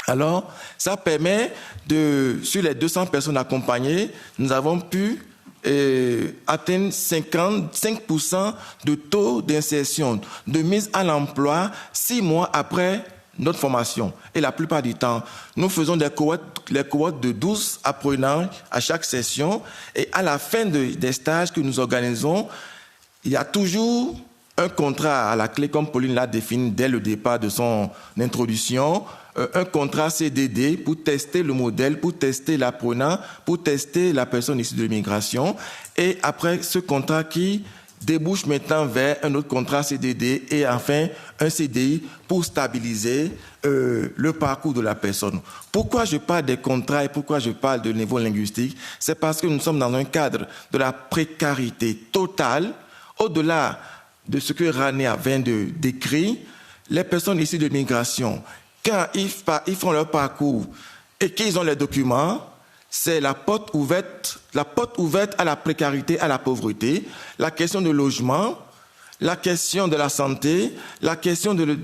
Alors, ça permet sur les 200 personnes accompagnées, nous avons pu atteindre 55% de taux d'insertion, de mise à l'emploi 6 mois après notre formation. Et la plupart du temps, nous faisons les cohortes de 12 apprenants à chaque session. Et à la fin des stages que nous organisons, il y a toujours un contrat à la clé, comme Pauline l'a défini dès le départ de son introduction, un contrat CDD pour tester le modèle, pour tester l'apprenant, pour tester la personne issue de l'immigration. Et après ce contrat qui débouche maintenant vers un autre contrat CDD et enfin un CDI pour stabiliser le parcours de la personne. Pourquoi je parle des contrats et pourquoi je parle de niveau linguistique? C'est parce que nous sommes dans un cadre de la précarité totale. Au-delà de ce que Rania vient de décrire, les personnes issues de l'immigration, quand ils font leur parcours et qu'ils ont les documents, c'est la porte ouverte à la précarité, à la pauvreté, la question de logement, la question de la santé, la question de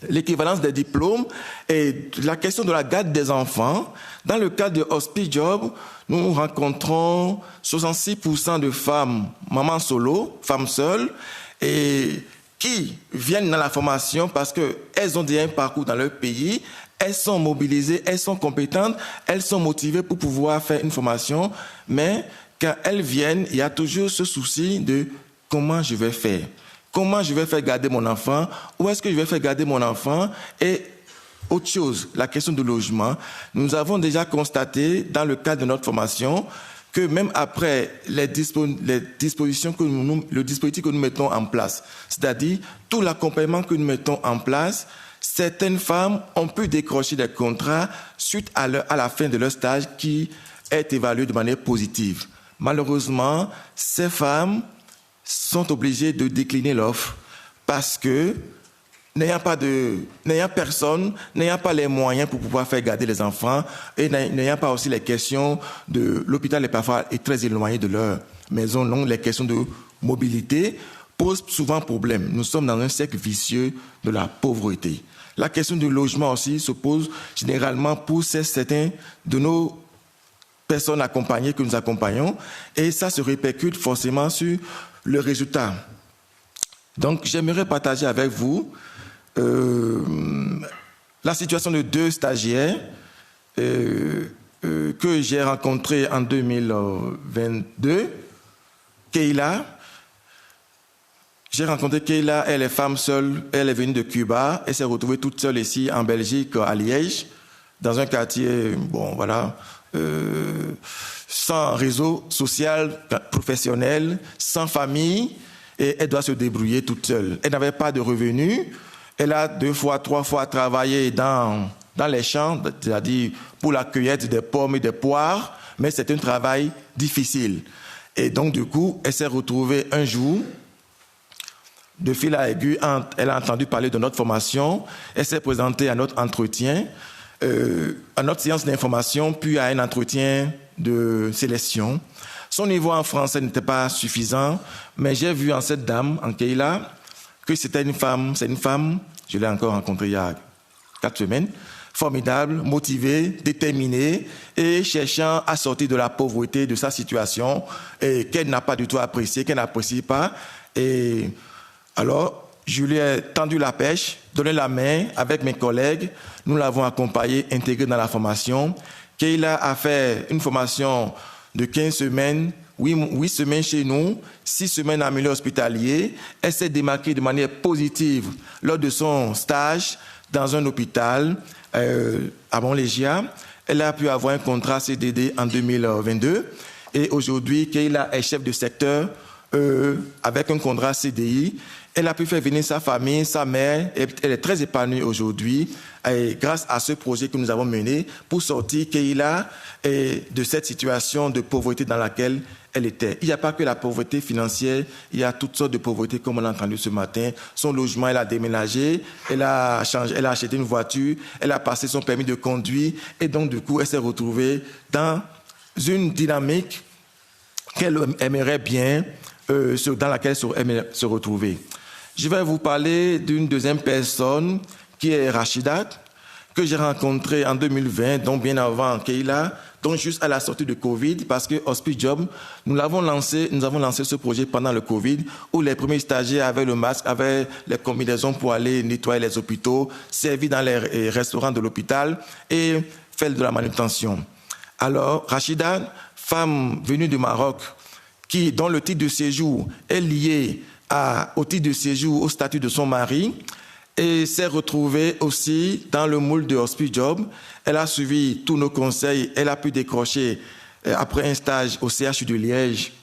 l'équivalence des diplômes et la question de la garde des enfants. Dans le cadre de Hospice Job, nous rencontrons 66% de femmes, mamans solo, femmes seules, et qui viennent dans la formation parce qu'elles ont déjà un parcours dans leur pays, elles sont mobilisées, elles sont compétentes, elles sont motivées pour pouvoir faire une formation, mais quand elles viennent, il y a toujours ce souci de comment je vais faire. Comment je vais faire garder mon enfant? Où est-ce que je vais faire garder mon enfant? Et autre chose, la question du logement. Nous avons déjà constaté dans le cadre de notre formation que même après le dispositif que nous mettons en place, c'est-à-dire tout l'accompagnement que nous mettons en place, certaines femmes ont pu décrocher des contrats suite à la fin de leur stage qui est évalué de manière positive. Malheureusement, ces femmes sont obligées de décliner l'offre parce que n'ayant pas les moyens pour pouvoir faire garder les enfants et n'ayant pas aussi les questions de l'hôpital est parfois très éloigné de leur maison, donc les questions de mobilité posent souvent problème. Nous sommes dans un cercle vicieux de la pauvreté. La question du logement aussi se pose généralement pour certains de nos personnes accompagnées que nous accompagnons et ça se répercute forcément sur le résultat. Donc j'aimerais partager avec vous la situation de 2 stagiaires que j'ai rencontrée en 2022, Keila. J'ai rencontré Keila, elle est femme seule, elle est venue de Cuba, elle s'est retrouvée toute seule ici en Belgique, à Liège, dans un quartier, sans réseau social, professionnel, sans famille, et elle doit se débrouiller toute seule. Elle n'avait pas de revenus, elle a 2 fois, 3 fois travaillé dans les champs, c'est-à-dire pour la cueillette des pommes et des poires, mais c'est un travail difficile. Et donc, du coup, elle s'est retrouvée un jour, de fil à aiguille, elle a entendu parler de notre formation, elle s'est présentée à notre entretien, à notre séance d'information, puis à un entretien de sélection. Son niveau en français n'était pas suffisant, mais j'ai vu en cette dame, en Keila, que c'est une femme, je l'ai encore rencontrée il y a 4 semaines, formidable, motivée, déterminée et cherchant à sortir de la pauvreté de sa situation et qu'elle n'a pas du tout apprécié, qu'elle n'apprécie pas. Et alors, je lui ai tendu la pêche, donné la main avec mes collègues. Nous l'avons accompagnée, intégrée dans la formation. Keila a fait une formation de 15 semaines, 8 semaines chez nous, 6 semaines en milieu hospitalier. Elle s'est démarquée de manière positive lors de son stage dans un hôpital à Montlégia. Elle a pu avoir un contrat CDD en 2022. Et aujourd'hui, Keila est chef de secteur avec un contrat CDI. Elle a pu faire venir sa famille, sa mère. Elle est très épanouie aujourd'hui grâce à ce projet que nous avons mené pour sortir Keila de cette situation de pauvreté dans laquelle elle était. Il n'y a pas que la pauvreté financière, il y a toutes sortes de pauvretés comme on l'a entendu ce matin. Son logement, elle a déménagé, elle a acheté une voiture, elle a passé son permis de conduire et donc du coup elle s'est retrouvée dans une dynamique qu'elle aimerait bien, dans laquelle elle aimerait se retrouver. Je vais vous parler d'une deuxième personne qui est Rachida, que j'ai rencontrée en 2020, donc bien avant Keila, donc juste à la sortie de Covid, parce que Hospice Job, nous avons lancé ce projet pendant le Covid, où les premiers stagiaires avaient le masque, avaient les combinaisons pour aller nettoyer les hôpitaux, servir dans les restaurants de l'hôpital et faire de la manutention. Alors, Rachida, femme venue du Maroc, dont le titre de séjour est lié au titre de séjour, au statut de son mari, et s'est retrouvée aussi dans le moule de Hospice Job. Elle a suivi tous nos conseils, elle a pu décrocher, après un stage au CHU de Liège,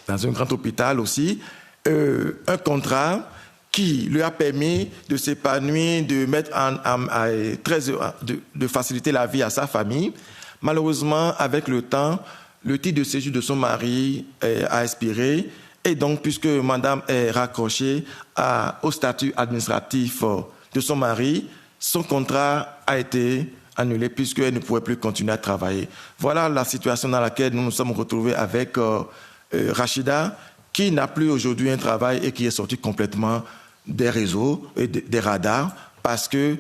dans un grand hôpital aussi, un contrat qui lui a permis de s'épanouir, de de faciliter la vie à sa famille. Malheureusement, avec le temps, le titre de séjour de son mari a expiré. Et donc, puisque madame est raccrochée au statut administratif de son mari, son contrat a été annulé puisqu'elle ne pouvait plus continuer à travailler. Voilà la situation dans laquelle nous nous sommes retrouvés avec Rachida, qui n'a plus aujourd'hui un travail et qui est sortie complètement des réseaux et des radars parce que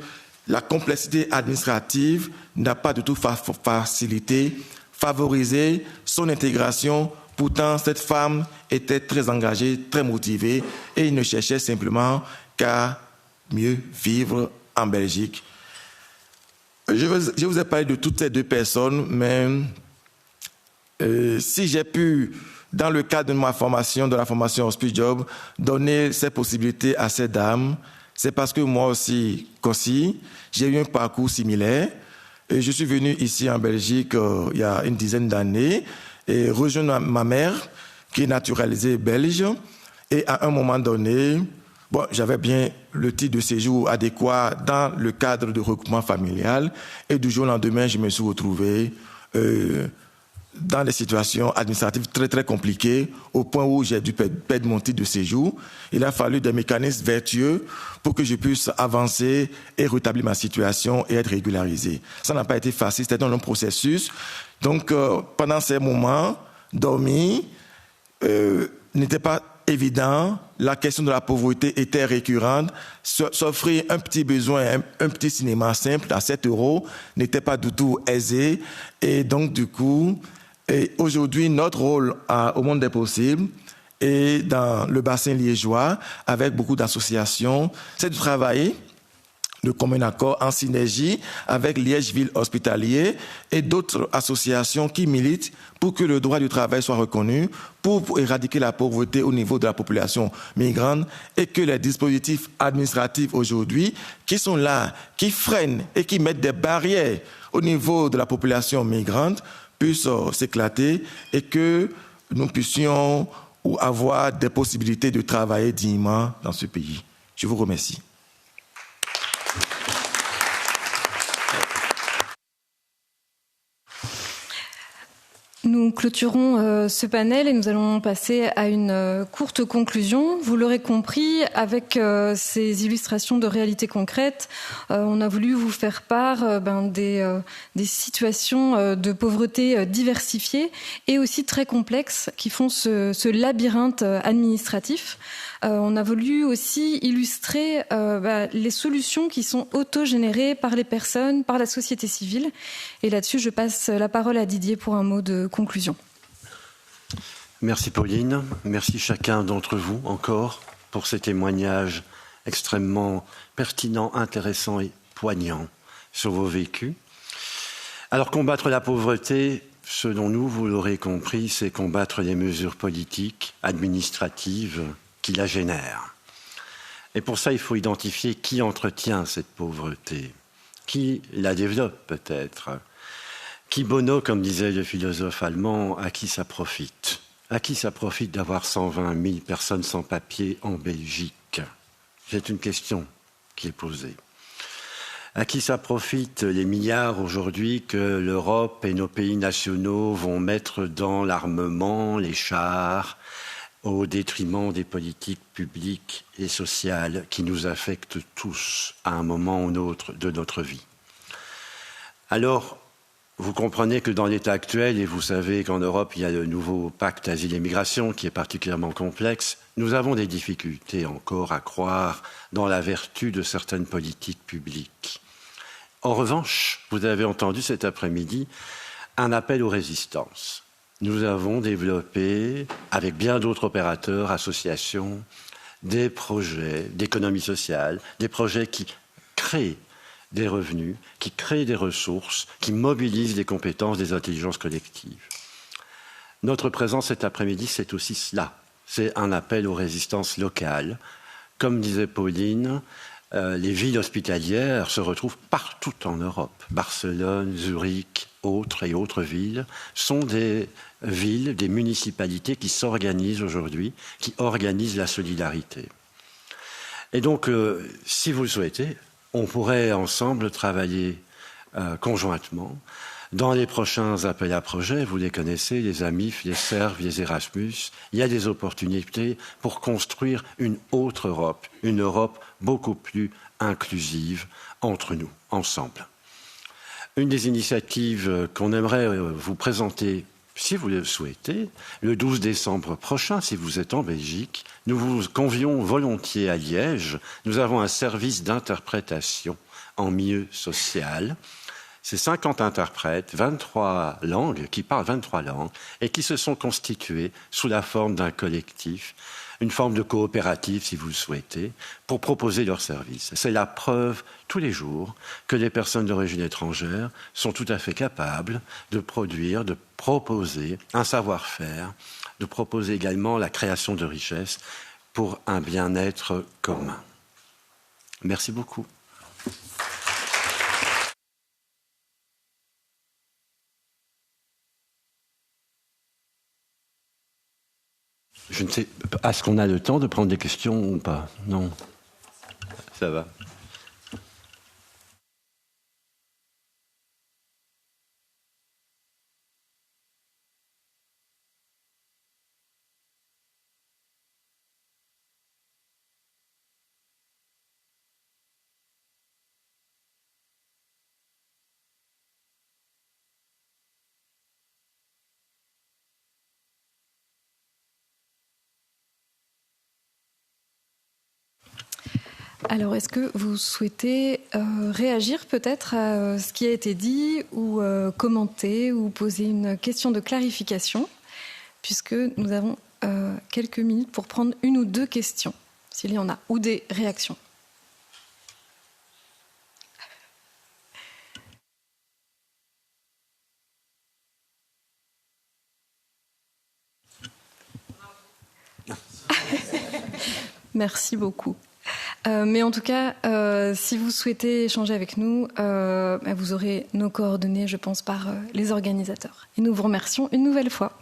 la complexité administrative n'a pas du tout favorisé son intégration. Pourtant, cette femme était très engagée, très motivée et il ne cherchait simplement qu'à mieux vivre en Belgique. Je vous ai parlé de toutes ces 2 personnes, mais si j'ai pu, dans le cadre de ma formation, de la formation Hospice Job, donner ces possibilités à ces dames, c'est parce que moi aussi, j'ai eu un parcours similaire. Et je suis venu ici en Belgique il y a une dizaine d'années et rejoindre ma mère, qui est naturalisée belge. Et à un moment donné, j'avais bien le titre de séjour adéquat dans le cadre de regroupement familial. Et du jour au lendemain, je me suis retrouvé dans des situations administratives très, très compliquées, au point où j'ai dû perdre mon titre de séjour. Il a fallu des mécanismes vertueux pour que je puisse avancer et rétablir ma situation et être régularisé. Ça n'a pas été facile, c'était un long processus. Donc, pendant ces moments, dormir n'était pas évident. La question de la pauvreté était récurrente. S'offrir un petit besoin, un petit cinéma simple à 7 € n'était pas du tout aisé. Et donc, du coup, aujourd'hui, notre rôle au Monde des possibles et dans le bassin liégeois, avec beaucoup d'associations, c'est de travailler de commun accord en synergie avec Liège Ville Hospitalier et d'autres associations qui militent pour que le droit du travail soit reconnu, pour éradiquer la pauvreté au niveau de la population migrante et que les dispositifs administratifs aujourd'hui qui sont là, qui freinent et qui mettent des barrières au niveau de la population migrante puissent s'éclater et que nous puissions avoir des possibilités de travailler dignement dans ce pays. Je vous remercie. Nous clôturons ce panel et nous allons passer à une courte conclusion. Vous l'aurez compris, avec ces illustrations de réalité concrète, on a voulu vous faire part des situations de pauvreté diversifiées et aussi très complexes qui font ce labyrinthe administratif. On a voulu aussi illustrer les solutions qui sont autogénérées par les personnes, par la société civile. Et là-dessus, je passe la parole à Didier pour un mot de conclusion. Merci Pauline, merci chacun d'entre vous encore pour ces témoignages extrêmement pertinents, intéressants et poignants sur vos vécus. Alors combattre la pauvreté, selon nous, vous l'aurez compris, c'est combattre les mesures politiques, administratives qui la génèrent. Et pour ça, il faut identifier qui entretient cette pauvreté, qui la développe peut-être, qui bono, comme disait le philosophe allemand, à qui ça profite. À qui ça profite d'avoir 120 000 personnes sans papier en Belgique? C'est une question qui est posée. À qui ça profite les milliards aujourd'hui que l'Europe et nos pays nationaux vont mettre dans l'armement, les chars, au détriment des politiques publiques et sociales qui nous affectent tous à un moment ou un autre de notre vie. Alors, vous comprenez que dans l'état actuel, et vous savez qu'en Europe, il y a le nouveau pacte asile et migration qui est particulièrement complexe, nous avons des difficultés encore à croire dans la vertu de certaines politiques publiques. En revanche, vous avez entendu cet après-midi un appel aux résistances. Nous avons développé, avec bien d'autres opérateurs, associations, des projets d'économie sociale, des projets qui créent des revenus, qui créent des ressources, qui mobilisent les compétences des intelligences collectives. Notre présence cet après-midi, c'est aussi cela. C'est un appel aux résistances locales. Comme disait Pauline, les villes hospitalières se retrouvent partout en Europe. Barcelone, Zurich, autres villes sont des villes, des municipalités qui s'organisent aujourd'hui, qui organisent la solidarité. Et donc, si vous le souhaitez, on pourrait ensemble travailler conjointement dans les prochains appels à projets. Vous les connaissez, les AMIF, les CERF, les Erasmus. Il y a des opportunités pour construire une autre Europe, une Europe beaucoup plus inclusive entre nous, ensemble. Une des initiatives qu'on aimerait vous présenter, si vous le souhaitez, le 12 décembre prochain, si vous êtes en Belgique, nous vous convions volontiers à Liège. Nous avons un service d'interprétation en milieu social. C'est 50 interprètes, 23 langues, qui parlent 23 langues, et qui se sont constitués sous la forme d'un collectif, une forme de coopérative, si vous le souhaitez, pour proposer leurs services. C'est la preuve, tous les jours, que les personnes d'origine étrangère sont tout à fait capables de produire, de proposer un savoir-faire, de proposer également la création de richesses pour un bien-être commun. Merci beaucoup. Je ne sais pas, est-ce qu'on a le temps de prendre des questions ou pas? Non. Ça va. Alors, est-ce que vous souhaitez réagir peut-être à ce qui a été dit ou commenter ou poser une question de clarification, puisque nous avons quelques minutes pour prendre une ou deux questions, s'il y en a, ou des réactions. Merci beaucoup. Mais en tout cas, si vous souhaitez échanger avec nous, vous aurez nos coordonnées, je pense, par les organisateurs. Et nous vous remercions une nouvelle fois.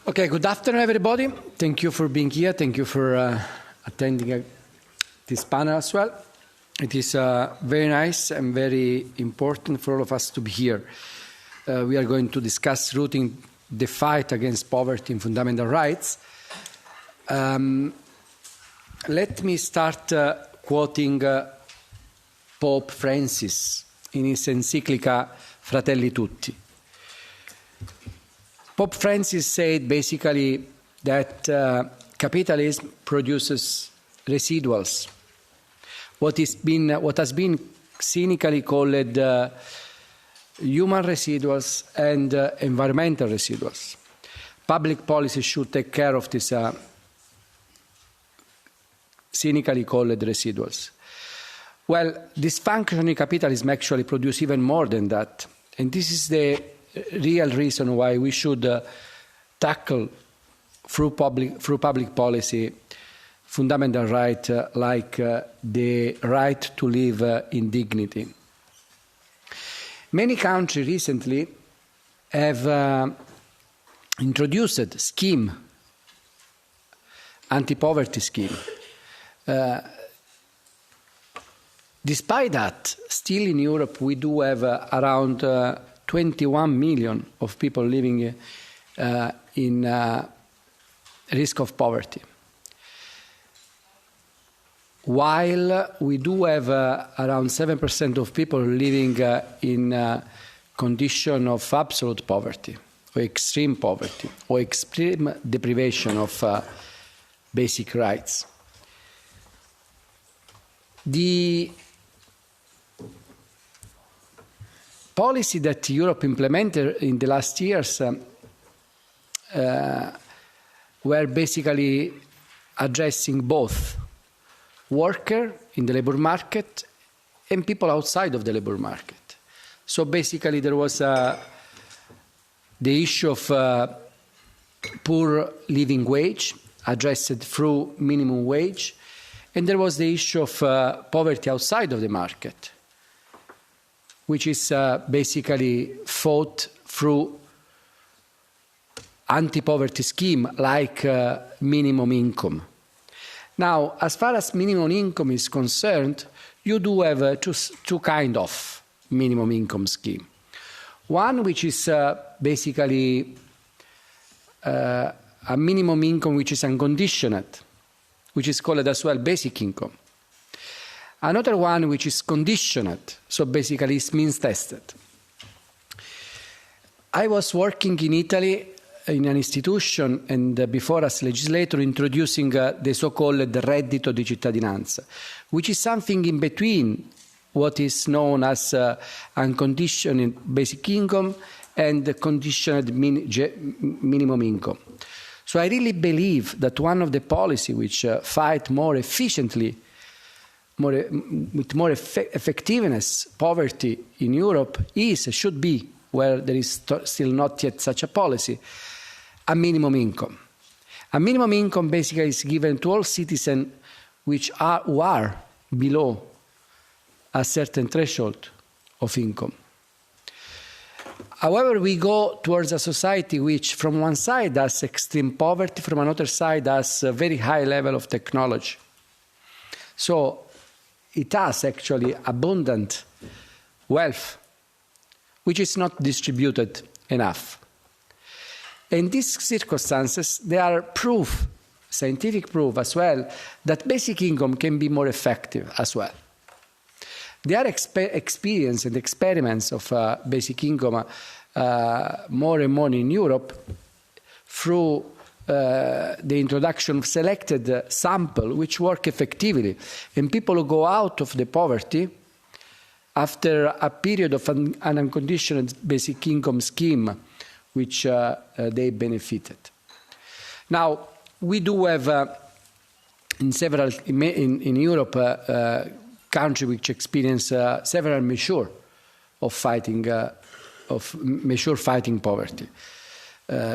Okay, good afternoon, everybody. Thank you for being here. Thank you for attending this panel as well. It is very nice and very important for all of us to be here. We are going to discuss rooting the fight against poverty and fundamental rights. Let me start quoting Pope Francis in his encyclica Fratelli Tutti. Pope Francis said basically that capitalism produces residuals, what has been cynically called human residuals and environmental residuals. Public policy should take care of these cynically called residuals. Well, dysfunctioning capitalism actually produces even more than that, and this is the real reason why we should tackle through public policy fundamental right like the right to live in dignity. Many countries recently have introduced a scheme, anti-poverty scheme. Despite that, still in Europe we do have around 21 million of people living in risk of poverty. While we do have around 7% of people living in condition of absolute poverty, or extreme poverty, or extreme deprivation of basic rights. The policy that Europe implemented in the last years were basically addressing both workers in the labor market and people outside of the labor market. So basically there was the issue of poor living wage addressed through minimum wage, and there was the issue of poverty outside of the market, which is basically fought through anti-poverty scheme like minimum income. Now, as far as minimum income is concerned, you do have two kinds of minimum income scheme. One which is basically a minimum income which is unconditioned, which is called as well basic income. Another one which is conditioned, so basically it's means tested. I was working in Italy in an institution and before as legislator introducing the so-called reddito di cittadinanza, which is something in between what is known as unconditioned basic income and conditioned minimum income. So I really believe that one of the policies which fight more efficiently, with more effectiveness, poverty in Europe should be, where there is still not yet such a policy, a minimum income. A minimum income basically is given to all citizens who are below a certain threshold of income. However, we go towards a society which from one side has extreme poverty, from another side has a very high level of technology. So it has actually abundant wealth, which is not distributed enough. In these circumstances, there are proof, scientific proof as well, that basic income can be more effective as well. There are experience and experiments of basic income more and more in Europe through the introduction of selected samples which work effectively. And people who go out of the poverty after a period of an unconditional basic income scheme which they benefited. Now, we do have in Europe countries which experience several measures of fighting poverty.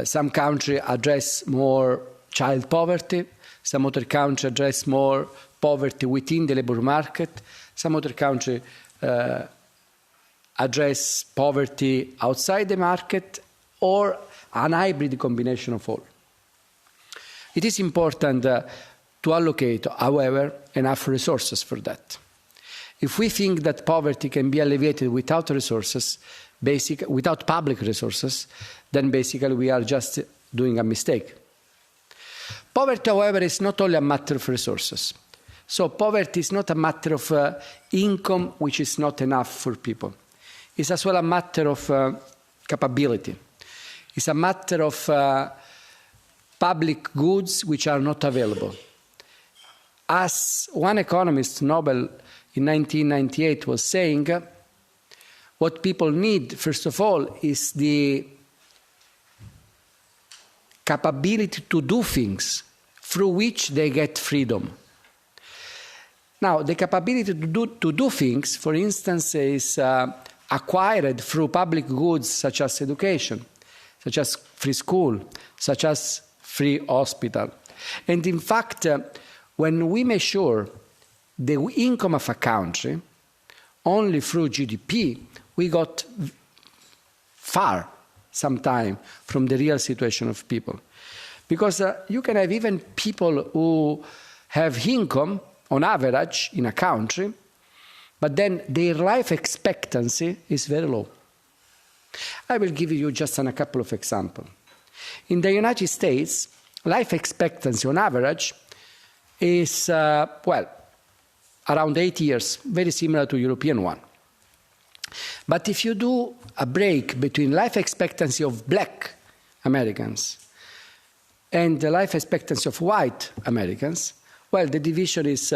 Some countries address more child poverty. Some other countries address more poverty within the labor market. Some other countries address poverty outside the market, or an hybrid combination of all. It is important to allocate, however, enough resources for that. If we think that poverty can be alleviated without resources, without public resources, then basically we are just doing a mistake. Poverty, however, is not only a matter of resources. So poverty is not a matter of income which is not enough for people. It's as well a matter of capability. It's a matter of public goods which are not available. As one economist, Nobel, in 1998 was saying, what people need, first of all, is the capability to do things through which they get freedom. Now, the capability to do things, for instance, is acquired through public goods such as education, such as free school, such as free hospital. And in fact, when we measure the income of a country only through GDP, we got far sometime from the real situation of people. Because you can have even people who have income on average in a country, but then their life expectancy is very low. I will give you just a couple of examples. In the United States, life expectancy on average is, around 8 years, very similar to European one. But if you do a break between life expectancy of black Americans and the life expectancy of white Americans, well, the division is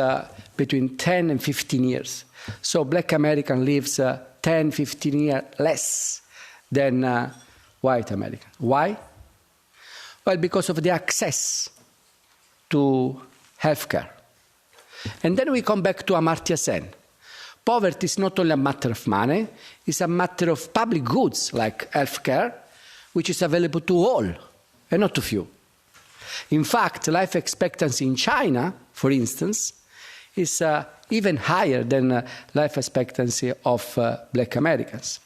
between 10 and 15 years. So black American lives 10, 15 years less than white American. Why? Well, because of the access to healthcare. And then we come back to Amartya Sen. Poverty is not only a matter of money, it's a matter of public goods like healthcare, which is available to all and not to few. In fact, life expectancy in China, for instance, is even higher than life expectancy of black Americans.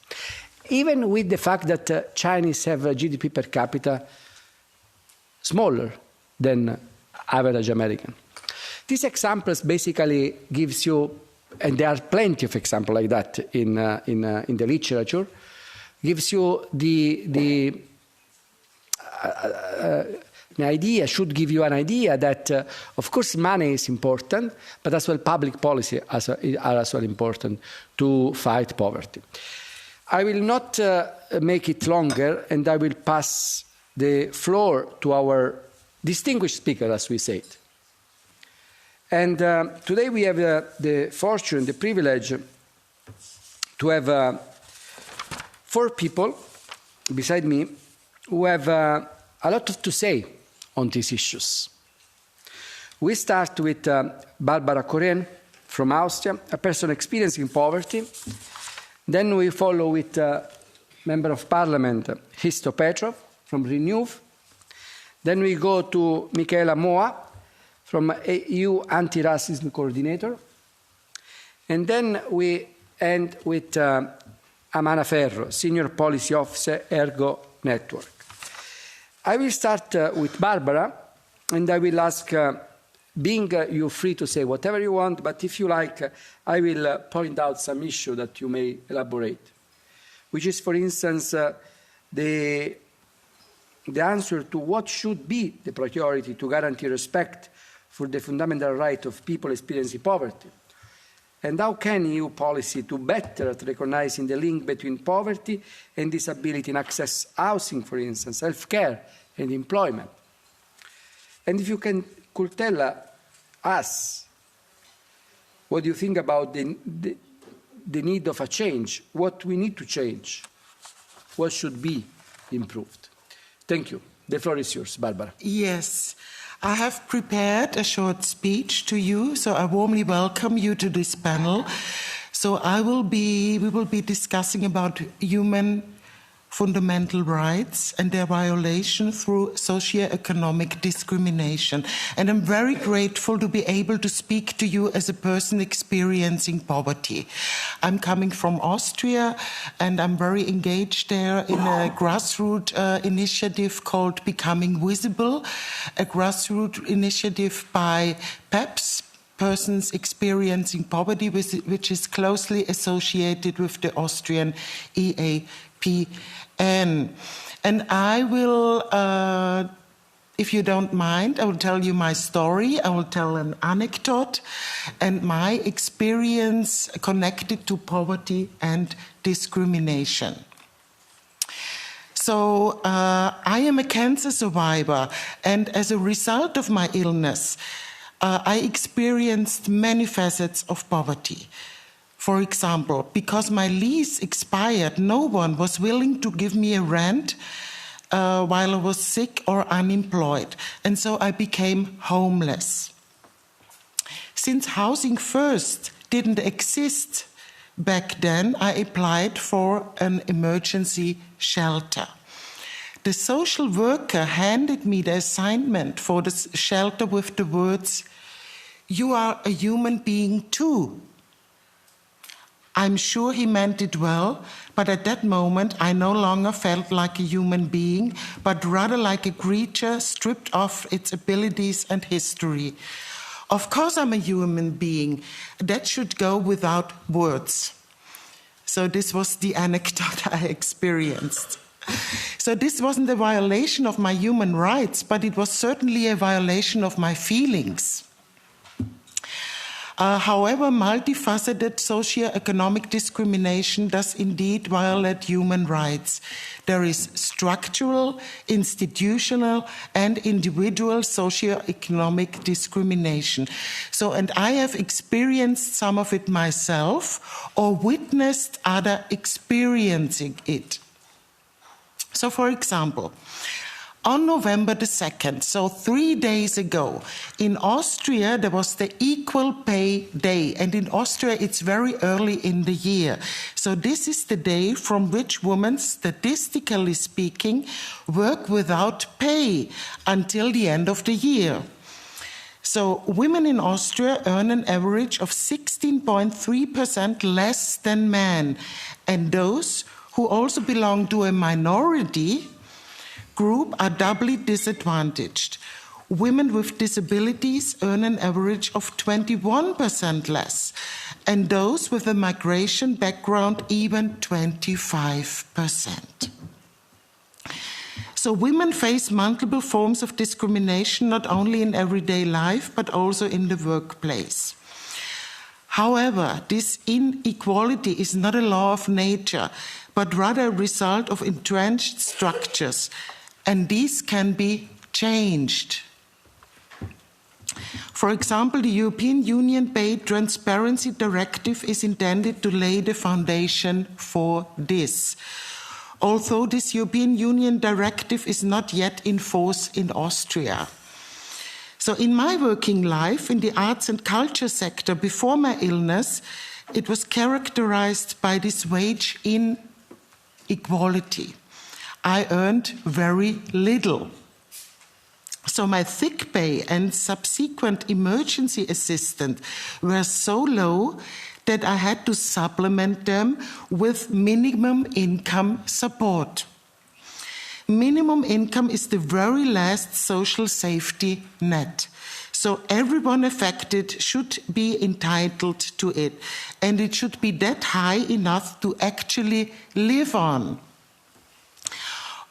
Even with the fact that Chinese have a GDP per capita smaller than average American. These examples basically gives you, and there are plenty of examples like that in the literature, gives you the an idea, should give you an idea that, of course, money is important, but as well public policy are as well important to fight poverty. I will not make it longer, and I will pass the floor to our distinguished speaker, as we said. And today we have the fortune, the privilege to have 4 people beside me who have a lot to say on these issues. We start with Barbara Koren from Austria, a person experiencing poverty. Then we follow with Member of Parliament Hristo Petrov from Renew. Then we go to Michaela Moa from EU Anti-Racism Coordinator. And then we end with Amana Ferro, Senior Policy Officer, Ergo Network. I will start with Barbara, and I will ask, being you free to say whatever you want, but if you like, I will point out some issue that you may elaborate, which is, for instance, the answer to what should be the priority to guarantee respect for the fundamental right of people experiencing poverty. And how can EU policy do better at recognizing the link between poverty and disability in access housing, for instance, healthcare and employment? And if you could tell us what you think about the need of a change, what we need to change, what should be improved. Thank you. The floor is yours, Barbara. Yes. I have prepared a short speech to you, so I warmly welcome you to this panel. So we will be discussing about human fundamental rights and their violation through socio-economic discrimination. And I'm very grateful to be able to speak to you as a person experiencing poverty. I'm coming from Austria, and I'm very engaged there in a grassroots initiative called Becoming Visible, a grassroots initiative by PEPS, Persons Experiencing Poverty, which is closely associated with the Austrian EAPN. And I will, if you don't mind, I will tell you my story. I will tell an anecdote and my experience connected to poverty and discrimination. So I am a cancer survivor, and as a result of my illness, I experienced many facets of poverty. For example, because my lease expired, no one was willing to give me a rent while I was sick or unemployed, and so I became homeless. Since Housing First didn't exist back then, I applied for an emergency shelter. The social worker handed me the assignment for the shelter with the words, "You are a human being too." I'm sure he meant it well, but at that moment I no longer felt like a human being, but rather like a creature stripped of its abilities and history. Of course I'm a human being. That should go without words. So this was the anecdote I experienced. So this wasn't a violation of my human rights, but it was certainly a violation of my feelings. However, multifaceted socio-economic discrimination does indeed violate human rights. There is structural, institutional, and individual socio-economic discrimination. So, and I have experienced some of it myself or witnessed others experiencing it. So, for example, on November the 2nd, so 3 days ago, in Austria, there was the Equal Pay Day. And in Austria, it's very early in the year. So this is the day from which women, statistically speaking, work without pay until the end of the year. So women in Austria earn an average of 16.3% less than men. And those who also belong to a minority group are doubly disadvantaged. Women with disabilities earn an average of 21% less, and those with a migration background even 25%. So women face multiple forms of discrimination, not only in everyday life, but also in the workplace. However, this inequality is not a law of nature, but rather a result of entrenched structures, and these can be changed. For example, the European Union Pay Transparency Directive is intended to lay the foundation for this. Although this European Union directive is not yet in force in Austria. So in my working life in the arts and culture sector before my illness, it was characterized by this wage inequality. I earned very little. So my sick pay and subsequent emergency assistance were so low that I had to supplement them with minimum income support. Minimum income is the very last social safety net. So everyone affected should be entitled to it, and it should be that high enough to actually live on.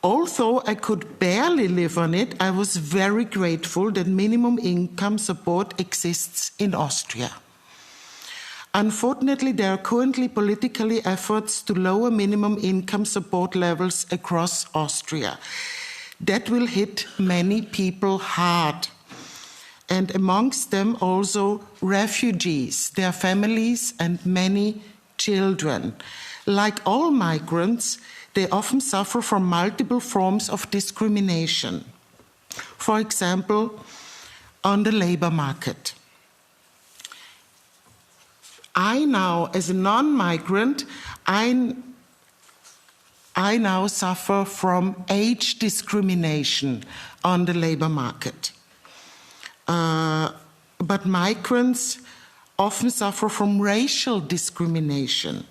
Although I could barely live on it, I was very grateful that minimum income support exists in Austria. Unfortunately, there are currently political efforts to lower minimum income support levels across Austria. That will hit many people hard, and amongst them also refugees, their families, and many children. Like all migrants, they often suffer from multiple forms of discrimination. For example, on the labor market. I now, as a non-migrant, I I now suffer from age discrimination on the labor market. But migrants often suffer from racial discrimination.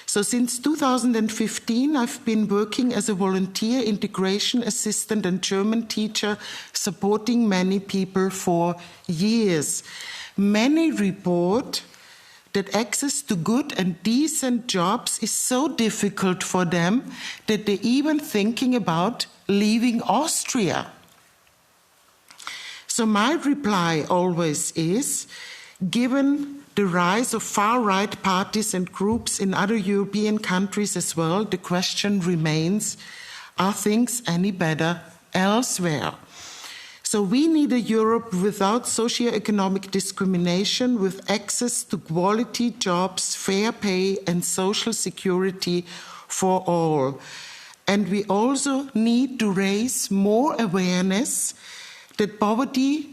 So since 2015, I've been working as a volunteer integration assistant and German teacher, supporting many people for years. Many report that access to good and decent jobs is so difficult for them that they're even thinking about leaving Austria. So my reply always is, given the rise of far-right parties and groups in other European countries as well, the question remains, are things any better elsewhere? So we need a Europe without socioeconomic discrimination, with access to quality jobs, fair pay, and social security for all. And we also need to raise more awareness that poverty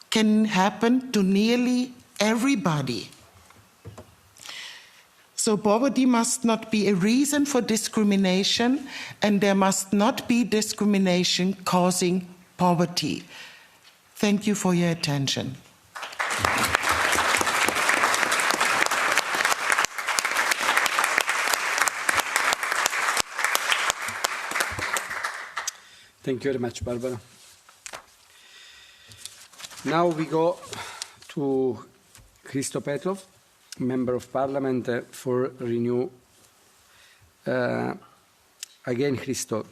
can happen to nearly everybody. So poverty must not be a reason for discrimination, and there must not be discrimination causing poverty. Thank you for your attention. Thank you very much, Barbara. Now we go to Christo Petrov, Member of Parliament for Renew. Again, Christo,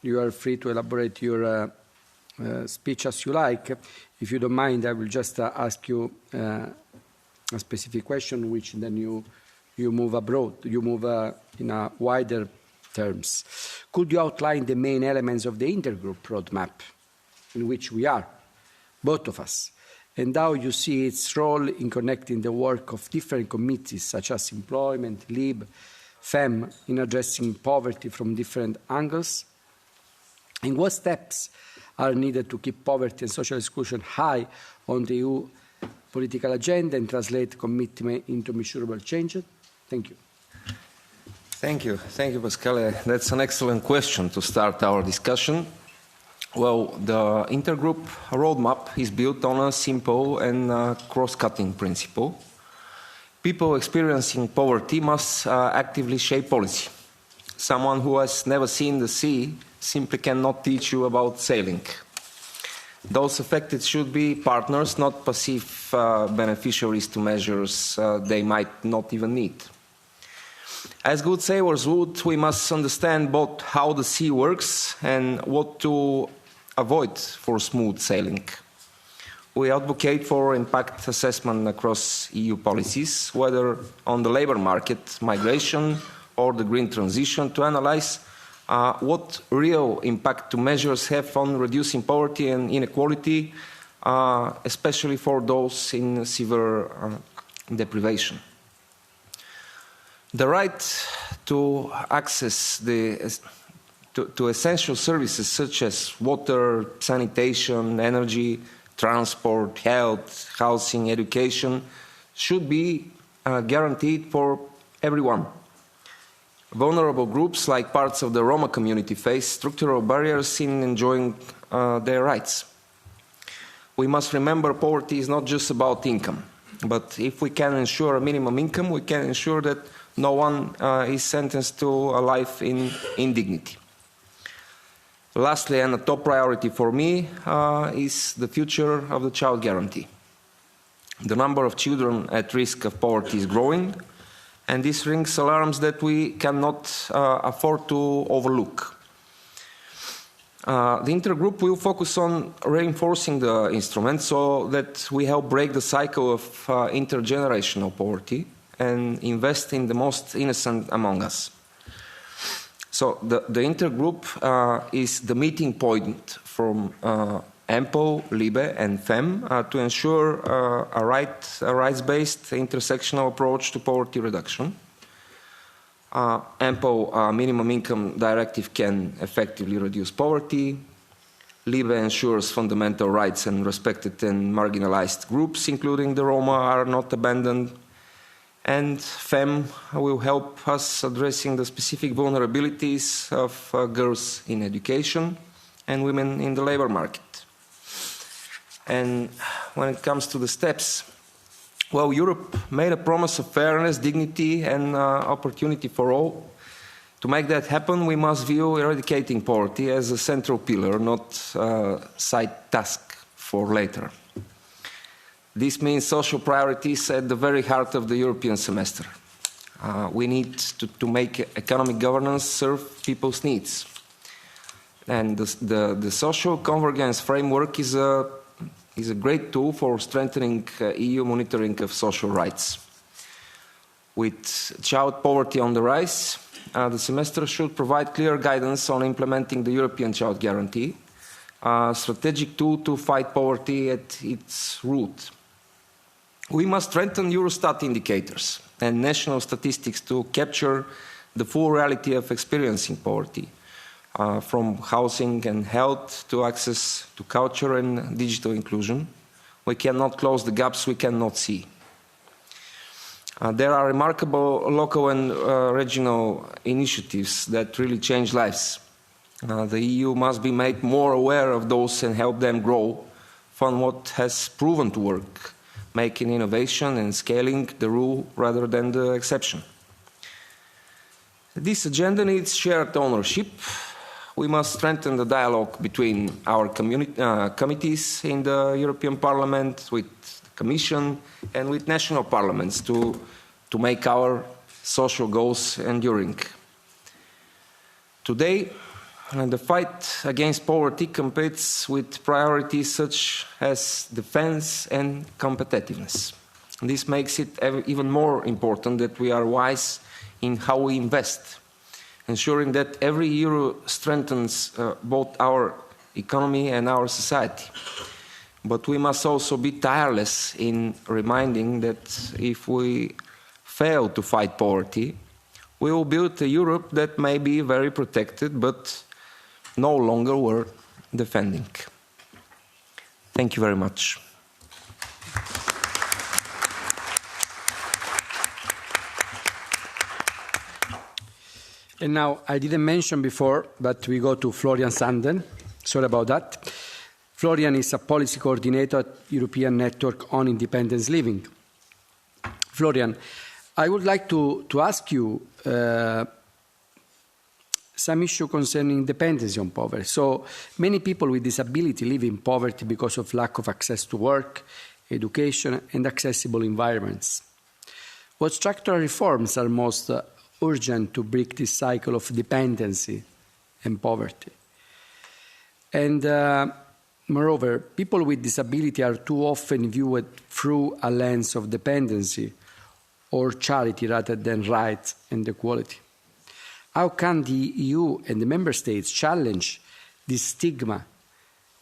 you are free to elaborate your speech as you like. If you don't mind, I will just ask you a specific question, which then you move abroad, you move in a wider terms. Could you outline the main elements of the intergroup roadmap in which we are, both of us, and how you see its role in connecting the work of different committees such as Employment, LIBE, FEM, in addressing poverty from different angles? And what steps are needed to keep poverty and social exclusion high on the EU political agenda and translate commitment into measurable change? Thank you. Thank you. Thank you, Pascale. That's an excellent question to start our discussion. Well, the intergroup roadmap is built on a simple and cross-cutting principle. People experiencing poverty must actively shape policy. Someone who has never seen the sea simply cannot teach you about sailing. Those affected should be partners, not passive beneficiaries to measures they might not even need. As good sailors would, we must understand both how the sea works and what to avoid for smooth sailing. We advocate for impact assessment across EU policies, whether on the labour market, migration, or the green transition, to analyse what real impact measures have on reducing poverty and inequality, especially for those in severe deprivation. The right to access to essential services such as water, sanitation, energy, transport, health, housing, education should be guaranteed for everyone. Vulnerable groups like parts of the Roma community face structural barriers in enjoying their rights. We must remember poverty is not just about income, but if we can ensure a minimum income, we can ensure that no one is sentenced to a life in indignity. Lastly, and a top priority for me, is the future of the child guarantee. The number of children at risk of poverty is growing, and this rings alarms that we cannot afford to overlook. The intergroup will focus on reinforcing the instrument so that we help break the cycle of intergenerational poverty and invest in the most innocent among us. So the intergroup is the meeting point from EMPO, LIBE and FEM to ensure a rights-based intersectional approach to poverty reduction. EMPO minimum income directive can effectively reduce poverty. LIBE ensures fundamental rights and respected and marginalized groups, including the Roma, are not abandoned. And FEM will help us addressing the specific vulnerabilities of girls in education and women in the labor market. And when it comes to the steps, well, Europe made a promise of fairness, dignity, and opportunity for all. To make that happen, we must view eradicating poverty as a central pillar, not a side task for later. This means social priorities at the very heart of the European semester. We need to make economic governance serve people's needs. And the social convergence framework is a great tool for strengthening EU monitoring of social rights. With child poverty on the rise, the semester should provide clear guidance on implementing the European Child Guarantee, a strategic tool to fight poverty at its root. We must strengthen Eurostat indicators and national statistics to capture the full reality of experiencing poverty, from housing and health to access to culture and digital inclusion. We cannot close the gaps we cannot see. There are remarkable local and regional initiatives that really change lives. The EU must be made more aware of those and help them grow from what has proven to work, making innovation and scaling the rule rather than the exception. This agenda needs shared ownership. We must strengthen the dialogue between our committees in the European Parliament, with the Commission, and with national parliaments to make our social goals enduring. Today, the fight against poverty competes with priorities such as defense and competitiveness. This makes it even more important that we are wise in how we invest, ensuring that every euro strengthens both our economy and our society. But we must also be tireless in reminding that if we fail to fight poverty, we will build a Europe that may be very protected, but no longer worth defending. Thank you very much. And now, I didn't mention before, but we go to Florian Sanden. Sorry about that. Florian is a policy coordinator at European Network on Independence Living. Florian, I would like to ask you some issue concerning dependency on poverty. So many people with disability live in poverty because of lack of access to work, education, and accessible environments. What structural reforms are most urgent to break this cycle of dependency and poverty? And moreover, people with disability are too often viewed through a lens of dependency or charity rather than rights and equality. How can the EU and the member states challenge this stigma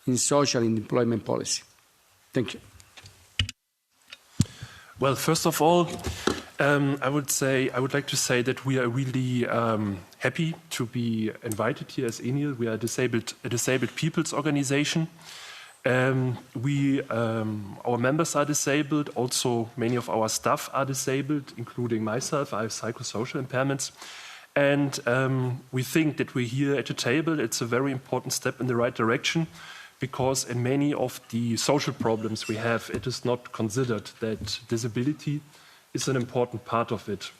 in social and employment policy? Thank you. Well, first of all, I would like to say that we are really happy to be invited here as ENIL. We are a disabled people's organization. Our members are disabled. Also, many of our staff are disabled, including myself. I have psychosocial impairments. And we think that we're here at the table. It's a very important step in the right direction, because in many of the social problems we have, it is not considered that disability is an important part of it.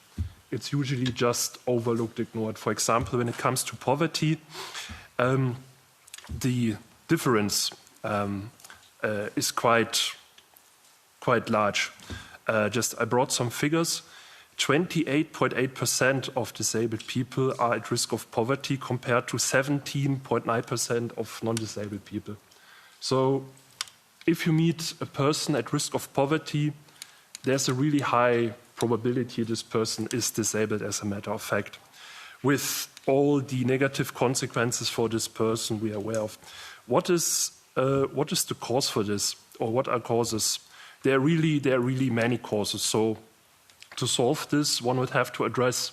It's usually just overlooked, ignored. For example, when it comes to poverty, the difference is quite large. I brought some figures. 28.8% of disabled people are at risk of poverty compared to 17.9% of non-disabled people. So if you meet a person at risk of poverty, there's a really high probability this person is disabled, as a matter of fact, with all the negative consequences for this person we are aware of. What is the cause for this, or what are causes? There are really many causes. So to solve this, one would have to address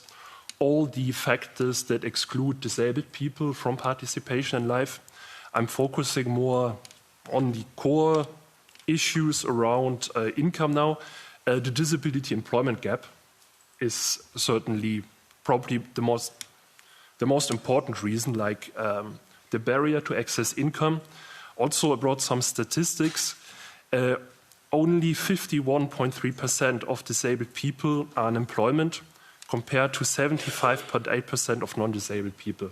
all the factors that exclude disabled people from participation in life. I'm focusing more on the core issues around income now. The disability employment gap is certainly probably the most important reason, like the barrier to access income. Also, I brought some statistics. Only 51.3% of disabled people are in employment, compared to 75.8% of non-disabled people.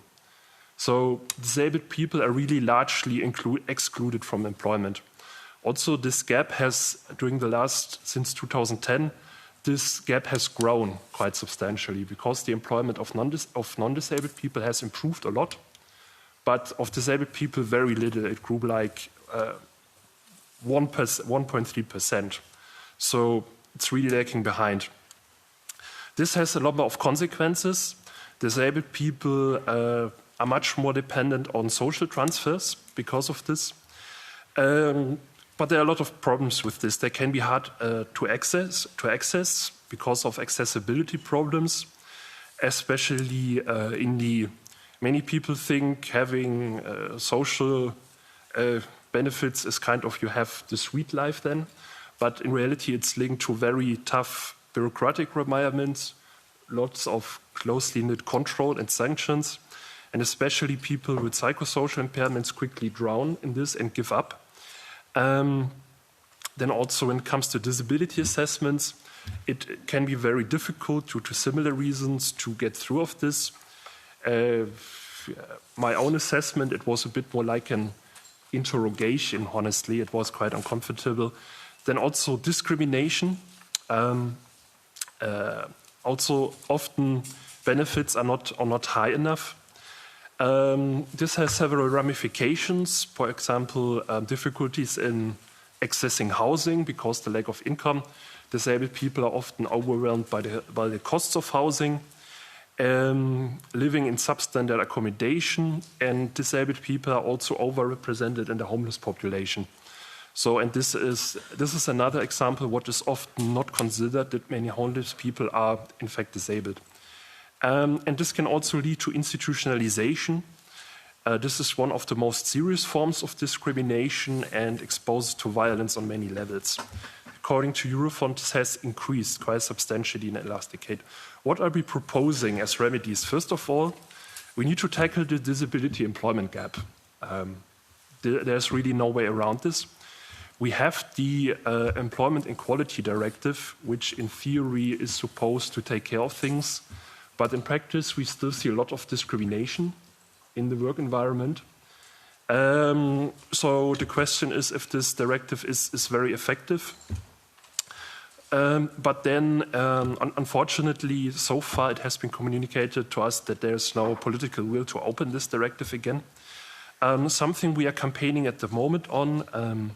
So disabled people are really largely excluded from employment. Also, this gap has, since 2010, this gap has grown quite substantially because the employment of non-disabled people has improved a lot, but of disabled people, very little. It grew like 1.3%. So it's really lagging behind. This has a number of consequences. Disabled people are much more dependent on social transfers because of this. But there are a lot of problems with this. They can be hard to access because of accessibility problems, especially many people think having social benefits is kind of you have the sweet life then, but in reality it's linked to very tough bureaucratic requirements, lots of closely knit control and sanctions, and especially people with psychosocial impairments quickly drown in this and give up. Then also when it comes to disability assessments, it can be very difficult due to similar reasons to get through of this. My own assessment, it was a bit more like an interrogation, honestly. It was quite uncomfortable. Then also discrimination. Also often benefits are not high enough. This has several ramifications. For example, difficulties in accessing housing because the lack of income. Disabled people are often overwhelmed by the costs of housing. Living in substandard accommodation, and disabled people are also overrepresented in the homeless population. So, and this is another example what is often not considered, that many homeless people are in fact disabled. And this can also lead to institutionalization. This is one of the most serious forms of discrimination and exposes to violence on many levels. According to Eurofund, this has increased quite substantially in the last decade. What are we proposing as remedies? First of all, we need to tackle the disability employment gap. There's really no way around this. We have the Employment Equality Directive, which in theory is supposed to take care of things, but in practice we still see a lot of discrimination in the work environment. So the question is if this directive is very effective. But then, unfortunately, so far it has been communicated to us that there's no political will to open this directive again. Something we are campaigning at the moment on,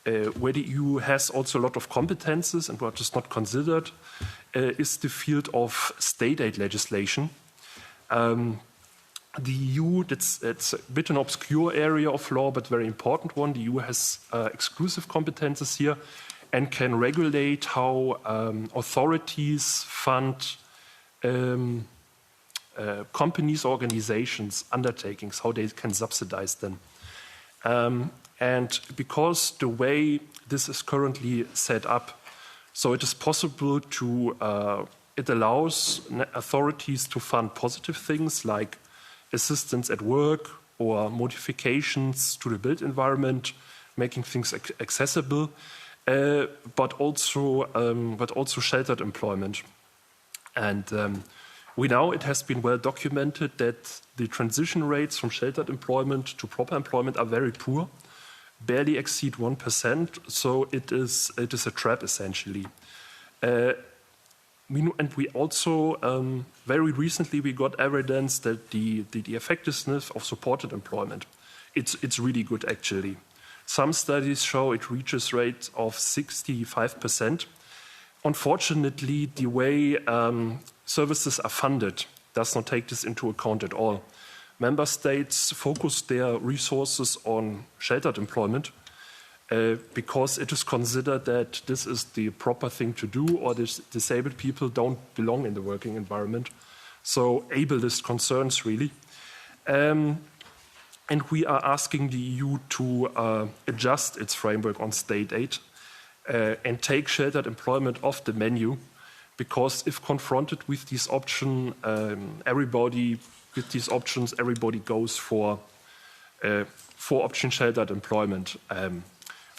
where the EU has also a lot of competences and what is not considered, is the field of state aid legislation. The EU, it's a bit an obscure area of law, but very important one. The EU has exclusive competences here and can regulate how authorities fund companies, organizations, undertakings, how they can subsidize them. And because the way this is currently set up, so it is possible to, it allows authorities to fund positive things like assistance at work or modifications to the built environment, making things accessible, but also sheltered employment. And we know it has been well documented that the transition rates from sheltered employment to proper employment are very poor, barely exceed 1%. So it is a trap essentially. And we also, very recently, we got evidence that the effectiveness of supported employment, it's really good actually. Some studies show it reaches rates of 65%. Unfortunately, the way services are funded does not take this into account at all. Member states focus their resources on sheltered employment because it is considered that this is the proper thing to do, or disabled people don't belong in the working environment. So ableist concerns really. And we are asking the EU to adjust its framework on state aid and take sheltered employment off the menu, because if confronted with these options, everybody goes for option sheltered employment.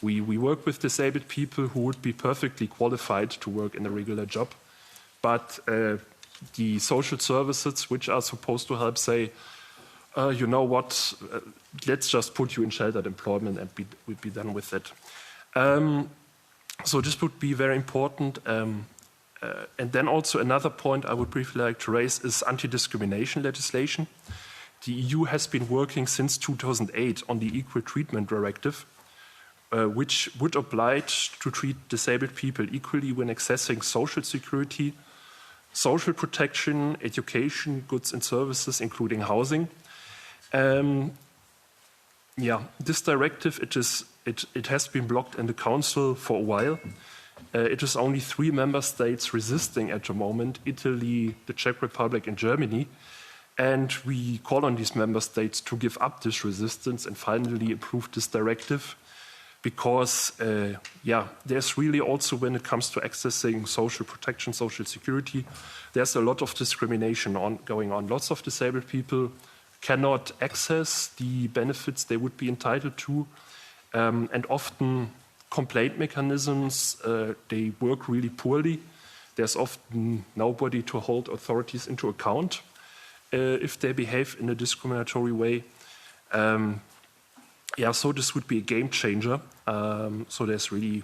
We work with disabled people who would be perfectly qualified to work in a regular job, but the social services which are supposed to help say, you know what, let's just put you in sheltered employment and we'd be done with it. So this would be very important. And then also another point I would briefly like to raise is anti-discrimination legislation. The EU has been working since 2008 on the Equal Treatment Directive, which would oblige to treat disabled people equally when accessing social security, social protection, education, goods and services, including housing. This directive, it has been blocked in the Council for a while. It is only 3 member states resisting at the moment: Italy, the Czech Republic, and Germany. And we call on these member states to give up this resistance and finally approve this directive, because, there's really also, when it comes to accessing social protection, social security, there's a lot of discrimination going on. Lots of disabled people cannot access the benefits they would be entitled to, and often complaint mechanisms, they work really poorly. There's often nobody to hold authorities into account if they behave in a discriminatory way. So this would be a game changer. So there's really,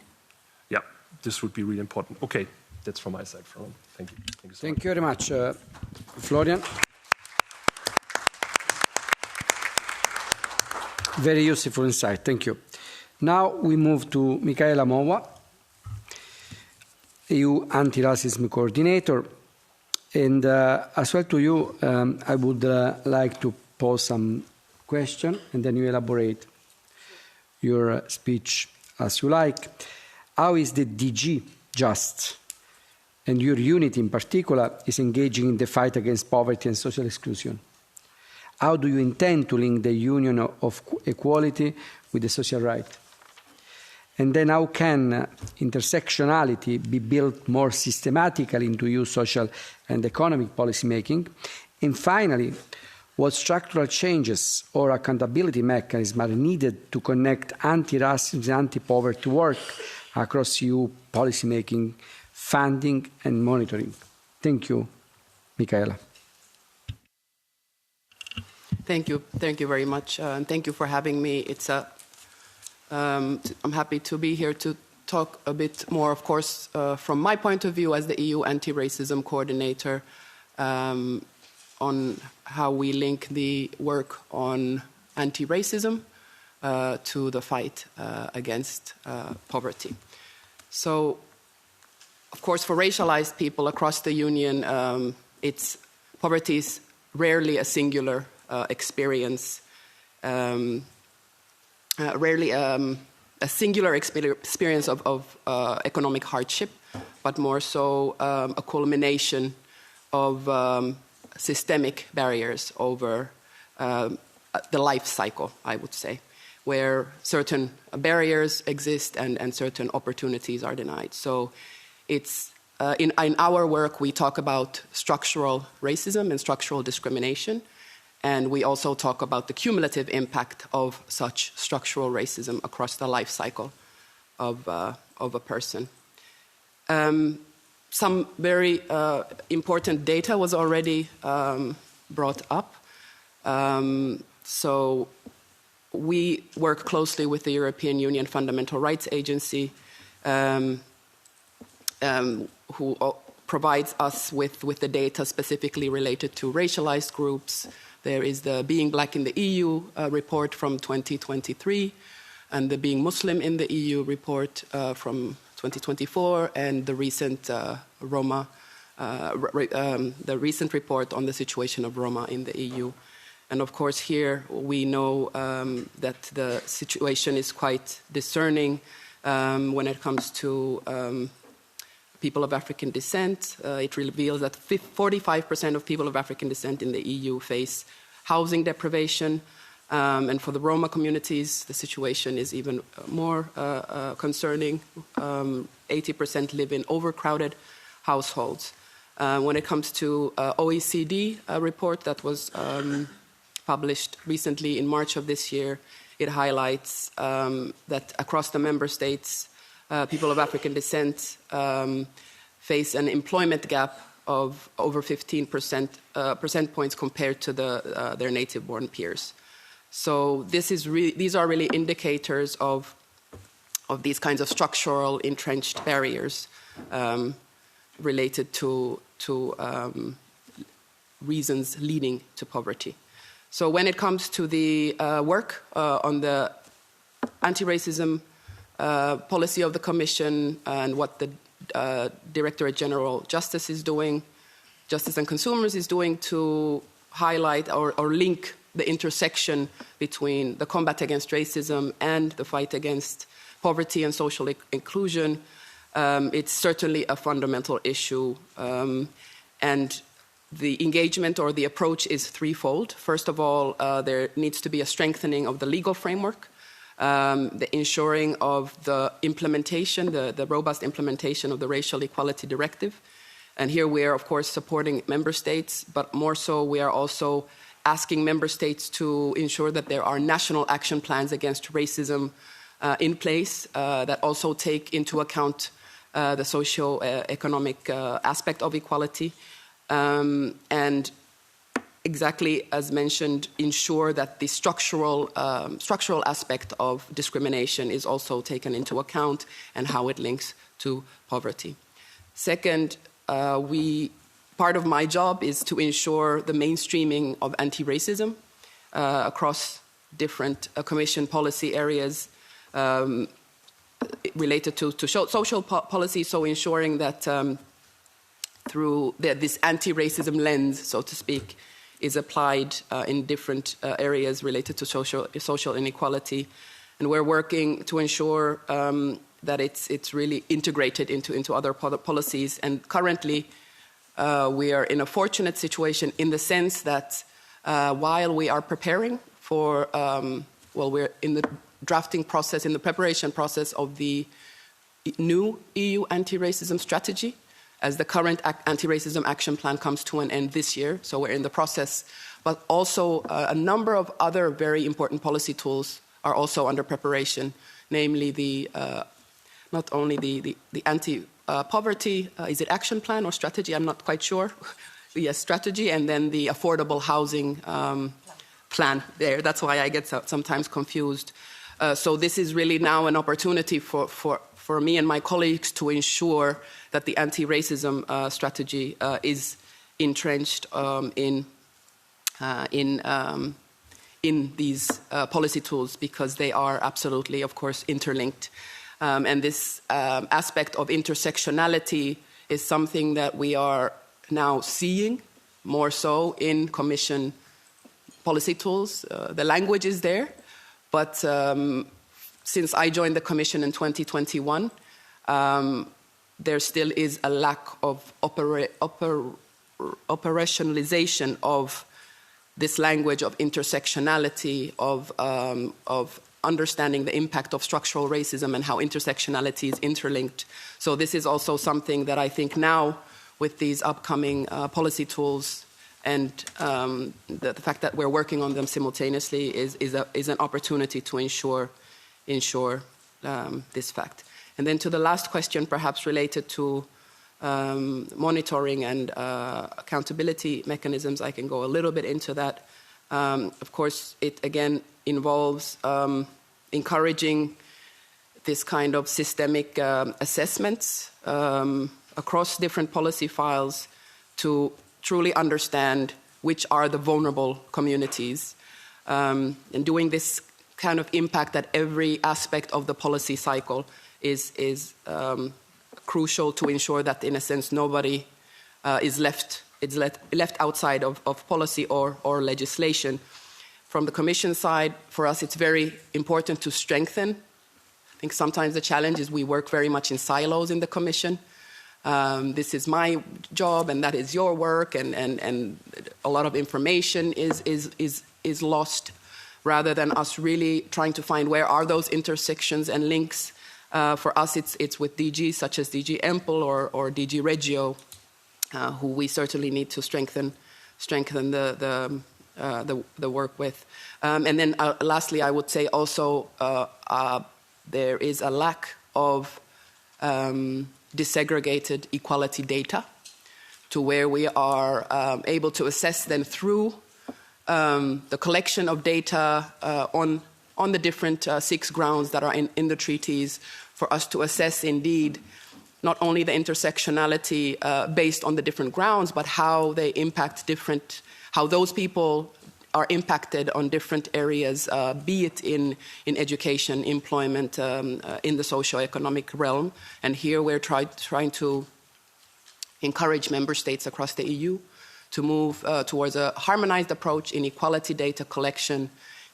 this would be really important. Okay, that's from my side, Florian. Thank you. Thank you very much, Florian. Very useful insight. Thank you. Now we move to Michaela Mowa, EU Anti-Racism Coordinator. And as well to you, I would like to pose some question, and then you elaborate your speech as you like. How is the DG JUST, and your unit in particular, is engaging in the fight against poverty and social exclusion? How do you intend to link the union of equality with the social right? And then how can intersectionality be built more systematically into EU social and economic policy making? And finally, what structural changes or accountability mechanisms are needed to connect anti-racism and anti-poverty work across EU policy making, funding and monitoring? Thank you, Michaela. Thank you very much, and thank you for having me. I'm happy to be here to talk a bit more, of course, from my point of view as the EU Anti-Racism Coordinator, on how we link the work on anti-racism to the fight against poverty. So, of course, for racialized people across the Union, poverty is rarely a singular experience. Rarely a singular experience of economic hardship, but more so a culmination of systemic barriers over the life cycle, I would say, where certain barriers exist and certain opportunities are denied. So it's in our work, we talk about structural racism and structural discrimination. And we also talk about the cumulative impact of such structural racism across the life cycle of a person. Some very important data was already brought up. So we work closely with the European Union Fundamental Rights Agency, who provides us with the data specifically related to racialized groups. There is the Being Black in the EU report from 2023, and the Being Muslim in the EU report from 2024, and the recent Roma, the recent report on the situation of Roma in the EU. And of course, here we know that the situation is quite discerning when it comes to people of African descent. It reveals that 45% of people of African descent in the EU face housing deprivation. And for the Roma communities, the situation is even more concerning. 80% live in overcrowded households. When it comes to OECD report that was published recently in March of this year, it highlights that across the member states, people of African descent face an employment gap of over 15 percent points compared to their native-born peers. So these are really indicators of these kinds of structural entrenched barriers related to reasons leading to poverty. So when it comes to the work on the anti-racism policy of the Commission and what the Directorate General Justice is doing, Justice and Consumers is doing to highlight or link the intersection between the combat against racism and the fight against poverty and social inclusion, it's certainly a fundamental issue. And the engagement or the approach is threefold. First of all, there needs to be a strengthening of the legal framework, the ensuring of the implementation, the robust implementation of the Racial Equality Directive. And here we are, of course, supporting member states, but more so we are also asking member states to ensure that there are national action plans against racism in place that also take into account the socio-economic aspect of equality. And exactly as mentioned, ensure that the structural aspect of discrimination is also taken into account and how it links to poverty. Second, part of my job is to ensure the mainstreaming of anti-racism across different Commission policy areas related to social policy, so ensuring that through this anti-racism lens, so to speak, is applied in different areas related to social inequality. And we're working to ensure that it's really integrated into other policies. And currently, we are in a fortunate situation in the sense that while we are preparing for, we're in the drafting process, in the preparation process of the new EU anti-racism strategy, as the current anti-racism action plan comes to an end this year, so we're in the process. But also a number of other very important policy tools are also under preparation, namely not only the anti-poverty, is it action plan or strategy? I'm not quite sure. Yes, strategy, and then the affordable housing plan there. That's why I get sometimes confused. So this is really now an opportunity for me and my colleagues to ensure that the anti-racism strategy is entrenched in these policy tools, because they are absolutely, of course, interlinked. And this aspect of intersectionality is something that we are now seeing more so in Commission policy tools. The language is there, but since I joined the Commission in 2021, there still is a lack of operationalization of this language of intersectionality, of understanding the impact of structural racism and how intersectionality is interlinked. So this is also something that I think now, with these upcoming policy tools and the fact that we're working on them simultaneously, is an opportunity to ensure this fact. And then to the last question, perhaps related to monitoring and accountability mechanisms, I can go a little bit into that. Of course, it again involves encouraging this kind of systemic assessments across different policy files to truly understand which are the vulnerable communities, and doing this kind of impact at every aspect of the policy cycle is crucial to ensure that, in a sense, nobody is left outside of policy or legislation. From the Commission side, for us, it's very important to strengthen. I think sometimes the challenge is we work very much in silos in the Commission. This is my job, and that is your work, and a lot of information is lost, rather than us really trying to find where are those intersections and links For us, it's with DG such as DG Empl or DG Regio, who we certainly need to strengthen the work with. And then lastly, I would say also there is a lack of disaggregated equality data to where we are able to assess them through the collection of data on the different 6 grounds that are in the treaties, for us to assess indeed not only the intersectionality based on the different grounds, but how they impact how those people are impacted on different areas, be it in education, employment, in the socio-economic realm. And here we're trying to encourage member states across the EU to move towards a harmonized approach in equality data collection,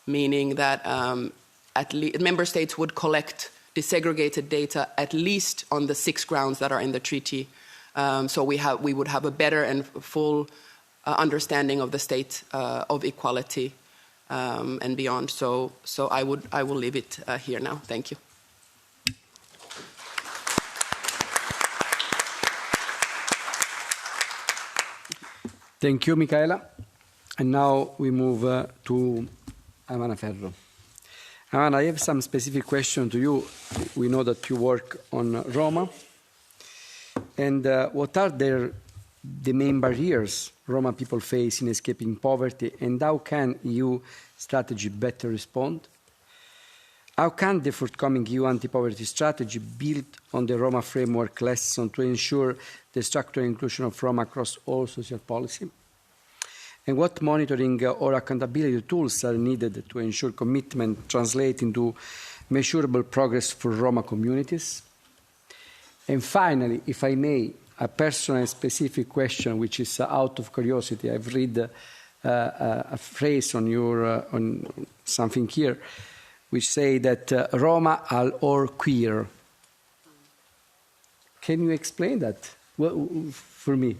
meaning that member states would collect disaggregated data at least on the 6 grounds that are in the treaty. So we would have a better and full understanding of the state of equality and beyond. So I will leave it here now. Thank you. Thank you, Micaela. And now we move to Amana Ferro. Amana, I have some specific question to you. We know that you work on Roma. And what are the main barriers Roma people face in escaping poverty, and how can EU strategy better respond? How can the forthcoming EU anti-poverty strategy build on the Roma framework lesson to ensure the structural inclusion of Roma across all social policy? And what monitoring or accountability tools are needed to ensure commitment translate into measurable progress for Roma communities? And finally, if I may, a personal and specific question, which is out of curiosity. I've read a phrase on something here, which say that Roma are all queer. Can you explain that for me?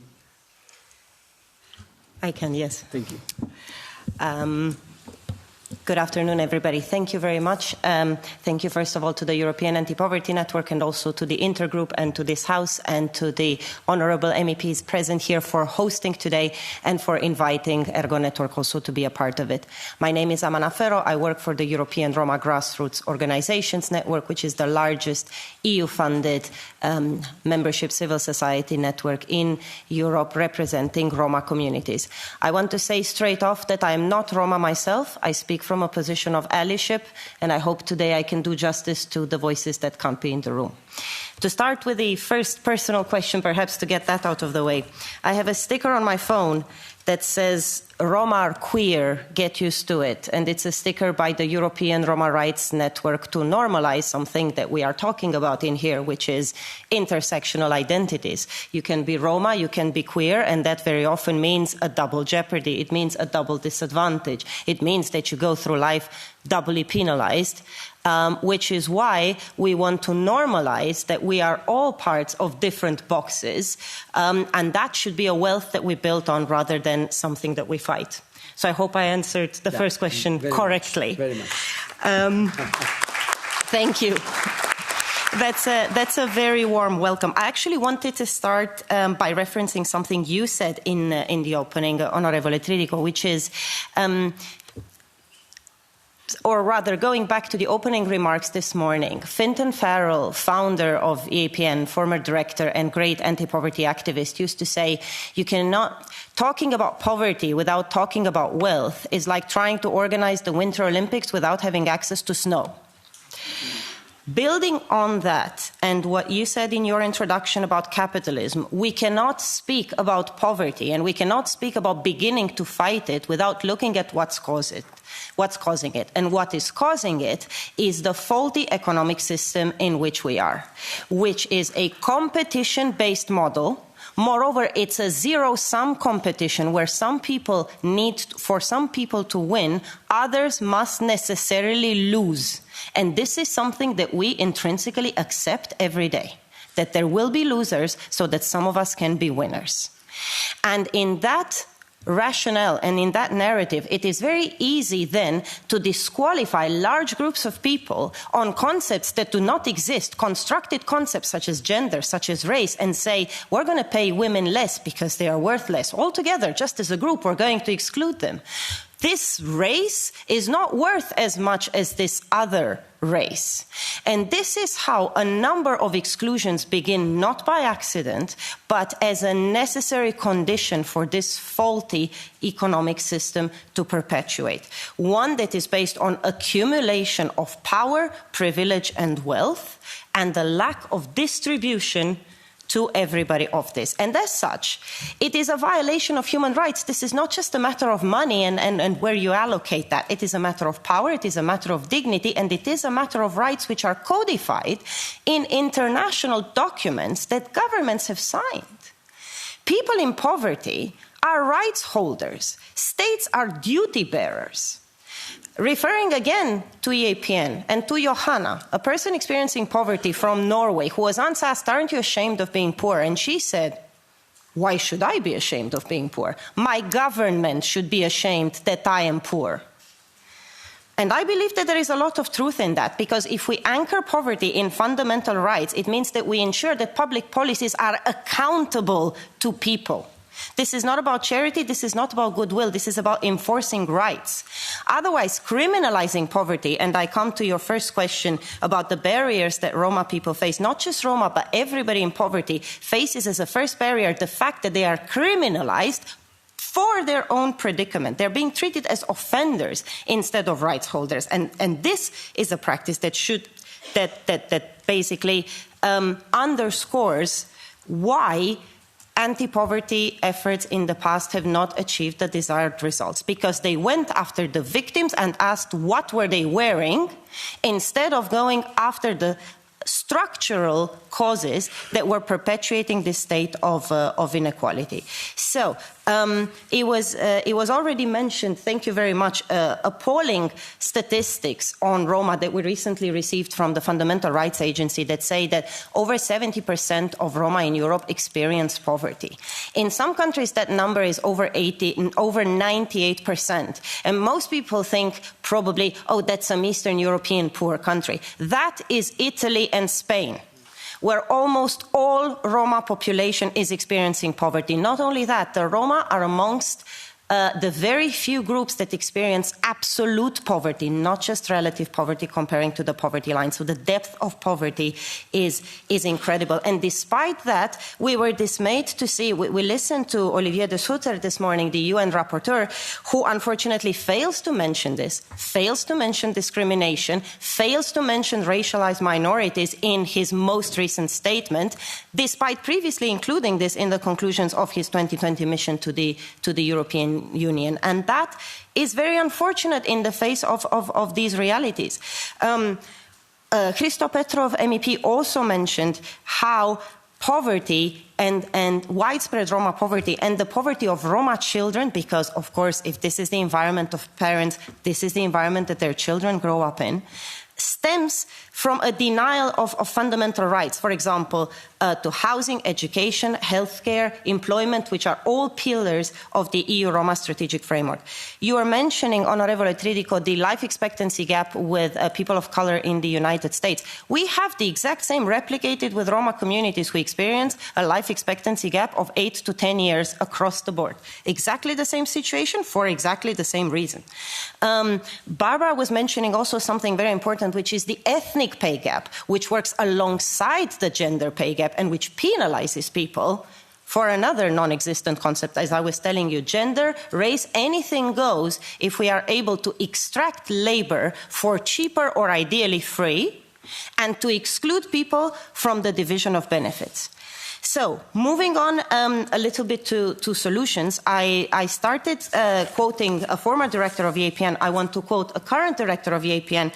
I can, yes. Thank you. Good afternoon, everybody. Thank you very much. Thank you, first of all, to the European Anti-Poverty Network and also to the Intergroup and to this House and to the honorable MEPs present here for hosting today and for inviting Ergo Network also to be a part of it. My name is Amana Ferro. I work for the European Roma Grassroots Organizations Network, which is the largest EU-funded membership civil society network in Europe representing Roma communities. I want to say straight off that I am not Roma myself. I speak from a position of allyship, and I hope today I can do justice to the voices that can't be in the room. To start with the first personal question, perhaps to get that out of the way, I have a sticker on my phone that says, Roma are queer, get used to it. And it's a sticker by the European Roma Rights Network to normalize something that we are talking about in here, which is intersectional identities. You can be Roma, you can be queer, and that very often means a double jeopardy. It means a double disadvantage. It means that you go through life doubly penalized. Which is why we want to normalize that we are all parts of different boxes, and that should be a wealth that we build on rather than something that we fight. So I hope I answered the first question correctly. Very much. Thank you. That's a very warm welcome. I actually wanted to start by referencing something you said in the opening, Onorevole Tridico, which is or rather, going back to the opening remarks this morning, Fintan Farrell, founder of EAPN, former director and great anti-poverty activist, used to say, you cannot, talking about poverty without talking about wealth is like trying to organize the Winter Olympics without having access to snow. Building on that and what you said in your introduction about capitalism, we cannot speak about poverty and we cannot speak about beginning to fight it without looking at what's causing it. And what is causing it is the faulty economic system in which we are, which is a competition-based model. Moreover, it's a zero-sum competition where for some people to win, others must necessarily lose. And this is something that we intrinsically accept every day, that there will be losers so that some of us can be winners. And in that rationale and in that narrative, it is very easy then to disqualify large groups of people on concepts that do not exist, constructed concepts such as gender, such as race, and say, we're going to pay women less because they are worth less. Altogether, just as a group, we're going to exclude them. This race is not worth as much as this other race. And this is how a number of exclusions begin, not by accident, but as a necessary condition for this faulty economic system to perpetuate. One that is based on accumulation of power, privilege, and wealth, and the lack of distribution to everybody of this. And as such, it is a violation of human rights. This is not just a matter of money and where you allocate that. It is a matter of power, it is a matter of dignity, and it is a matter of rights which are codified in international documents that governments have signed. People in poverty are rights holders. States are duty bearers. Referring again to EAPN and to Johanna, a person experiencing poverty from Norway, who was once asked, aren't you ashamed of being poor? And she said, why should I be ashamed of being poor? My government should be ashamed that I am poor. And I believe that there is a lot of truth in that, because if we anchor poverty in fundamental rights, it means that we ensure that public policies are accountable to people. This is not about charity, this is not about goodwill, this is about enforcing rights. Otherwise, criminalizing poverty, and I come to your first question about the barriers that Roma people face, not just Roma, but everybody in poverty faces as a first barrier the fact that they are criminalized for their own predicament. They're being treated as offenders instead of rights holders. And this is a practice that basically underscores why anti-poverty efforts in the past have not achieved the desired results, because they went after the victims and asked what were they wearing instead of going after the structural causes that were perpetuating this state of inequality. So it was already mentioned, thank you very much, appalling statistics on Roma that we recently received from the Fundamental Rights Agency that say that over 70% of Roma in Europe experience poverty. In some countries that number is over 98%. And most people think probably, oh, that's an Eastern European poor country. That is Italy and Spain, where almost all Roma population is experiencing poverty. Not only that, the Roma are amongst the very few groups that experience absolute poverty, not just relative poverty comparing to the poverty line. So the depth of poverty is incredible. And despite that, we were dismayed to see, we listened to Olivier de Schutter this morning, the UN rapporteur, who unfortunately fails to mention this, fails to mention discrimination, fails to mention racialized minorities in his most recent statement, despite previously including this in the conclusions of his 2020 mission to the European Union. And that is very unfortunate in the face of these realities. Christo Petrov, MEP, also mentioned how poverty and widespread Roma poverty and the poverty of Roma children, because, of course, if this is the environment of parents, this is the environment that their children grow up in, stems from a denial of fundamental rights, for example, to housing, education, healthcare, employment, which are all pillars of the EU Roma strategic framework. You are mentioning, Onorevole Tridico, the life expectancy gap with people of color in the United States. We have the exact same replicated with Roma communities who experience a life expectancy gap of 8 to 10 years across the board. Exactly the same situation for exactly the same reason. Barbara was mentioning also something very important, which is the ethnic pay gap, which works alongside the gender pay gap and which penalizes people for another non-existent concept. As I was telling you, gender, race, anything goes if we are able to extract labor for cheaper or ideally free and to exclude people from the division of benefits. So, moving on a little bit to solutions, I started quoting a former director of EAPN. I want to quote a current director of EAPN.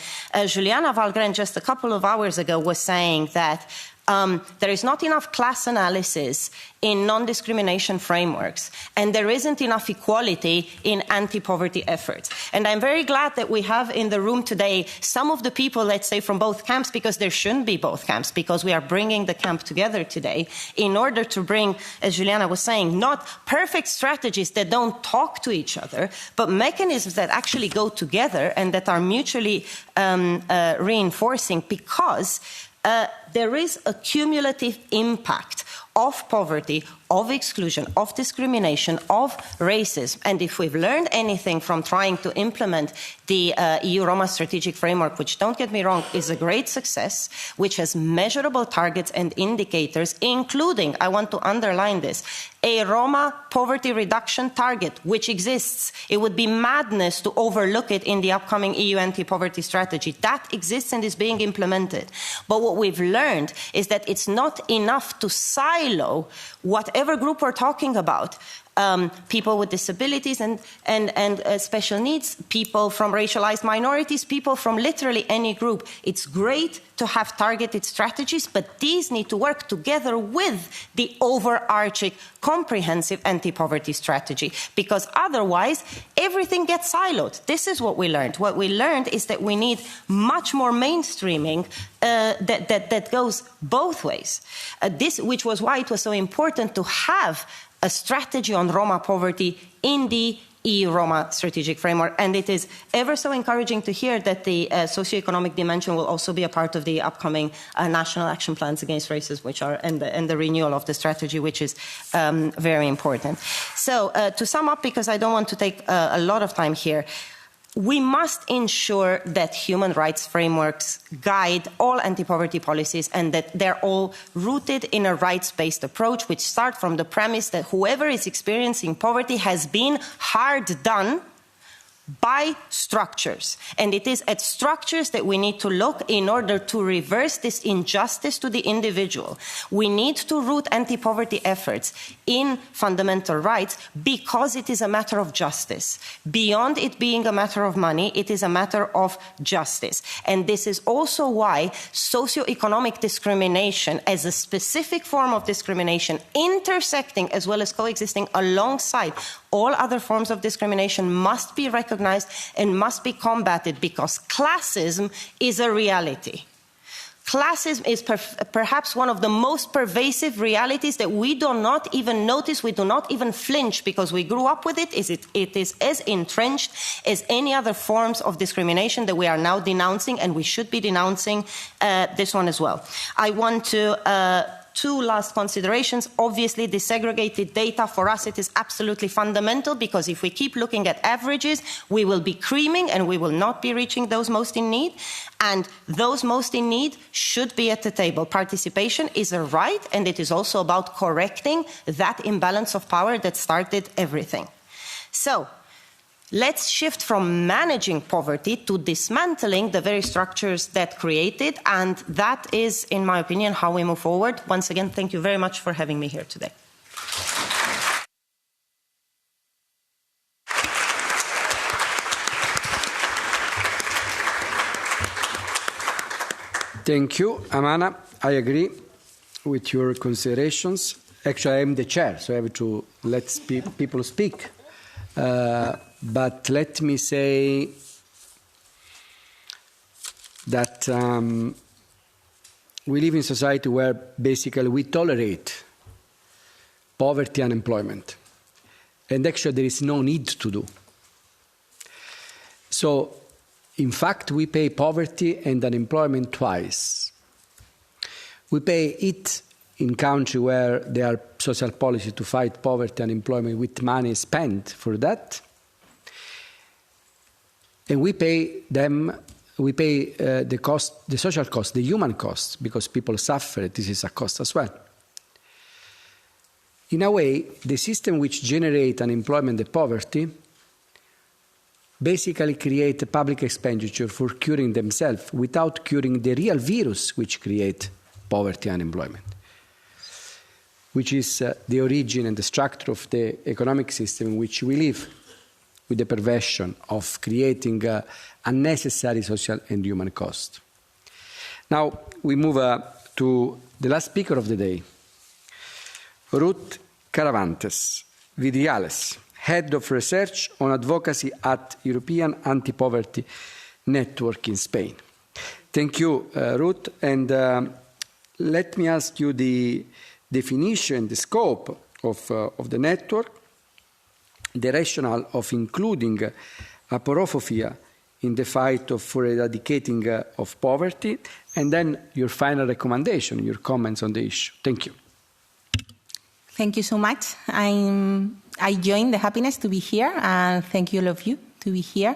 Juliana Valgren, just a couple of hours ago, was saying that There is not enough class analysis in non-discrimination frameworks, and there isn't enough equality in anti-poverty efforts. And I'm very glad that we have in the room today some of the people, let's say, from both camps, because there shouldn't be both camps, because we are bringing the camp together today in order to bring, as Juliana was saying, not perfect strategies that don't talk to each other, but mechanisms that actually go together and that are mutually reinforcing, because there is a cumulative impact of poverty, of exclusion, of discrimination, of racism. And if we've learned anything from trying to implement the EU Roma strategic framework, which, don't get me wrong, is a great success, which has measurable targets and indicators, including, I want to underline this, a Roma poverty reduction target, which exists. It would be madness to overlook it in the upcoming EU anti-poverty strategy. That exists and is being implemented. But what we've learned is that it's not enough to silo whatever group we're talking about. People with disabilities and special needs, people from racialized minorities, people from literally any group. It's great to have targeted strategies, but these need to work together with the overarching, comprehensive anti-poverty strategy, because otherwise everything gets siloed. This is what we learned. What we learned is that we need much more mainstreaming that goes both ways. Which was why it was so important to have a strategy on Roma poverty in the EU Roma strategic framework. And it is ever so encouraging to hear that the socioeconomic dimension will also be a part of the upcoming national action plans against racism, which are, and the renewal of the strategy, which is very important. So to sum up, because I don't want to take a lot of time here, we must ensure that human rights frameworks guide all anti-poverty policies and that they're all rooted in a rights-based approach, which starts from the premise that whoever is experiencing poverty has been hard done by structures. And it is at structures that we need to look in order to reverse this injustice to the individual. We need to root anti-poverty efforts in fundamental rights because it is a matter of justice. Beyond it being a matter of money, it is a matter of justice. And this is also why socioeconomic discrimination as a specific form of discrimination, intersecting as well as coexisting alongside all other forms of discrimination, must be recognized and must be combated, because classism is a reality. Classism is perhaps one of the most pervasive realities that we do not even notice, we do not even flinch because we grew up with it. It is as entrenched as any other forms of discrimination that we are now denouncing, and we should be denouncing this one as well. I want to two last considerations. Obviously, disaggregated data, for us, it is absolutely fundamental, because if we keep looking at averages, we will be creaming and we will not be reaching those most in need. And those most in need should be at the table. Participation is a right, and it is also about correcting that imbalance of power that started everything. So, let's shift from managing poverty to dismantling the very structures that create it, and that is, in my opinion, how we move forward. Once again, thank you very much for having me here today. Thank you, Amana. I agree with your considerations. Actually, I am the chair, so I have to let people speak. But let me say that we live in a society where basically we tolerate poverty and unemployment. And actually there is no need to do. So, in fact, we pay poverty and unemployment twice. We pay it in countries where there are social policies to fight poverty and unemployment with money spent for that. And we pay them, the cost, the social cost, the human cost, because people suffer. This is a cost as well. In a way, the system which generates unemployment and poverty basically create public expenditure for curing themselves without curing the real virus which create poverty and unemployment, which is the origin and the structure of the economic system in which we live, with the perversion of creating unnecessary social and human cost. Now we move to the last speaker of the day, Ruth Caravantes Vidriales, Head of Research on Advocacy at European Anti-Poverty Network in Spain. Thank you, Ruth. And let me ask you the definition, the scope of the network, the rationale of including aporophobia in the fight for eradicating of poverty, and then your final recommendation, your comments on the issue. Thank you. Thank you so much. I join the happiness to be here, and thank you all of you to be here.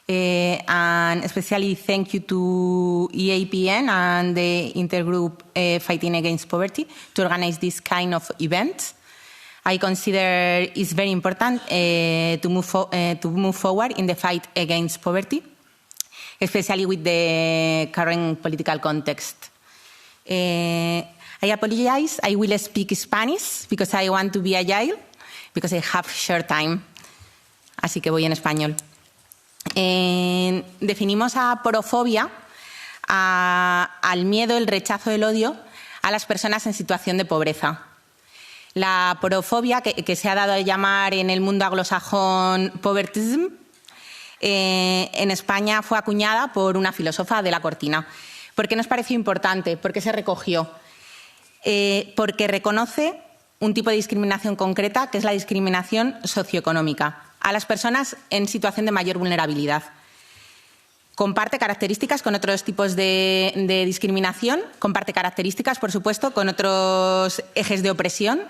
And especially thank you to EAPN and the Intergroup Fighting Against Poverty to organize this kind of event. I consider it's very important to move forward in the fight against poverty, especially with the current political context. I apologize, I will speak Spanish because I want to be agile, because I have short time. Así que voy en español. Definimos a aporofobia al miedo, el rechazo, el odio a las personas en situación de pobreza. La aporofobia, que se ha dado a llamar en el mundo anglosajón povertism, en España fue acuñada por una filósofa de la Cortina. ¿Por qué nos pareció importante? ¿Por qué se recogió? Porque reconoce un tipo de discriminación concreta, que es la discriminación socioeconómica, a las personas en situación de mayor vulnerabilidad. Comparte características con otros tipos de discriminación, comparte características, por supuesto, con otros ejes de opresión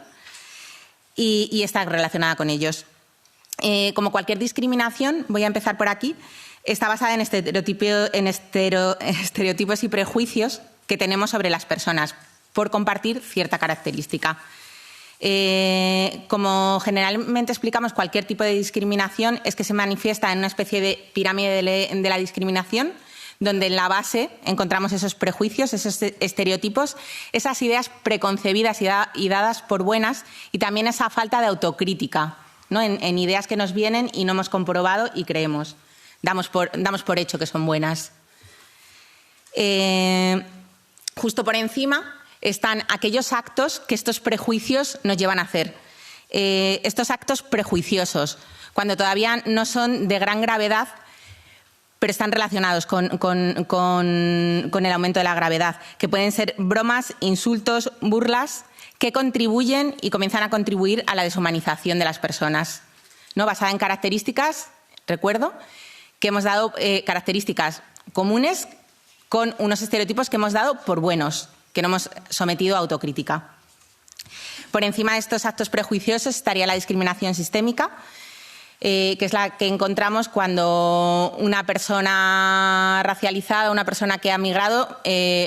y está relacionada con ellos. Como cualquier discriminación, voy a empezar por aquí, está basada en estereotipos y prejuicios que tenemos sobre las personas por compartir cierta característica. Como generalmente explicamos, cualquier tipo de discriminación es que se manifiesta en una especie de pirámide de la discriminación, donde en la base encontramos esos prejuicios, esos estereotipos, esas ideas preconcebidas y dadas por buenas, y también esa falta de autocrítica, ¿no? en ideas que nos vienen y no hemos comprobado y creemos. Damos por hecho que son buenas. Justo por encima están aquellos actos que estos prejuicios nos llevan a hacer. Estos actos prejuiciosos, cuando todavía no son de gran gravedad, pero están relacionados con el aumento de la gravedad, que pueden ser bromas, insultos, burlas, que contribuyen y comienzan a contribuir a la deshumanización de las personas, ¿no? Basada en características, recuerdo, que hemos dado características comunes con unos estereotipos que hemos dado por buenos, que no hemos sometido a autocrítica. Por encima de estos actos prejuiciosos estaría la discriminación sistémica, que es la que encontramos cuando una persona racializada, una persona que ha migrado,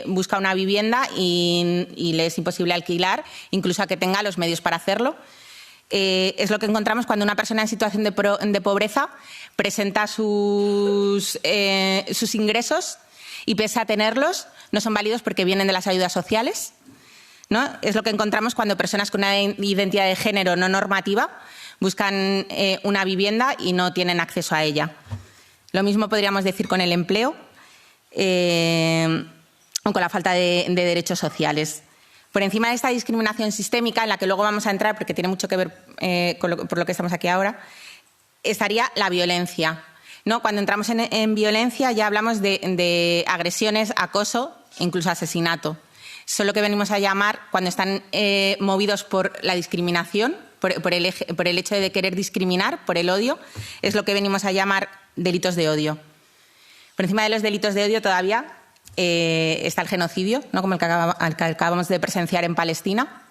busca una vivienda y le es imposible alquilar, incluso a que tenga los medios para hacerlo. Es lo que encontramos cuando una persona en situación de pobreza presenta sus ingresos y, pese a tenerlos, no son válidos porque vienen de las ayudas sociales, ¿no? Es lo que encontramos cuando personas con una identidad de género no normativa buscan una vivienda y no tienen acceso a ella. Lo mismo podríamos decir con el empleo o con la falta de derechos sociales. Por encima de esta discriminación sistémica, en la que luego vamos a entrar porque tiene mucho que ver por lo que estamos aquí ahora, estaría la violencia, ¿no? Cuando entramos en violencia ya hablamos de agresiones, acoso e incluso asesinato. Eso es lo que venimos a llamar, cuando están movidos por la discriminación, por el hecho de querer discriminar, por el odio, es lo que venimos a llamar delitos de odio. Por encima de los delitos de odio todavía está el genocidio, ¿no? Como el que acabamos de presenciar en Palestina.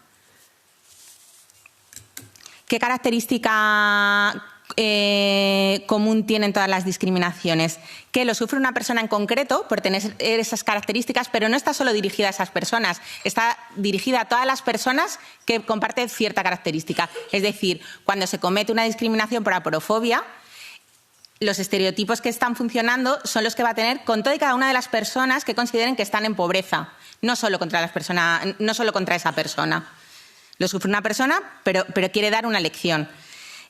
¿Qué característica común tienen todas las discriminaciones? Que lo sufre una persona en concreto por tener esas características, pero no está solo dirigida a esas personas, está dirigida a todas las personas que comparten cierta característica. Es decir, cuando se comete una discriminación por aporofobia, los estereotipos que están funcionando son los que va a tener con toda y cada una de las personas que consideren que están en pobreza, no solo contra esa persona. Lo sufre una persona, pero quiere dar una lección.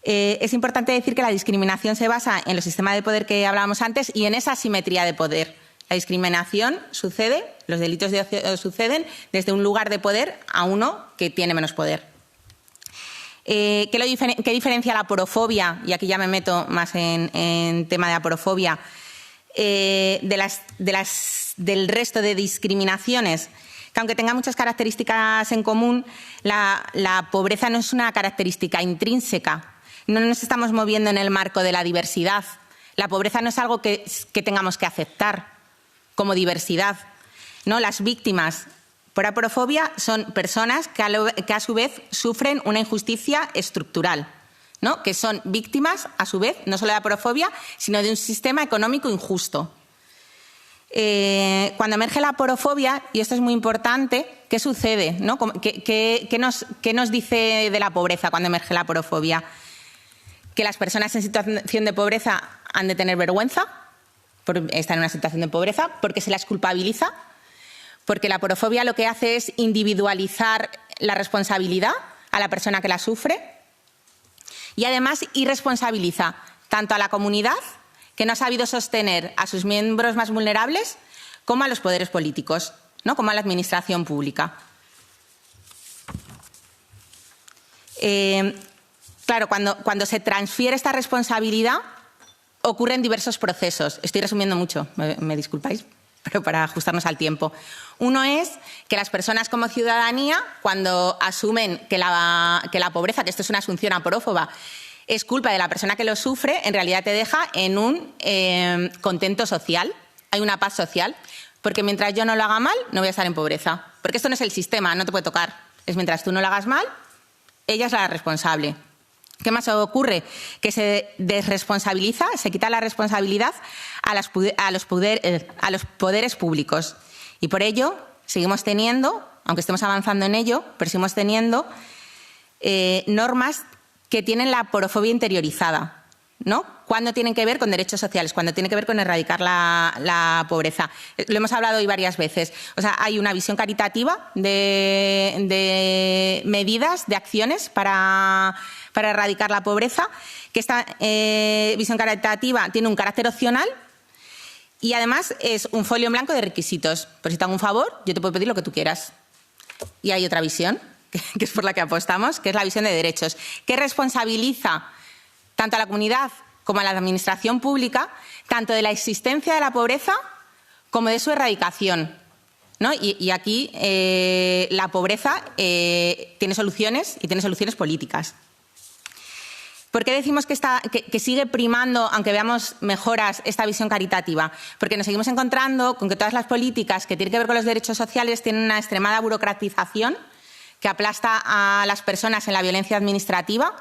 Es importante decir que la discriminación se basa en los sistemas de poder que hablábamos antes y en esa asimetría de poder, La discriminación sucede, los delitos de ocio suceden desde un lugar de poder a uno que tiene menos poder. ¿Qué diferencia la aporofobia? Y aquí ya me meto más en tema de aporofobia, del resto de discriminaciones. Que aunque tenga muchas características en común, la pobreza no es una característica intrínseca. No nos estamos moviendo en el marco de la diversidad. La pobreza no es algo que tengamos que aceptar como diversidad. No, las víctimas por aporofobia son personas que a su vez sufren una injusticia estructural, ¿no? Que son víctimas, a su vez, no solo de aporofobia, sino de un sistema económico injusto. Cuando emerge la aporofobia, y esto es muy importante, ¿qué sucede? ¿No? ¿Qué nos dice de la pobreza cuando emerge la aporofobia? Que las personas en situación de pobreza han de tener vergüenza por estar en una situación de pobreza, porque se las culpabiliza, porque la aporofobia lo que hace es individualizar la responsabilidad a la persona que la sufre y además irresponsabiliza tanto a la comunidad, que no ha sabido sostener a sus miembros más vulnerables, como a los poderes políticos, ¿no? Como a la administración pública. Claro, cuando se transfiere esta responsabilidad, ocurren diversos procesos. Estoy resumiendo mucho, me disculpáis, pero para ajustarnos al tiempo. Uno es que las personas como ciudadanía, cuando asumen que la pobreza, que esto es una asunción aporófoba, es culpa de la persona que lo sufre, en realidad te deja en un contento social, hay una paz social, porque mientras yo no lo haga mal, no voy a estar en pobreza. Porque esto no es el sistema, no te puede tocar. Es mientras tú no lo hagas mal, ella es la responsable. ¿Qué más ocurre? Que se desresponsabiliza, se quita la responsabilidad a los poderes públicos. Y por ello seguimos teniendo, aunque estemos avanzando en ello, pero seguimos teniendo normas que tienen la aporofobia interiorizada, ¿no? Cuando tienen que ver con derechos sociales, cuando tienen que ver con erradicar la pobreza. Lo hemos hablado hoy varias veces. O sea, hay una visión caritativa de medidas, de acciones para erradicar la pobreza, que esta visión caritativa tiene un carácter opcional y además es un folio en blanco de requisitos. Por si te hago un favor, yo te puedo pedir lo que tú quieras. Y hay otra visión, que es por la que apostamos, que es la visión de derechos, que responsabiliza tanto a la comunidad como a la administración pública, tanto de la existencia de la pobreza como de su erradicación, ¿no? Y aquí la pobreza tiene soluciones y tiene soluciones políticas. ¿Por qué decimos que sigue primando, aunque veamos mejoras, esta visión caritativa? Porque nos seguimos encontrando con que todas las políticas que tienen que ver con los derechos sociales tienen una extremada burocratización que aplasta a las personas en la violencia administrativa.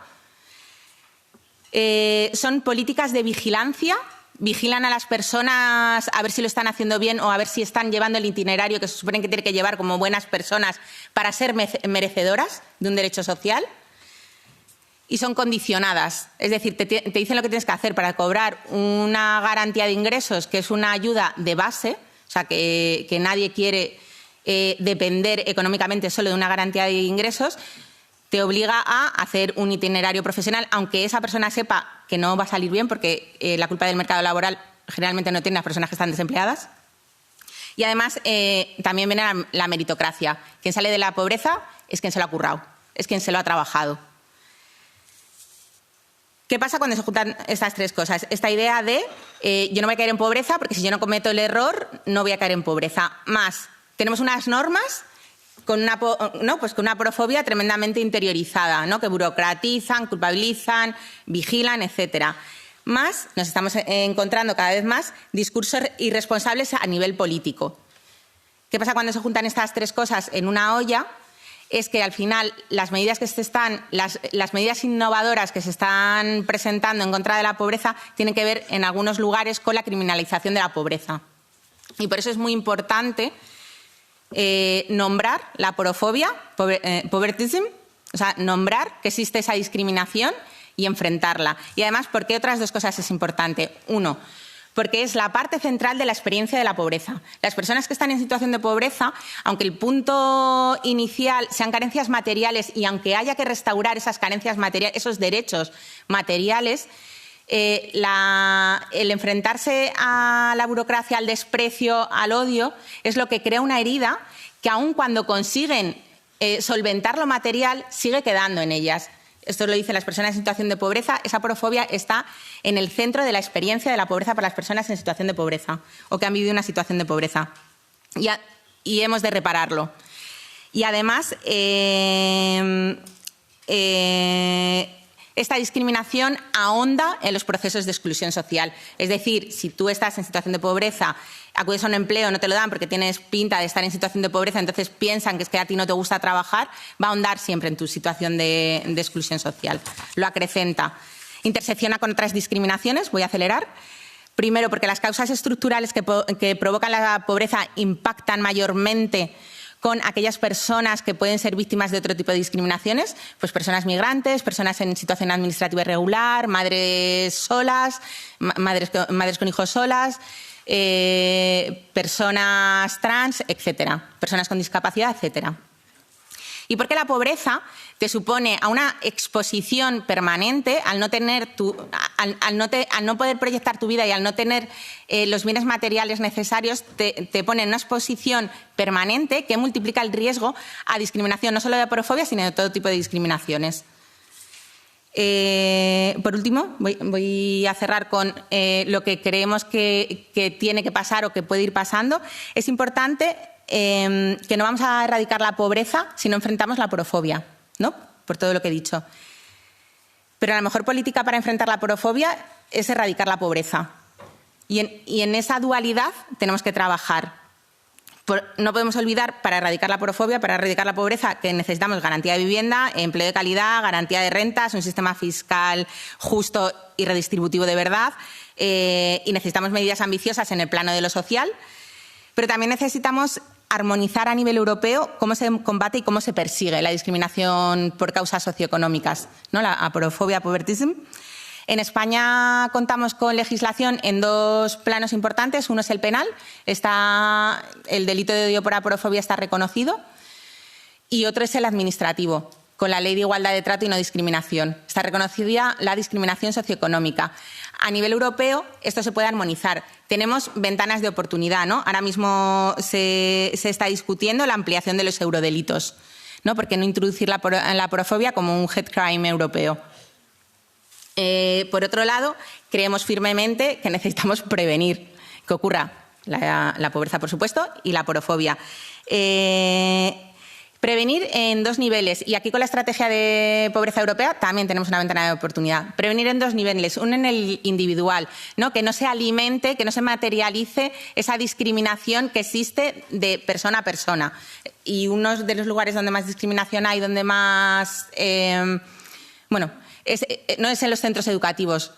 Son políticas de vigilancia, vigilan a las personas a ver si lo están haciendo bien o a ver si están llevando el itinerario que se supone que tienen que llevar como buenas personas para ser merecedoras de un derecho social. Y son condicionadas, es decir, te dicen lo que tienes que hacer para cobrar una garantía de ingresos, que es una ayuda de base, o sea, que nadie quiere depender económicamente solo de una garantía de ingresos, te obliga a hacer un itinerario profesional, aunque esa persona sepa que no va a salir bien, porque la culpa del mercado laboral generalmente no tiene las personas que están desempleadas. Y además también viene la meritocracia. Quien sale de la pobreza es quien se lo ha currado, es quien se lo ha trabajado. ¿Qué pasa cuando se juntan estas tres cosas? Esta idea de yo no voy a caer en pobreza porque si yo no cometo el error no voy a caer en pobreza. Más, tenemos unas normas con una aporofobia tremendamente interiorizada, ¿no? Que burocratizan, culpabilizan, vigilan, etc. Más, nos estamos encontrando cada vez más discursos irresponsables a nivel político. ¿Qué pasa cuando se juntan estas tres cosas en una olla? Es que al final las medidas las medidas innovadoras que se están presentando en contra de la pobreza tienen que ver en algunos lugares con la criminalización de la pobreza. Y por eso es muy importante nombrar la aporofobia, povertism, o sea, nombrar que existe esa discriminación y enfrentarla. Y además, ¿por qué otras dos cosas es importante? Uno, porque es la parte central de la experiencia de la pobreza. Las personas que están en situación de pobreza, aunque el punto inicial sean carencias materiales y aunque haya que restaurar esas carencias materiales, esos derechos materiales, el enfrentarse a la burocracia, al desprecio, al odio, es lo que crea una herida que aun cuando consiguen solventar lo material, sigue quedando en ellas. Esto lo dicen las personas en situación de pobreza. Esa aporofobia está en el centro de la experiencia de la pobreza para las personas en situación de pobreza o que han vivido una situación de pobreza. Y hemos de repararlo. Y además, esta discriminación ahonda en los procesos de exclusión social. Es decir, si tú estás en situación de pobreza, acudes a un empleo, no te lo dan porque tienes pinta de estar en situación de pobreza, entonces piensan que es que a ti no te gusta trabajar, va a ahondar siempre en tu situación de exclusión social. Lo acrecenta. Intersecciona con otras discriminaciones, voy a acelerar. Primero, porque las causas estructurales que provocan la pobreza impactan mayormente con aquellas personas que pueden ser víctimas de otro tipo de discriminaciones, pues personas migrantes, personas en situación administrativa irregular, madres solas, madres con hijos solas, personas trans, etcétera, personas con discapacidad, etcétera. Y porque la pobreza te supone a una exposición permanente al no poder proyectar tu vida y al no tener los bienes materiales necesarios, te pone en una exposición permanente que multiplica el riesgo a discriminación, no solo de aporofobia, sino de todo tipo de discriminaciones. Por último, voy a cerrar con lo que creemos que tiene que pasar o que puede ir pasando. Es importante que no vamos a erradicar la pobreza si no enfrentamos la aporofobia, ¿no? Por todo lo que he dicho. Pero la mejor política para enfrentar la aporofobia es erradicar la pobreza. Y en esa dualidad tenemos que trabajar. No podemos olvidar, para erradicar la aporofobia, para erradicar la pobreza, que necesitamos garantía de vivienda, empleo de calidad, garantía de rentas, un sistema fiscal justo y redistributivo de verdad, y necesitamos medidas ambiciosas en el plano de lo social, pero también necesitamos armonizar a nivel europeo cómo se combate y cómo se persigue la discriminación por causas socioeconómicas, ¿no? La aporofobia, povertism. En España contamos con legislación en dos planos importantes. Uno es el penal, el delito de odio por aporofobia está reconocido, y otro es el administrativo, con la Ley de Igualdad de Trato y No Discriminación. Está reconocida la discriminación socioeconómica. A nivel europeo esto se puede armonizar. Tenemos ventanas de oportunidad, ¿no? Ahora mismo se está discutiendo la ampliación de los eurodelitos, ¿no? ¿Por qué no introducir la aporofobia como un hate crime europeo? Por otro lado, creemos firmemente que necesitamos prevenir que ocurra la pobreza, por supuesto, y la aporofobia. Prevenir en dos niveles, y aquí con la estrategia de pobreza europea también tenemos una ventana de oportunidad. Prevenir en dos niveles, uno en el individual, ¿no? Que no se alimente, que no se materialice esa discriminación que existe de persona a persona. Y uno de los lugares donde más discriminación hay, donde más... no es en los centros educativos.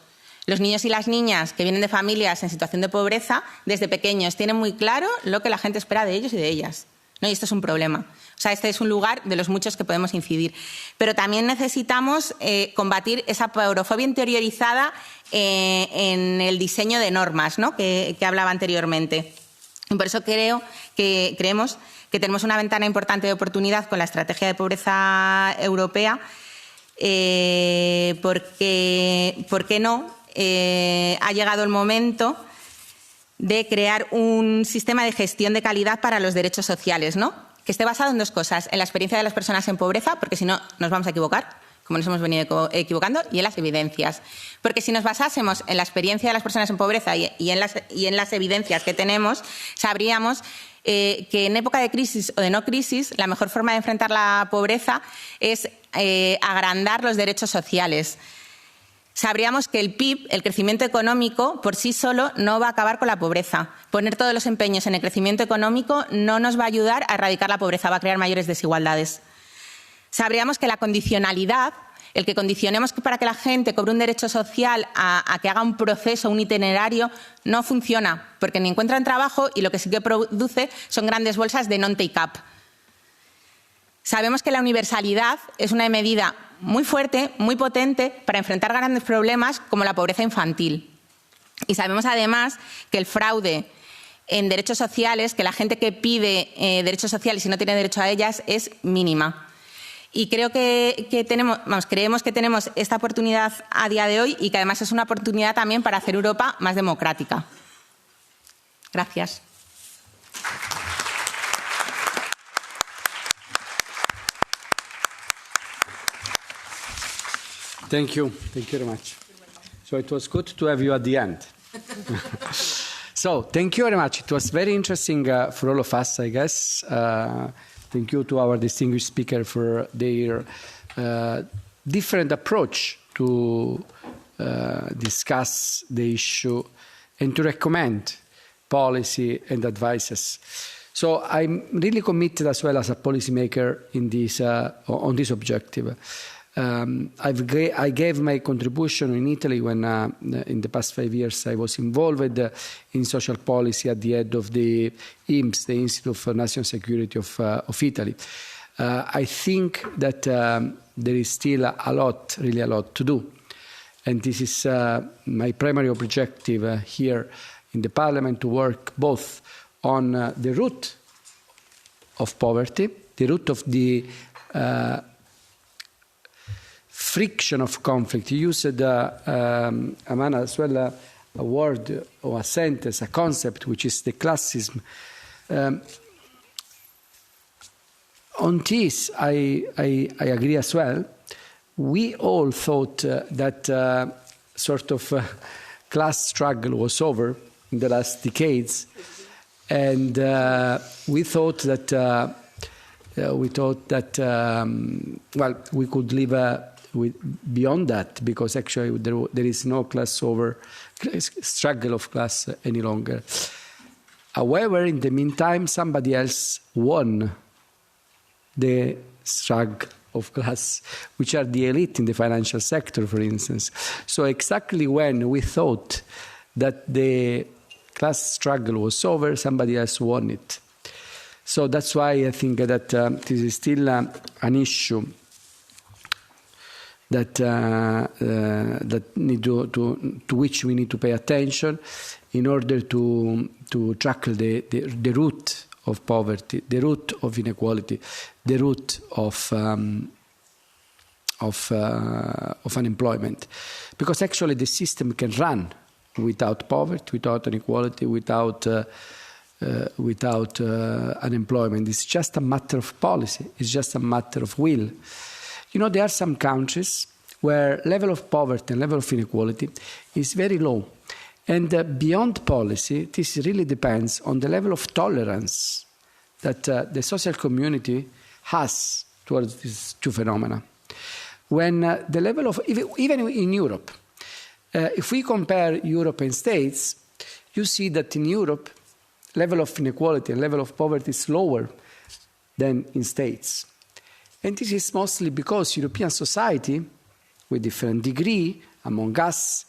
Los niños y las niñas que vienen de familias en situación de pobreza, desde pequeños tienen muy claro lo que la gente espera de ellos y de ellas, ¿no? Y esto es un problema. O sea, este es un lugar de los muchos que podemos incidir. Pero también necesitamos combatir esa aporofobia interiorizada en el diseño de normas, ¿no? que hablaba anteriormente. Y por eso creemos que tenemos una ventana importante de oportunidad con la estrategia de pobreza europea, porque, ¿por qué no? Ha llegado el momento de crear un sistema de gestión de calidad para los derechos sociales, ¿no? Que esté basado en dos cosas: en la experiencia de las personas en pobreza, porque si no nos vamos a equivocar, como nos hemos venido equivocando, y en las evidencias. Porque si nos basásemos en la experiencia de las personas en pobreza y en las evidencias que tenemos, sabríamos que en época de crisis o de no crisis, la mejor forma de enfrentar la pobreza es agrandar los derechos sociales. Sabríamos que el PIB, el crecimiento económico, por sí solo no va a acabar con la pobreza. Poner todos los empeños en el crecimiento económico no nos va a ayudar a erradicar la pobreza, va a crear mayores desigualdades. Sabríamos que la condicionalidad, el que condicionemos para que la gente cobre un derecho social a que haga un proceso, un itinerario, no funciona, porque ni encuentran trabajo y lo que sí que produce son grandes bolsas de non-take-up. Sabemos que la universalidad es una medida muy fuerte, muy potente para enfrentar grandes problemas como la pobreza infantil. Y sabemos además que el fraude en derechos sociales, que la gente que pide derechos sociales y no tiene derecho a ellas, es mínima. Y creo que creemos que tenemos esta oportunidad a día de hoy y que además es una oportunidad también para hacer Europa más democrática. Gracias. Thank you very much. So it was good to have you at the end. So thank you very much. It was very interesting for all of us, I guess. Thank you to our distinguished speaker for their different approach to discuss the issue and to recommend policy and advices. So I'm really committed as well as a policymaker in this, on this objective. I gave my contribution in Italy when in the past 5 years I was involved in social policy at the head of the INPS, the Institute for National Security of Italy. I think that there is still really a lot to do. And this is my primary objective here in the Parliament, to work both on the root of poverty, the root of the friction of conflict. You used, Amanda, as well, a word or a sentence, a concept, which is the classism. On this, I agree as well. We all thought that sort of class struggle was over in the last decades, and we thought that well, we could live beyond that, because actually there is no struggle of class any longer. However, in the meantime, somebody else won the struggle of class, which are the elite in the financial sector, for instance. So exactly when we thought that the class struggle was over, somebody else won it. So that's why I think that this is still an issue that to which we need to pay attention in order to tackle the root of poverty, the root of inequality, the root of unemployment. Because actually the system can run without poverty, without inequality, without unemployment. It's just a matter of policy. It's just a matter of will. You know, there are some countries where level of poverty and level of inequality is very low. And beyond policy, this really depends on the level of tolerance that the social community has towards these two phenomena. When the level of, even in Europe, if we compare Europe and states, you see that in Europe, level of inequality and level of poverty is lower than in states. And this is mostly because European society, with different degree among us,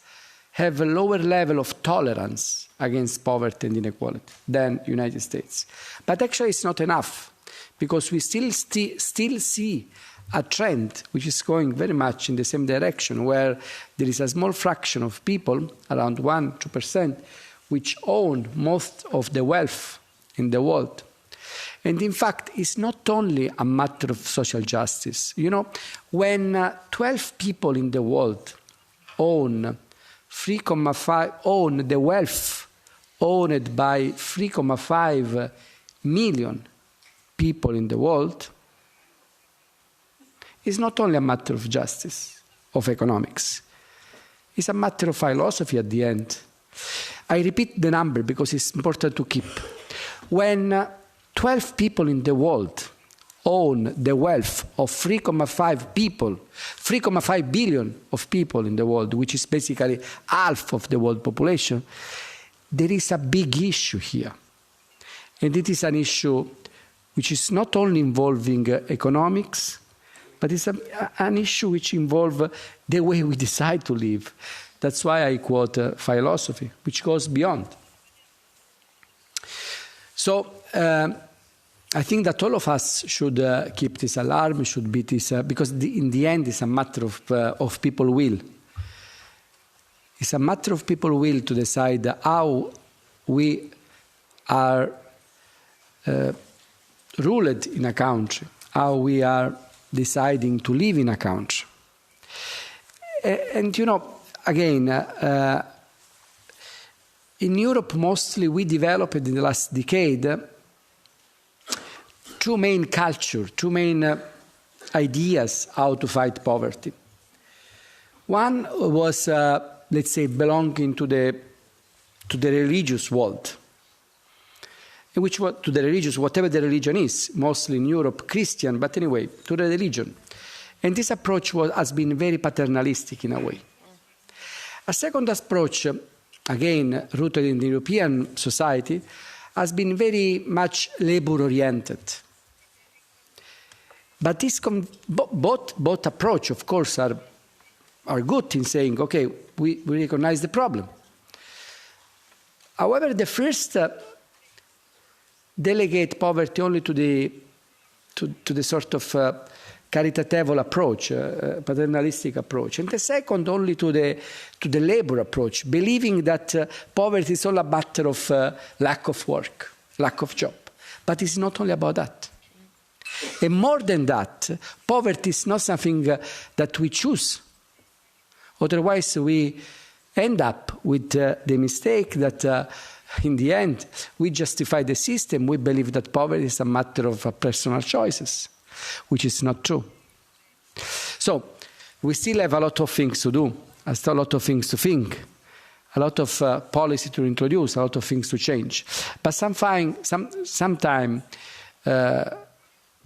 have a lower level of tolerance against poverty and inequality than the United States. But actually it's not enough, because we still see a trend which is going very much in the same direction, where there is a small fraction of people, around 1-2%, which own most of the wealth in the world. And in fact, it's not only a matter of social justice. You know, when 12 people in the world own the wealth owned by 3.5 million people in the world, it's not only a matter of justice, of economics. It's a matter of philosophy at the end. I repeat the number because it's important to keep. When 12 people in the world own the wealth of 3.5 billion of people in the world, which is basically half of the world population, there is a big issue here. And it is an issue which is not only involving economics, but it's an issue which involves the way we decide to live. That's why I quote philosophy, which goes beyond. So I think that all of us should keep this alarm, should be this, because in the end it's a matter of people will. It's a matter of people will to decide how we are ruled in a country, how we are deciding to live in a country. And, you know, again, in Europe, mostly we developed in the last decade two main cultures, two main ideas how to fight poverty. One was, let's say, belonging to the religious world, in which to the religious, whatever the religion is, mostly in Europe Christian, but anyway, to the religion. And this approach has been very paternalistic in a way. A second approach, again rooted in the European society, has been very much labor-oriented. But this both approach, of course, are good in saying, okay, we recognize the problem. However, the first delegate poverty only to the sort of caritatival approach, paternalistic approach, and the second only to the labor approach, believing that poverty is all a matter of lack of work, lack of job. But it's not only about that. And more than that, poverty is not something that we choose. Otherwise, we end up with the mistake that in the end, we justify the system. We believe that poverty is a matter of personal choices, which is not true. So we still have a lot of things to do, a lot of things to think, a lot of policy to introduce, a lot of things to change. But sometimes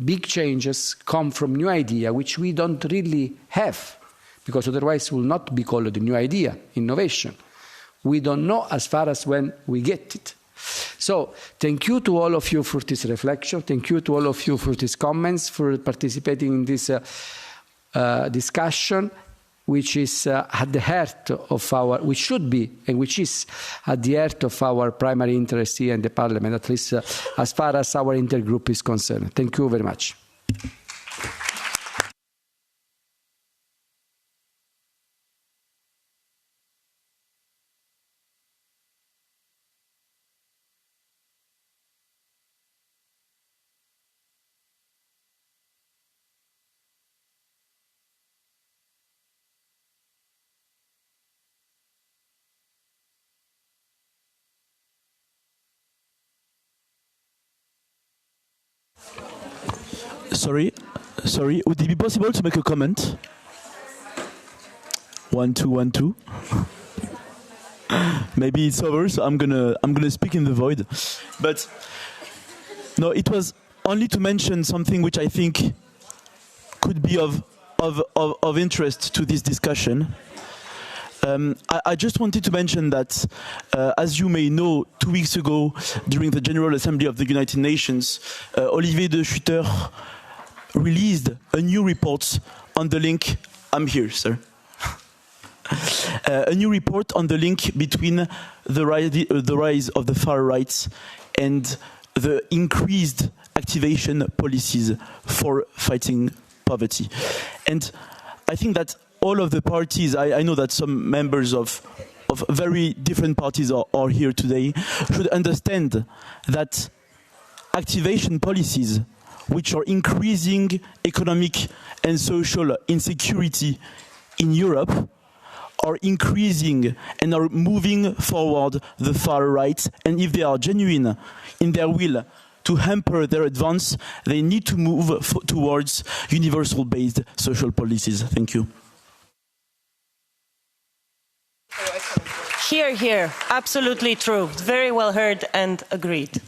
big changes come from new idea, which we don't really have, because otherwise it will not be called a new idea, innovation. We don't know as far as when we get it. So thank you to all of you for this reflection. Thank you to all of you for these comments, for participating in this discussion, which is at the heart of which should be, and which is at the heart of our primary interest here in the Parliament, at least as far as our intergroup is concerned. Thank you very much. Sorry, would it be possible to make a comment? 1, 2, 1, 2. Maybe it's over, so I'm gonna speak in the void. But no, it was only to mention something which I think could be of interest to this discussion. I just wanted to mention that, as you may know, 2 weeks ago, during the General Assembly of the United Nations, Olivier de Schutter released a new report on the link. I'm here, sir. A new report on the link between the rise of the far right and the increased activation policies for fighting poverty. And I think that all of the parties, I know that some members of very different parties are here today, should understand that activation policies which are increasing economic and social insecurity in Europe are increasing and are moving forward the far right. And if they are genuine in their will to hamper their advance, they need to move towards universal-based social policies. Thank you. Here, here. Absolutely true. Very well heard and agreed.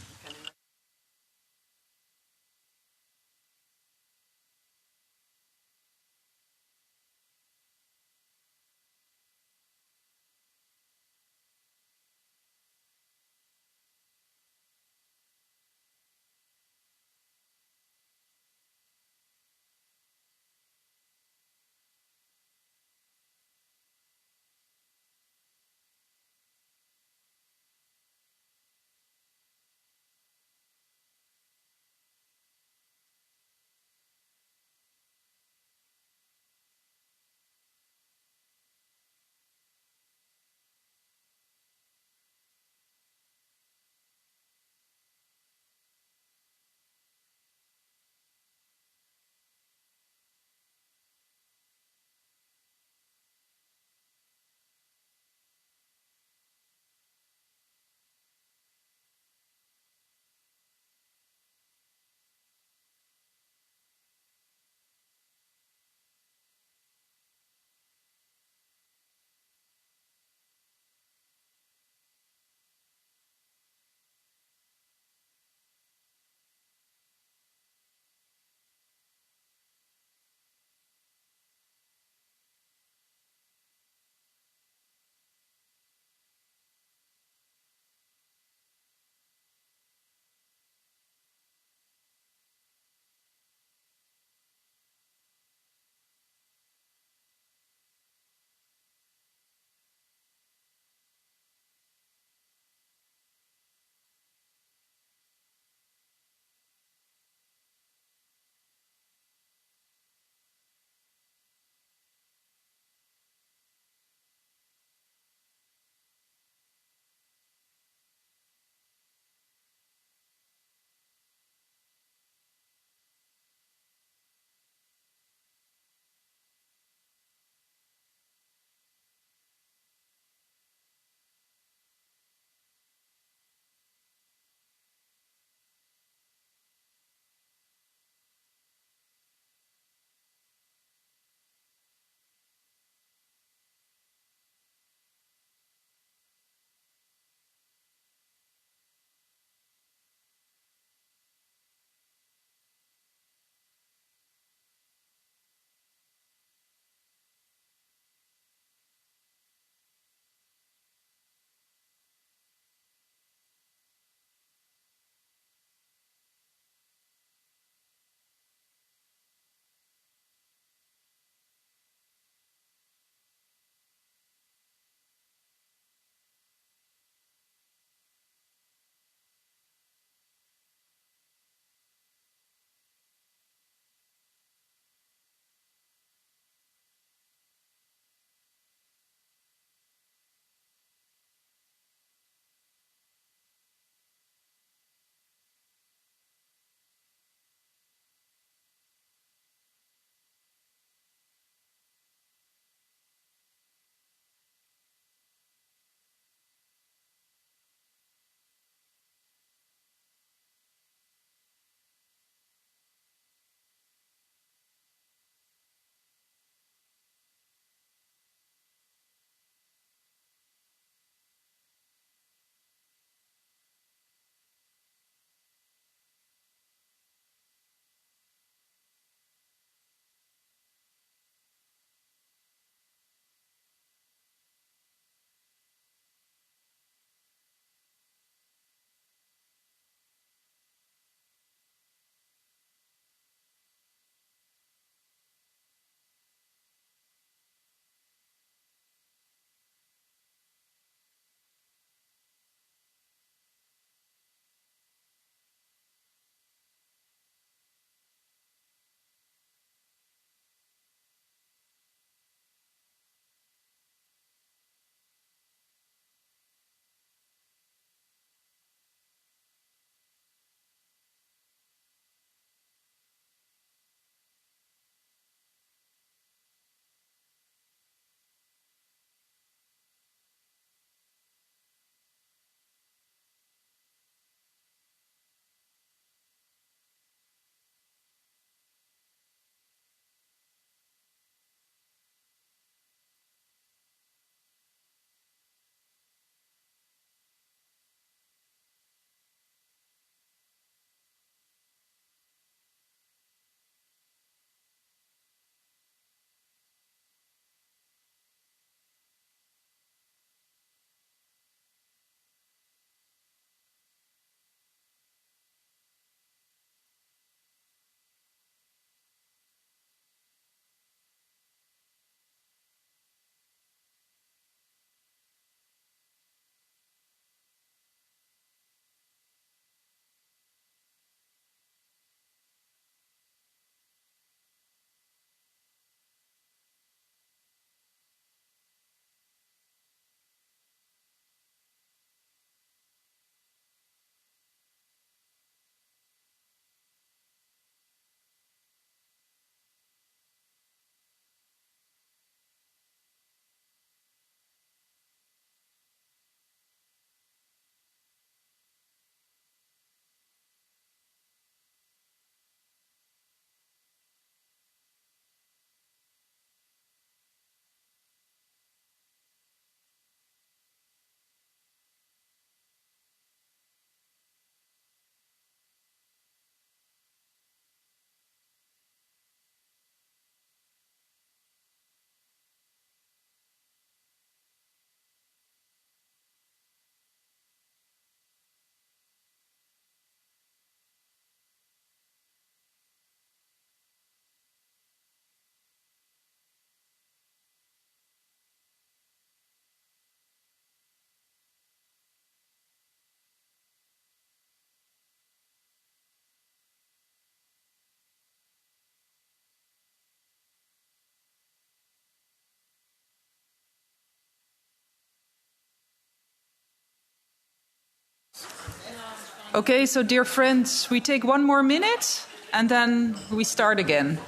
Okay, so dear friends, we take one more minute and then we start again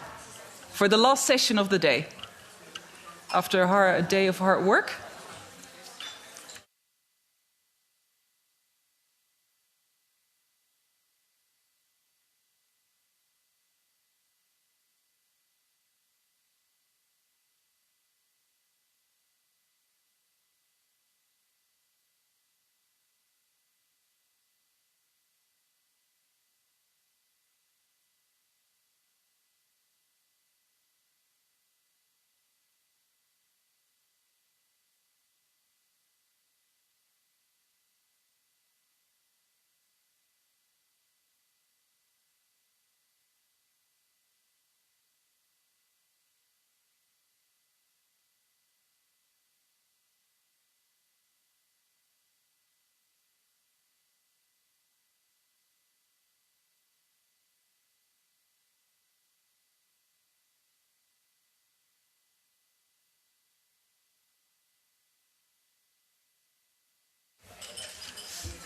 for the last session of the day after a day of hard work.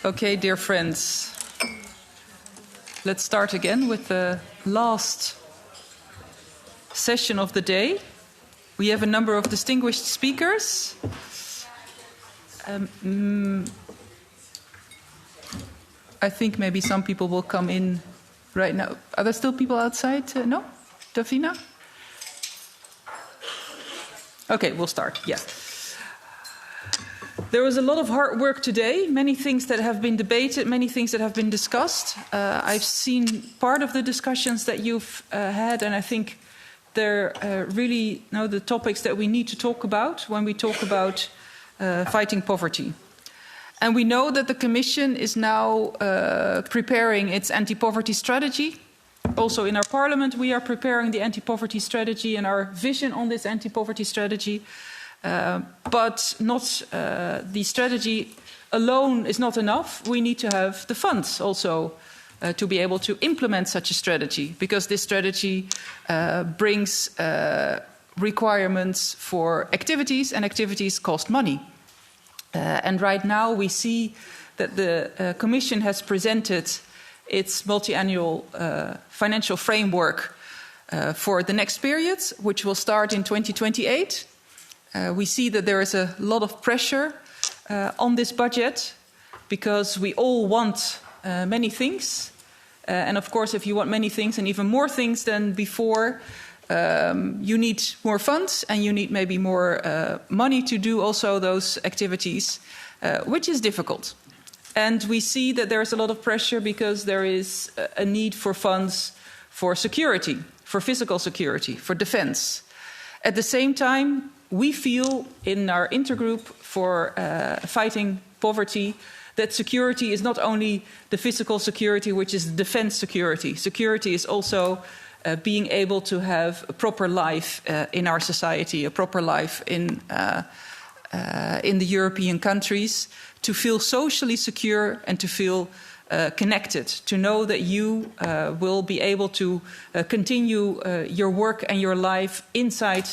Okay, dear friends, let's start again with the last session of the day. We have a number of distinguished speakers. I think maybe some people will come in right now. Are there still people outside? No? Davina? Okay, we'll start. Yeah. There was a lot of hard work today, many things that have been debated, many things that have been discussed. I've seen part of the discussions that you've had, and I think they're really the topics that we need to talk about when we talk about fighting poverty. And we know that the Commission is now preparing its anti-poverty strategy. Also in our Parliament, we are preparing the anti-poverty strategy and our vision on this anti-poverty strategy. But not the strategy alone is not enough. We need to have the funds also to be able to implement such a strategy, because this strategy brings requirements for activities, and activities cost money. And right now we see that the Commission has presented its multi-annual financial framework for the next period, which will start in 2028. We see that there is a lot of pressure on this budget because we all want many things. And of course, if you want many things and even more things than before, you need more funds and you need maybe more money to do also those activities, which is difficult. And we see that there is a lot of pressure because there is a need for funds for security, for physical security, for defense. At the same time, we feel in our intergroup for fighting poverty that security is not only the physical security, which is defense security. Security is also being able to have a proper life in our society, a proper life in the European countries, to feel socially secure and to feel connected, to know that you will be able to continue your work and your life inside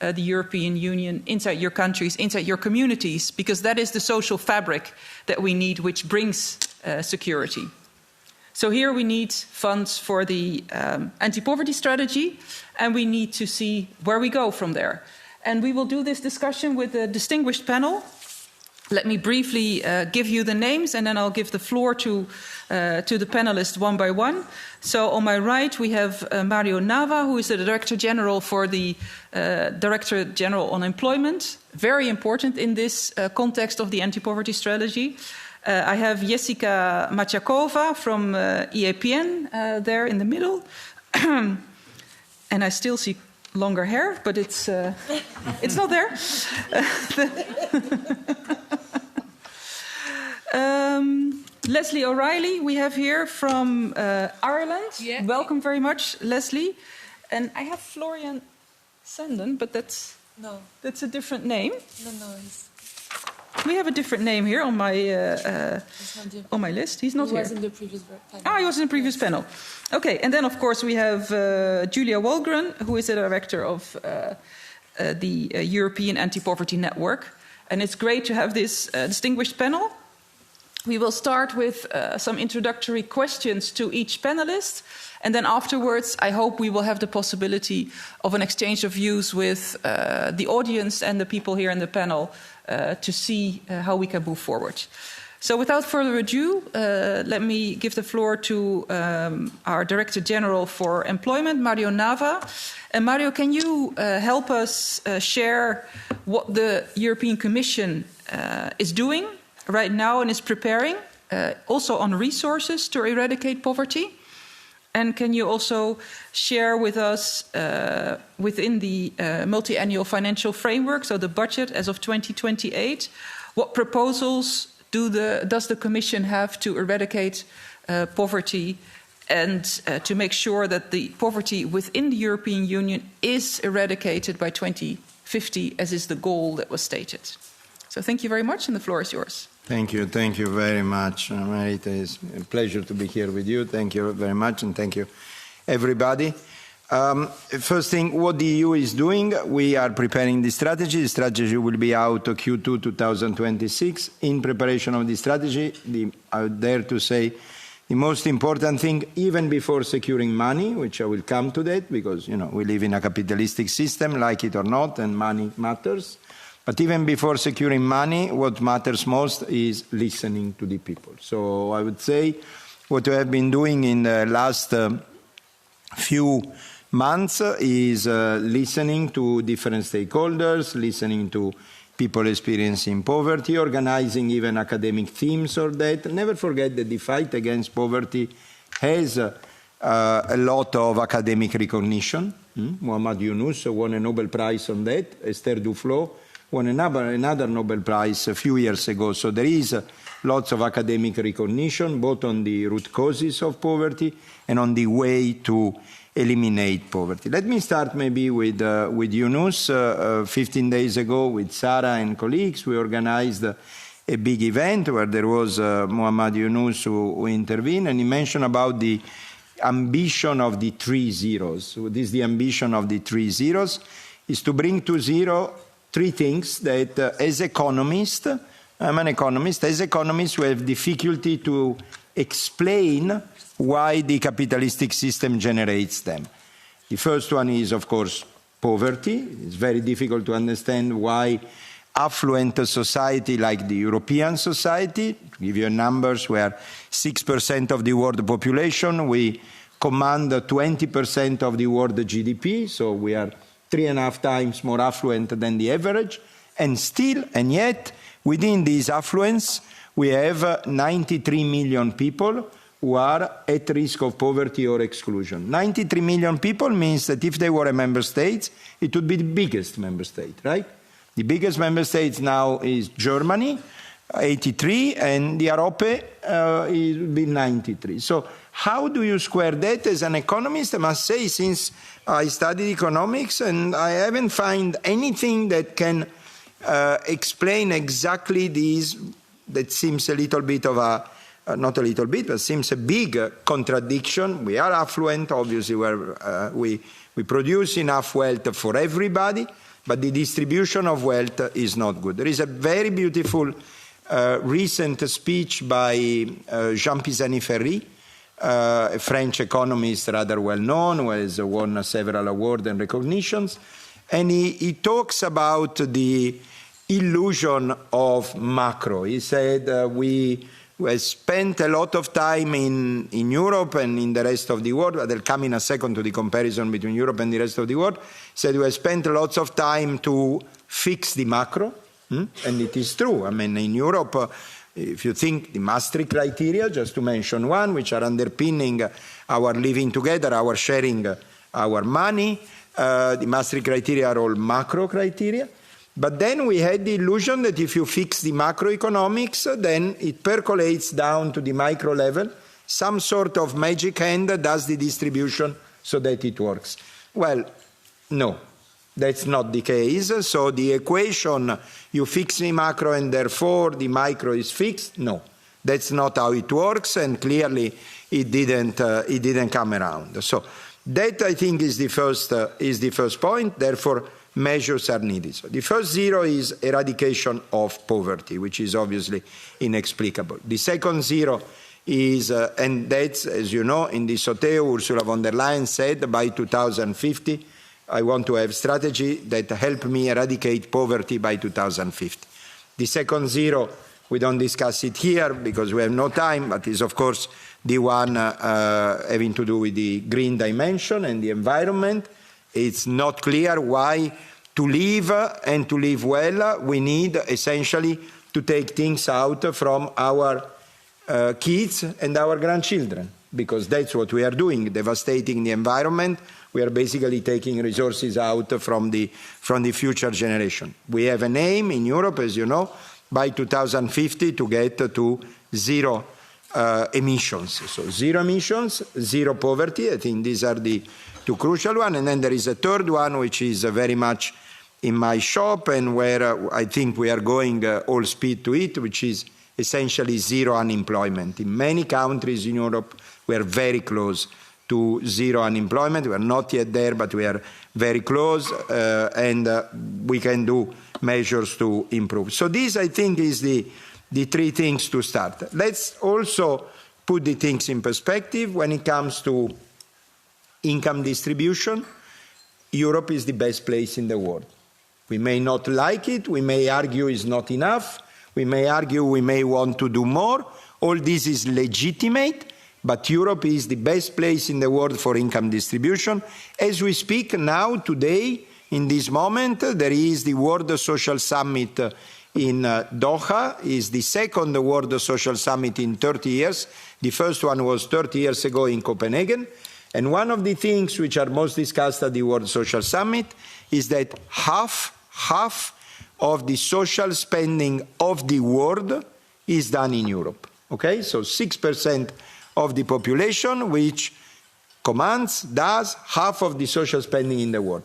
the European Union, inside your countries, inside your communities, because that is the social fabric that we need, which brings security. So here we need funds for the anti-poverty strategy, and we need to see where we go from there. And we will do this discussion with a distinguished panel. Let me briefly give you the names, and then I'll give the floor to the panelists one by one. So on my right, we have Mario Nava, who is the Director General for the Director General on Employment. Very important in this context of the anti-poverty strategy. I have Jessica Maciakova from EAPN there in the middle. And I still see longer hair, but it's not there. Leslie O'Reilly, we have here from Ireland. Yeah. Welcome very much, Leslie. And I have Florian Sanden, but that's a different name. No. We have a different name here on my list. He's not here. He was in the previous panel. Ah, he was in the previous panel. Okay, and then of course we have Julia Walgren, who is the director of the European Anti-Poverty Network. And it's great to have this distinguished panel. We will start with some introductory questions to each panelist, and then afterwards I hope we will have the possibility of an exchange of views with the audience and the people here in the panel to see how we can move forward. So without further ado, let me give the floor to our Director General for Employment, Mario Nava. And Mario, can you help us share what the European Commission is doing right now and is preparing, also on resources to eradicate poverty? And can you also share with us, within the multi-annual financial framework, so the budget as of 2028, what proposals does the Commission have to eradicate poverty and to make sure that the poverty within the European Union is eradicated by 2050, as is the goal that was stated? So thank you very much, and the floor is yours. Thank you very much, Marita. It's a pleasure to be here with you. Thank you very much, and thank you, everybody. First thing, what the EU is doing, we are preparing the strategy. The strategy will be out Q2 2026. In preparation of the strategy, I would dare to say the most important thing, even before securing money, which I will come to that, because we live in a capitalistic system, like it or not, and money matters. But even before securing money, what matters most is listening to the people. So I would say what we have been doing in the last few months is listening to different stakeholders, listening to people experiencing poverty, organizing even academic themes or that. Never forget that the fight against poverty has a lot of academic recognition. Muhammad Yunus won a Nobel Prize on that. Esther Duflo won another Nobel Prize a few years ago. So there is lots of academic recognition, both on the root causes of poverty and on the way to eliminate poverty. Let me start maybe with Yunus. 15 days ago with Sarah and colleagues, we organized a big event where there was Muhammad Yunus who intervened, and he mentioned about the ambition of the 3 zeros. So this is the ambition of the 3 zeros, is to bring to zero 3 things that as economist, I'm an economist, as economists we have difficulty to explain why the capitalistic system generates them. The first one is, of course, poverty. It's very difficult to understand why affluent society like the European society, to give you numbers, where 6% of the world population, we command 20% of the world GDP, so we are 3.5 times more affluent than the average, and yet, within this affluence, we have 93 million people who are at risk of poverty or exclusion. 93 million people means that if they were a member state, it would be the biggest member state, right? The biggest member state now is Germany, 83, and the Europe would be 93. So how do you square that? As an economist, I must say, since I studied economics, and I haven't found anything that can explain exactly this, that seems a little bit of a, not a little bit, but seems a big contradiction. We are affluent, obviously, where we produce enough wealth for everybody, but the distribution of wealth is not good. There is a very beautiful recent speech by Jean Pisani-Ferry, a French economist rather well known, who has won several awards and recognitions, and he talks about the illusion of macro. He said we spent a lot of time in Europe and in the rest of the world, but I'll come in a second to the comparison between Europe and the rest of the world. He said we spent lots of time to fix the macro, and it is true. I mean, in Europe, if you think the Maastricht criteria, just to mention one, which are underpinning our living together, our sharing our money, the Maastricht criteria are all macro criteria. But then we had the illusion that if you fix the macroeconomics, then it percolates down to the micro level. Some sort of magic hand does the distribution so that it works. Well, no, that's not the case. So the equation, you fix the macro and therefore the micro is fixed, no. That's not how it works, and clearly it didn't come around. So that I think is the first point. Therefore, measures are needed. So the first zero is eradication of poverty, which is obviously inexplicable. The second zero is, and that's, as you know, in the SOTEO, Ursula von der Leyen said by 2050, I want to have a strategy that help me eradicate poverty by 2050. The second zero, we don't discuss it here because we have no time, but is of course the one having to do with the green dimension and the environment. It's not clear why to live and to live well, we need essentially to take things out from our kids and our grandchildren, because that's what we are doing, devastating the environment. We are basically taking resources out from the future generation. We have an aim in Europe, as you know, by 2050 to get to zero emissions. So zero emissions, zero poverty. I think these are the two crucial ones. And then there is a third one, which is very much in my shop and where I think we are going all speed to it, which is essentially zero unemployment. In many countries in Europe, we are very close to zero unemployment. We are not yet there, but we are very close, and we can do measures to improve. So this, I think, is the three things to start. Let's also put the things in perspective. When it comes to income distribution, Europe is the best place in the world. We may not like it, we may argue it's not enough, we may argue we may want to do more. All this is legitimate, but Europe is the best place in the world for income distribution. As we speak now, today, in this moment, there is the World Social Summit in Doha. Is the second World Social Summit in 30 years. The first one was 30 years ago in Copenhagen. And one of the things which are most discussed at the World Social Summit is that half of the social spending of the world is done in Europe. Okay, so 6% of the population which does half of the social spending in the world.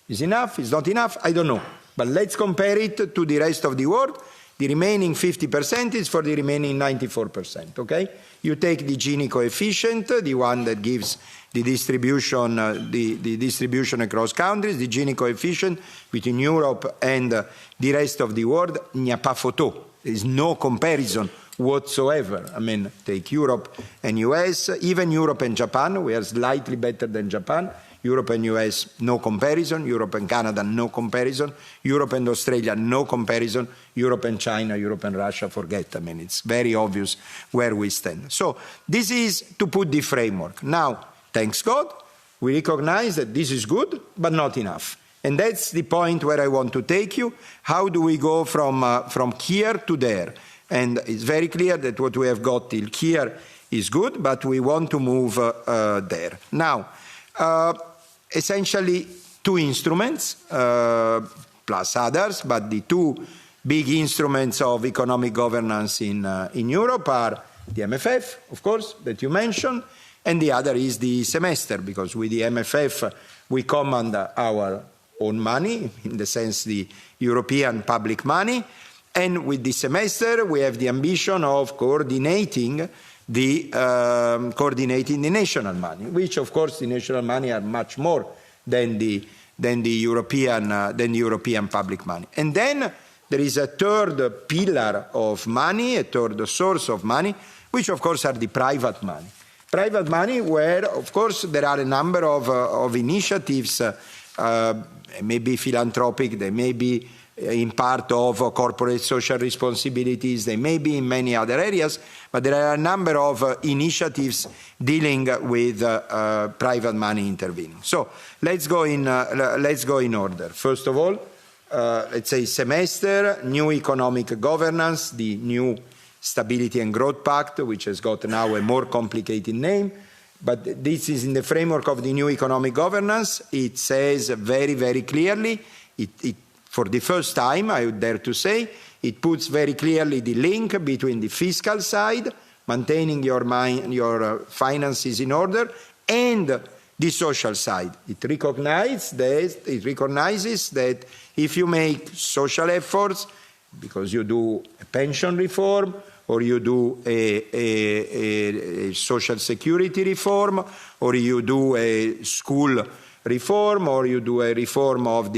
Is enough? Is not enough? I don't know. But let's compare it to the rest of the world. The remaining 50% is for the remaining 94%. Okay, you take the Gini coefficient, the one that gives the distribution, the distribution across countries, the Gini coefficient between Europe and the rest of the world, il n'y a pas photo. There is no comparison whatsoever. I mean, take Europe and US, even Europe and Japan, we are slightly better than Japan. Europe and US, no comparison. Europe and Canada, no comparison. Europe and Australia, no comparison. Europe and China, Europe and Russia, forget. I mean, it's very obvious where we stand. So this is to put the framework. Now, thanks God, we recognize that this is good, but not enough. And that's the point where I want to take you. How do we go from here to there? And it's very clear that what we have got till here is good, but we want to move there. Now, essentially two instruments, plus others, but the two big instruments of economic governance in Europe are the MFF, of course, that you mentioned, and the other is the semester, because with the MFF we command our own money, in the sense the European public money, and with the semester we have the ambition of coordinating the national money, which of course the national money are much more than the European public money. And then there is a third pillar of money, a third source of money, which of course are the private money. Private money where of course there are a number of initiatives, maybe philanthropic, they may be in part of corporate social responsibilities, they may be in many other areas, but there are a number of initiatives dealing with private money intervening. So let's go in order. First of all, let's say semester, new economic governance, the new Stability and Growth Pact, which has got now a more complicated name, but this is in the framework of the new economic governance. It says very, very clearly, for the first time, I would dare to say, it puts very clearly the link between the fiscal side, maintaining your finances in order, and the social side. It recognizes that if you make social efforts, because you do a pension reform, or you do a social security reform, or you do a school reform, or you do a reform of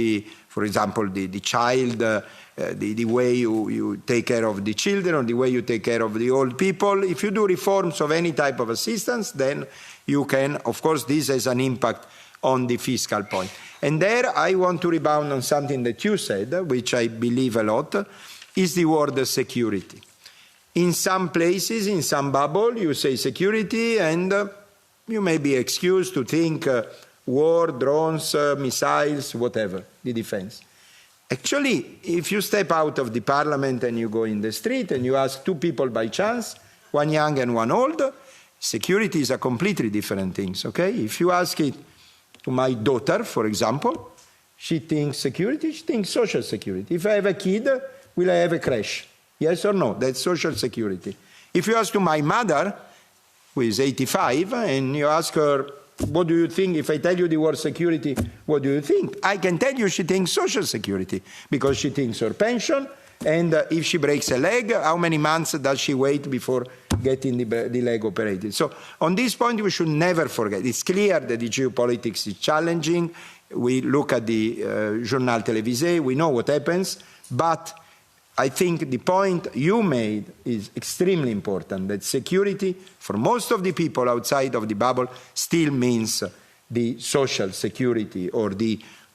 for example, the child, the way you take care of the children, or the way you take care of the old people. If you do reforms of any type of assistance, then you can, of course, this has an impact on the fiscal point. And there I want to rebound on something that you said, which I believe a lot, is the word security. In some places, in some bubble, you say security, and you may be excused to think war, drones, missiles, whatever, the defense. Actually, if you step out of the parliament and you go in the street and you ask two people by chance, one young and one old, security is a completely different thing, okay? If you ask it to my daughter, for example, she thinks security, she thinks social security. If I have a kid, will I have a crash? Yes or no? That's social security. If you ask to my mother, who is 85, and you ask her, what do you think? If I tell you the word security, what do you think? I can tell you she thinks social security, because she thinks her pension, and if she breaks a leg, how many months does she wait before getting the leg operated? So on this point, we should never forget. It's clear that the geopolitics is challenging. We look at the Journal Télévisé, we know what happens, but I think the point you made is extremely important, that security for most of the people outside of the bubble still means the social security, or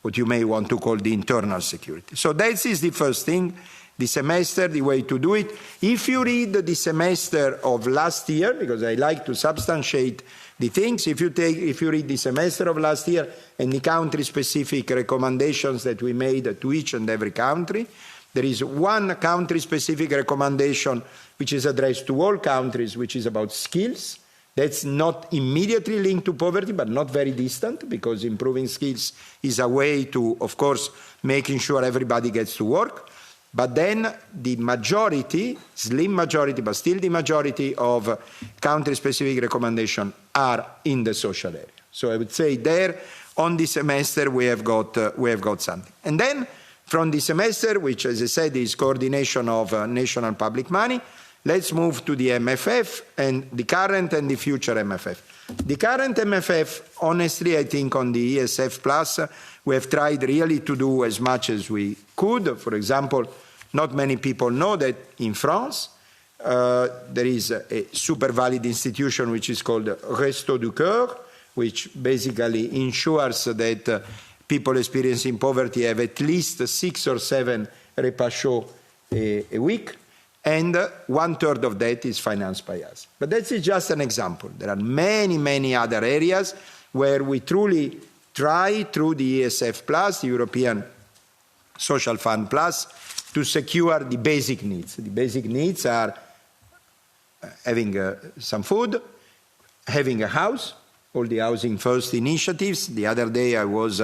what you may want to call the internal security. So that is the first thing, the semester, the way to do it. If you read the semester of last year, because I like to substantiate the things, if you read the semester of last year and the country-specific recommendations that we made to each and every country, there is one country-specific recommendation which is addressed to all countries, which is about skills. That's not immediately linked to poverty, but not very distant, because improving skills is a way to, of course, making sure everybody gets to work. But then the majority, slim majority, but still the majority of country-specific recommendations are in the social area. So I would say there, on the semester, we have got something. And then, from the semester, which, as I said, is coordination of national public money, let's move to the MFF and the current and the future MFF. The current MFF, honestly, I think on the ESF Plus, we have tried really to do as much as we could. For example, not many people know that in France, there is a super valid institution which is called Restos du Cœur, which basically ensures that people experiencing poverty have at least 6 or 7 repas chauds a week, and 1/3 of that is financed by us. But that's just an example. There are many, many other areas where we truly try, through the ESF Plus, the European Social Fund Plus, to secure the basic needs. The basic needs are having some food, having a house, all the Housing First initiatives. The other day I was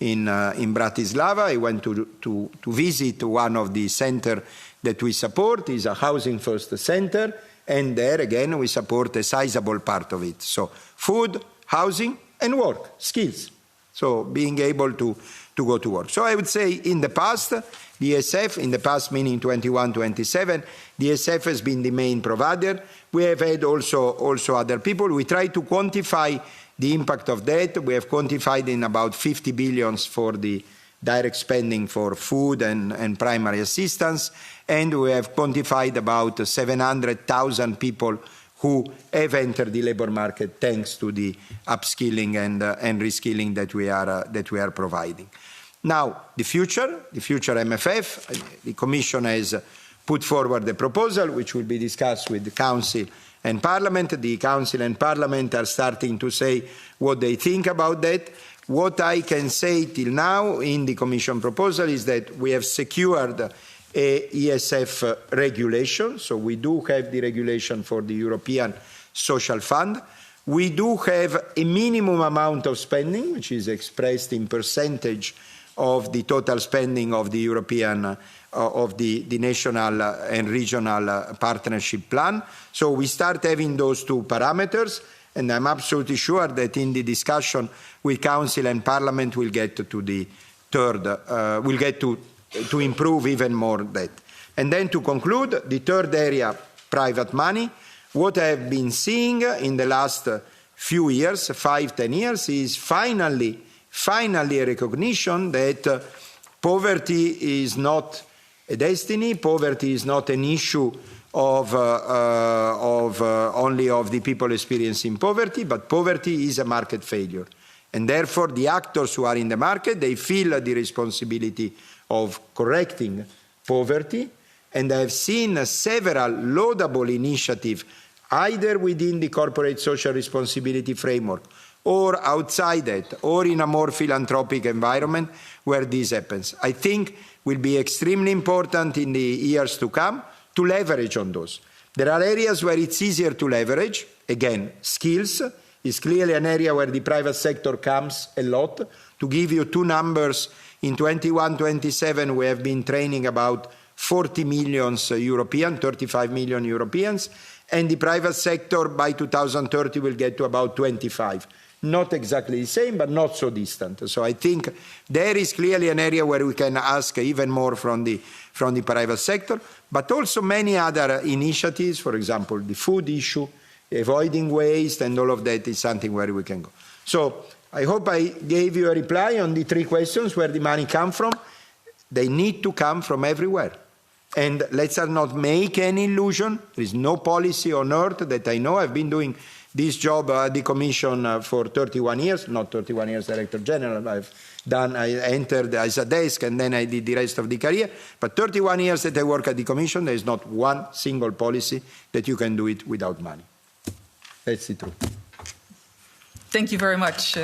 in Bratislava. I went to visit one of the centers that we support. Is a Housing First center, and there again we support a sizable part of it. So food, housing, and work, skills. So being able to go to work. So I would say in the past, the ESF, in the past meaning 21-27, the ESF has been the main provider. We have had also other people. We try to quantify the impact of that. We have quantified in about 50 billion for the direct spending for food and primary assistance, and we have quantified about 700,000 people who have entered the labor market thanks to the upskilling and reskilling that we are providing. Now, the future MFF, the Commission has put forward the proposal, which will be discussed with the Council and Parliament. The Council and Parliament are starting to say what they think about that. What I can say till now in the Commission proposal is that we have secured a ESF regulation, so we do have the regulation for the European Social Fund. We do have a minimum amount of spending, which is expressed in percentage of the total spending of the European, of the national and regional partnership plan. So we start having those two parameters, and I'm absolutely sure that in the discussion with Council and Parliament we'll get to the third, we'll get to improve even more that. And then to conclude, the third area, private money. What I have been seeing in the last few years, 5-10 years, is finally a recognition that poverty is not a destiny, poverty is not an issue of only of the people experiencing poverty, but poverty is a market failure. And therefore, the actors who are in the market, they feel the responsibility of correcting poverty. And I've seen several laudable initiatives, either within the corporate social responsibility framework or outside it, or in a more philanthropic environment where this happens. I think will be extremely important in the years to come to leverage on those. There are areas where it's easier to leverage. Again, skills is clearly an area where the private sector comes a lot. To give you two numbers, in 21-27 we have been training about 40 million Europeans, 35 million Europeans, and the private sector by 2030 will get to about 25. Not exactly the same, but not so distant. So I think there is clearly an area where we can ask even more from the private sector, but also many other initiatives, for example, the food issue, avoiding waste, and all of that is something where we can go. So I hope I gave you a reply on the three questions where the money come from. They need to come from everywhere. And let's not make any illusion. There is no policy on earth that I know. I've been doing this job at the Commission for 31 years, not 31 years Director General. I entered as a desk and then I did the rest of the career. But 31 years that I work at the Commission, there is not one single policy that you can do it without money. That's the truth. Thank you very much.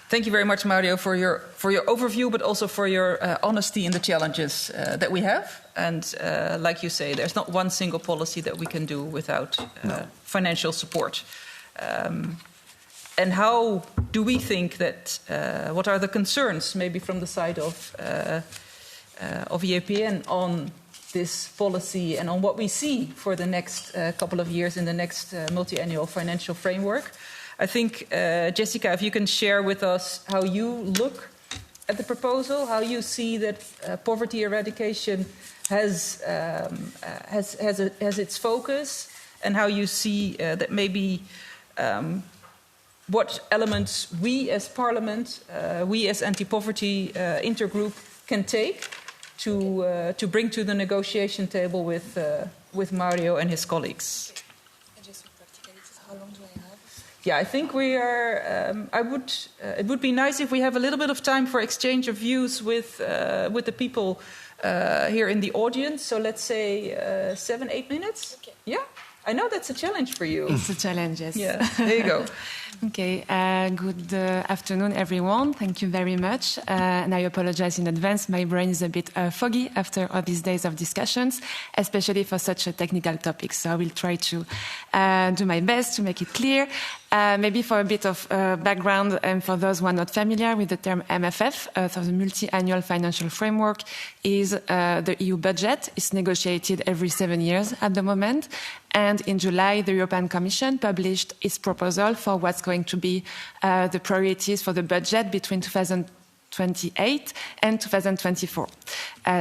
Thank you very much, Mario, for your overview, but also for your honesty in the challenges that we have. And like you say, there's not one single policy that we can do without financial support. And how do we think that, what are the concerns maybe from the side of EAPN on this policy and on what we see for the next couple of years in the next multi-annual financial framework? I think, Jessica, if you can share with us how you look at the proposal, how you see that poverty eradication has its focus, and how you see that maybe what elements we as Parliament, we as anti-poverty intergroup can take to bring to the negotiation table with Mario and his colleagues. How long do I have? Yeah, I think we are. It would be nice if we have a little bit of time for exchange of views with the people here in the audience. So let's say 7-8 minutes. Okay. Yeah, I know that's a challenge for you. It's a challenge, yes. Yeah, there you go. Okay, good afternoon, everyone. Thank you very much. And I apologize in advance. My brain is a bit foggy after all these days of discussions, especially for such a technical topic. So I will try to do my best to make it clear. Maybe for a bit of background, and for those who are not familiar with the term MFF, so the Multi-Annual Financial Framework is the EU budget. It's negotiated every 7 years at the moment. And in July, the European Commission published its proposal for what's going to be the priorities for the budget between 2028 and 2024.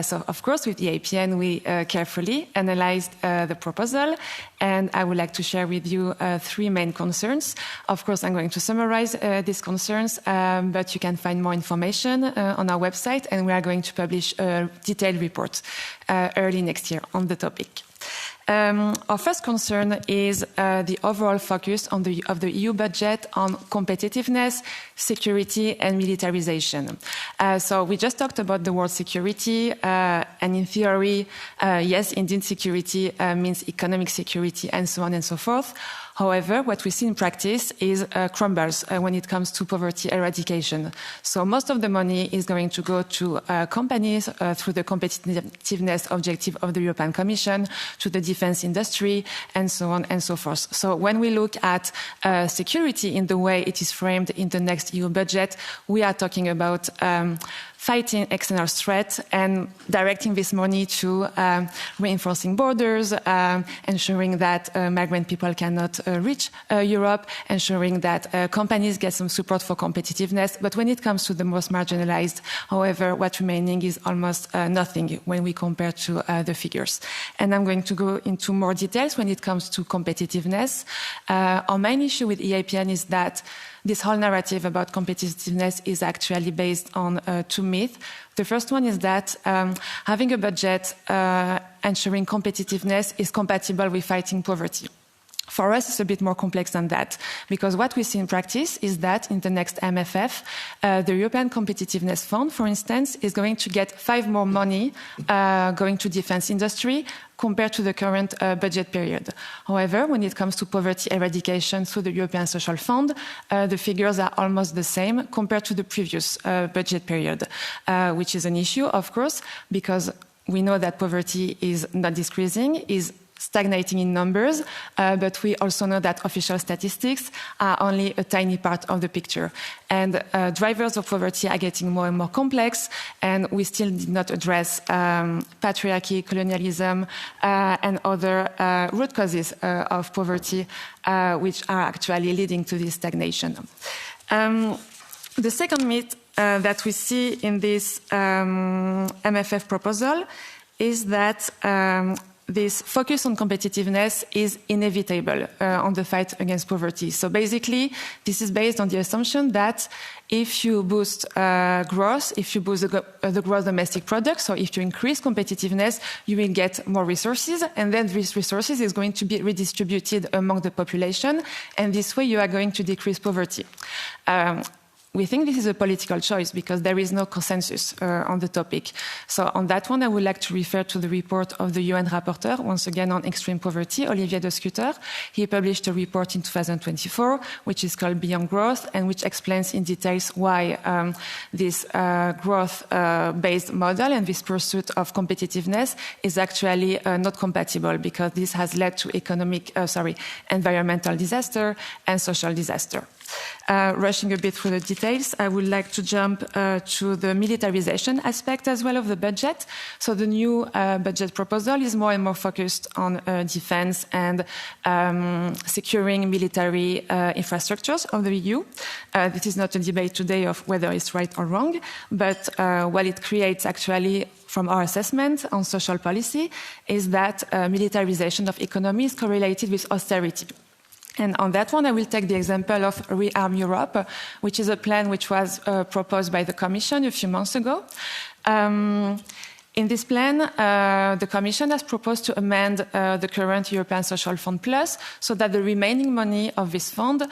So, of course, with the EAPN, we carefully analyzed the proposal, and I would like to share with you 3 main concerns. Of course, I'm going to summarize these concerns, but you can find more information on our website, and we are going to publish a detailed report early next year on the topic. Our first concern is the overall focus of the EU budget on competitiveness, security, and militarization. So we just talked about the word security, and in theory, yes, indeed, security means economic security, and so on and so forth. However, what we see in practice is crumbles when it comes to poverty eradication. So most of the money is going to go to companies through the competitiveness objective of the European Commission, to the defense industry, and so on and so forth. So when we look at security in the way it is framed in the next EU budget, we are talking about fighting external threats and directing this money to reinforcing borders, ensuring that migrant people cannot rich Europe, ensuring that companies get some support for competitiveness. But when it comes to the most marginalized, however, what's remaining is almost nothing when we compare to the figures. And I'm going to go into more details when it comes to competitiveness. Our main issue with EAPN is that this whole narrative about competitiveness is actually based on two myths. The first one is that having a budget ensuring competitiveness is compatible with fighting poverty. For us, it's a bit more complex than that, because what we see in practice is that in the next MFF, the European Competitiveness Fund, for instance, is going to get 5 more money going to defense industry compared to the current budget period. However, when it comes to poverty eradication through the European Social Fund, the figures are almost the same compared to the previous budget period, which is an issue, of course, because we know that poverty is not decreasing, is stagnating in numbers, but we also know that official statistics are only a tiny part of the picture. And drivers of poverty are getting more and more complex, and we still did not address patriarchy, colonialism, and other root causes of poverty, which are actually leading to this stagnation. The second myth that we see in this MFF proposal is that this focus on competitiveness is inevitable on the fight against poverty. So basically, this is based on the assumption that if you boost growth, if you boost the gross domestic product, so if you increase competitiveness, you will get more resources, and then these resources is going to be redistributed among the population, and this way you are going to decrease poverty. We think this is a political choice because there is no consensus on the topic. So on that one, I would like to refer to the report of the UN rapporteur, once again on extreme poverty, Olivier de Schutter. He published a report in 2024, which is called Beyond Growth, and which explains in details why this growth-based model and this pursuit of competitiveness is actually not compatible, because this has led to environmental disaster and social disaster. Rushing a bit through the details, I would like to jump to the militarization aspect as well of the budget. So the new budget proposal is more and more focused on defense and securing military infrastructures of the EU. This is not a debate today of whether it's right or wrong, but what it creates actually from our assessment on social policy is that militarization of economy is correlated with austerity. And on that one, I will take the example of Rearm Europe, which is a plan which was proposed by the Commission a few months ago. In this plan, the Commission has proposed to amend the current European Social Fund Plus so that the remaining money of this fund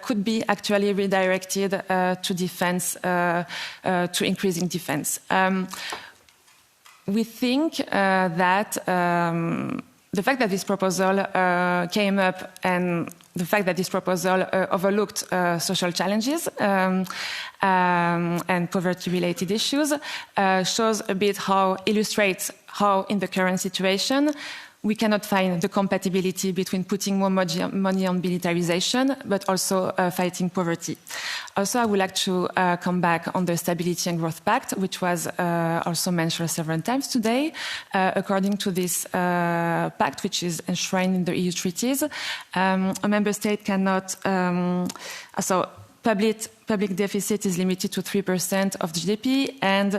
could be actually redirected to defense, to increasing defense. We think that the fact that this proposal came up and the fact that this proposal overlooked social challenges and poverty-related issues shows a bit illustrates how in the current situation we cannot find the compatibility between putting more money on militarization, but also fighting poverty. Also, I would like to come back on the Stability and Growth Pact, which was also mentioned several times today. According to this pact, which is enshrined in the EU treaties, a member state cannot... Public deficit is limited to 3% of GDP and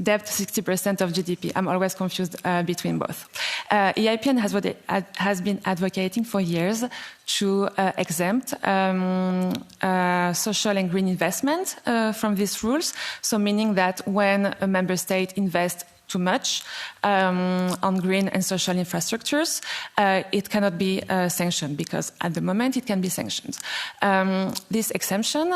debt 60% of GDP. I'm always confused between both. EIPN has been advocating for years to exempt social and green investment from these rules. So meaning that when a member state invests too much on green and social infrastructures, it cannot be sanctioned, because at the moment it can be sanctioned. This exemption,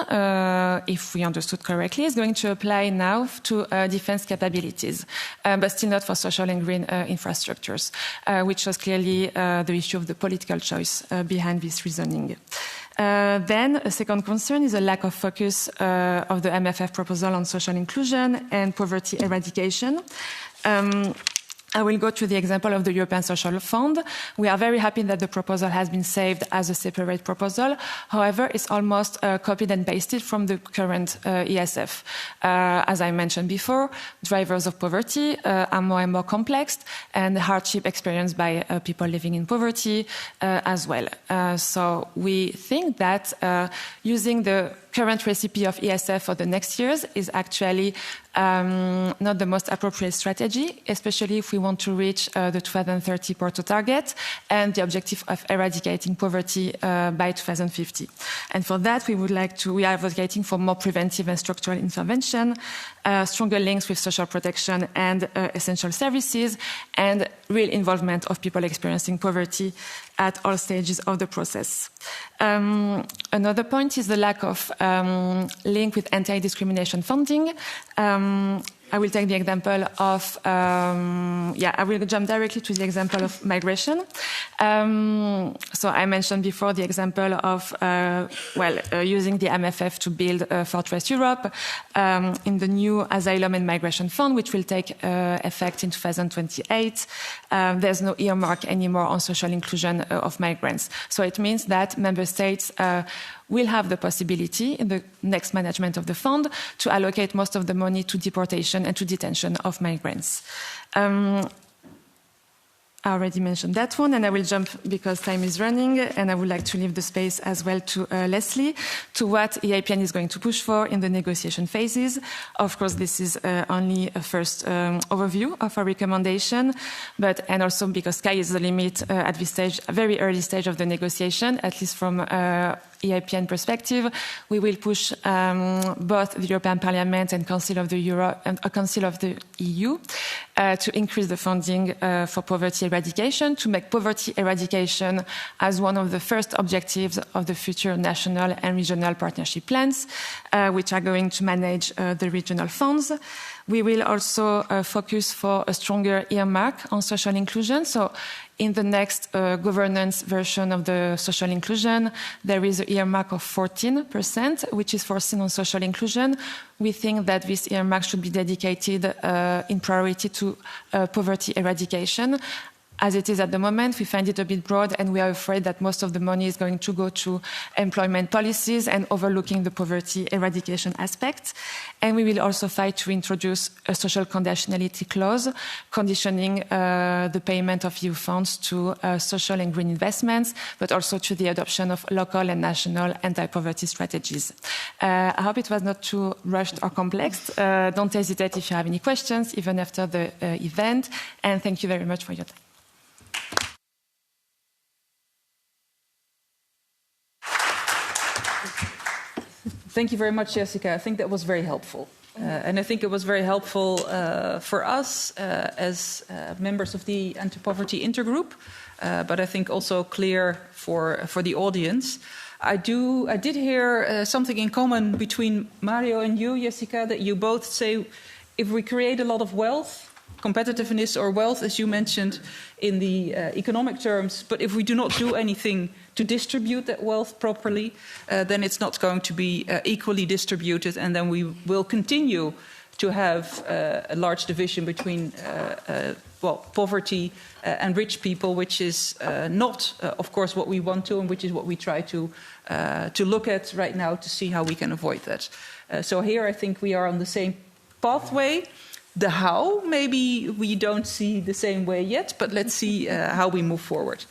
if we understood correctly, is going to apply now to defense capabilities, but still not for social and green infrastructures, which was clearly the issue of the political choice behind this reasoning. Then a second concern is a lack of focus of the MFF proposal on social inclusion and poverty eradication. I will go to the example of the European Social Fund. We are very happy that the proposal has been saved as a separate proposal. However, it's almost copied and pasted from the current ESF. As I mentioned before, drivers of poverty are more and more complex, and the hardship experienced by people living in poverty as well. So we think that using the current recipe of ESF for the next years is actually not the most appropriate strategy, especially if we want to reach the 2030 Porto target and the objective of eradicating poverty by 2050. And for that, we are advocating for more preventive and structural intervention, stronger links with social protection and essential services, and real involvement of people experiencing poverty at all stages of the process. Another point is the lack of link with anti-discrimination funding. I will take the example of, I will jump directly to the example of migration. So I mentioned before the example of, using the MFF to build Fortress Europe in the new Asylum and Migration Fund, which will take effect in 2028. There's no earmark anymore on social inclusion of migrants. So it means that member states will have the possibility in the next management of the fund to allocate most of the money to deportation and to detention of migrants. I already mentioned that one, and I will jump because time is running, and I would like to leave the space as well to Leslie, to what EIPN is going to push for in the negotiation phases. Of course, this is only a first overview of our recommendation, and also because sky is the limit at this stage, a very early stage of the negotiation, at least from EIPN perspective, we will push both the European Parliament and Council of the EU to increase the funding for poverty eradication, to make poverty eradication as one of the first objectives of the future national and regional partnership plans, which are going to manage the regional funds. We will also focus for a stronger earmark on social inclusion. So in the next governance version of the social inclusion, there is an earmark of 14%, which is foreseen on social inclusion. We think that this earmark should be dedicated in priority to poverty eradication. As it is at the moment, we find it a bit broad, and we are afraid that most of the money is going to go to employment policies and overlooking the poverty eradication aspect. And we will also fight to introduce a social conditionality clause, conditioning the payment of EU funds to social and green investments, but also to the adoption of local and national anti-poverty strategies. I hope it was not too rushed or complex. Don't hesitate if you have any questions, even after the event. And thank you very much for your time. Thank you very much, Jessica. I think that was very helpful. And I think it was very helpful for us as members of the Anti-Poverty Intergroup, but I think also clear for the audience. I did hear something in common between Mario and you, Jessica, that you both say if we create a lot of wealth, competitiveness or wealth, as you mentioned, in the economic terms, but if we do not do anything to distribute that wealth properly, then it's not going to be equally distributed, and then we will continue to have a large division between poverty and rich people, which is not, of course, what we want to, and which is what we try to look at right now to see how we can avoid that. So here I think we are on the same pathway. The how, maybe we don't see the same way yet, but let's see how we move forward.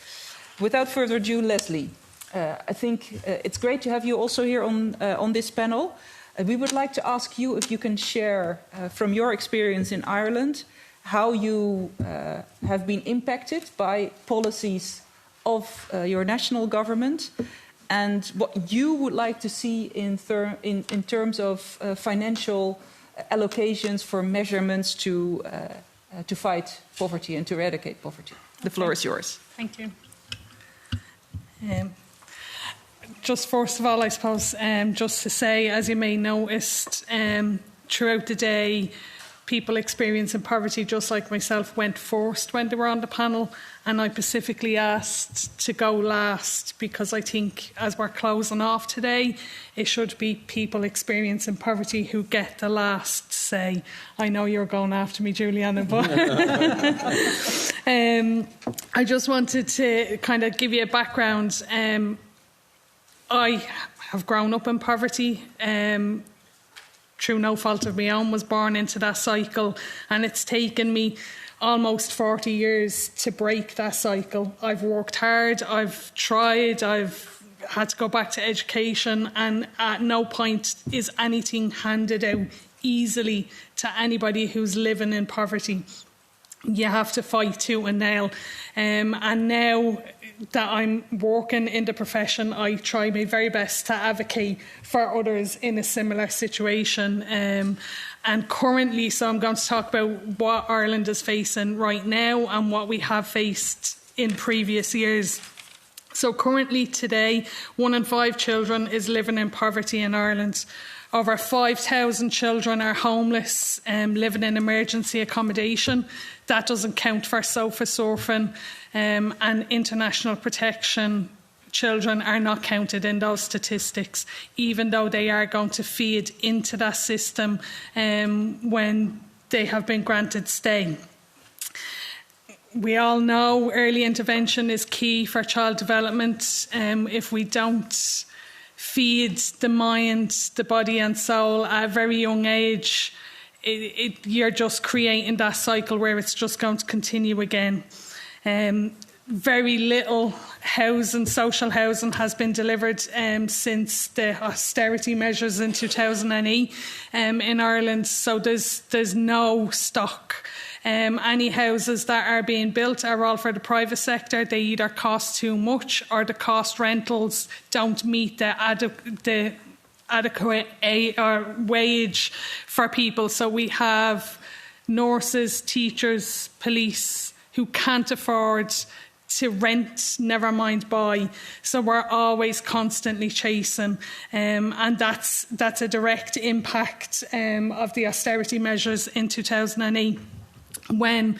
Without further ado, Leslie, I think it's great to have you also here on this panel. We would like to ask you if you can share from your experience in Ireland how you have been impacted by policies of your national government and what you would like to see in terms of financial allocations for measurements to fight poverty and to eradicate poverty. The floor is yours. Thank you. Just first of all, I suppose, just to say, as you may noticed, throughout the day, people experiencing poverty, just like myself, went first when they were on the panel, and I specifically asked to go last because I think as we're closing off today, it should be people experiencing poverty who get the last say. I know you're going after me, Juliana, but I just wanted to kind of give you a background. I have grown up in poverty. Through no fault of my own, was born into that cycle, and it's taken me almost 40 years to break that cycle. I've worked hard, I've tried, I've had to go back to education, and at no point is anything handed out easily to anybody who's living in poverty. You have to fight tooth and nail. And now that I'm working in the profession, I try my very best to advocate for others in a similar situation. And currently, so I'm going to talk about what Ireland is facing right now and what we have faced in previous years. So currently today, 1 in 5 children is living in poverty in Ireland. Over 5,000 children are homeless, living in emergency accommodation. That doesn't count for sofa surfing and international protection. Children are not counted in those statistics, even though they are going to feed into that system when they have been granted stay. We all know early intervention is key for child development. If we don't feed the mind, the body and soul at a very young age, you're just creating that cycle where it's just going to continue again. Very little housing, social housing, has been delivered since the austerity measures in 2008 in Ireland, so there's no stock. Any houses that are being built are all for the private sector. They either cost too much or the cost rentals don't meet the adequate wage for people. So we have nurses, teachers, police who can't afford to rent, never mind buy. So we're always constantly chasing, and that's a direct impact of the austerity measures in 2008. When,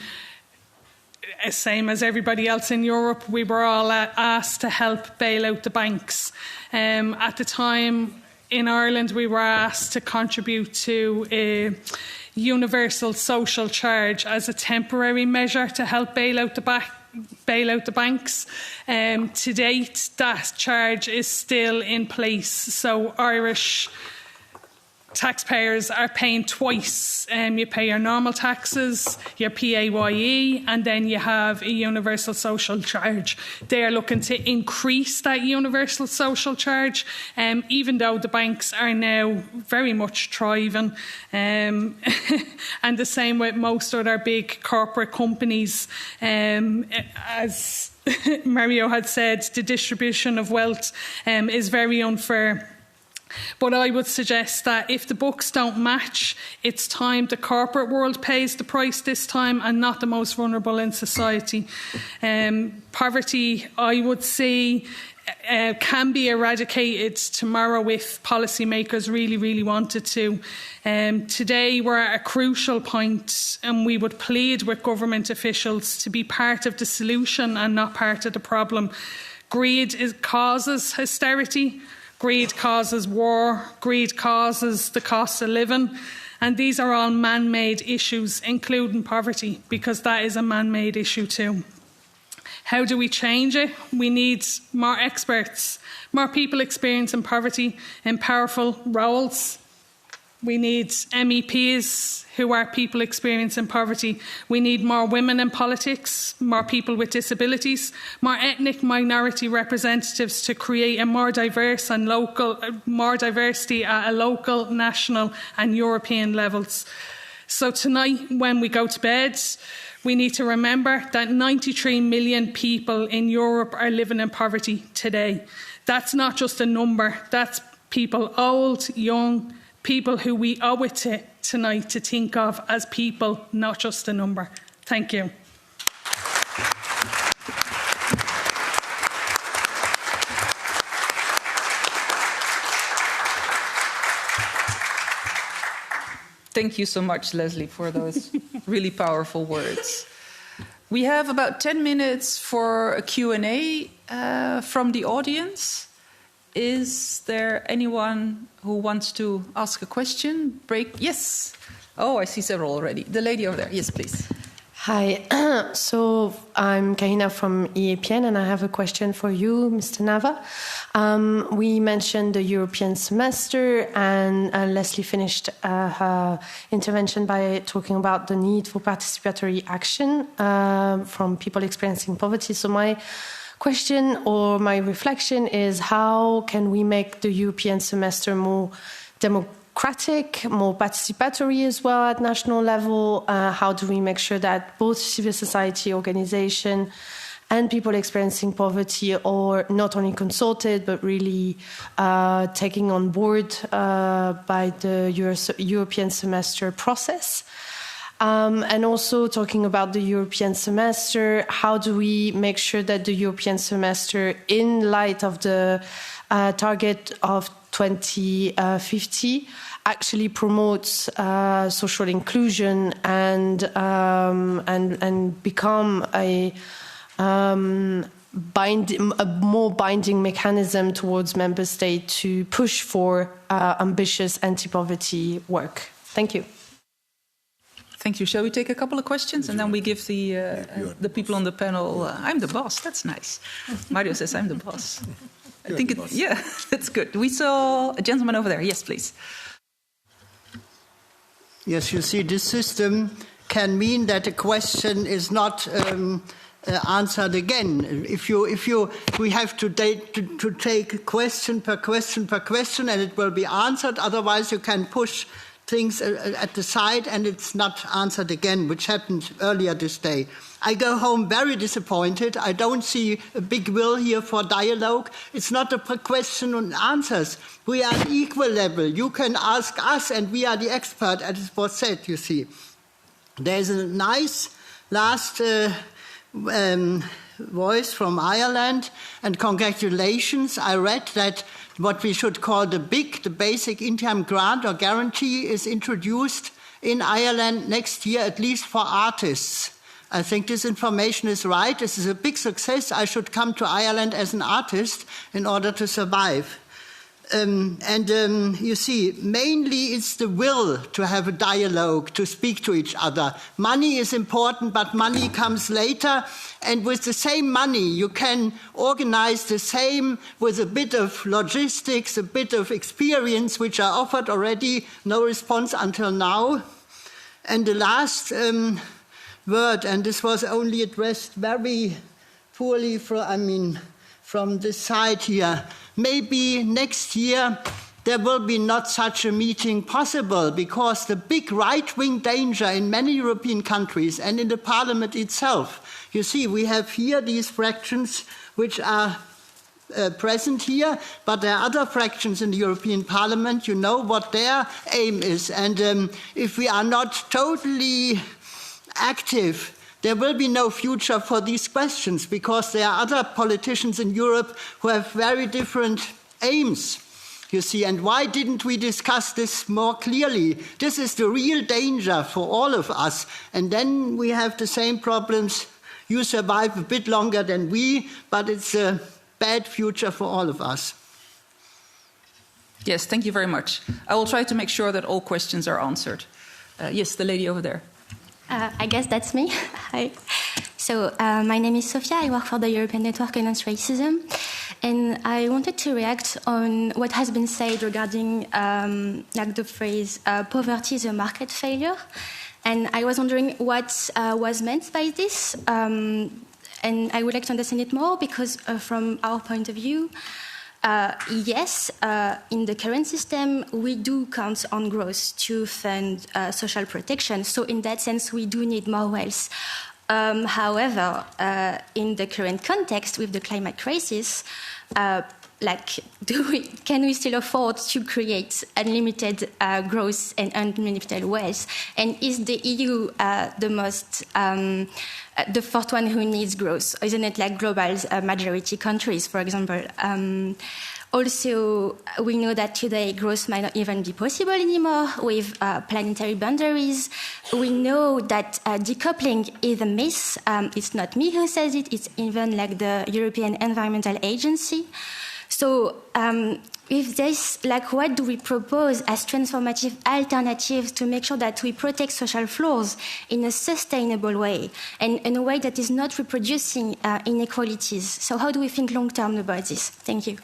same as everybody else in Europe, we were all asked to help bail out the banks. At the time in Ireland, we were asked to contribute to a universal social charge as a temporary measure to help bail out the banks. To date, that charge is still in place. So Irish taxpayers are paying twice. You pay your normal taxes, your PAYE, and then you have a universal social charge. They are looking to increase that universal social charge, even though the banks are now very much thriving. And the same with most other big corporate companies. As Mario had said, the distribution of wealth is very unfair. But I would suggest that if the books don't match, it's time the corporate world pays the price this time and not the most vulnerable in society. Poverty, I would say, can be eradicated tomorrow if policymakers really, really wanted to. Today we're at a crucial point, and we would plead with government officials to be part of the solution and not part of the problem. Greed causes austerity. Greed causes war, greed causes the cost of living, and these are all man-made issues, including poverty, because that is a man-made issue too. How do we change it? We need more experts, more people experiencing poverty in powerful roles. We need MEPs who are people experiencing poverty. We need more women in politics, more people with disabilities, more ethnic minority representatives to create a more diverse and more diversity at a local, national and European levels. So tonight, when we go to bed, we need to remember that 93 million people in Europe are living in poverty today. That's not just a number, that's people old, young, people who we owe it to tonight to think of as people, not just a number. Thank you. Thank you so much, Leslie, for those really powerful words. We have about 10 minutes for a Q&A from the audience. Is there anyone who wants to ask a question? Yes. Oh, I see several already. The lady over there. Yes, please. Hi. So I'm Kahina from EAPN, and I have a question for you, Mr. Nava. We mentioned the European semester, and Leslie finished her intervention by talking about the need for participatory action from people experiencing poverty. So my question or my reflection is, how can we make the European semester more democratic, more participatory as well at national level? How do we make sure that both civil society organizations and people experiencing poverty are not only consulted, but really taking on board by the European semester process? And also talking about the European semester, how do we make sure that the European semester, in light of the target of 2050, actually promotes social inclusion and become a more binding mechanism towards member states to push for ambitious anti-poverty work? Thank you. Thank you. Shall we take a couple of questions and then we give the people on the panel? I'm the boss. That's nice. Mario says I'm the boss. I think that's good. We saw a gentleman over there. Yes, please. Yes, you see, this system can mean that a question is not answered again. We have to take question per question per question, and it will be answered. Otherwise, you can push things at the side and it's not answered again, which happened earlier this day. I go home very disappointed. I don't see a big will here for dialogue. It's not a question and answers. We are at equal level. You can ask us and we are the expert, as it was said, you see. There's a nice last voice from Ireland, and congratulations. I read that what we should call the basic income grant or guarantee is introduced in Ireland next year, at least for artists. I think this information is right. This is a big success. I should come to Ireland as an artist in order to survive. You see, mainly it's the will to have a dialogue, to speak to each other. Money is important, but money comes later. And with the same money, you can organize the same with a bit of logistics, a bit of experience, which are offered already. No response until now. And the last word, and this was only addressed very poorly from this side here. Maybe next year there will be not such a meeting possible, because the big right-wing danger in many European countries and in the parliament itself, you see, we have here these fractions which are present here, but there are other fractions in the European Parliament. You know what their aim is. And if we are not totally active, there will be no future for these questions, because there are other politicians in Europe who have very different aims, you see. And why didn't we discuss this more clearly? This is the real danger for all of us. And then we have the same problems. You survive a bit longer than we, but it's a bad future for all of us. Yes, thank you very much. I will try to make sure that all questions are answered. Yes, the lady over there. I guess that's me. Hi. So my name is Sofia. I work for the European Network Against Racism. And I wanted to react on what has been said regarding the phrase, poverty is a market failure. And I was wondering what was meant by this. And I would like to understand it more, because from our point of view, yes, in the current system, we do count on growth to fund social protection. So in that sense, we do need more wealth. However, in the current context with the climate crisis, can we still afford to create unlimited growth and unlimited wealth? And is the EU the fourth one who needs growth? Isn't it like global majority countries, for example? Also, we know that today growth might not even be possible anymore with planetary boundaries. We know that decoupling is a myth. It's not me who says it, it's even like the European Environmental Agency. So with this, like, what do we propose as transformative alternatives to make sure that we protect social floors in a sustainable way and in a way that is not reproducing inequalities? So how do we think long-term about this? Thank you.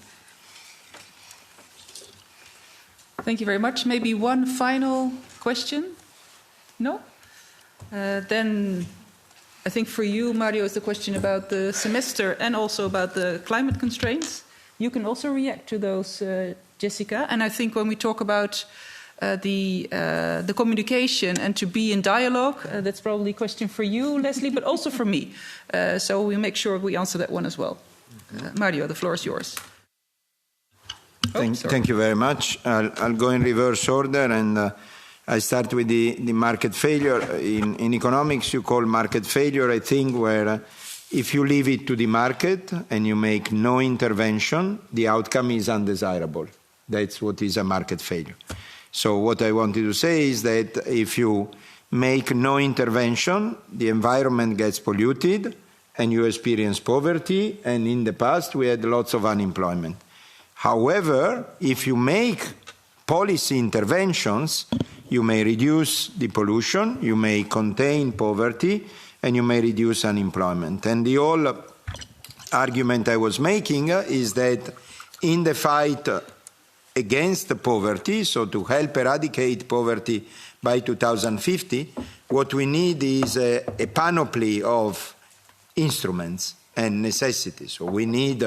Thank you very much. Maybe one final question? No? Then I think for you, Mario, is the question about the semester and also about the climate constraints. You can also react to those, Jessica. And I think when we talk about the communication and to be in dialogue, that's probably a question for you, Leslie, but also for me. So we make sure we answer that one as well. Mario, the floor is yours. Thank you very much. I'll go in reverse order, and I start with the market failure. In economics, you call market failure a thing where if you leave it to the market and you make no intervention, the outcome is undesirable. That's what is a market failure. So what I wanted to say is that if you make no intervention, the environment gets polluted and you experience poverty, and in the past we had lots of unemployment. However, if you make policy interventions, you may reduce the pollution, you may contain poverty, and you may reduce unemployment. And the whole argument I was making is that in the fight against poverty, so to help eradicate poverty by 2050, what we need is a panoply of instruments and necessities. So we need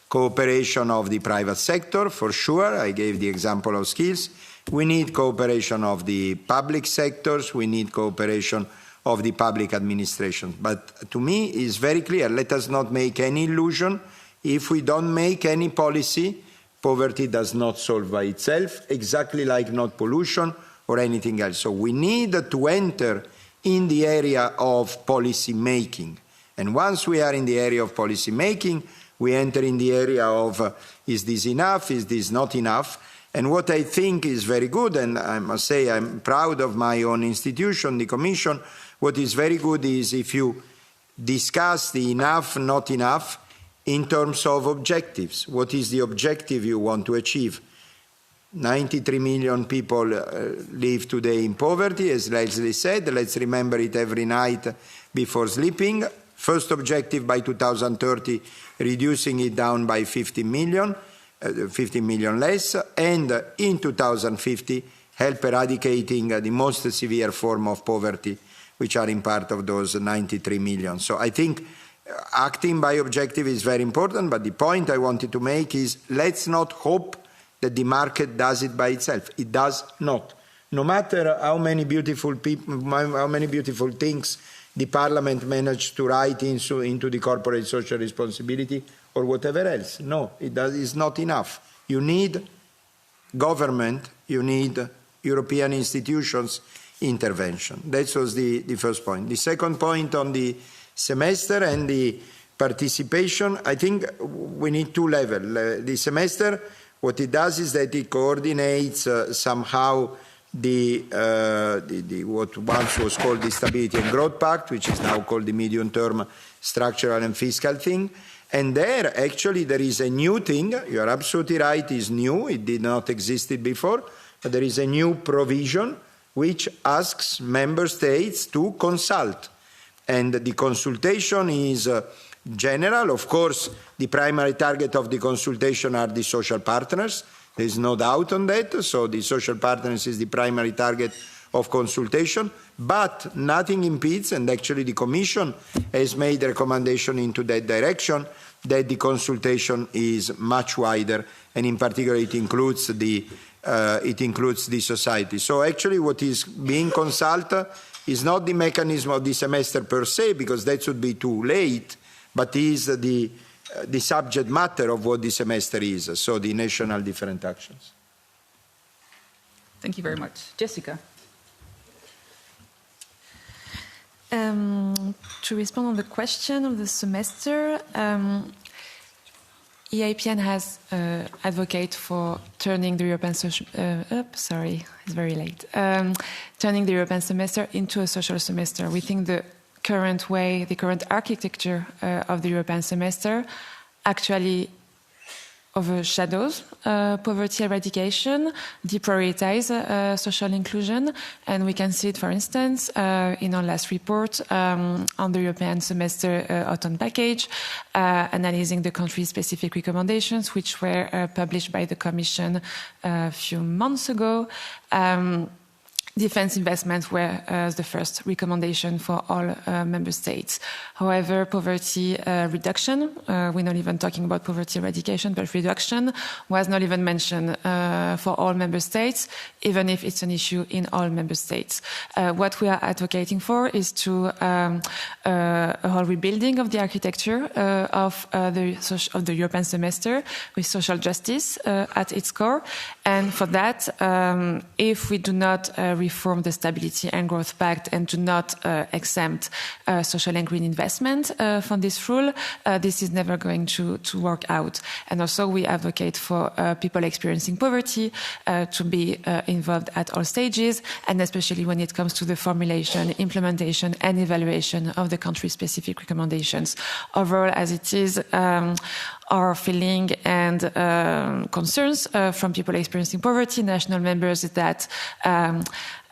cooperation of the private sector, for sure. I gave the example of skills. We need cooperation of the public sectors. We need cooperation of the public administration. But to me, it's very clear. Let us not make any illusion. If we don't make any policy, poverty does not solve by itself, exactly like not pollution or anything else. So we need to enter in the area of policy making. And once we are in the area of policy making, we enter in the area of is this enough, is this not enough? And what I think is very good, and I must say I'm proud of my own institution, the Commission, what is very good is if you discuss the enough, not enough, in terms of objectives. What is the objective you want to achieve? 93 million people live today in poverty, as Leslie said. Let's remember it every night before sleeping. First objective by 2030, reducing it down by 50 million less, and in 2050, help eradicating the most severe form of poverty, which are in part of those 93 million. So I think acting by objective is very important, but the point I wanted to make is let's not hope that the market does it by itself. It does not. No matter how many beautiful people, how many beautiful things the Parliament managed to write into the corporate social responsibility or whatever else. No, it's not enough. You need government, you need European institutions intervention. That was the first point. The second point on the semester and the participation, I think we need two levels. The semester, what it does is that it coordinates somehow what once was called the Stability and Growth Pact, which is now called the medium-term structural and fiscal thing. And there, actually, there is a new thing. You are absolutely right, it's new. It did not exist before. But there is a new provision which asks member states to consult. And the consultation is general. Of course, the primary target of the consultation are the social partners. There is no doubt on that. So the social partners is the primary target of consultation, but nothing impedes, and actually the Commission has made a recommendation into that direction, that the consultation is much wider, and in particular it includes the society. So actually what is being consulted is not the mechanism of the semester per se, because that should be too late, but is the subject matter of what the semester is, so the national different actions. Thank you very much. Jessica. To respond on the question of the semester, EAPN has advocated for turning the European it's very late. Turning the European semester into a social semester. We think the current way, the current architecture of the European semester actually overshadows poverty eradication, deprioritize social inclusion, and we can see it, for instance, in our last report on the European semester autumn package, analyzing the country-specific recommendations, which were published by the Commission a few months ago. Defense investments were the first recommendation for all member states. However, poverty reduction, we're not even talking about poverty eradication, but reduction was not even mentioned for all member states, even if it's an issue in all member states. What we are advocating for is to a whole rebuilding of the architecture of the European semester with social justice at its core. And for that, if we do not reform the Stability and Growth Pact and do not exempt social and green investment from this rule, this is never going to work out. And also we advocate for people experiencing poverty to be involved at all stages, and especially when it comes to the formulation, implementation and evaluation of the country-specific recommendations. Overall, as it is, our feeling and concerns from people experiencing poverty, national members, is that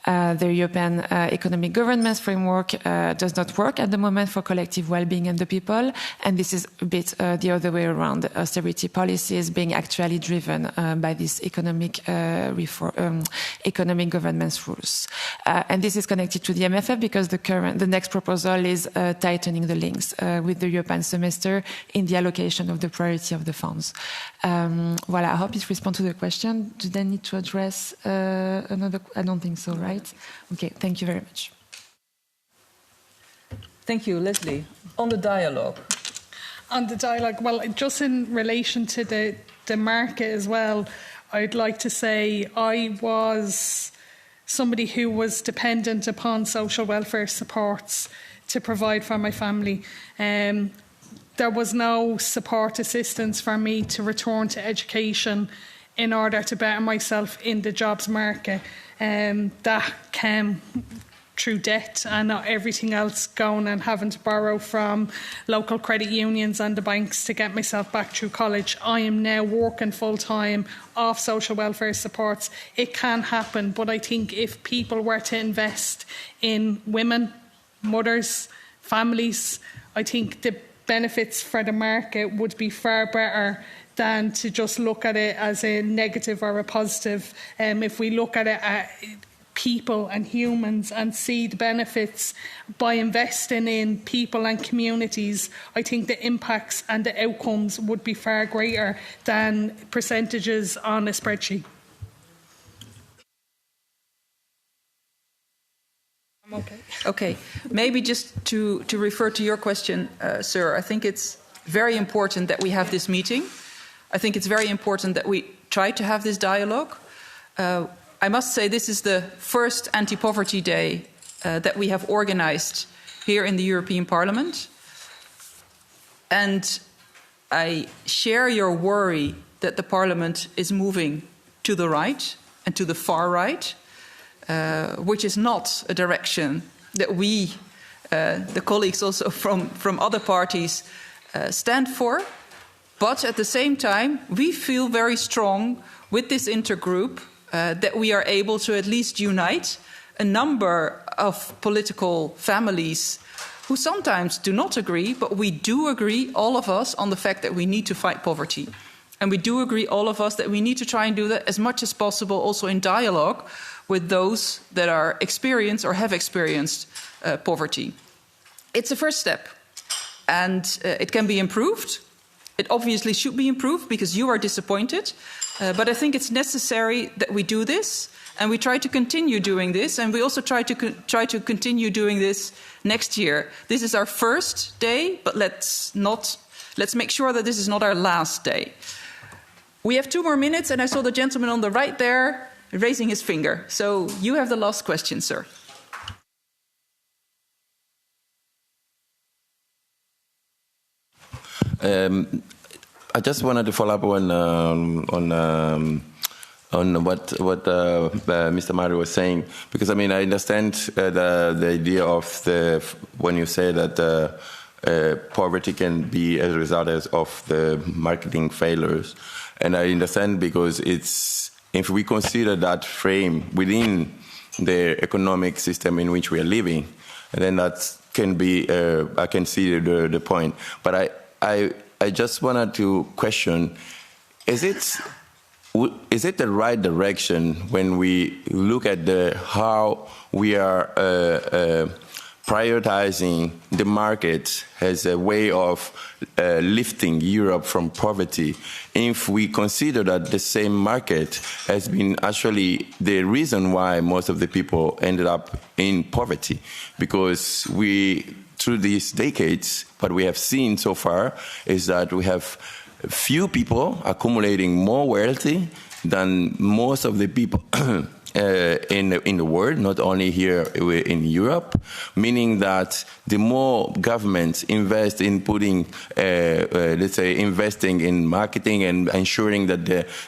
the European economic governance framework does not work at the moment for collective well-being of the people, and this is a bit the other way around. Austerity policies being actually driven by these economic economic governance rules, and this is connected to the MFF because the next proposal is tightening the links with the European semester in the allocation of the priority of the funds. Well, I hope it responds to the question. Do they need to address another? I don't think so, right? Okay, thank you very much. Thank you, Leslie. On the dialogue. On the dialogue, well, just in relation to the market as well, I'd like to say I was somebody who was dependent upon social welfare supports to provide for my family. There was no support assistance for me to return to education in order to better myself in the jobs market. That came through debt and everything else, going and having to borrow from local credit unions and the banks to get myself back through college. I am now working full-time off social welfare supports. It can happen, but I think if people were to invest in women, mothers, families, I think the benefits for the market would be far better than to just look at it as a negative or a positive. If we look at it at people and humans and see the benefits by investing in people and communities, I think the impacts and the outcomes would be far greater than percentages on a spreadsheet. Okay. Maybe just to refer to your question, sir, I think it's very important that we have this meeting. I think it's very important that we try to have this dialogue. I must say this is the first anti-poverty day that we have organized here in the European Parliament. And I share your worry that the Parliament is moving to the right and to the far right, which is not a direction that we, the colleagues also from other parties, stand for. But at the same time, we feel very strong with this intergroup that we are able to at least unite a number of political families who sometimes do not agree, but we do agree, all of us, on the fact that we need to fight poverty. And we do agree, all of us, that we need to try and do that as much as possible also in dialogue with those that are experienced or have experienced poverty. It's a first step, and it can be improved. It obviously should be improved because you are disappointed, but I think it's necessary that we do this, and we try to continue doing this, and we also try to continue doing this next year. This is our first day, but let's make sure that this is not our last day. We have 2 more minutes, and I saw the gentleman on the right there raising his finger. So you have the last question, sir. I just wanted to follow up on what Mr. Mario was saying, because I understand the idea of when you say that poverty can be as a result of the marketing failures, and I understand because if we consider that frame within the economic system in which we are living, then that can be I can see the point, but I just wanted to question: is it the right direction when we look at how we are prioritizing the market as a way of lifting Europe from poverty, if we consider that the same market has been actually the reason why most of the people ended up in poverty? Because through these decades, what we have seen so far is that we have few people accumulating more wealthy than most of the people in the world, not only here in Europe, meaning that the more governments invest in putting, let's say, investing in marketing and ensuring that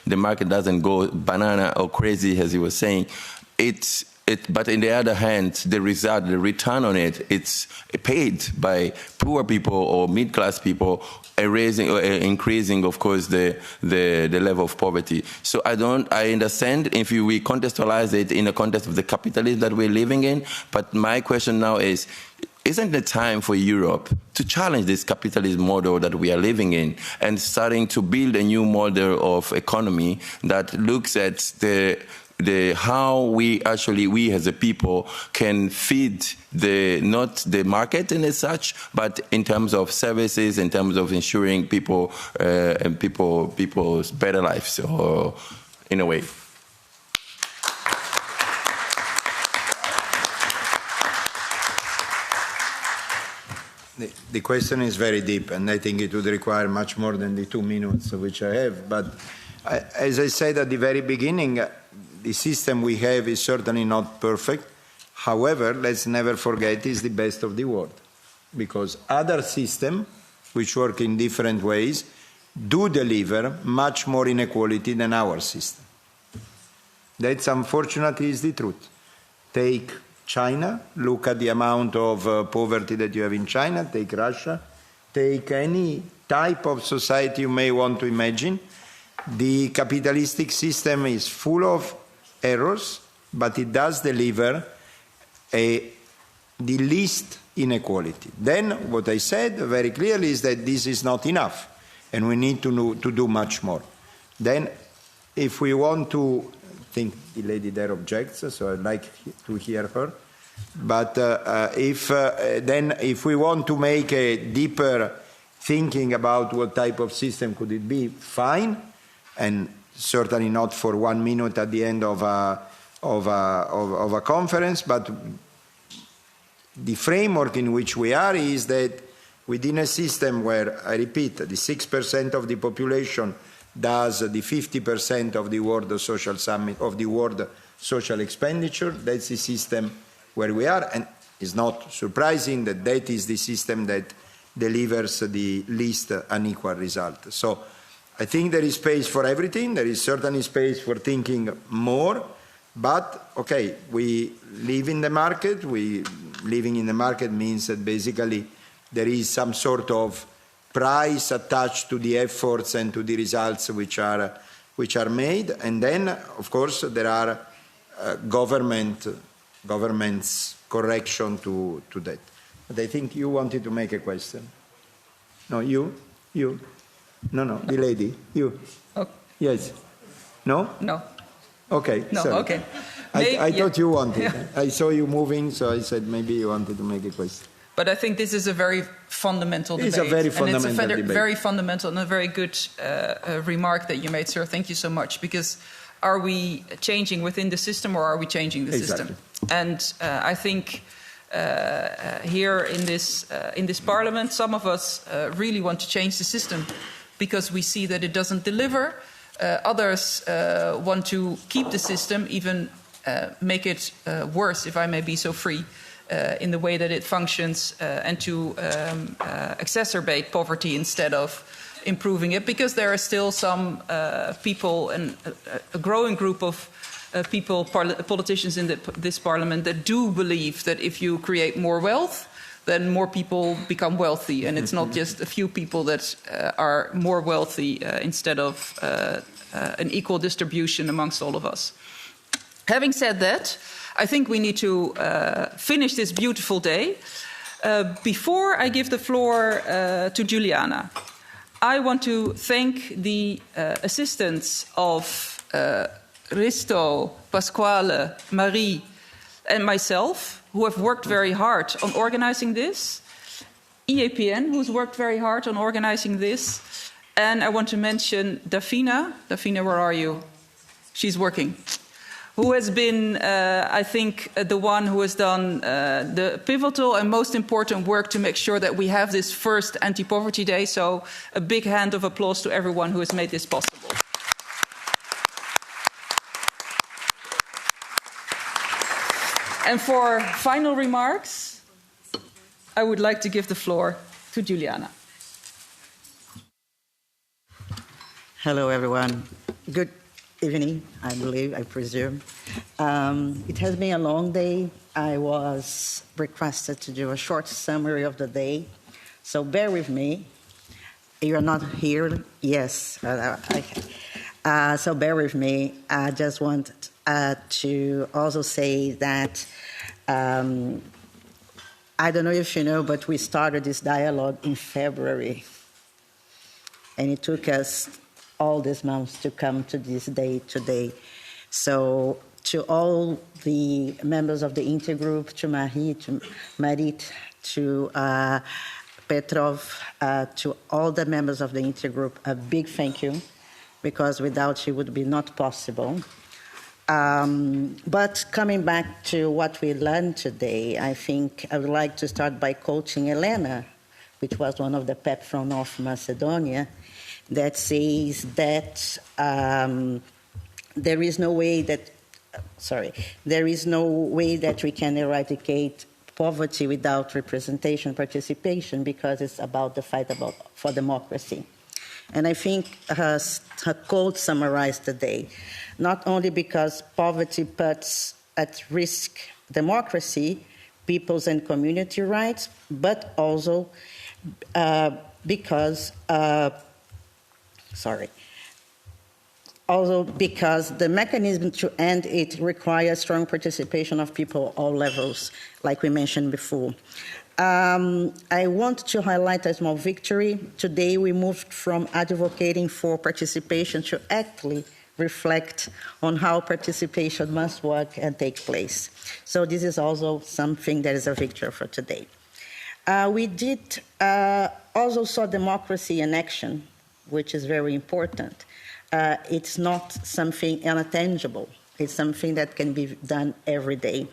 the market doesn't go banana or crazy, as he was saying, but on the other hand, the return on it's paid by poor people or mid-class people, increasing, of course, the level of poverty. So I understand if we contextualize it in the context of the capitalism that we're living in, but my question now is, isn't it time for Europe to challenge this capitalist model that we are living in and starting to build a new model of economy that looks at how we as a people can feed not the market and as such, but in terms of services, in terms of ensuring people's better lives, or in a way. The question is very deep, and I think it would require much more than the 2 minutes which I have. But as I said at the very beginning, the system we have is certainly not perfect. However, let's never forget it's the best of the world, because other systems, which work in different ways, do deliver much more inequality than our system. That's unfortunately is the truth. Take China, look at the amount of poverty that you have in China, take Russia, take any type of society you may want to imagine. The capitalistic system is full of errors, but it does deliver the least inequality. Then what I said very clearly is that this is not enough, and we need to do much more. Then if we want to, I think the lady there objects, so I'd like to hear her, but if we want to make a deeper thinking about what type of system could it be, fine, and certainly not for 1 minute at the end of a conference, but the framework in which we are is that within a system where, I repeat, the 6% of the population does the 50% of the world social summit, of the world social expenditure, that's the system where we are, and it's not surprising that that is the system that delivers the least unequal result. So I think there is space for everything. There is certainly space for thinking more. But, okay, we live in the market. Living in the market means that basically there is some sort of price attached to the efforts and to the results which are made. And then, of course, there are government's correction to that. But I think you wanted to make a question. No, you? No, the lady. You? Oh. Yes. No? No. Okay. No, sorry. okay. I thought you wanted. Yeah. I saw you moving, so I said maybe you wanted to make a question. But I think this is a very fundamental debate. It's a very fundamental debate. Very fundamental and a very good remark that you made, sir. Thank you so much. Because are we changing within the system or are we changing the system? And I think here in this parliament, some of us really want to change the system because we see that it doesn't deliver. Others want to keep the system, even make it worse, if I may be so free, in the way that it functions and to exacerbate poverty instead of improving it, because there are still some people and a growing group of people, politicians in this parliament, that do believe that if you create more wealth, then more people become wealthy, and it's not just a few people that are more wealthy instead of an equal distribution amongst all of us. Having said that, I think we need to finish this beautiful day. Before I give the floor to Juliana, I want to thank the assistants of Risto, Pasquale, Marie, and myself, who have worked very hard on organizing this, EAPN, who's worked very hard on organizing this, and I want to mention Dafina. Dafina, where are you? She's working. Who has been, I think, the one who has done the pivotal and most important work to make sure that we have this first Anti-Poverty Day. So a big hand of applause to everyone who has made this possible. And for final remarks, I would like to give the floor to Juliana. Hello, everyone. Good evening, I believe, I presume. It has been a long day. I was requested to do a short summary of the day, so bear with me. You are not here? Yes. So bear with me. I just want to also say that I don't know if you know, but we started this dialogue in February, and it took us all these months to come to this day today. So to all the members of the Intergroup, to Marie, to Marit, to Petrov, to all the members of the Intergroup, a big thank you, because without you it would be not possible. But coming back to what we learned today, I think I would like to start by quoting Elena, which was one of the PEP from North Macedonia, that says that there is no way that we can eradicate poverty without representation, participation, because it's about the fight for democracy. And I think her quote summarized the day, not only because poverty puts at risk democracy, people's and community rights, but also because the mechanism to end it requires strong participation of people at all levels, like we mentioned before. I want to highlight a small victory. Today we moved from advocating for participation to actually reflect on how participation must work and take place. So this is also something that is a victory for today. We did also saw democracy in action, which is very important. It's not something intangible. It's something that can be done every day.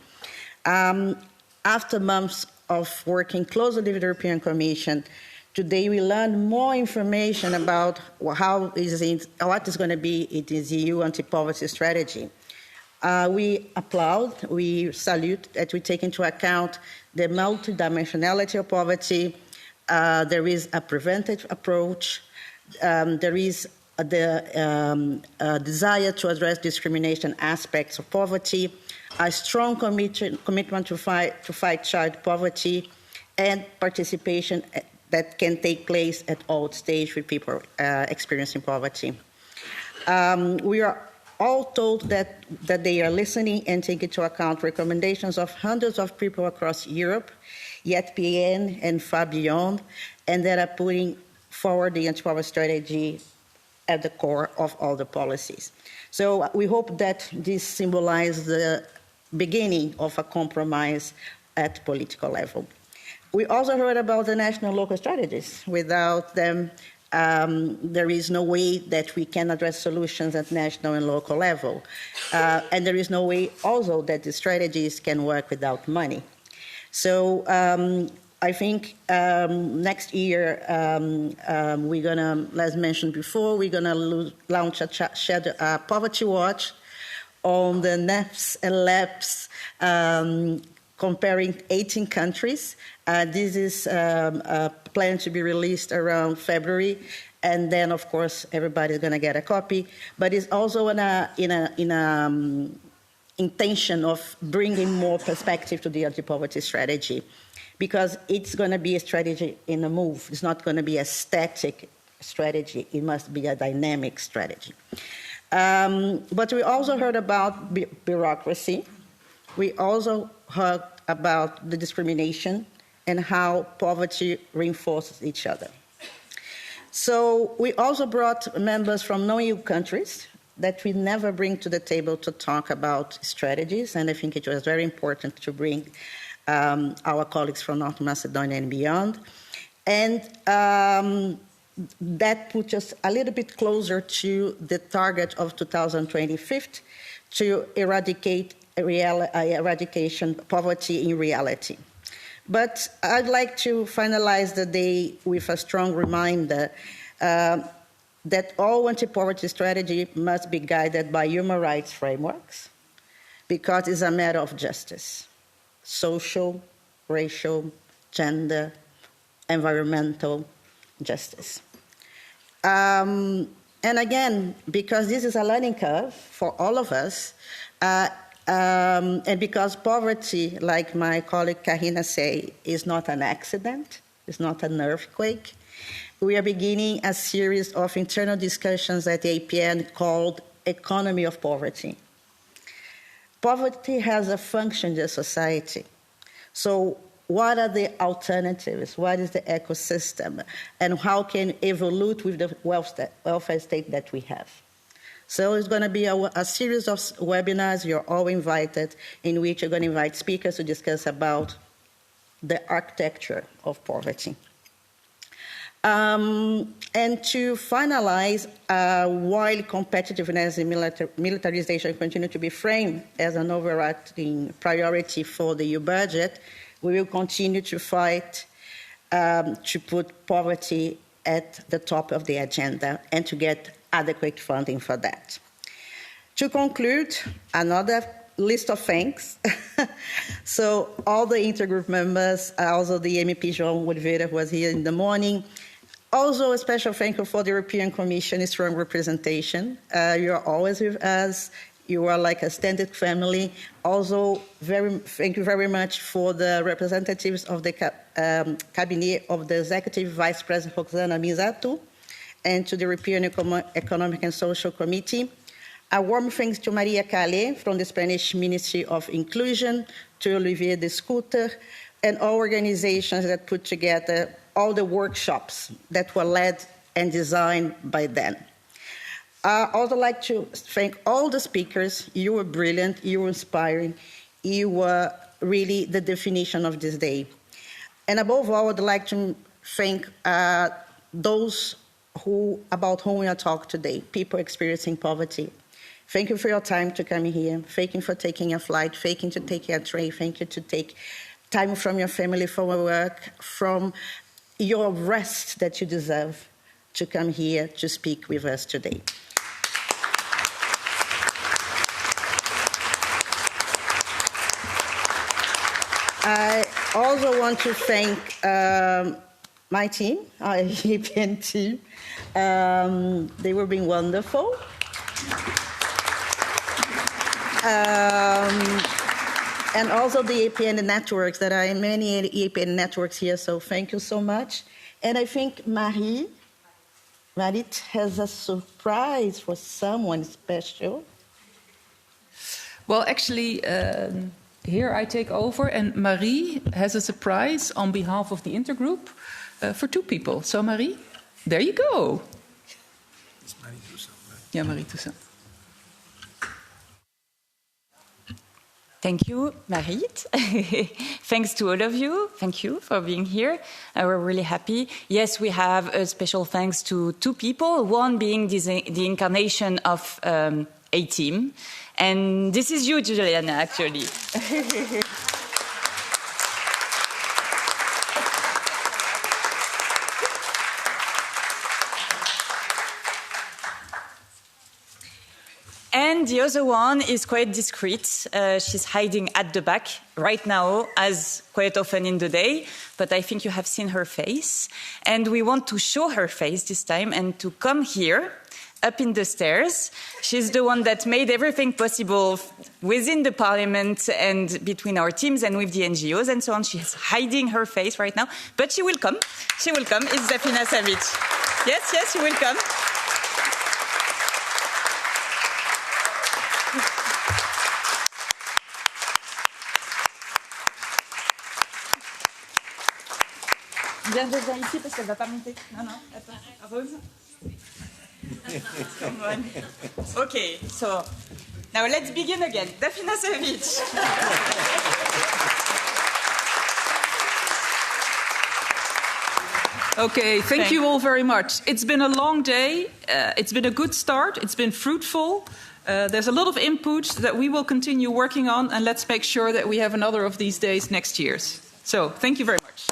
After months of working closely with the European Commission, today we learned more information about what is going to be its EU anti-poverty strategy. We applaud, we salute that we take into account the multidimensionality of poverty. There is a preventive approach. There is the desire to address discrimination aspects of poverty, a strong commitment to fight child poverty, and participation that can take place at all stages with people experiencing poverty. We are all told that they are listening and taking into account recommendations of hundreds of people across Europe, EAPN and far beyond, and that are putting forward the anti-poverty strategy at the core of all the policies. So we hope that this symbolizes the beginning of a compromise at political level. We also heard about the national and local strategies. Without them, there is no way that we can address solutions at national and local level. And there is no way also that the strategies can work without money. So I think next year we're going to, as mentioned before, we're going to launch a poverty watch on the NEPs and LEPs, comparing 18 countries. This is planned to be released around February, and then, of course, everybody's going to get a copy. But it's also in a intention of bringing more perspective to the anti-poverty strategy, because it's going to be a strategy in a move. It's not going to be a static strategy. It must be a dynamic strategy. But we also heard about bureaucracy. We also heard about the discrimination and how poverty reinforces each other. So we also brought members from non-EU countries that we never bring to the table to talk about strategies, and I think it was very important to bring our colleagues from North Macedonia and beyond. And that puts us a little bit closer to the target of 2025 to eradicate poverty in reality. But I'd like to finalize the day with a strong reminder that all anti-poverty strategy must be guided by human rights frameworks, because it's a matter of justice, social, racial, gender, environmental justice. And again, because this is a learning curve for all of us, and because poverty, like my colleague Karina said, is not an accident, it's not an earthquake, we are beginning a series of internal discussions at the APN called Economy of Poverty. Poverty has a function in the society. So what are the alternatives? What is the ecosystem? And how can it evolve with the welfare state that we have? So it's going to be a series of webinars. You're all invited, in which you're going to invite speakers to discuss about the architecture of poverty. And to finalize, while competitiveness and militarization continue to be framed as an overarching priority for the EU budget, we will continue to fight to put poverty at the top of the agenda and to get adequate funding for that. To conclude, another list of thanks. So all the intergroup members, also the MEP João Oliveira, who was here in the morning. Also a special thank you for the European Commission, strong representation. You're always with us. You are like a extended family. Also, thank you very much for the representatives of the cabinet of the Executive Vice President Roxana Misato, and to the European Economic and Social Committee. A warm thanks to Maria Calais from the Spanish Ministry of Inclusion, to Olivier de Scutter, and all organizations that put together all the workshops that were led and designed by them. I also like to thank all the speakers. You were brilliant, you were inspiring, you were really the definition of this day. And above all, I'd like to thank those about whom we are talking today, people experiencing poverty. Thank you for your time to come here. Thank you for taking a flight. Thank you to take a train. Thank you to take time from your family, from your work, from your rest that you deserve to come here to speak with us today. I also want to thank my team, our European team. They were being wonderful. And also the APN networks. There are many APN networks here, so thank you so much. And I think Marit has a surprise for someone special. Well, actually, here I take over, and Marie has a surprise on behalf of the intergroup for two people. So, Marie, there you go. It's Marie Toussaint. Yeah, Marie Toussaint. Thank you, Marit. Thanks to all of you. Thank you for being here. We're really happy. Yes, we have a special thanks to two people, one being the incarnation of a team. And this is you, Juliana, actually. And And the other one is quite discreet. She's hiding at the back right now, as quite often in the day, but I think you have seen her face. And we want to show her face this time and to come here, up in the stairs. She's the one that made everything possible within the parliament and between our teams and with the NGOs and so on. She's hiding her face right now, but she will come. She will come. It's Zafina Savic. Yes, she will come. Viens déjà ici parce qu'elle ne va pas monter. Non, attends. Rose. Okay, so now let's begin again. Zafina Savic. Okay, thank you all very much. It's been a long day. It's been a good start. It's been fruitful. There's a lot of input that we will continue working on, and let's make sure that we have another of these days next year. So, thank you very much.